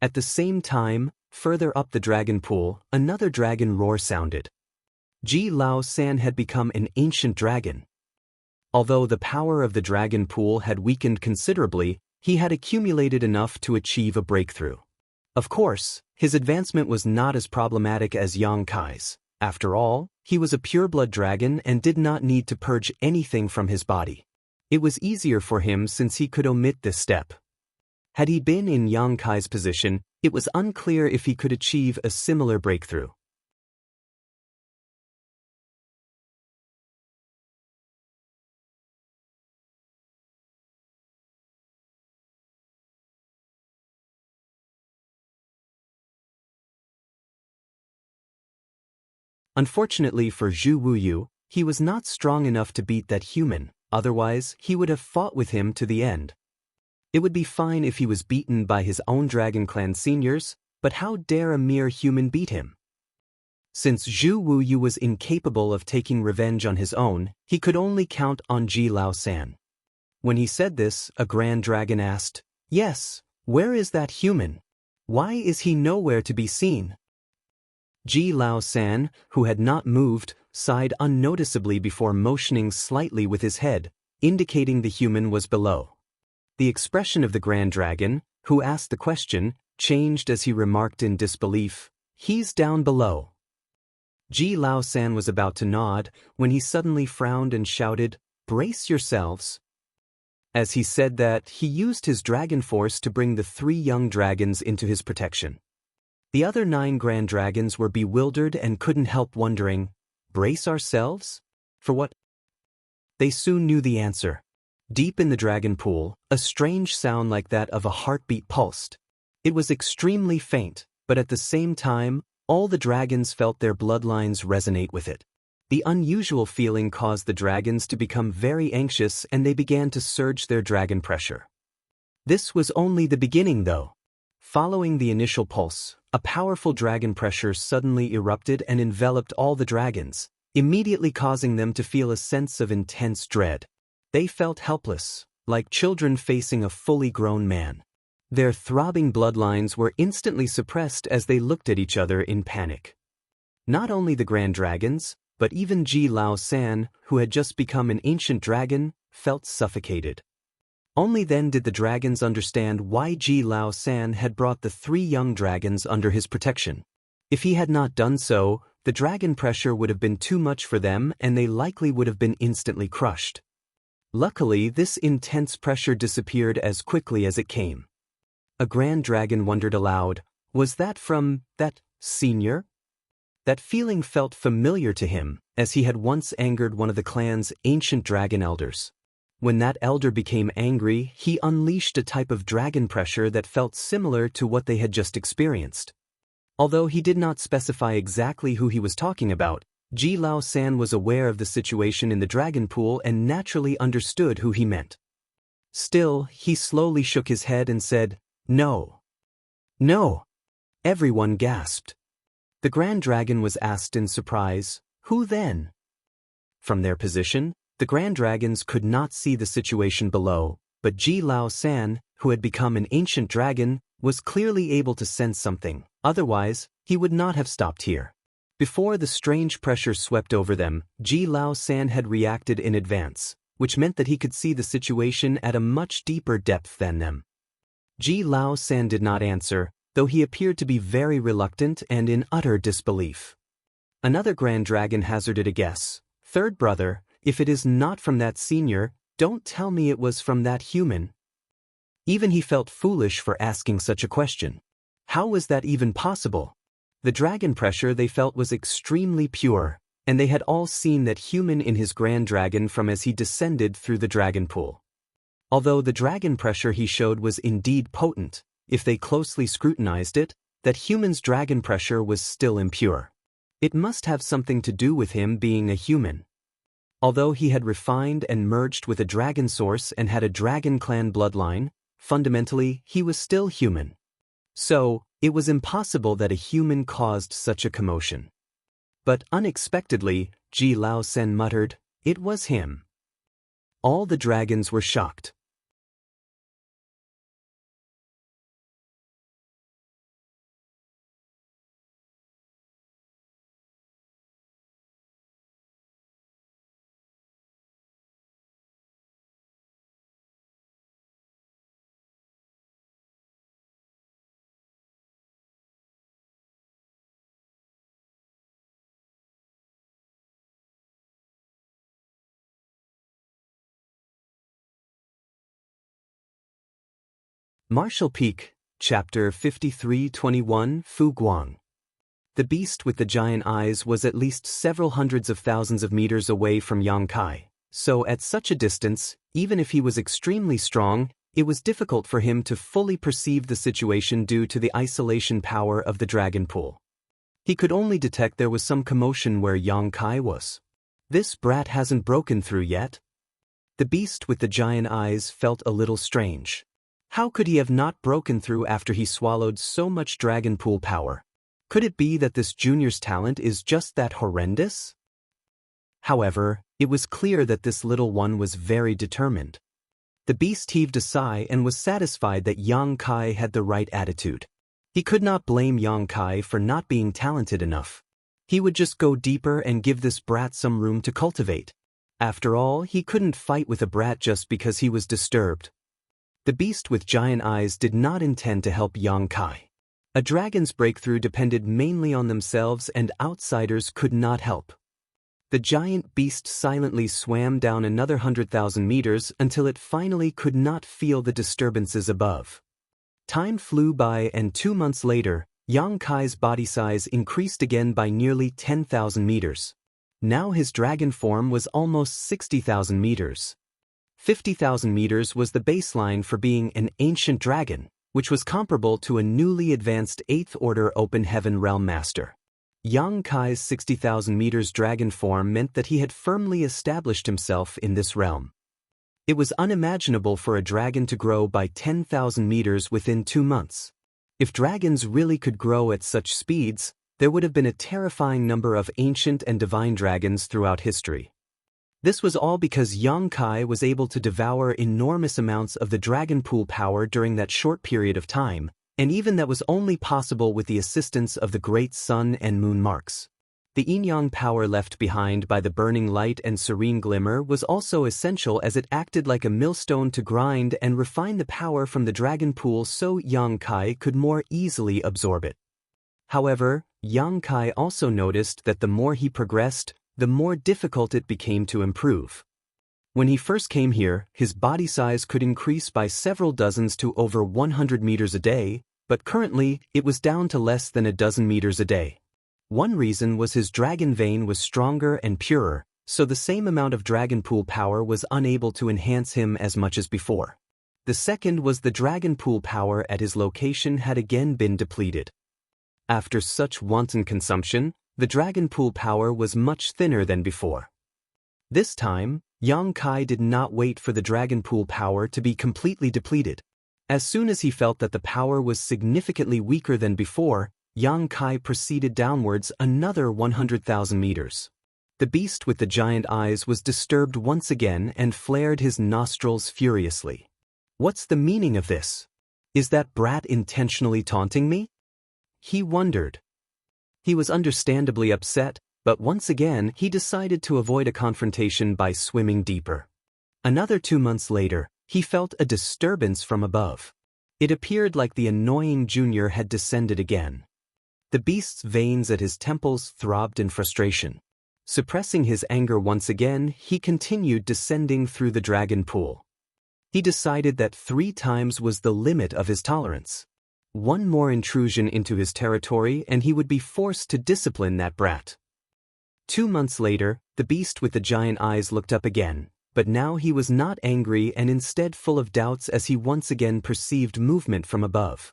At the same time, further up the dragon pool, another dragon roar sounded. Ji Lao San had become an ancient dragon. Although the power of the dragon pool had weakened considerably, he had accumulated enough to achieve a breakthrough. Of course, his advancement was not as problematic as Xianxia's. After all, he was a pureblood dragon and did not need to purge anything from his body. It was easier for him since he could omit this step. Had he been in Xianxia's position, it was unclear if he could achieve a similar breakthrough. Unfortunately for Zhu Wuyu, he was not strong enough to beat that human, otherwise he would have fought with him to the end. It would be fine if he was beaten by his own Dragon Clan seniors, but how dare a mere human beat him? Since Zhu Wuyu was incapable of taking revenge on his own, he could only count on Ji Lao San. When he said this, a Grand Dragon asked, "Yes, where is that human? Why is he nowhere to be seen?" Ji Lao San, who had not moved, sighed unnoticeably before motioning slightly with his head, indicating the human was below. The expression of the Grand Dragon, who asked the question, changed as he remarked in disbelief, "He's down below." Ji Lao San was about to nod when he suddenly frowned and shouted, "Brace yourselves." As he said that, he used his dragon force to bring the 3 young dragons into his protection. The other 9 Grand Dragons were bewildered and couldn't help wondering, brace ourselves? For what? They soon knew the answer. Deep in the dragon pool, a strange sound like that of a heartbeat pulsed. It was extremely faint, but at the same time, all the dragons felt their bloodlines resonate with it. The unusual feeling caused the dragons to become very anxious and they began to surge their dragon pressure. This was only the beginning though. Following the initial pulse, a powerful dragon pressure suddenly erupted and enveloped all the dragons, immediately causing them to feel a sense of intense dread. They felt helpless, like children facing a fully grown man. Their throbbing bloodlines were instantly suppressed as they looked at each other in panic. Not only the Grand Dragons, but even Ji Lao San, who had just become an ancient dragon, felt suffocated. Only then did the dragons understand why Ji Lao San had brought the 3 young dragons under his protection. If he had not done so, the dragon pressure would have been too much for them and they likely would have been instantly crushed. Luckily, this intense pressure disappeared as quickly as it came. A Grand Dragon wondered aloud, was that from that senior? That feeling felt familiar to him, as he had once angered one of the clan's ancient dragon elders. When that elder became angry, he unleashed a type of dragon pressure that felt similar to what they had just experienced. Although he did not specify exactly who he was talking about, Ji Lao San was aware of the situation in the dragon pool and naturally understood who he meant. Still, he slowly shook his head and said, "No. No." Everyone gasped. The Grand Dragon was asked in surprise, "Who then?" From their position, the Grand Dragons could not see the situation below, but Ji Lao San, who had become an ancient dragon, was clearly able to sense something, otherwise, he would not have stopped here. Before the strange pressure swept over them, Ji Lao San had reacted in advance, which meant that he could see the situation at a much deeper depth than them. Ji Lao San did not answer, though he appeared to be very reluctant and in utter disbelief. Another grand dragon hazarded a guess. "Third brother, if it is not from that senior, don't tell me it was from that human." Even he felt foolish for asking such a question. How was that even possible? The dragon pressure they felt was extremely pure, and they had all seen that human in his grand dragon from as he descended through the dragon pool. Although the dragon pressure he showed was indeed potent, if they closely scrutinized it, that human's dragon pressure was still impure. It must have something to do with him being a human. Although he had refined and merged with a dragon source and had a dragon clan bloodline, fundamentally he was still human. So, it was impossible that a human caused such a commotion. But unexpectedly, Ji Lao Sen muttered, "It was him." All the dragons were shocked. Martial Peak, Chapter 5321, Fu Guang. The beast with the giant eyes was at least several hundreds of thousands of meters away from Yang Kai, so at such a distance, even if he was extremely strong, it was difficult for him to fully perceive the situation due to the isolation power of the dragon pool. He could only detect there was some commotion where Yang Kai was. This brat hasn't broken through yet. The beast with the giant eyes felt a little strange. How could he have not broken through after he swallowed so much dragon pool power? Could it be that this junior's talent is just that horrendous? However, it was clear that this little one was very determined. The beast heaved a sigh and was satisfied that Yang Kai had the right attitude. He could not blame Yang Kai for not being talented enough. He would just go deeper and give this brat some room to cultivate. After all, he couldn't fight with a brat just because he was disturbed. The beast with giant eyes did not intend to help Yang Kai. A dragon's breakthrough depended mainly on themselves and outsiders could not help. The giant beast silently swam down another 100,000 meters until it finally could not feel the disturbances above. Time flew by and 2 months later, Yang Kai's body size increased again by nearly 10,000 meters. Now his dragon form was almost 60,000 meters. 50,000 meters was the baseline for being an ancient dragon, which was comparable to a newly advanced 8th Order Open Heaven Realm Master. Yang Kai's 60,000 meters dragon form meant that he had firmly established himself in this realm. It was unimaginable for a dragon to grow by 10,000 meters within 2 months. If dragons really could grow at such speeds, there would have been a terrifying number of ancient and divine dragons throughout history. This was all because Yang Kai was able to devour enormous amounts of the dragon pool power during that short period of time, and even that was only possible with the assistance of the great sun and moon marks. The yin-yang power left behind by the burning light and serene glimmer was also essential as it acted like a millstone to grind and refine the power from the dragon pool so Yang Kai could more easily absorb it. However, Yang Kai also noticed that the more he progressed, the more difficult it became to improve. When he first came here, his body size could increase by several dozens to over 100 meters a day, but currently it was down to less than a dozen meters a day. One reason was his dragon vein was stronger and purer, so the same amount of dragon pool power was unable to enhance him as much as before. The second was the dragon pool power at his location had again been depleted. After such wanton consumption, the dragon pool power was much thinner than before. This time, Yang Kai did not wait for the dragon pool power to be completely depleted. As soon as he felt that the power was significantly weaker than before, Yang Kai proceeded downwards another 100,000 meters. The beast with the giant eyes was disturbed once again and flared his nostrils furiously. What's the meaning of this? Is that brat intentionally taunting me? He wondered. He was understandably upset, but once again he decided to avoid a confrontation by swimming deeper. Another 2 months later, he felt a disturbance from above. It appeared like the annoying junior had descended again. The beast's veins at his temples throbbed in frustration. Suppressing his anger once again, he continued descending through the dragon pool. He decided that 3 times was the limit of his tolerance. One more intrusion into his territory and he would be forced to discipline that brat. 2 months later, the beast with the giant eyes looked up again, but now he was not angry and instead full of doubts as he once again perceived movement from above.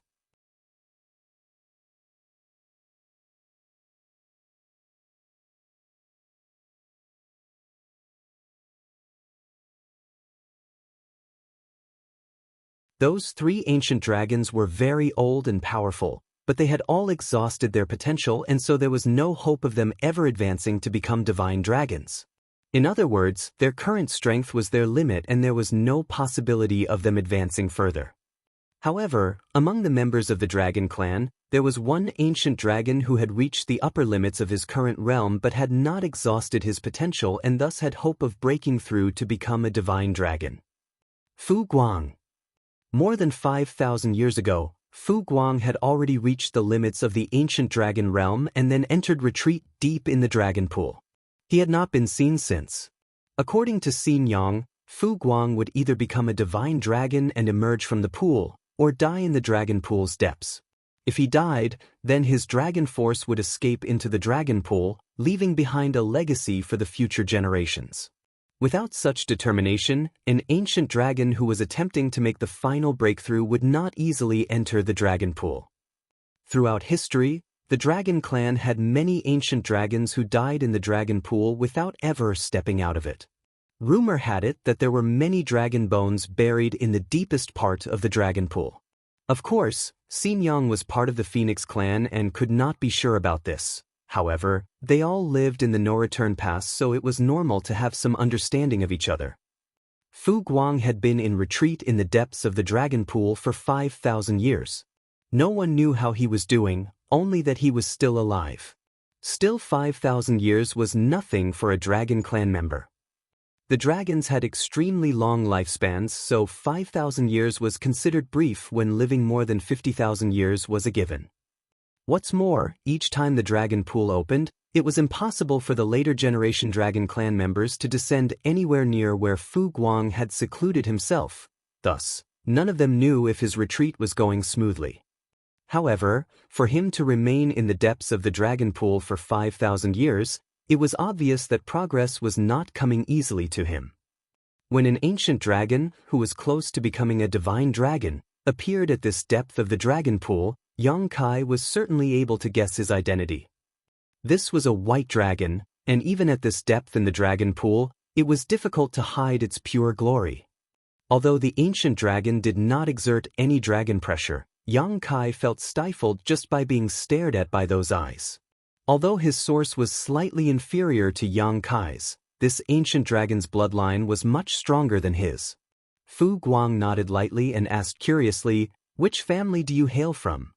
Those 3 ancient dragons were very old and powerful, but they had all exhausted their potential and so there was no hope of them ever advancing to become divine dragons. In other words, their current strength was their limit and there was no possibility of them advancing further. However, among the members of the dragon clan, there was one ancient dragon who had reached the upper limits of his current realm but had not exhausted his potential and thus had hope of breaking through to become a divine dragon. Fu Guang. More than 5,000 years ago, Fu Guang had already reached the limits of the ancient dragon realm and then entered retreat deep in the dragon pool. He had not been seen since. According to Xianxia, Fu Guang would either become a divine dragon and emerge from the pool, or die in the dragon pool's depths. If he died, then his dragon force would escape into the dragon pool, leaving behind a legacy for the future generations. Without such determination, an ancient dragon who was attempting to make the final breakthrough would not easily enter the dragon pool. Throughout history, the dragon clan had many ancient dragons who died in the dragon pool without ever stepping out of it. Rumor had it that there were many dragon bones buried in the deepest part of the dragon pool. Of course, Xianxia was part of the Phoenix clan and could not be sure about this. However, they all lived in the no-return pass so it was normal to have some understanding of each other. Fu Guang had been in retreat in the depths of the dragon pool for 5,000 years. No one knew how he was doing, only that he was still alive. Still 5,000 years was nothing for a dragon clan member. The dragons had extremely long lifespans, so 5,000 years was considered brief when living more than 50,000 years was a given. What's more, each time the dragon pool opened, it was impossible for the later generation dragon clan members to descend anywhere near where Fu Guang had secluded himself. Thus, none of them knew if his retreat was going smoothly. However, for him to remain in the depths of the dragon pool for 5,000 years, it was obvious that progress was not coming easily to him. When an ancient dragon, who was close to becoming a divine dragon, appeared at this depth of the dragon pool, Xianxia was certainly able to guess his identity. This was a white dragon, and even at this depth in the dragon pool, it was difficult to hide its pure glory. Although the ancient dragon did not exert any dragon pressure, Xianxia felt stifled just by being stared at by those eyes. Although his source was slightly inferior to Xianxia's, this ancient dragon's bloodline was much stronger than his. Fu Guang nodded lightly and asked curiously, "Which family do you hail from?"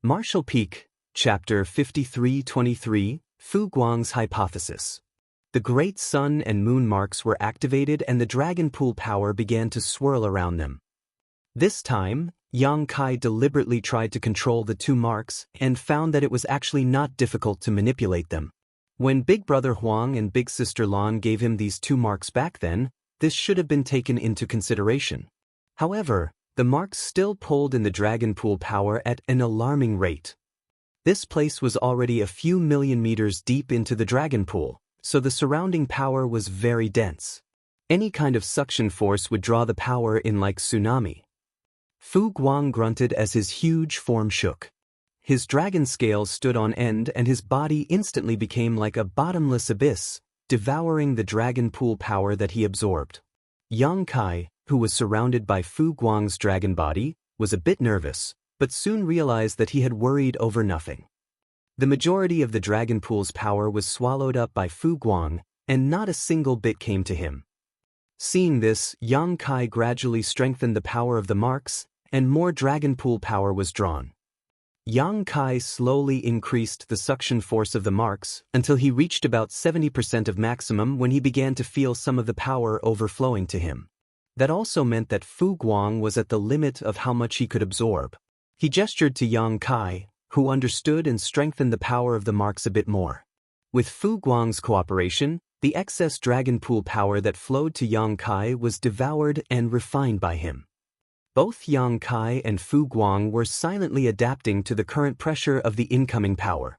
Marshall Peak, Chapter 5323, Fu Guang's Hypothesis. The great sun and moon marks were activated and the dragon pool power began to swirl around them. This time, Xianxia deliberately tried to control the 2 marks and found that it was actually not difficult to manipulate them. When Big Brother Huang and Big Sister Lan gave him these 2 marks back then, this should have been taken into consideration. However, the marks still pulled in the dragon pool power at an alarming rate. This place was already a few million meters deep into the dragon pool, so the surrounding power was very dense. Any kind of suction force would draw the power in like tsunami. Fu Guang grunted as his huge form shook. His dragon scales stood on end and his body instantly became like a bottomless abyss, devouring the dragon pool power that he absorbed. Xianxia, who was surrounded by Fu Guang's dragon body, was a bit nervous, but soon realized that he had worried over nothing. The majority of the dragon pool's power was swallowed up by Fu Guang, and not a single bit came to him. Seeing this, Yang Kai gradually strengthened the power of the marks, and more dragon pool power was drawn. Yang Kai slowly increased the suction force of the marks until he reached about 70% of maximum when he began to feel some of the power overflowing to him. That also meant that Fu Guang was at the limit of how much he could absorb. He gestured to Yang Kai, who understood and strengthened the power of the marks a bit more. With Fu Guang's cooperation, the excess dragon pool power that flowed to Yang Kai was devoured and refined by him. Both Yang Kai and Fu Guang were silently adapting to the current pressure of the incoming power.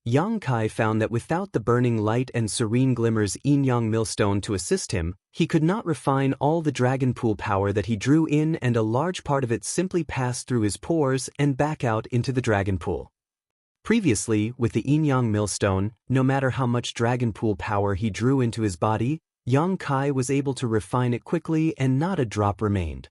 Yang Kai found that without the burning light and serene glimmers yin-yang millstone to assist him, he could not refine all the dragon pool power that he drew in, and a large part of it simply passed through his pores and back out into the dragon pool. Previously, with the yin-yang millstone, no matter how much dragon pool power he drew into his body, Yang Kai was able to refine it quickly and not a drop remained.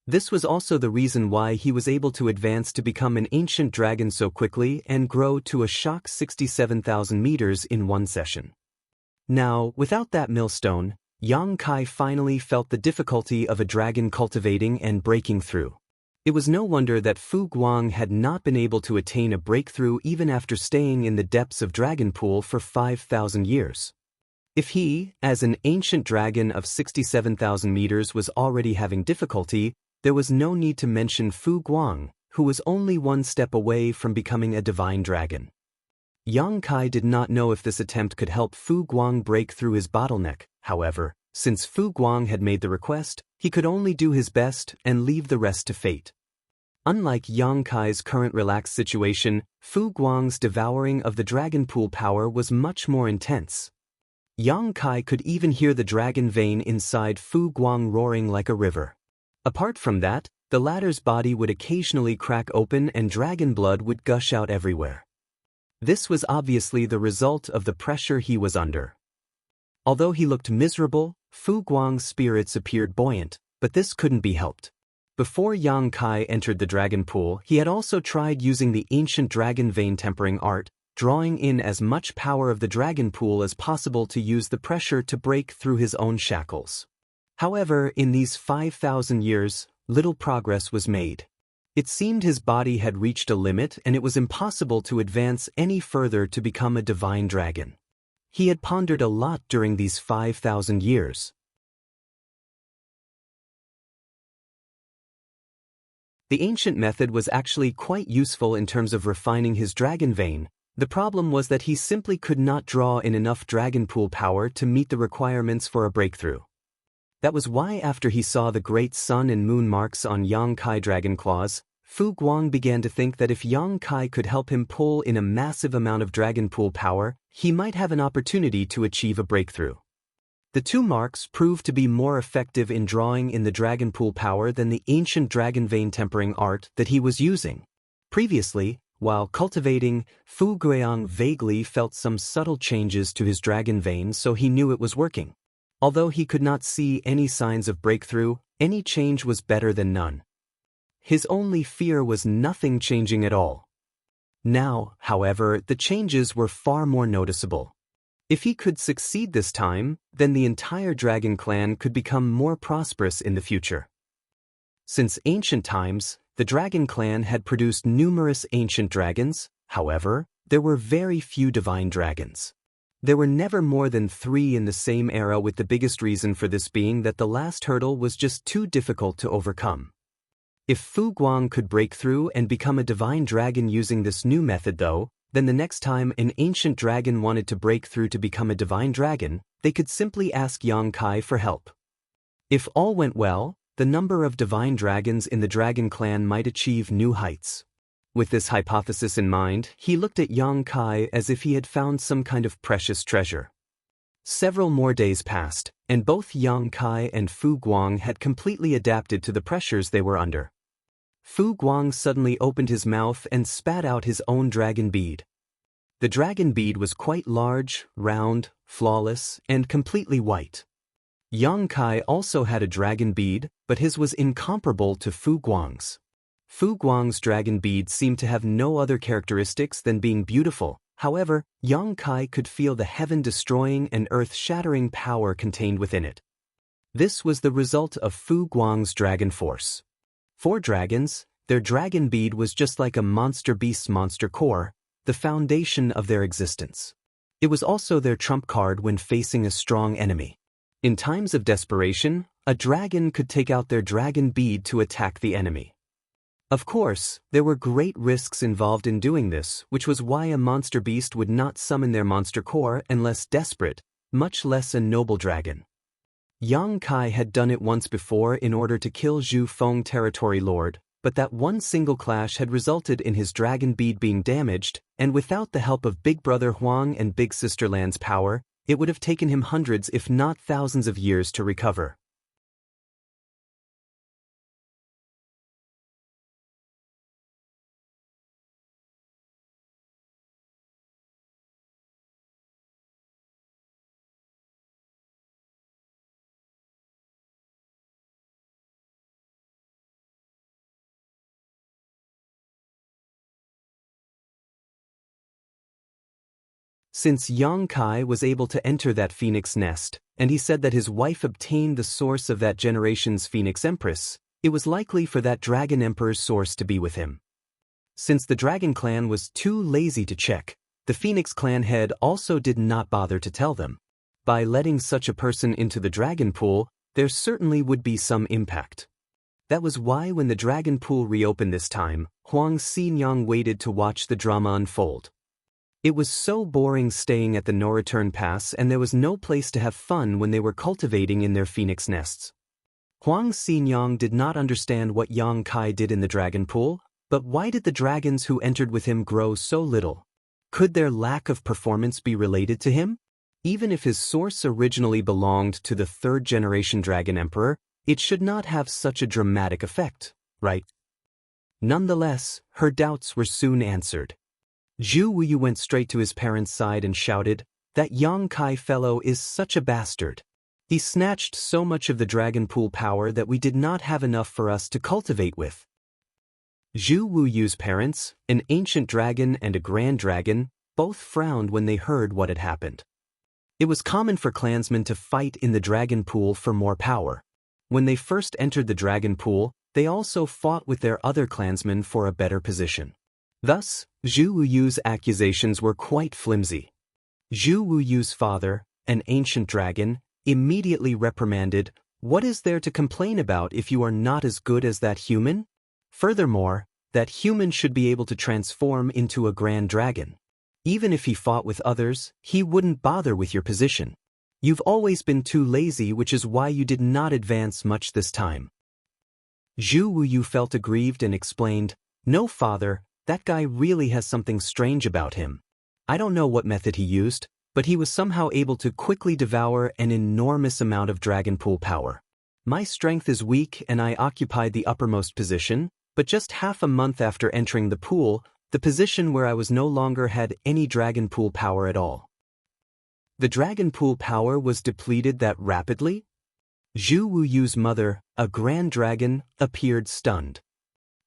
This was also the reason why he was able to advance to become an ancient dragon so quickly and grow to a shock 67,000 meters in one session. Now, without that millstone, Yang Kai finally felt the difficulty of a dragon cultivating and breaking through. It was no wonder that Fu Guang had not been able to attain a breakthrough even after staying in the depths of Dragon Pool for 5,000 years. If he, as an ancient dragon of 67,000 meters, was already having difficulty, there was no need to mention Fu Guang, who was only one step away from becoming a divine dragon. Yang Kai did not know if this attempt could help Fu Guang break through his bottleneck. However, since Fu Guang had made the request, he could only do his best and leave the rest to fate. Unlike Yang Kai's current relaxed situation, Fu Guang's devouring of the dragon pool power was much more intense. Yang Kai could even hear the dragon vein inside Fu Guang roaring like a river. Apart from that, the latter's body would occasionally crack open and dragon blood would gush out everywhere. This was obviously the result of the pressure he was under. Although he looked miserable, Fu Guang's spirits appeared buoyant, but this couldn't be helped. Before Yang Kai entered the dragon pool, he had also tried using the ancient dragon vein tempering art, drawing in as much power of the dragon pool as possible to use the pressure to break through his own shackles. However, in these 5,000 years, little progress was made. It seemed his body had reached a limit and it was impossible to advance any further to become a divine dragon. He had pondered a lot during these 5,000 years. The ancient method was actually quite useful in terms of refining his dragon vein. The problem was that he simply could not draw in enough dragon pool power to meet the requirements for a breakthrough. That was why after he saw the great sun and moon marks on Yang Kai dragon claws, Fu Guang began to think that if Yang Kai could help him pull in a massive amount of dragon pool power, he might have an opportunity to achieve a breakthrough. The two marks proved to be more effective in drawing in the dragon pool power than the ancient dragon vein tempering art that he was using. Previously, while cultivating, Fu Guang vaguely felt some subtle changes to his dragon vein, so he knew it was working. Although he could not see any signs of breakthrough, any change was better than none. His only fear was nothing changing at all. Now, however, the changes were far more noticeable. If he could succeed this time, then the entire dragon clan could become more prosperous in the future. Since ancient times, the dragon clan had produced numerous ancient dragons. However, there were very few divine dragons. There were never more than 3 in the same era, with the biggest reason for this being that the last hurdle was just too difficult to overcome. If Fu Guang could break through and become a divine dragon using this new method though, then the next time an ancient dragon wanted to break through to become a divine dragon, they could simply ask Yang Kai for help. If all went well, the number of divine dragons in the dragon clan might achieve new heights. With this hypothesis in mind, he looked at Yang Kai as if he had found some kind of precious treasure. Several more days passed, and both Yang Kai and Fu Guang had completely adapted to the pressures they were under. Fu Guang suddenly opened his mouth and spat out his own dragon bead. The dragon bead was quite large, round, flawless, and completely white. Yang Kai also had a dragon bead, but his was incomparable to Fu Guang's. Fu Guang's dragon bead seemed to have no other characteristics than being beautiful. However, Yang Kai could feel the heaven-destroying and earth-shattering power contained within it. This was the result of Fu Guang's dragon force. For dragons, their dragon bead was just like a monster beast's monster core, the foundation of their existence. It was also their trump card when facing a strong enemy. In times of desperation, a dragon could take out their dragon bead to attack the enemy. Of course, there were great risks involved in doing this, which was why a monster beast would not summon their monster core unless desperate, much less a noble dragon. Yang Kai had done it once before in order to kill Zhu Feng territory lord, but that one single clash had resulted in his dragon bead being damaged, and without the help of Big Brother Huang and Big Sister Lan's power, it would have taken him hundreds if not thousands of years to recover. Since Yang Kai was able to enter that phoenix nest, and he said that his wife obtained the source of that generation's phoenix empress, it was likely for that dragon emperor's source to be with him. Since the dragon clan was too lazy to check, the phoenix clan head also did not bother to tell them. By letting such a person into the dragon pool, there certainly would be some impact. That was why when the dragon pool reopened this time, Huang Xinyang waited to watch the drama unfold. It was so boring staying at the no-return pass, and there was no place to have fun when they were cultivating in their phoenix nests. Huang Xinyang did not understand what Yang Kai did in the dragon pool, but why did the dragons who entered with him grow so little? Could their lack of performance be related to him? Even if his source originally belonged to the third-generation dragon emperor, it should not have such a dramatic effect, right? Nonetheless, her doubts were soon answered. Zhu Wuyu went straight to his parents' side and shouted, "That Yang Kai fellow is such a bastard. He snatched so much of the dragon pool power that we did not have enough for us to cultivate with." Zhu Wuyu's parents, an ancient dragon and a grand dragon, both frowned when they heard what had happened. It was common for clansmen to fight in the dragon pool for more power. When they first entered the dragon pool, they also fought with their other clansmen for a better position. Thus, Zhu Wuyu's accusations were quite flimsy. Zhu Wuyu's father, an ancient dragon, immediately reprimanded, "What is there to complain about if you are not as good as that human? Furthermore, that human should be able to transform into a grand dragon. Even if he fought with others, he wouldn't bother with your position. You've always been too lazy, which is why you did not advance much this time." Zhu Wuyu felt aggrieved and explained, "No, father, that guy really has something strange about him. I don't know what method he used, but he was somehow able to quickly devour an enormous amount of dragon pool power. My strength is weak and I occupied the uppermost position, but just half a month after entering the pool, the position where I was no longer had any dragon pool power at all." The dragon pool power was depleted that rapidly? Zhu Wuyu's mother, a grand dragon, appeared stunned.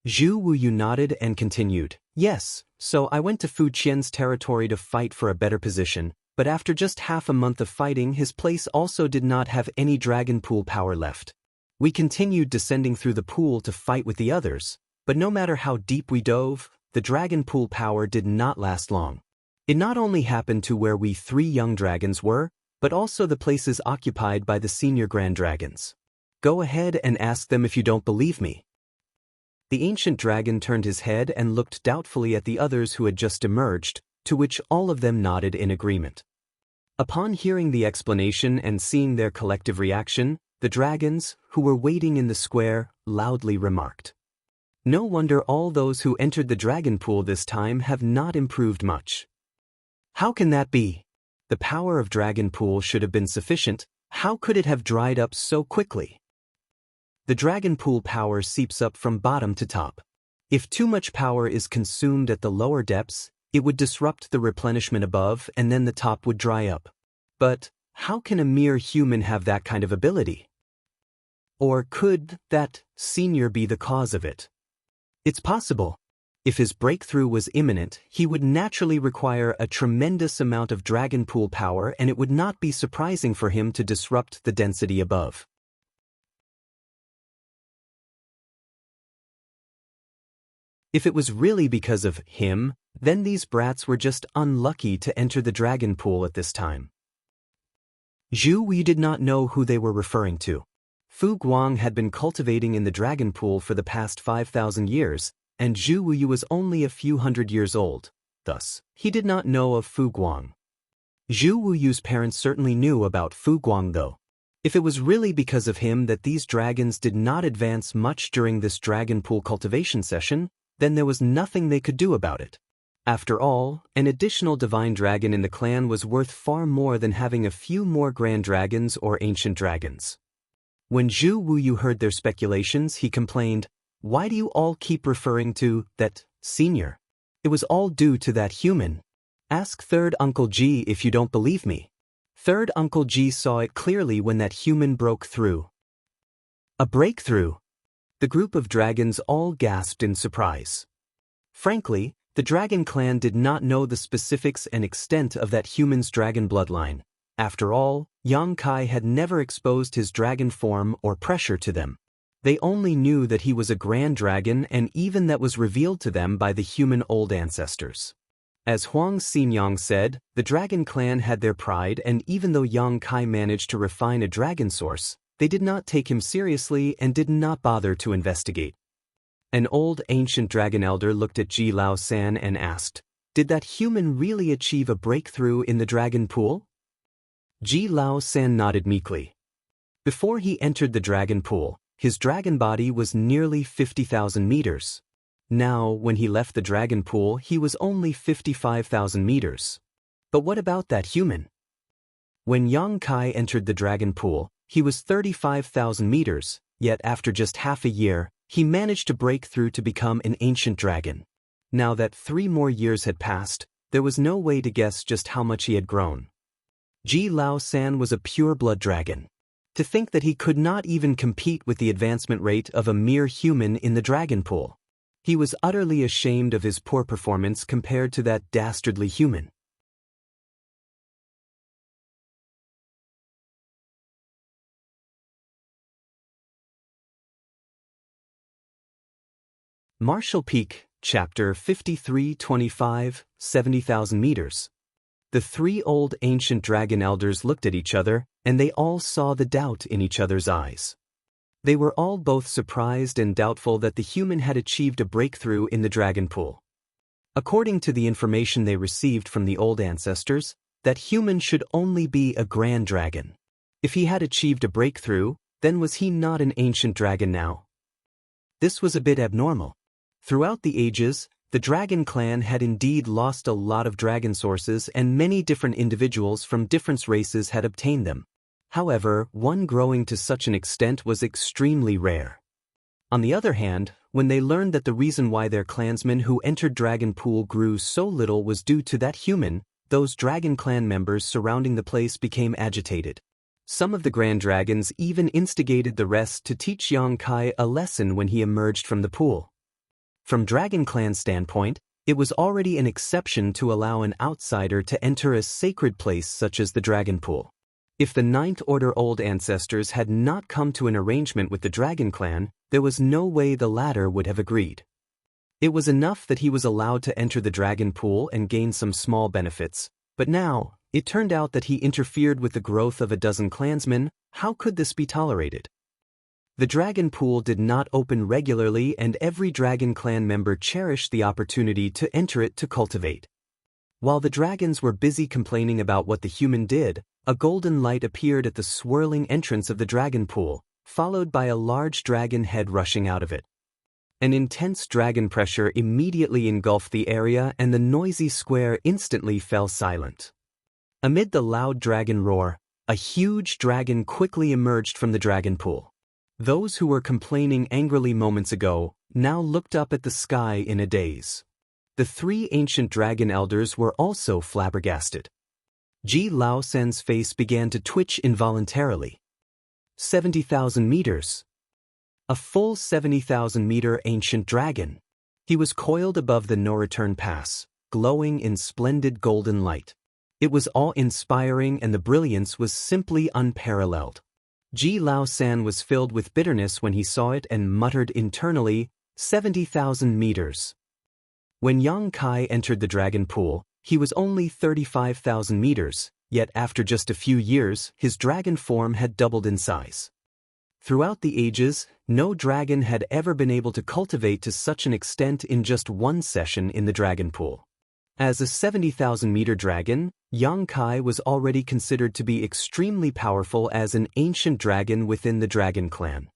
Zhu Wuyu nodded and continued, "Yes, so I went to Fu Qian's territory to fight for a better position, but after just half a month of fighting, his place also did not have any dragon pool power left. We continued descending through the pool to fight with the others, but no matter how deep we dove, the dragon pool power did not last long. It not only happened to where we 3 young dragons were, but also the places occupied by the senior grand dragons. Go ahead and ask them if you don't believe me." The ancient dragon turned his head and looked doubtfully at the others who had just emerged, to which all of them nodded in agreement. Upon hearing the explanation and seeing their collective reaction, the dragons, who were waiting in the square, loudly remarked, "No wonder all those who entered the dragon pool this time have not improved much. How can that be? The power of dragon pool should have been sufficient. How could it have dried up so quickly? The dragon pool power seeps up from bottom to top. If too much power is consumed at the lower depths, it would disrupt the replenishment above and then the top would dry up. But how can a mere human have that kind of ability? Or could that senior be the cause of it?" It's possible. If his breakthrough was imminent, he would naturally require a tremendous amount of dragon pool power, and it would not be surprising for him to disrupt the density above. If it was really because of him, then these brats were just unlucky to enter the dragon pool at this time. Zhu Wu did not know who they were referring to. Fu Guang had been cultivating in the dragon pool for the past 5,000 years, and Zhu Wu was only a few hundred years old. Thus, he did not know of Fu Guang. Zhu Wu's parents certainly knew about Fu Guang though. If it was really because of him that these dragons did not advance much during this dragon pool cultivation session, then there was nothing they could do about it. After all, an additional divine dragon in the clan was worth far more than having a few more grand dragons or ancient dragons. When Zhu Wu heard their speculations, he complained, "Why do you all keep referring to that senior? It was all due to that human. Ask Third Uncle G if you don't believe me." Third Uncle G saw it clearly when that human broke through. A breakthrough! The group of dragons all gasped in surprise. Frankly, the dragon clan did not know the specifics and extent of that human's dragon bloodline. After all, Yang Kai had never exposed his dragon form or pressure to them. They only knew that he was a grand dragon, and even that was revealed to them by the human old ancestors. As Huang Xinyang said, the dragon clan had their pride, and even though Yang Kai managed to refine a dragon source, they did not take him seriously and did not bother to investigate. An old ancient dragon elder looked at Ji Lao San and asked, "Did that human really achieve a breakthrough in the dragon pool?" Ji Lao San nodded meekly. Before he entered the dragon pool, his dragon body was nearly 50,000 meters. Now, when he left the dragon pool, he was only 55,000 meters. But what about that human? When Yang Kai entered the dragon pool, he was 35,000 meters, yet after just half a year, he managed to break through to become an ancient dragon. Now that 3 more years had passed, there was no way to guess just how much he had grown. Ji Lao San was a pure-blood dragon. To think that he could not even compete with the advancement rate of a mere human in the dragon pool. He was utterly ashamed of his poor performance compared to that dastardly human. Martial Peak, Chapter 53-25, 70,000 meters. The 3 old ancient dragon elders looked at each other, and they all saw the doubt in each other's eyes. They were all both surprised and doubtful that the human had achieved a breakthrough in the dragon pool. According to the information they received from the old ancestors, that human should only be a grand dragon. If he had achieved a breakthrough, then was he not an ancient dragon now? This was a bit abnormal. Throughout the ages, the dragon clan had indeed lost a lot of dragon sources, and many different individuals from different races had obtained them. However, one growing to such an extent was extremely rare. On the other hand, when they learned that the reason why their clansmen who entered Dragon Pool grew so little was due to that human, those dragon clan members surrounding the place became agitated. Some of the grand dragons even instigated the rest to teach Yang Kai a lesson when he emerged from the pool. From Dragon Clan's standpoint, it was already an exception to allow an outsider to enter a sacred place such as the Dragon Pool. If the Ninth Order old ancestors had not come to an arrangement with the Dragon Clan, there was no way the latter would have agreed. It was enough that he was allowed to enter the Dragon Pool and gain some small benefits, but now, it turned out that he interfered with the growth of a dozen clansmen. How could this be tolerated? The Dragon Pool did not open regularly, and every Dragon Clan member cherished the opportunity to enter it to cultivate. While the dragons were busy complaining about what the human did, a golden light appeared at the swirling entrance of the Dragon Pool, followed by a large dragon head rushing out of it. An intense dragon pressure immediately engulfed the area, and the noisy square instantly fell silent. Amid the loud dragon roar, a huge dragon quickly emerged from the Dragon Pool. Those who were complaining angrily moments ago now looked up at the sky in a daze. The 3 ancient dragon elders were also flabbergasted. Ji Lao San's face began to twitch involuntarily. 70,000 meters. A full 70,000-meter ancient dragon. He was coiled above the no-return pass, glowing in splendid golden light. It was awe-inspiring and the brilliance was simply unparalleled. Ji Lao San was filled with bitterness when he saw it and muttered internally, 70,000 meters. When Yang Kai entered the dragon pool, he was only 35,000 meters, yet after just a few years, his dragon form had doubled in size. Throughout the ages, no dragon had ever been able to cultivate to such an extent in just one session in the dragon pool. As a 70,000-meter dragon, Yang Kai was already considered to be extremely powerful as an ancient dragon within the dragon clan.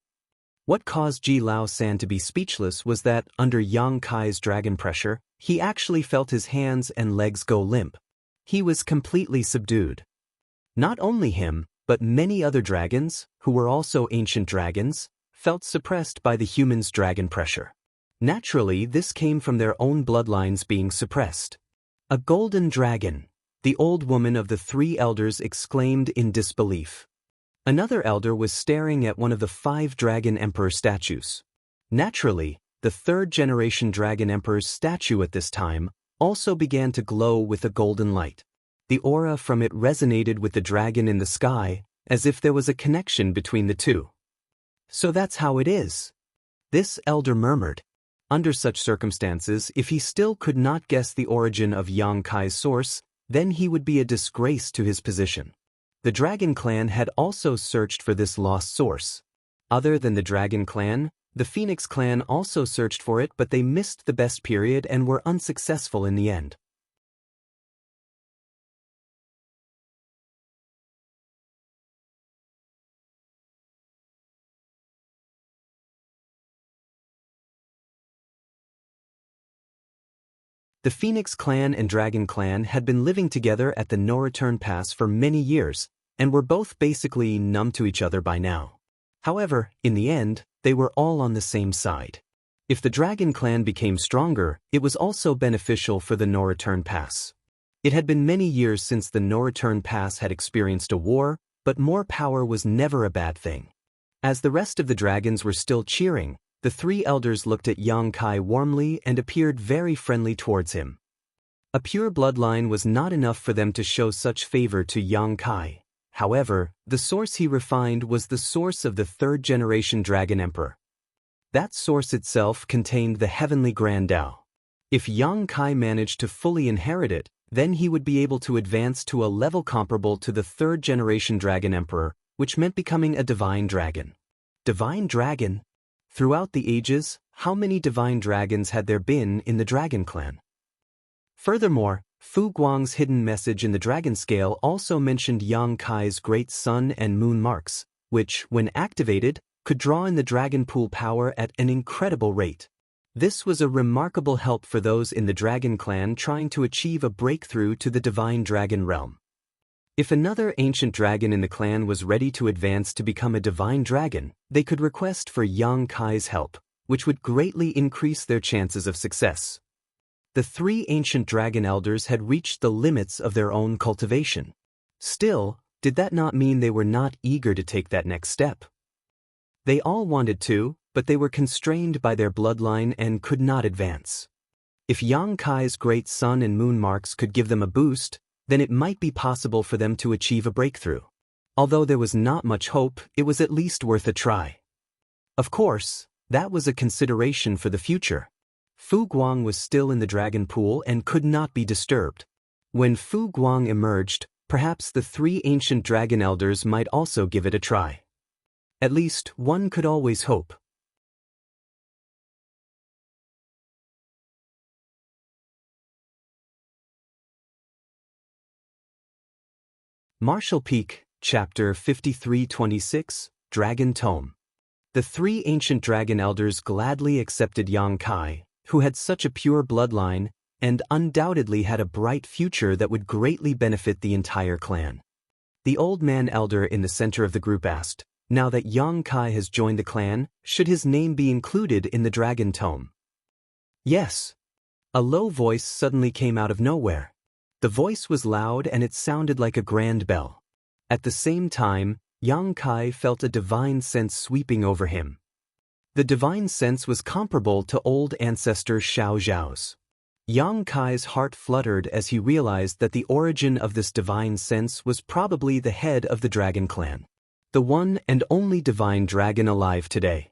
What caused Ji Lao San to be speechless was that, under Yang Kai's dragon pressure, he actually felt his hands and legs go limp. He was completely subdued. Not only him, but many other dragons, who were also ancient dragons, felt suppressed by the humans' dragon pressure. Naturally, this came from their own bloodlines being suppressed. A golden dragon, the old woman of the three elders exclaimed in disbelief. Another elder was staring at one of the 5 dragon emperor statues. Naturally, the 3rd-generation dragon emperor's statue at this time also began to glow with a golden light. The aura from it resonated with the dragon in the sky, as if there was a connection between the two. So that's how it is. This elder murmured. Under such circumstances, if he still could not guess the origin of Yang Kai's source, then he would be a disgrace to his position. The Dragon Clan had also searched for this lost source. Other than the Dragon Clan, the Phoenix Clan also searched for it, but they missed the best period and were unsuccessful in the end. The Phoenix Clan and Dragon Clan had been living together at the No-Return Pass for many years, and were both basically numb to each other by now. However, in the end, they were all on the same side. If the Dragon Clan became stronger, it was also beneficial for the No-Return Pass. It had been many years since the No-Return Pass had experienced a war, but more power was never a bad thing. As the rest of the dragons were still cheering, the 3 elders looked at Yang Kai warmly and appeared very friendly towards him. A pure bloodline was not enough for them to show such favor to Yang Kai. However, the source he refined was the source of the 3rd-generation Dragon Emperor. That source itself contained the heavenly Grand Tao. If Yang Kai managed to fully inherit it, then he would be able to advance to a level comparable to the 3rd-generation Dragon Emperor, which meant becoming a divine dragon. Divine dragon? Throughout the ages, how many divine dragons had there been in the Dragon Clan? Furthermore, Fu Guang's hidden message in the Dragon Scale also mentioned Yang Kai's great sun and moon marks, which, when activated, could draw in the dragon pool power at an incredible rate. This was a remarkable help for those in the Dragon Clan trying to achieve a breakthrough to the divine dragon realm. If another ancient dragon in the clan was ready to advance to become a divine dragon, they could request for Yang Kai's help, which would greatly increase their chances of success. The 3 ancient dragon elders had reached the limits of their own cultivation. Still, did that not mean they were not eager to take that next step? They all wanted to, but they were constrained by their bloodline and could not advance. If Yang Kai's great sun and moon marks could give them a boost, then it might be possible for them to achieve a breakthrough. Although there was not much hope, it was at least worth a try. Of course, that was a consideration for the future. Fu Guang was still in the dragon pool and could not be disturbed. When Fu Guang emerged, perhaps the 3 ancient dragon elders might also give it a try. At least one could always hope. Martial Peak, Chapter 5326, Dragon Tome. The 3 ancient dragon elders gladly accepted Yang Kai, who had such a pure bloodline, and undoubtedly had a bright future that would greatly benefit the entire clan. The old man elder in the center of the group asked, now that Yang Kai has joined the clan, should his name be included in the Dragon Tome? Yes. A low voice suddenly came out of nowhere. The voice was loud and it sounded like a grand bell. At the same time, Yang Kai felt a divine sense sweeping over him. The divine sense was comparable to old ancestor Xiao Zhao's. Yang Kai's heart fluttered as he realized that the origin of this divine sense was probably the head of the dragon clan. The one and only divine dragon alive today.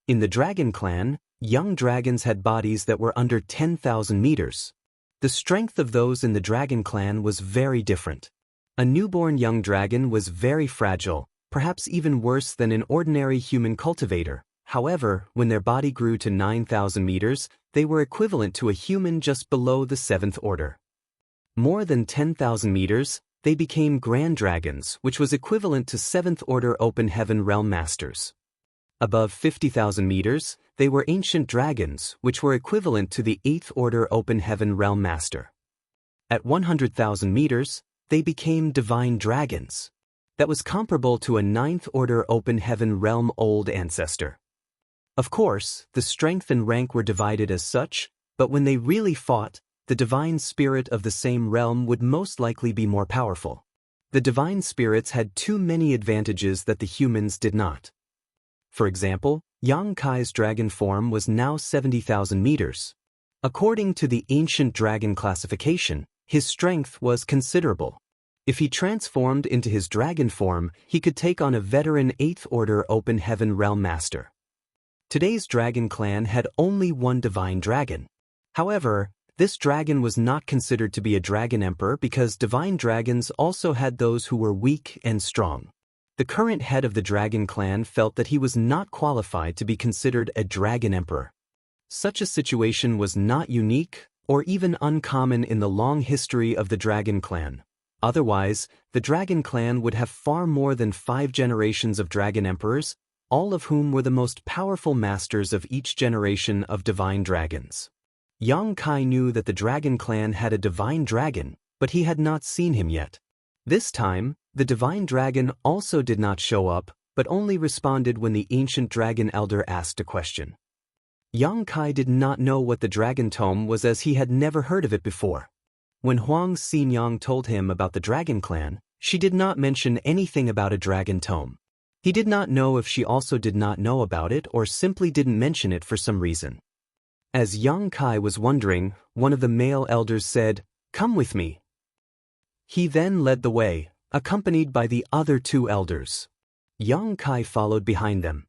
In the dragon clan, young dragons had bodies that were under 10,000 meters. The strength of those in the dragon clan was very different. A newborn young dragon was very fragile, perhaps even worse than an ordinary human cultivator. However, when their body grew to 9,000 meters, they were equivalent to a human just below the 7th order. More than 10,000 meters, they became grand dragons, which was equivalent to 7th order open heaven realm masters. Above 50,000 meters, they were ancient dragons, which were equivalent to the 8th order open heaven realm master. At 100,000 meters, they became divine dragons. That was comparable to a 9th order open heaven realm old ancestor. Of course, the strength and rank were divided as such, but when they really fought, the divine spirit of the same realm would most likely be more powerful. The divine spirits had too many advantages that the humans did not. For example, Yang Kai's dragon form was now 70,000 meters. According to the ancient dragon classification, his strength was considerable. If he transformed into his dragon form, he could take on a veteran 8th order open heaven realm master. Today's dragon clan had only one divine dragon. However, this dragon was not considered to be a dragon emperor because divine dragons also had those who were weak and strong. The current head of the dragon clan felt that he was not qualified to be considered a dragon emperor. Such a situation was not unique or even uncommon in the long history of the dragon clan. Otherwise, the dragon clan would have far more than 5 generations of dragon emperors, all of whom were the most powerful masters of each generation of divine dragons. Yang Kai knew that the dragon clan had a divine dragon, but he had not seen him yet. This time, the divine dragon also did not show up, but only responded when the ancient dragon elder asked a question. Yang Kai did not know what the dragon tome was as he had never heard of it before. When Huang Xinyang told him about the dragon clan, she did not mention anything about a dragon tome. He did not know if she also did not know about it or simply didn't mention it for some reason. As Yang Kai was wondering, one of the male elders said, "Come with me." He then led the way, accompanied by the other 2 elders. Yang Kai followed behind them.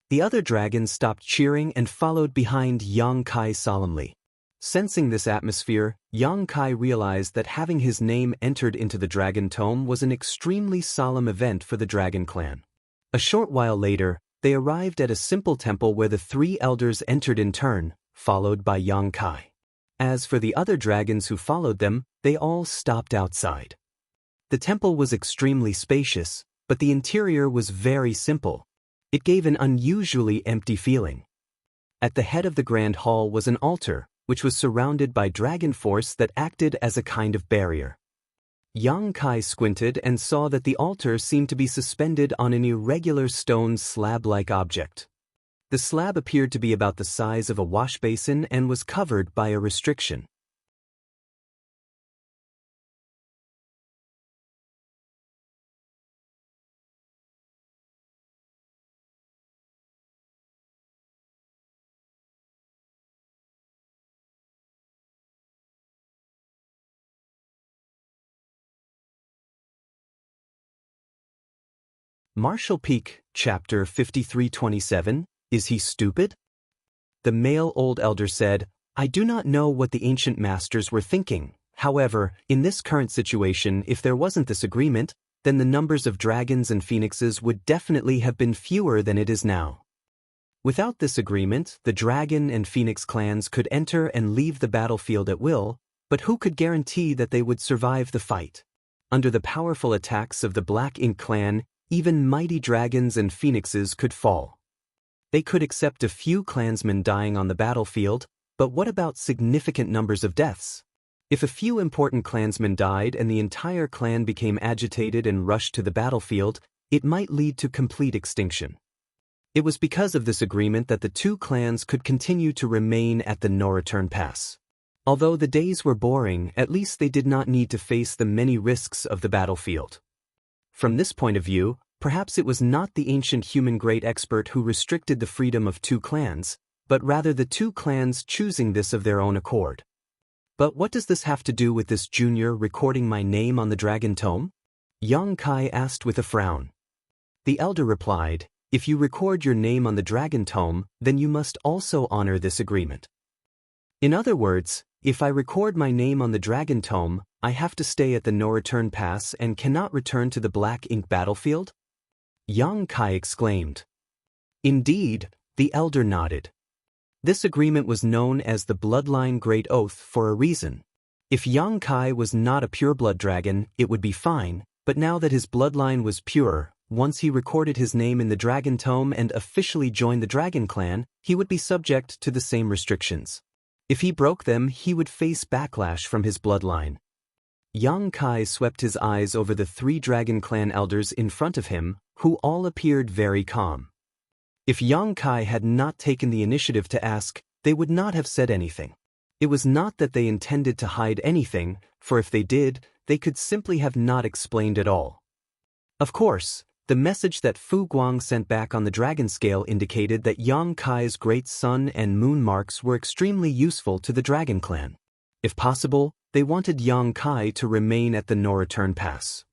The other dragons stopped cheering and followed behind Yang Kai solemnly. Sensing this atmosphere, Yang Kai realized that having his name entered into the dragon tome was an extremely solemn event for the dragon clan. A short while later, they arrived at a simple temple where the 3 elders entered in turn, followed by Yang Kai. As for the other dragons who followed them, they all stopped outside. The temple was extremely spacious, but the interior was very simple. It gave an unusually empty feeling. At the head of the grand hall was an altar, which was surrounded by dragon force that acted as a kind of barrier. Yang Kai squinted and saw that the altar seemed to be suspended on an irregular stone slab-like object. The slab appeared to be about the size of a wash basin and was covered by a restriction. Martial Peak, Chapter 5327, Is He Stupid? The male old elder said, "I do not know what the ancient masters were thinking. However, in this current situation, if there wasn't this agreement, then the numbers of dragons and phoenixes would definitely have been fewer than it is now. Without this agreement, the dragon and phoenix clans could enter and leave the battlefield at will, but who could guarantee that they would survive the fight? Under the powerful attacks of the Black Ink clan, even mighty dragons and phoenixes could fall. They could accept a few clansmen dying on the battlefield, but what about significant numbers of deaths? If a few important clansmen died and the entire clan became agitated and rushed to the battlefield, it might lead to complete extinction. It was because of this agreement that the 2 clans could continue to remain at the no-return pass. Although the days were boring, at least they did not need to face the many risks of the battlefield. From this point of view, Perhaps it was not the ancient human great expert who restricted the freedom of two clans, but rather the two clans choosing this of their own accord. But what does this have to do with this junior recording my name on the dragon tome? Yang Kai asked with a frown. The elder replied, if you record your name on the dragon tome, then you must also honor this agreement. In other words, if I record my name on the dragon tome, I have to stay at the no-return pass and cannot return to the black ink battlefield? Yang Kai exclaimed. Indeed, the elder nodded. This agreement was known as the Bloodline Great Oath for a reason. If Yang Kai was not a pure-blood dragon, it would be fine, but now that his bloodline was pure, once he recorded his name in the Dragon Tome and officially joined the Dragon Clan, he would be subject to the same restrictions. If he broke them, he would face backlash from his bloodline. Yang Kai swept his eyes over the 3 Dragon Clan elders in front of him, who all appeared very calm. If Yang Kai had not taken the initiative to ask, they would not have said anything. It was not that they intended to hide anything, for if they did, they could simply have not explained at all. Of course, the message that Fu Guang sent back on the dragon scale indicated that Yang Kai's great sun and moon marks were extremely useful to the Dragon Clan. If possible, they wanted Yang Kai to remain at the no-return pass.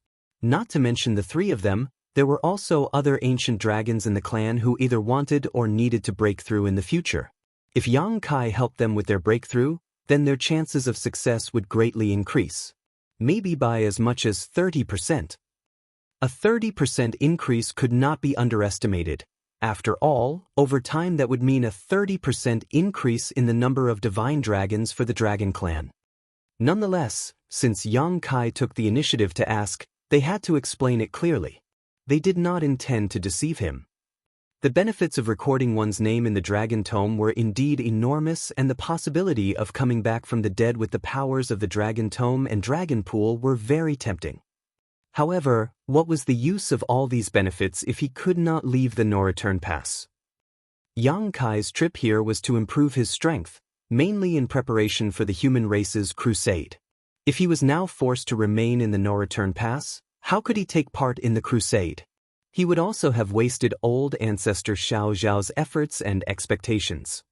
Not to mention the 3 of them, there were also other ancient dragons in the clan who either wanted or needed to break through in the future. If Yang Kai helped them with their breakthrough, then their chances of success would greatly increase. Maybe by as much as 30%. A 30% increase could not be underestimated. After all, over time that would mean a 30% increase in the number of divine dragons for the Dragon Clan. Nonetheless, since Yang Kai took the initiative to ask, they had to explain it clearly. They did not intend to deceive him. The benefits of recording one's name in the Dragon Tome were indeed enormous, and the possibility of coming back from the dead with the powers of the Dragon Tome and Dragon Pool were very tempting. However, what was the use of all these benefits if he could not leave the no-return pass? Yang Kai's trip here was to improve his strength, mainly in preparation for the human race's crusade. If he was now forced to remain in the no-return pass, how could he take part in the crusade? He would also have wasted old ancestor Xiao Zhao's efforts and expectations.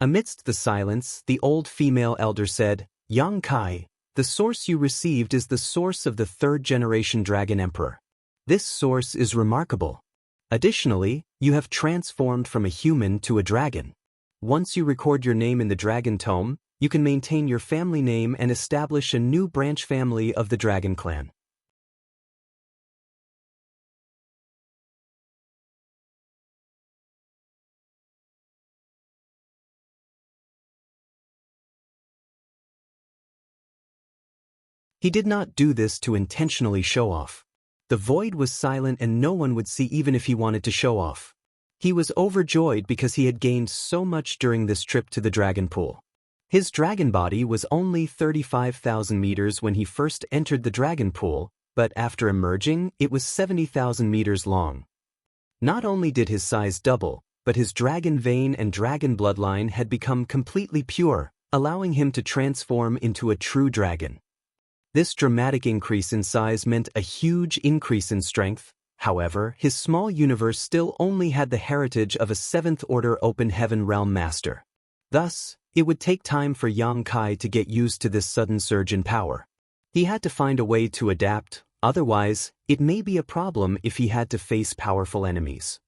Amidst the silence, the old female elder said, Yang Kai, the source you received is the source of the 3rd-generation Dragon Emperor. This source is remarkable. Additionally, you have transformed from a human to a dragon. Once you record your name in the Dragon Tome, you can maintain your family name and establish a new branch family of the Dragon Clan. He did not do this to intentionally show off. The void was silent and no one would see even if he wanted to show off. He was overjoyed because he had gained so much during this trip to the Dragon Pool. His dragon body was only 35,000 meters when he first entered the Dragon Pool, but after emerging, it was 70,000 meters long. Not only did his size double, but his dragon vein and dragon bloodline had become completely pure, allowing him to transform into a true dragon. This dramatic increase in size meant a huge increase in strength. However, his small universe still only had the heritage of a 7th-order open heaven realm master. Thus, it would take time for Yang Kai to get used to this sudden surge in power. He had to find a way to adapt, otherwise, it may be a problem if he had to face powerful enemies.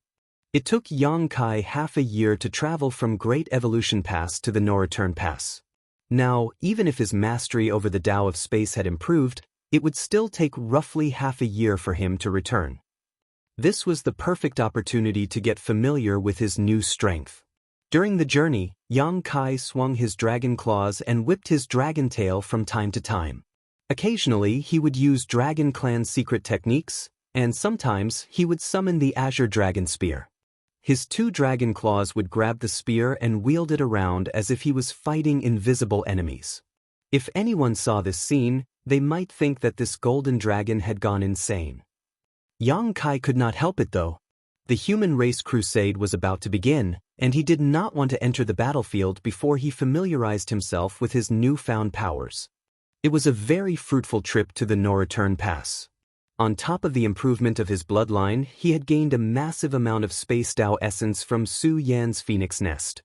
It took Yang Kai half a year to travel from Great Evolution Pass to the No-Return Pass. Now, even if his mastery over the Tao of Space had improved, it would still take roughly half a year for him to return. This was the perfect opportunity to get familiar with his new strength. During the journey, Yang Kai swung his dragon claws and whipped his dragon tail from time to time. Occasionally, he would use Dragon Clan's secret techniques, and sometimes he would summon the Azure Dragon Spear. His 2 dragon claws would grab the spear and wield it around as if he was fighting invisible enemies. If anyone saw this scene, they might think that this golden dragon had gone insane. Yang Kai could not help it though. The human race crusade was about to begin, and he did not want to enter the battlefield before he familiarized himself with his newfound powers. It was a very fruitful trip to the No-Return Pass. On top of the improvement of his bloodline, he had gained a massive amount of Space Dao essence from Su Yan's phoenix nest.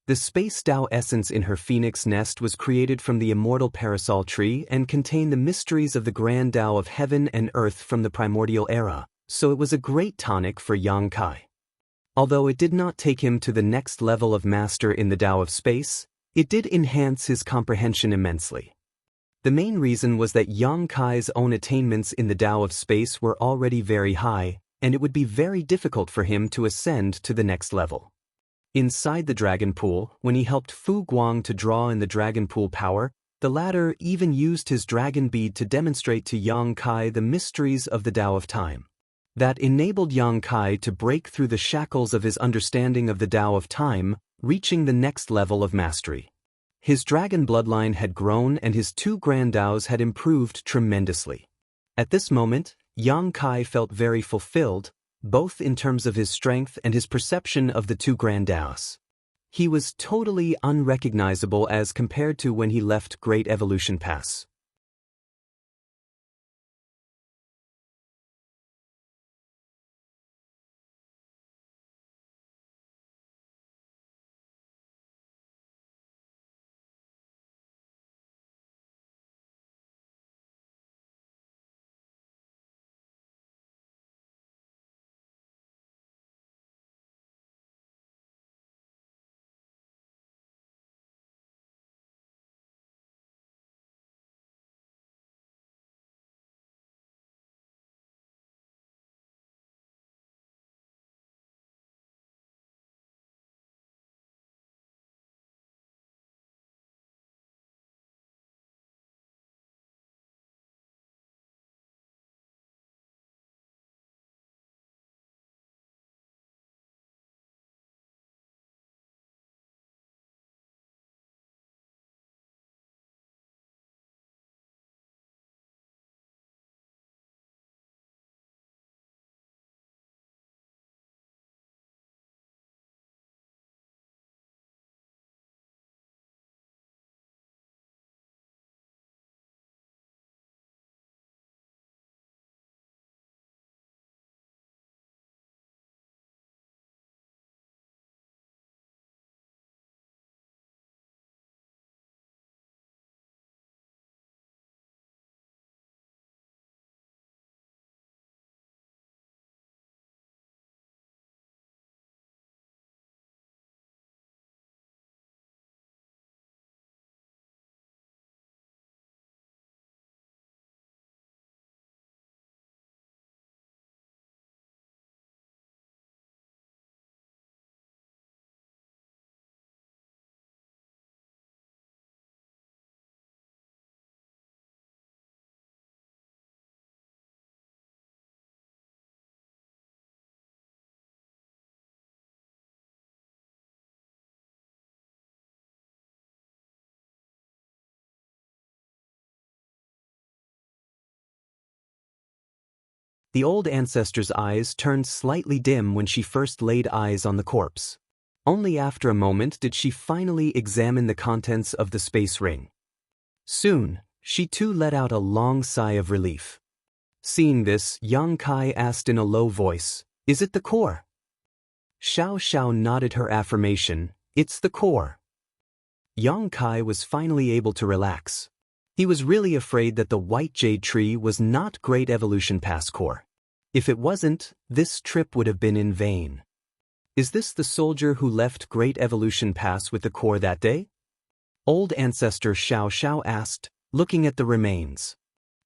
The Space Dao essence in her phoenix nest was created from the immortal parasol tree and contained the mysteries of the grand Dao of heaven and earth from the primordial era, so it was a great tonic for Yang Kai. Although it did not take him to the next level of master in the Dao of space, it did enhance his comprehension immensely. The main reason was that Yang Kai's own attainments in the Dao of space were already very high, and it would be very difficult for him to ascend to the next level. Inside the dragon pool, when he helped Fu Guang to draw in the dragon pool power, the latter even used his dragon bead to demonstrate to Yang Kai the mysteries of the Dao of time. That enabled Yang Kai to break through the shackles of his understanding of the Dao of time, reaching the next level of mastery. His dragon bloodline had grown and his two grand Daos had improved tremendously. At this moment, Yang Kai felt very fulfilled, both in terms of his strength and his perception of the two grand Daos. He was totally unrecognizable as compared to when he left Great Evolution Pass. The old ancestor's eyes turned slightly dim when she first laid eyes on the corpse. Only after a moment did she finally examine the contents of the space ring. Soon, she too let out a long sigh of relief. Seeing this, Yang Kai asked in a low voice, "Is it the core?" Xiao nodded her affirmation, "It's the core." Yang Kai was finally able to relax. He was really afraid that the white jade tree was not Great Evolution Pass core. If it wasn't, this trip would have been in vain. Is this the soldier who left Great Evolution Pass with the core that day? Old ancestor Xiao asked, looking at the remains.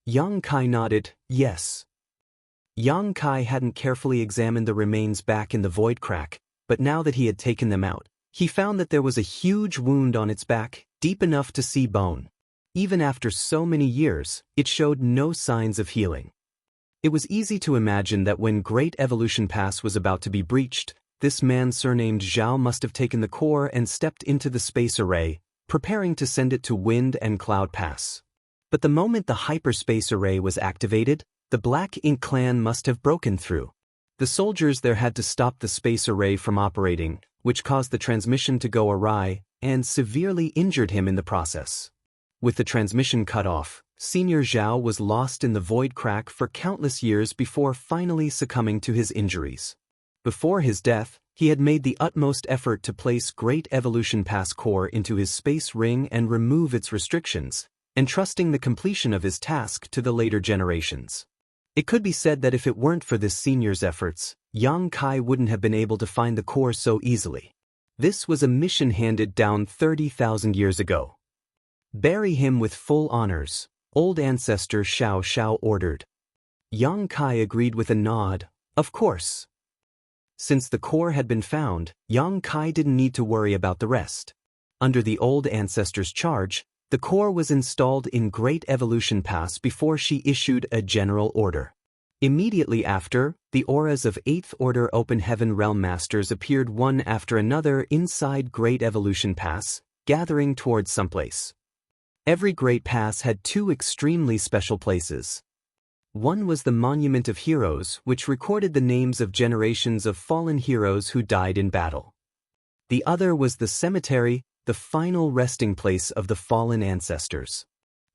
Yang Kai nodded, yes. Yang Kai hadn't carefully examined the remains back in the void crack, but now that he had taken them out, he found that there was a huge wound on its back, deep enough to see bone. Even after so many years, it showed no signs of healing. It was easy to imagine that when Great Evolution Pass was about to be breached, this man surnamed Zhao must have taken the core and stepped into the space array, preparing to send it to Wind and Cloud Pass. But the moment the hyperspace array was activated, the Black Ink clan must have broken through. The soldiers there had to stop the space array from operating, which caused the transmission to go awry and severely injured him in the process. With the transmission cut off, Senior Zhao was lost in the void crack for countless years before finally succumbing to his injuries. Before his death, he had made the utmost effort to place Great Evolution Pass core into his space ring and remove its restrictions, entrusting the completion of his task to the later generations. It could be said that if it weren't for this senior's efforts, Yang Kai wouldn't have been able to find the core so easily. This was a mission handed down 30,000 years ago. Bury him with full honors, old ancestor Xiao ordered. Yang Kai agreed with a nod, of course. Since the core had been found, Yang Kai didn't need to worry about the rest. Under the old ancestor's charge, the core was installed in Great Evolution Pass before she issued a general order. Immediately after, the auras of 8th Order Open Heaven Realm Masters appeared one after another inside Great Evolution Pass, gathering towards someplace. Every Great Pass had two extremely special places. One was the Monument of Heroes, which recorded the names of generations of fallen heroes who died in battle. The other was the cemetery, the final resting place of the fallen ancestors.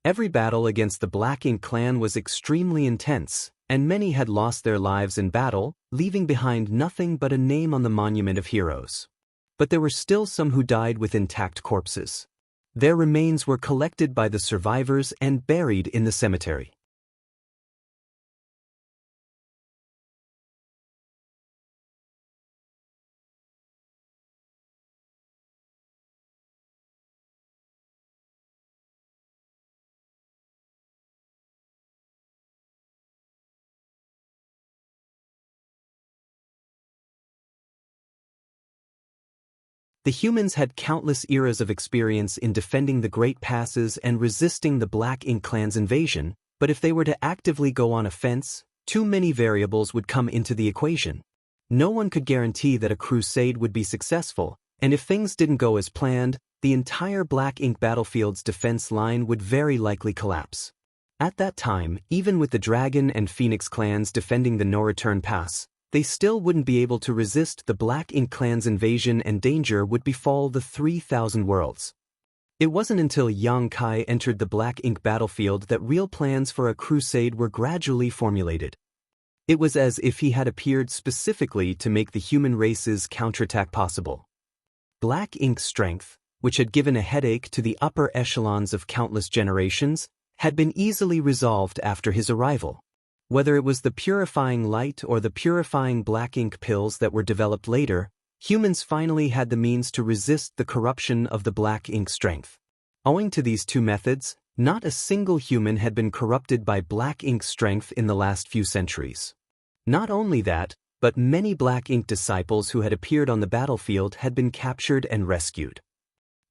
Every battle against the Black Ink clan was extremely intense, and many had lost their lives in battle, leaving behind nothing but a name on the Monument of Heroes. But there were still some who died with intact corpses. Their remains were collected by the survivors and buried in the cemetery. The humans had countless eras of experience in defending the Great Passes and resisting the Black Ink clan's invasion, but if they were to actively go on offense, too many variables would come into the equation. No one could guarantee that a crusade would be successful, and if things didn't go as planned, the entire Black Ink battlefield's defense line would very likely collapse. At that time, even with the Dragon and Phoenix clans defending the No-Return Pass, they still wouldn't be able to resist the Black Ink clan's invasion, and danger would befall the 3,000 worlds. It wasn't until Yang Kai entered the Black Ink battlefield that real plans for a crusade were gradually formulated. It was as if he had appeared specifically to make the human race's counterattack possible. Black Ink's strength, which had given a headache to the upper echelons of countless generations, had been easily resolved after his arrival. Whether it was the purifying light or the purifying Black Ink pills that were developed later, humans finally had the means to resist the corruption of the Black Ink strength. Owing to these two methods, not a single human had been corrupted by Black Ink strength in the last few centuries. Not only that, but many Black Ink disciples who had appeared on the battlefield had been captured and rescued.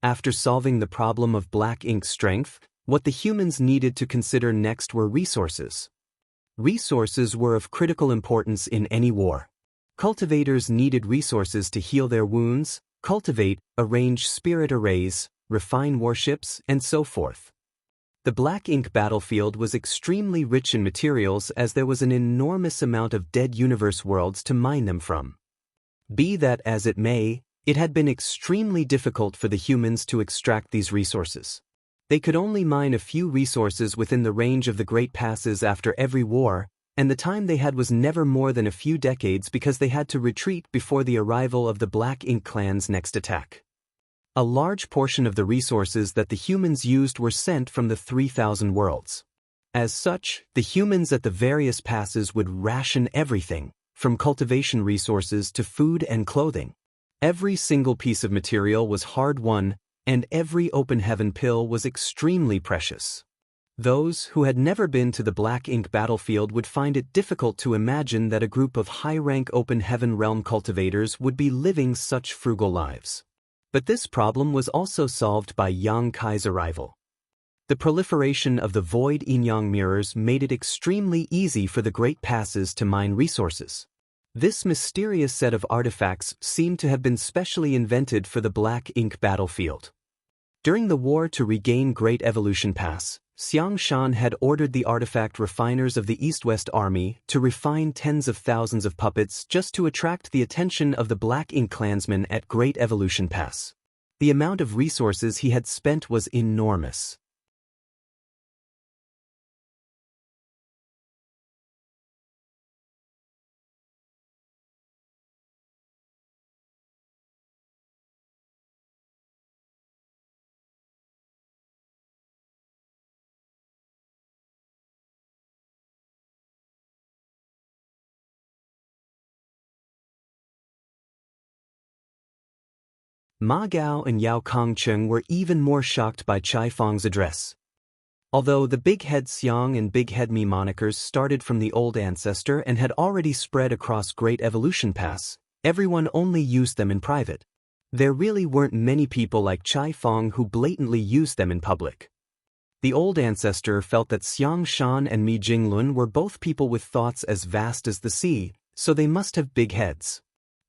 After solving the problem of Black Ink strength, what the humans needed to consider next were resources. Resources were of critical importance in any war. Cultivators needed resources to heal their wounds, cultivate, arrange spirit arrays, refine warships, and so forth. The Black Ink battlefield was extremely rich in materials as there was an enormous amount of dead universe worlds to mine them from. Be that as it may, it had been extremely difficult for the humans to extract these resources. They could only mine a few resources within the range of the Great Passes after every war, and the time they had was never more than a few decades because they had to retreat before the arrival of the Black Ink clan's next attack. A large portion of the resources that the humans used were sent from the 3,000 worlds. As such, the humans at the various passes would ration everything, from cultivation resources to food and clothing. Every single piece of material was hard-won, and every open heaven pill was extremely precious. Those who had never been to the Black Ink battlefield would find it difficult to imagine that a group of high-rank open heaven realm cultivators would be living such frugal lives. But this problem was also solved by Yang Kai's arrival. The proliferation of the void yin-yang mirrors made it extremely easy for the Great Passes to mine resources. This mysterious set of artifacts seemed to have been specially invented for the Black Ink battlefield. During the war to regain Great Evolution Pass, Xianxia had ordered the artifact refiners of the East-West Army to refine tens of thousands of puppets just to attract the attention of the Black Ink clansmen at Great Evolution Pass. The amount of resources he had spent was enormous. Ma Gao and Yao Kongcheng were even more shocked by Chai Fong's address. Although the Big Head Xiang and Big Head Mi monikers started from the old ancestor and had already spread across Great Evolution Pass, everyone only used them in private. There really weren't many people like Chai Fong who blatantly used them in public. The old ancestor felt that Xiangshan and Mi Jinglun were both people with thoughts as vast as the sea, so they must have big heads.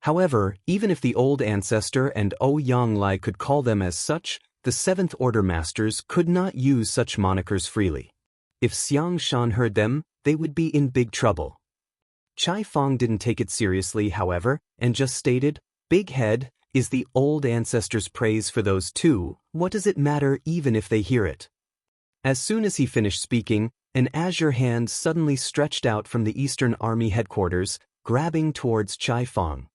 However, even if the old ancestor and Ouyang Lai could call them as such, the Seventh Order Masters could not use such monikers freely. If Xiangshan heard them, they would be in big trouble. Chai Fong didn't take it seriously, however, and just stated, "Big Head is the old ancestors' praise for those two. What does it matter even if they hear it?" As soon as he finished speaking, an azure hand suddenly stretched out from the Eastern Army headquarters, grabbing towards Chai Fong.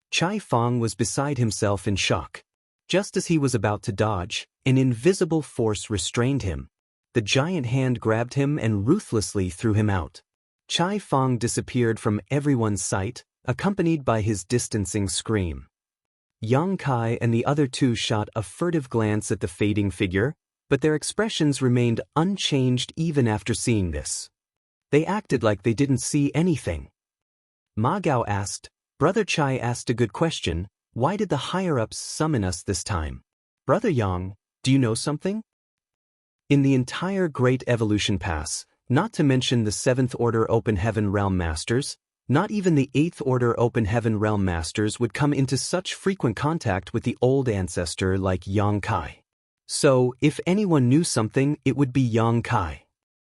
Chai Fong was beside himself in shock. Just as he was about to dodge, an invisible force restrained him. The giant hand grabbed him and ruthlessly threw him out. Chai Fong disappeared from everyone's sight, accompanied by his distancing scream. Yang Kai and the other two shot a furtive glance at the fading figure, but their expressions remained unchanged even after seeing this. They acted like they didn't see anything. Ma Gao asked, "Brother Chai asked a good question. Why did the higher-ups summon us this time? Brother Yang, do you know something?" In the entire Great Evolution Pass, not to mention the Seventh Order Open Heaven Realm Masters, not even the Eighth Order Open Heaven Realm Masters would come into such frequent contact with the old ancestor like Yang Kai. So, if anyone knew something, it would be Yang Kai.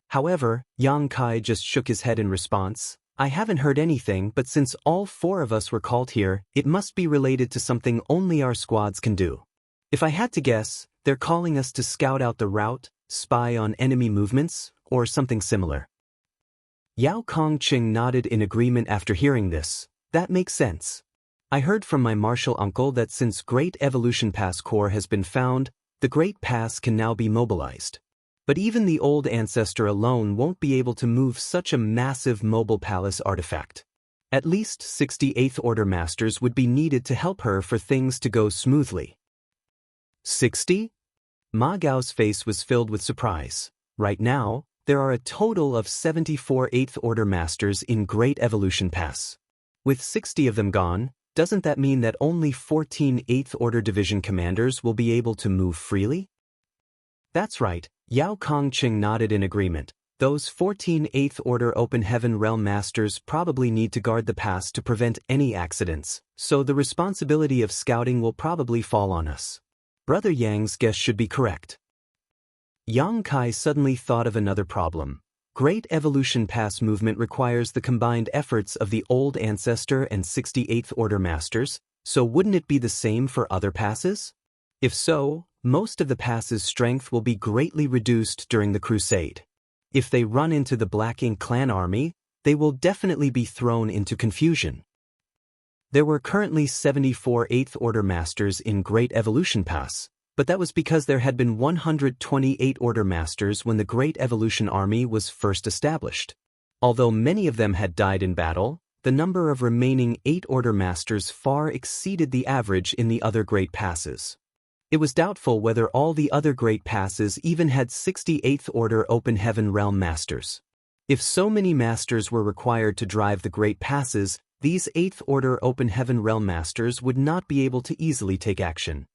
However, Yang Kai just shook his head in response. "I haven't heard anything, but since all four of us were called here, it must be related to something only our squads can do. If I had to guess, they're calling us to scout out the route, spy on enemy movements, or something similar." Yao Kongqing nodded in agreement after hearing this. "That makes sense. I heard from my martial uncle that since Great Evolution Pass Core has been found, the Great Pass can now be mobilized. But even the old ancestor alone won't be able to move such a massive mobile palace artifact. At least 68th Order Masters would be needed to help her for things to go smoothly." 60? Ma Gao's face was filled with surprise. Right now, there are a total of 74 8th Order Masters in Great Evolution Pass. With 60 of them gone, doesn't that mean that only 14 8th Order Division commanders will be able to move freely? That's right, Yao Kongqing nodded in agreement. Those 14 8th Order Open Heaven Realm Masters probably need to guard the pass to prevent any accidents, so the responsibility of scouting will probably fall on us. Brother Yang's guess should be correct. Yang Kai suddenly thought of another problem. Great Evolution Pass movement requires the combined efforts of the old ancestor and 68th Order Masters, so wouldn't it be the same for other passes? If so, most of the pass's strength will be greatly reduced during the crusade. If they run into the Black Ink clan army, they will definitely be thrown into confusion. There were currently 74 8th Order Masters in Great Evolution Pass, but that was because there had been 128 Order Masters when the Great Evolution Army was first established. Although many of them had died in battle, the number of remaining 8 Order Masters far exceeded the average in the other Great Passes. It was doubtful whether all the other Great Passes even had 68th Order Open Heaven Realm Masters. If so many Masters were required to drive the Great Passes, these 8th Order Open Heaven Realm Masters would not be able to easily take action.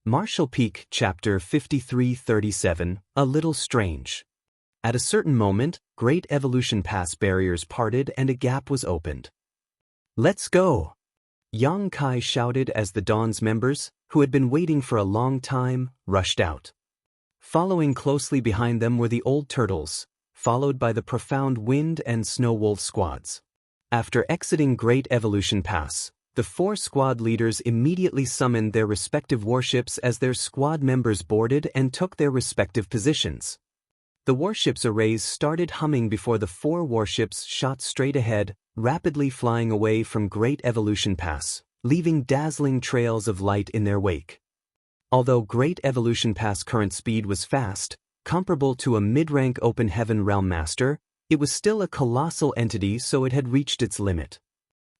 Martial Peak, Chapter 5337, A Little Strange. At a certain moment, Great Evolution Pass barriers parted and a gap was opened. "Let's go!" Yang Kai shouted as the Dawn's members, who had been waiting for a long time, rushed out. Following closely behind them were the old turtles, followed by the Profound Wind and Snow Wolf squads. After exiting Great Evolution Pass, the 4 squad leaders immediately summoned their respective warships as their squad members boarded and took their respective positions. The warship's arrays started humming before the 4 warships shot straight ahead, rapidly flying away from Great Evolution Pass, leaving dazzling trails of light in their wake. Although Great Evolution Pass current speed was fast, comparable to a mid-rank Open Heaven Realm Master, it was still a colossal entity, so it had reached its limit.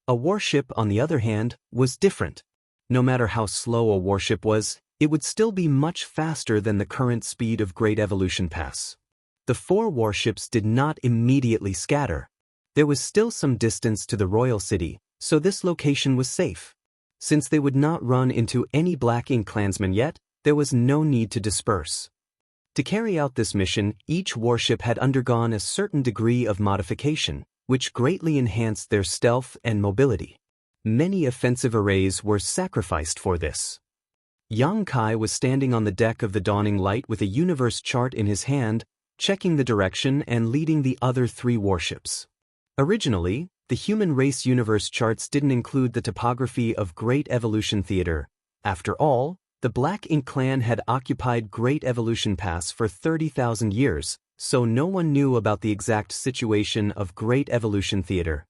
A warship, on the other hand, was different. No matter how slow a warship was, it would still be much faster than the current speed of Great Evolution Pass. The 4 warships did not immediately scatter. There was still some distance to the Royal City, so this location was safe. Since they would not run into any Black Ink clansmen yet, there was no need to disperse. To carry out this mission, each warship had undergone a certain degree of modification, which greatly enhanced their stealth and mobility. Many offensive arrays were sacrificed for this. Xianxia was standing on the deck of the Dawning Light with a universe chart in his hand, checking the direction and leading the other 3 warships. Originally, the human race universe charts didn't include the topography of Great Evolution Theater. After all, the Black Ink clan had occupied Great Evolution Pass for 30,000 years, so no one knew about the exact situation of Great Evolution Theater.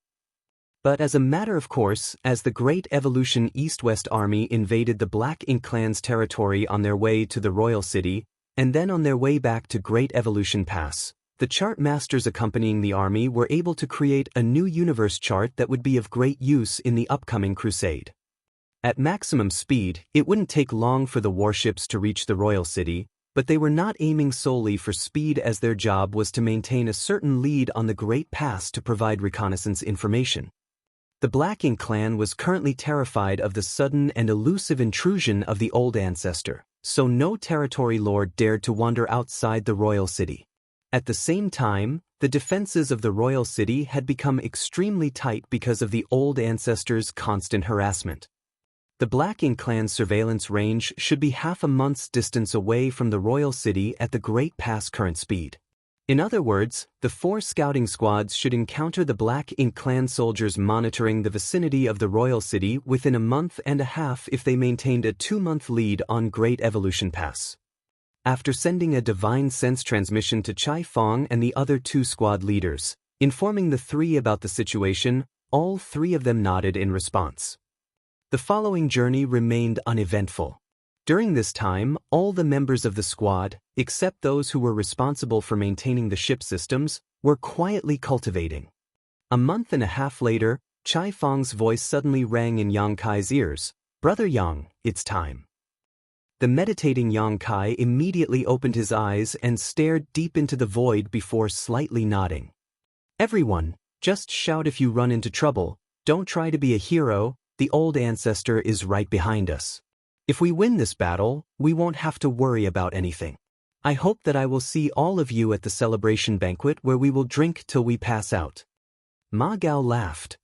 But as a matter of course, as the Great Evolution East-West Army invaded the Black Ink clan's territory on their way to the Royal City, and then on their way back to Great Evolution Pass, the chart masters accompanying the army were able to create a new universe chart that would be of great use in the upcoming crusade. At maximum speed, it wouldn't take long for the warships to reach the Royal City, but they were not aiming solely for speed, as their job was to maintain a certain lead on the Great Pass to provide reconnaissance information. The Black Ink clan was currently terrified of the sudden and elusive intrusion of the old ancestor, so no territory lord dared to wander outside the Royal City. At the same time, the defenses of the Royal City had become extremely tight because of the old ancestor's constant harassment. The Black Ink clan's surveillance range should be half a month's distance away from the Royal City at the Great Pass current speed. In other words, the 4 scouting squads should encounter the Black Ink clan soldiers monitoring the vicinity of the Royal City within a month and a half if they maintained a 2-month lead on Great Evolution Pass. After sending a divine sense transmission to Chai Fong and the other 2 squad leaders, informing the 3 about the situation, all 3 of them nodded in response. The following journey remained uneventful. During this time, all the members of the squad, except those who were responsible for maintaining the ship systems, were quietly cultivating. A month and a half later, Chai Fong's voice suddenly rang in Xianxia's ears. "Brother Yang, it's time." The meditating Xianxia immediately opened his eyes and stared deep into the void before slightly nodding. "Everyone, just shout if you run into trouble. Don't try to be a hero. The old ancestor is right behind us. If we win this battle, we won't have to worry about anything. I hope that I will see all of you at the celebration banquet where we will drink till we pass out." Ma Gao laughed.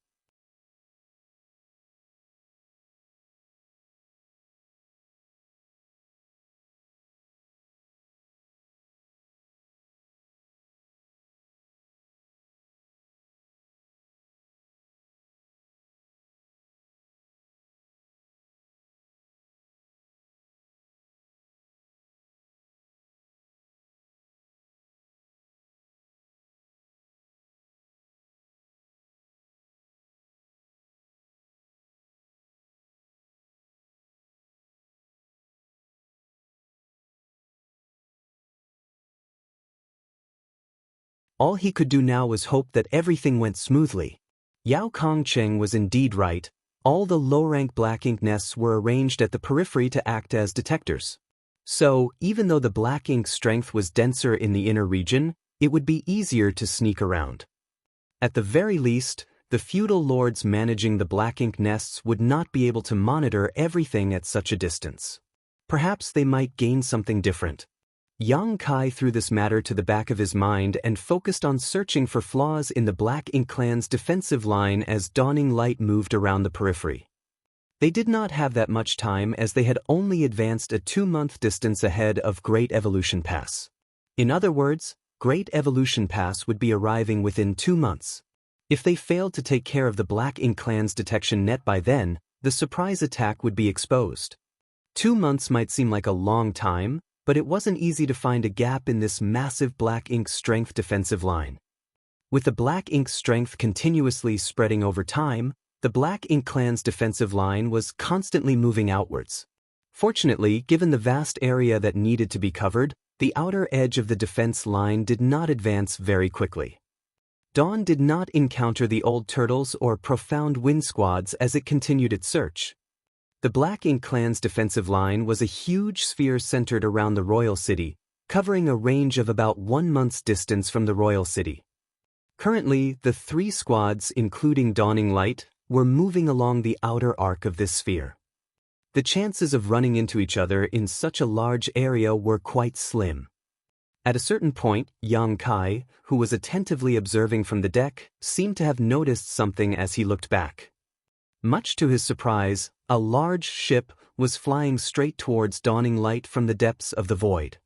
All he could do now was hope that everything went smoothly. Yao Kongcheng was indeed right. All the low-rank Black Ink nests were arranged at the periphery to act as detectors. So, even though the Black Ink's strength was denser in the inner region, it would be easier to sneak around. At the very least, the feudal lords managing the Black Ink nests would not be able to monitor everything at such a distance. Perhaps they might gain something different. Xianxia threw this matter to the back of his mind and focused on searching for flaws in the Black Ink clan's defensive line as Dawning Light moved around the periphery. They did not have that much time, as they had only advanced a 2-month distance ahead of Great Evolution Pass. In other words, Great Evolution Pass would be arriving within 2 months. If they failed to take care of the Black Ink Clan's detection net by then, the surprise attack would be exposed. 2 months might seem like a long time, but it wasn't easy to find a gap in this massive Black Ink strength defensive line. With the Black Ink strength continuously spreading over time, the Black Ink Clan's defensive line was constantly moving outwards. Fortunately, given the vast area that needed to be covered, the outer edge of the defense line did not advance very quickly. Dawn did not encounter the Old Turtles or Profound Wind squads as it continued its search. The Black Ink Clan's defensive line was a huge sphere centered around the Royal City, covering a range of about 1 month's distance from the Royal City. Currently, the 3 squads, including Dawning Light, were moving along the outer arc of this sphere. The chances of running into each other in such a large area were quite slim. At a certain point, Xianxia, who was attentively observing from the deck, seemed to have noticed something as he looked back. Much to his surprise, a large ship was flying straight towards Dawning Light from the depths of the void.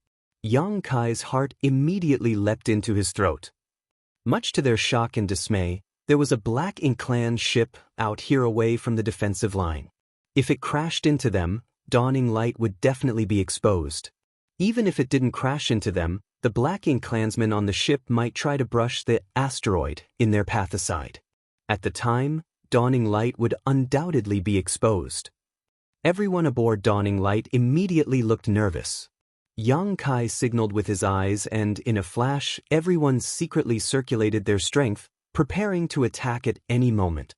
Xianxia's heart immediately leapt into his throat. Much to their shock and dismay, there was a Black Ink Clan ship out here away from the defensive line. If it crashed into them, Dawning Light would definitely be exposed. Even if it didn't crash into them, the Black Ink Clansmen on the ship might try to brush the asteroid in their path aside. At the time, Dawning Light would undoubtedly be exposed. Everyone aboard Dawning Light immediately looked nervous. Xianxia signaled with his eyes and, in a flash, everyone secretly circulated their strength, preparing to attack at any moment.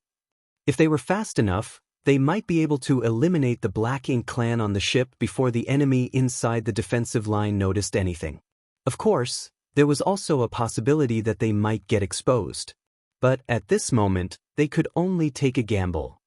If they were fast enough, they might be able to eliminate the Black Ink Clan on the ship before the enemy inside the defensive line noticed anything. Of course, there was also a possibility that they might get exposed. But at this moment, they could only take a gamble.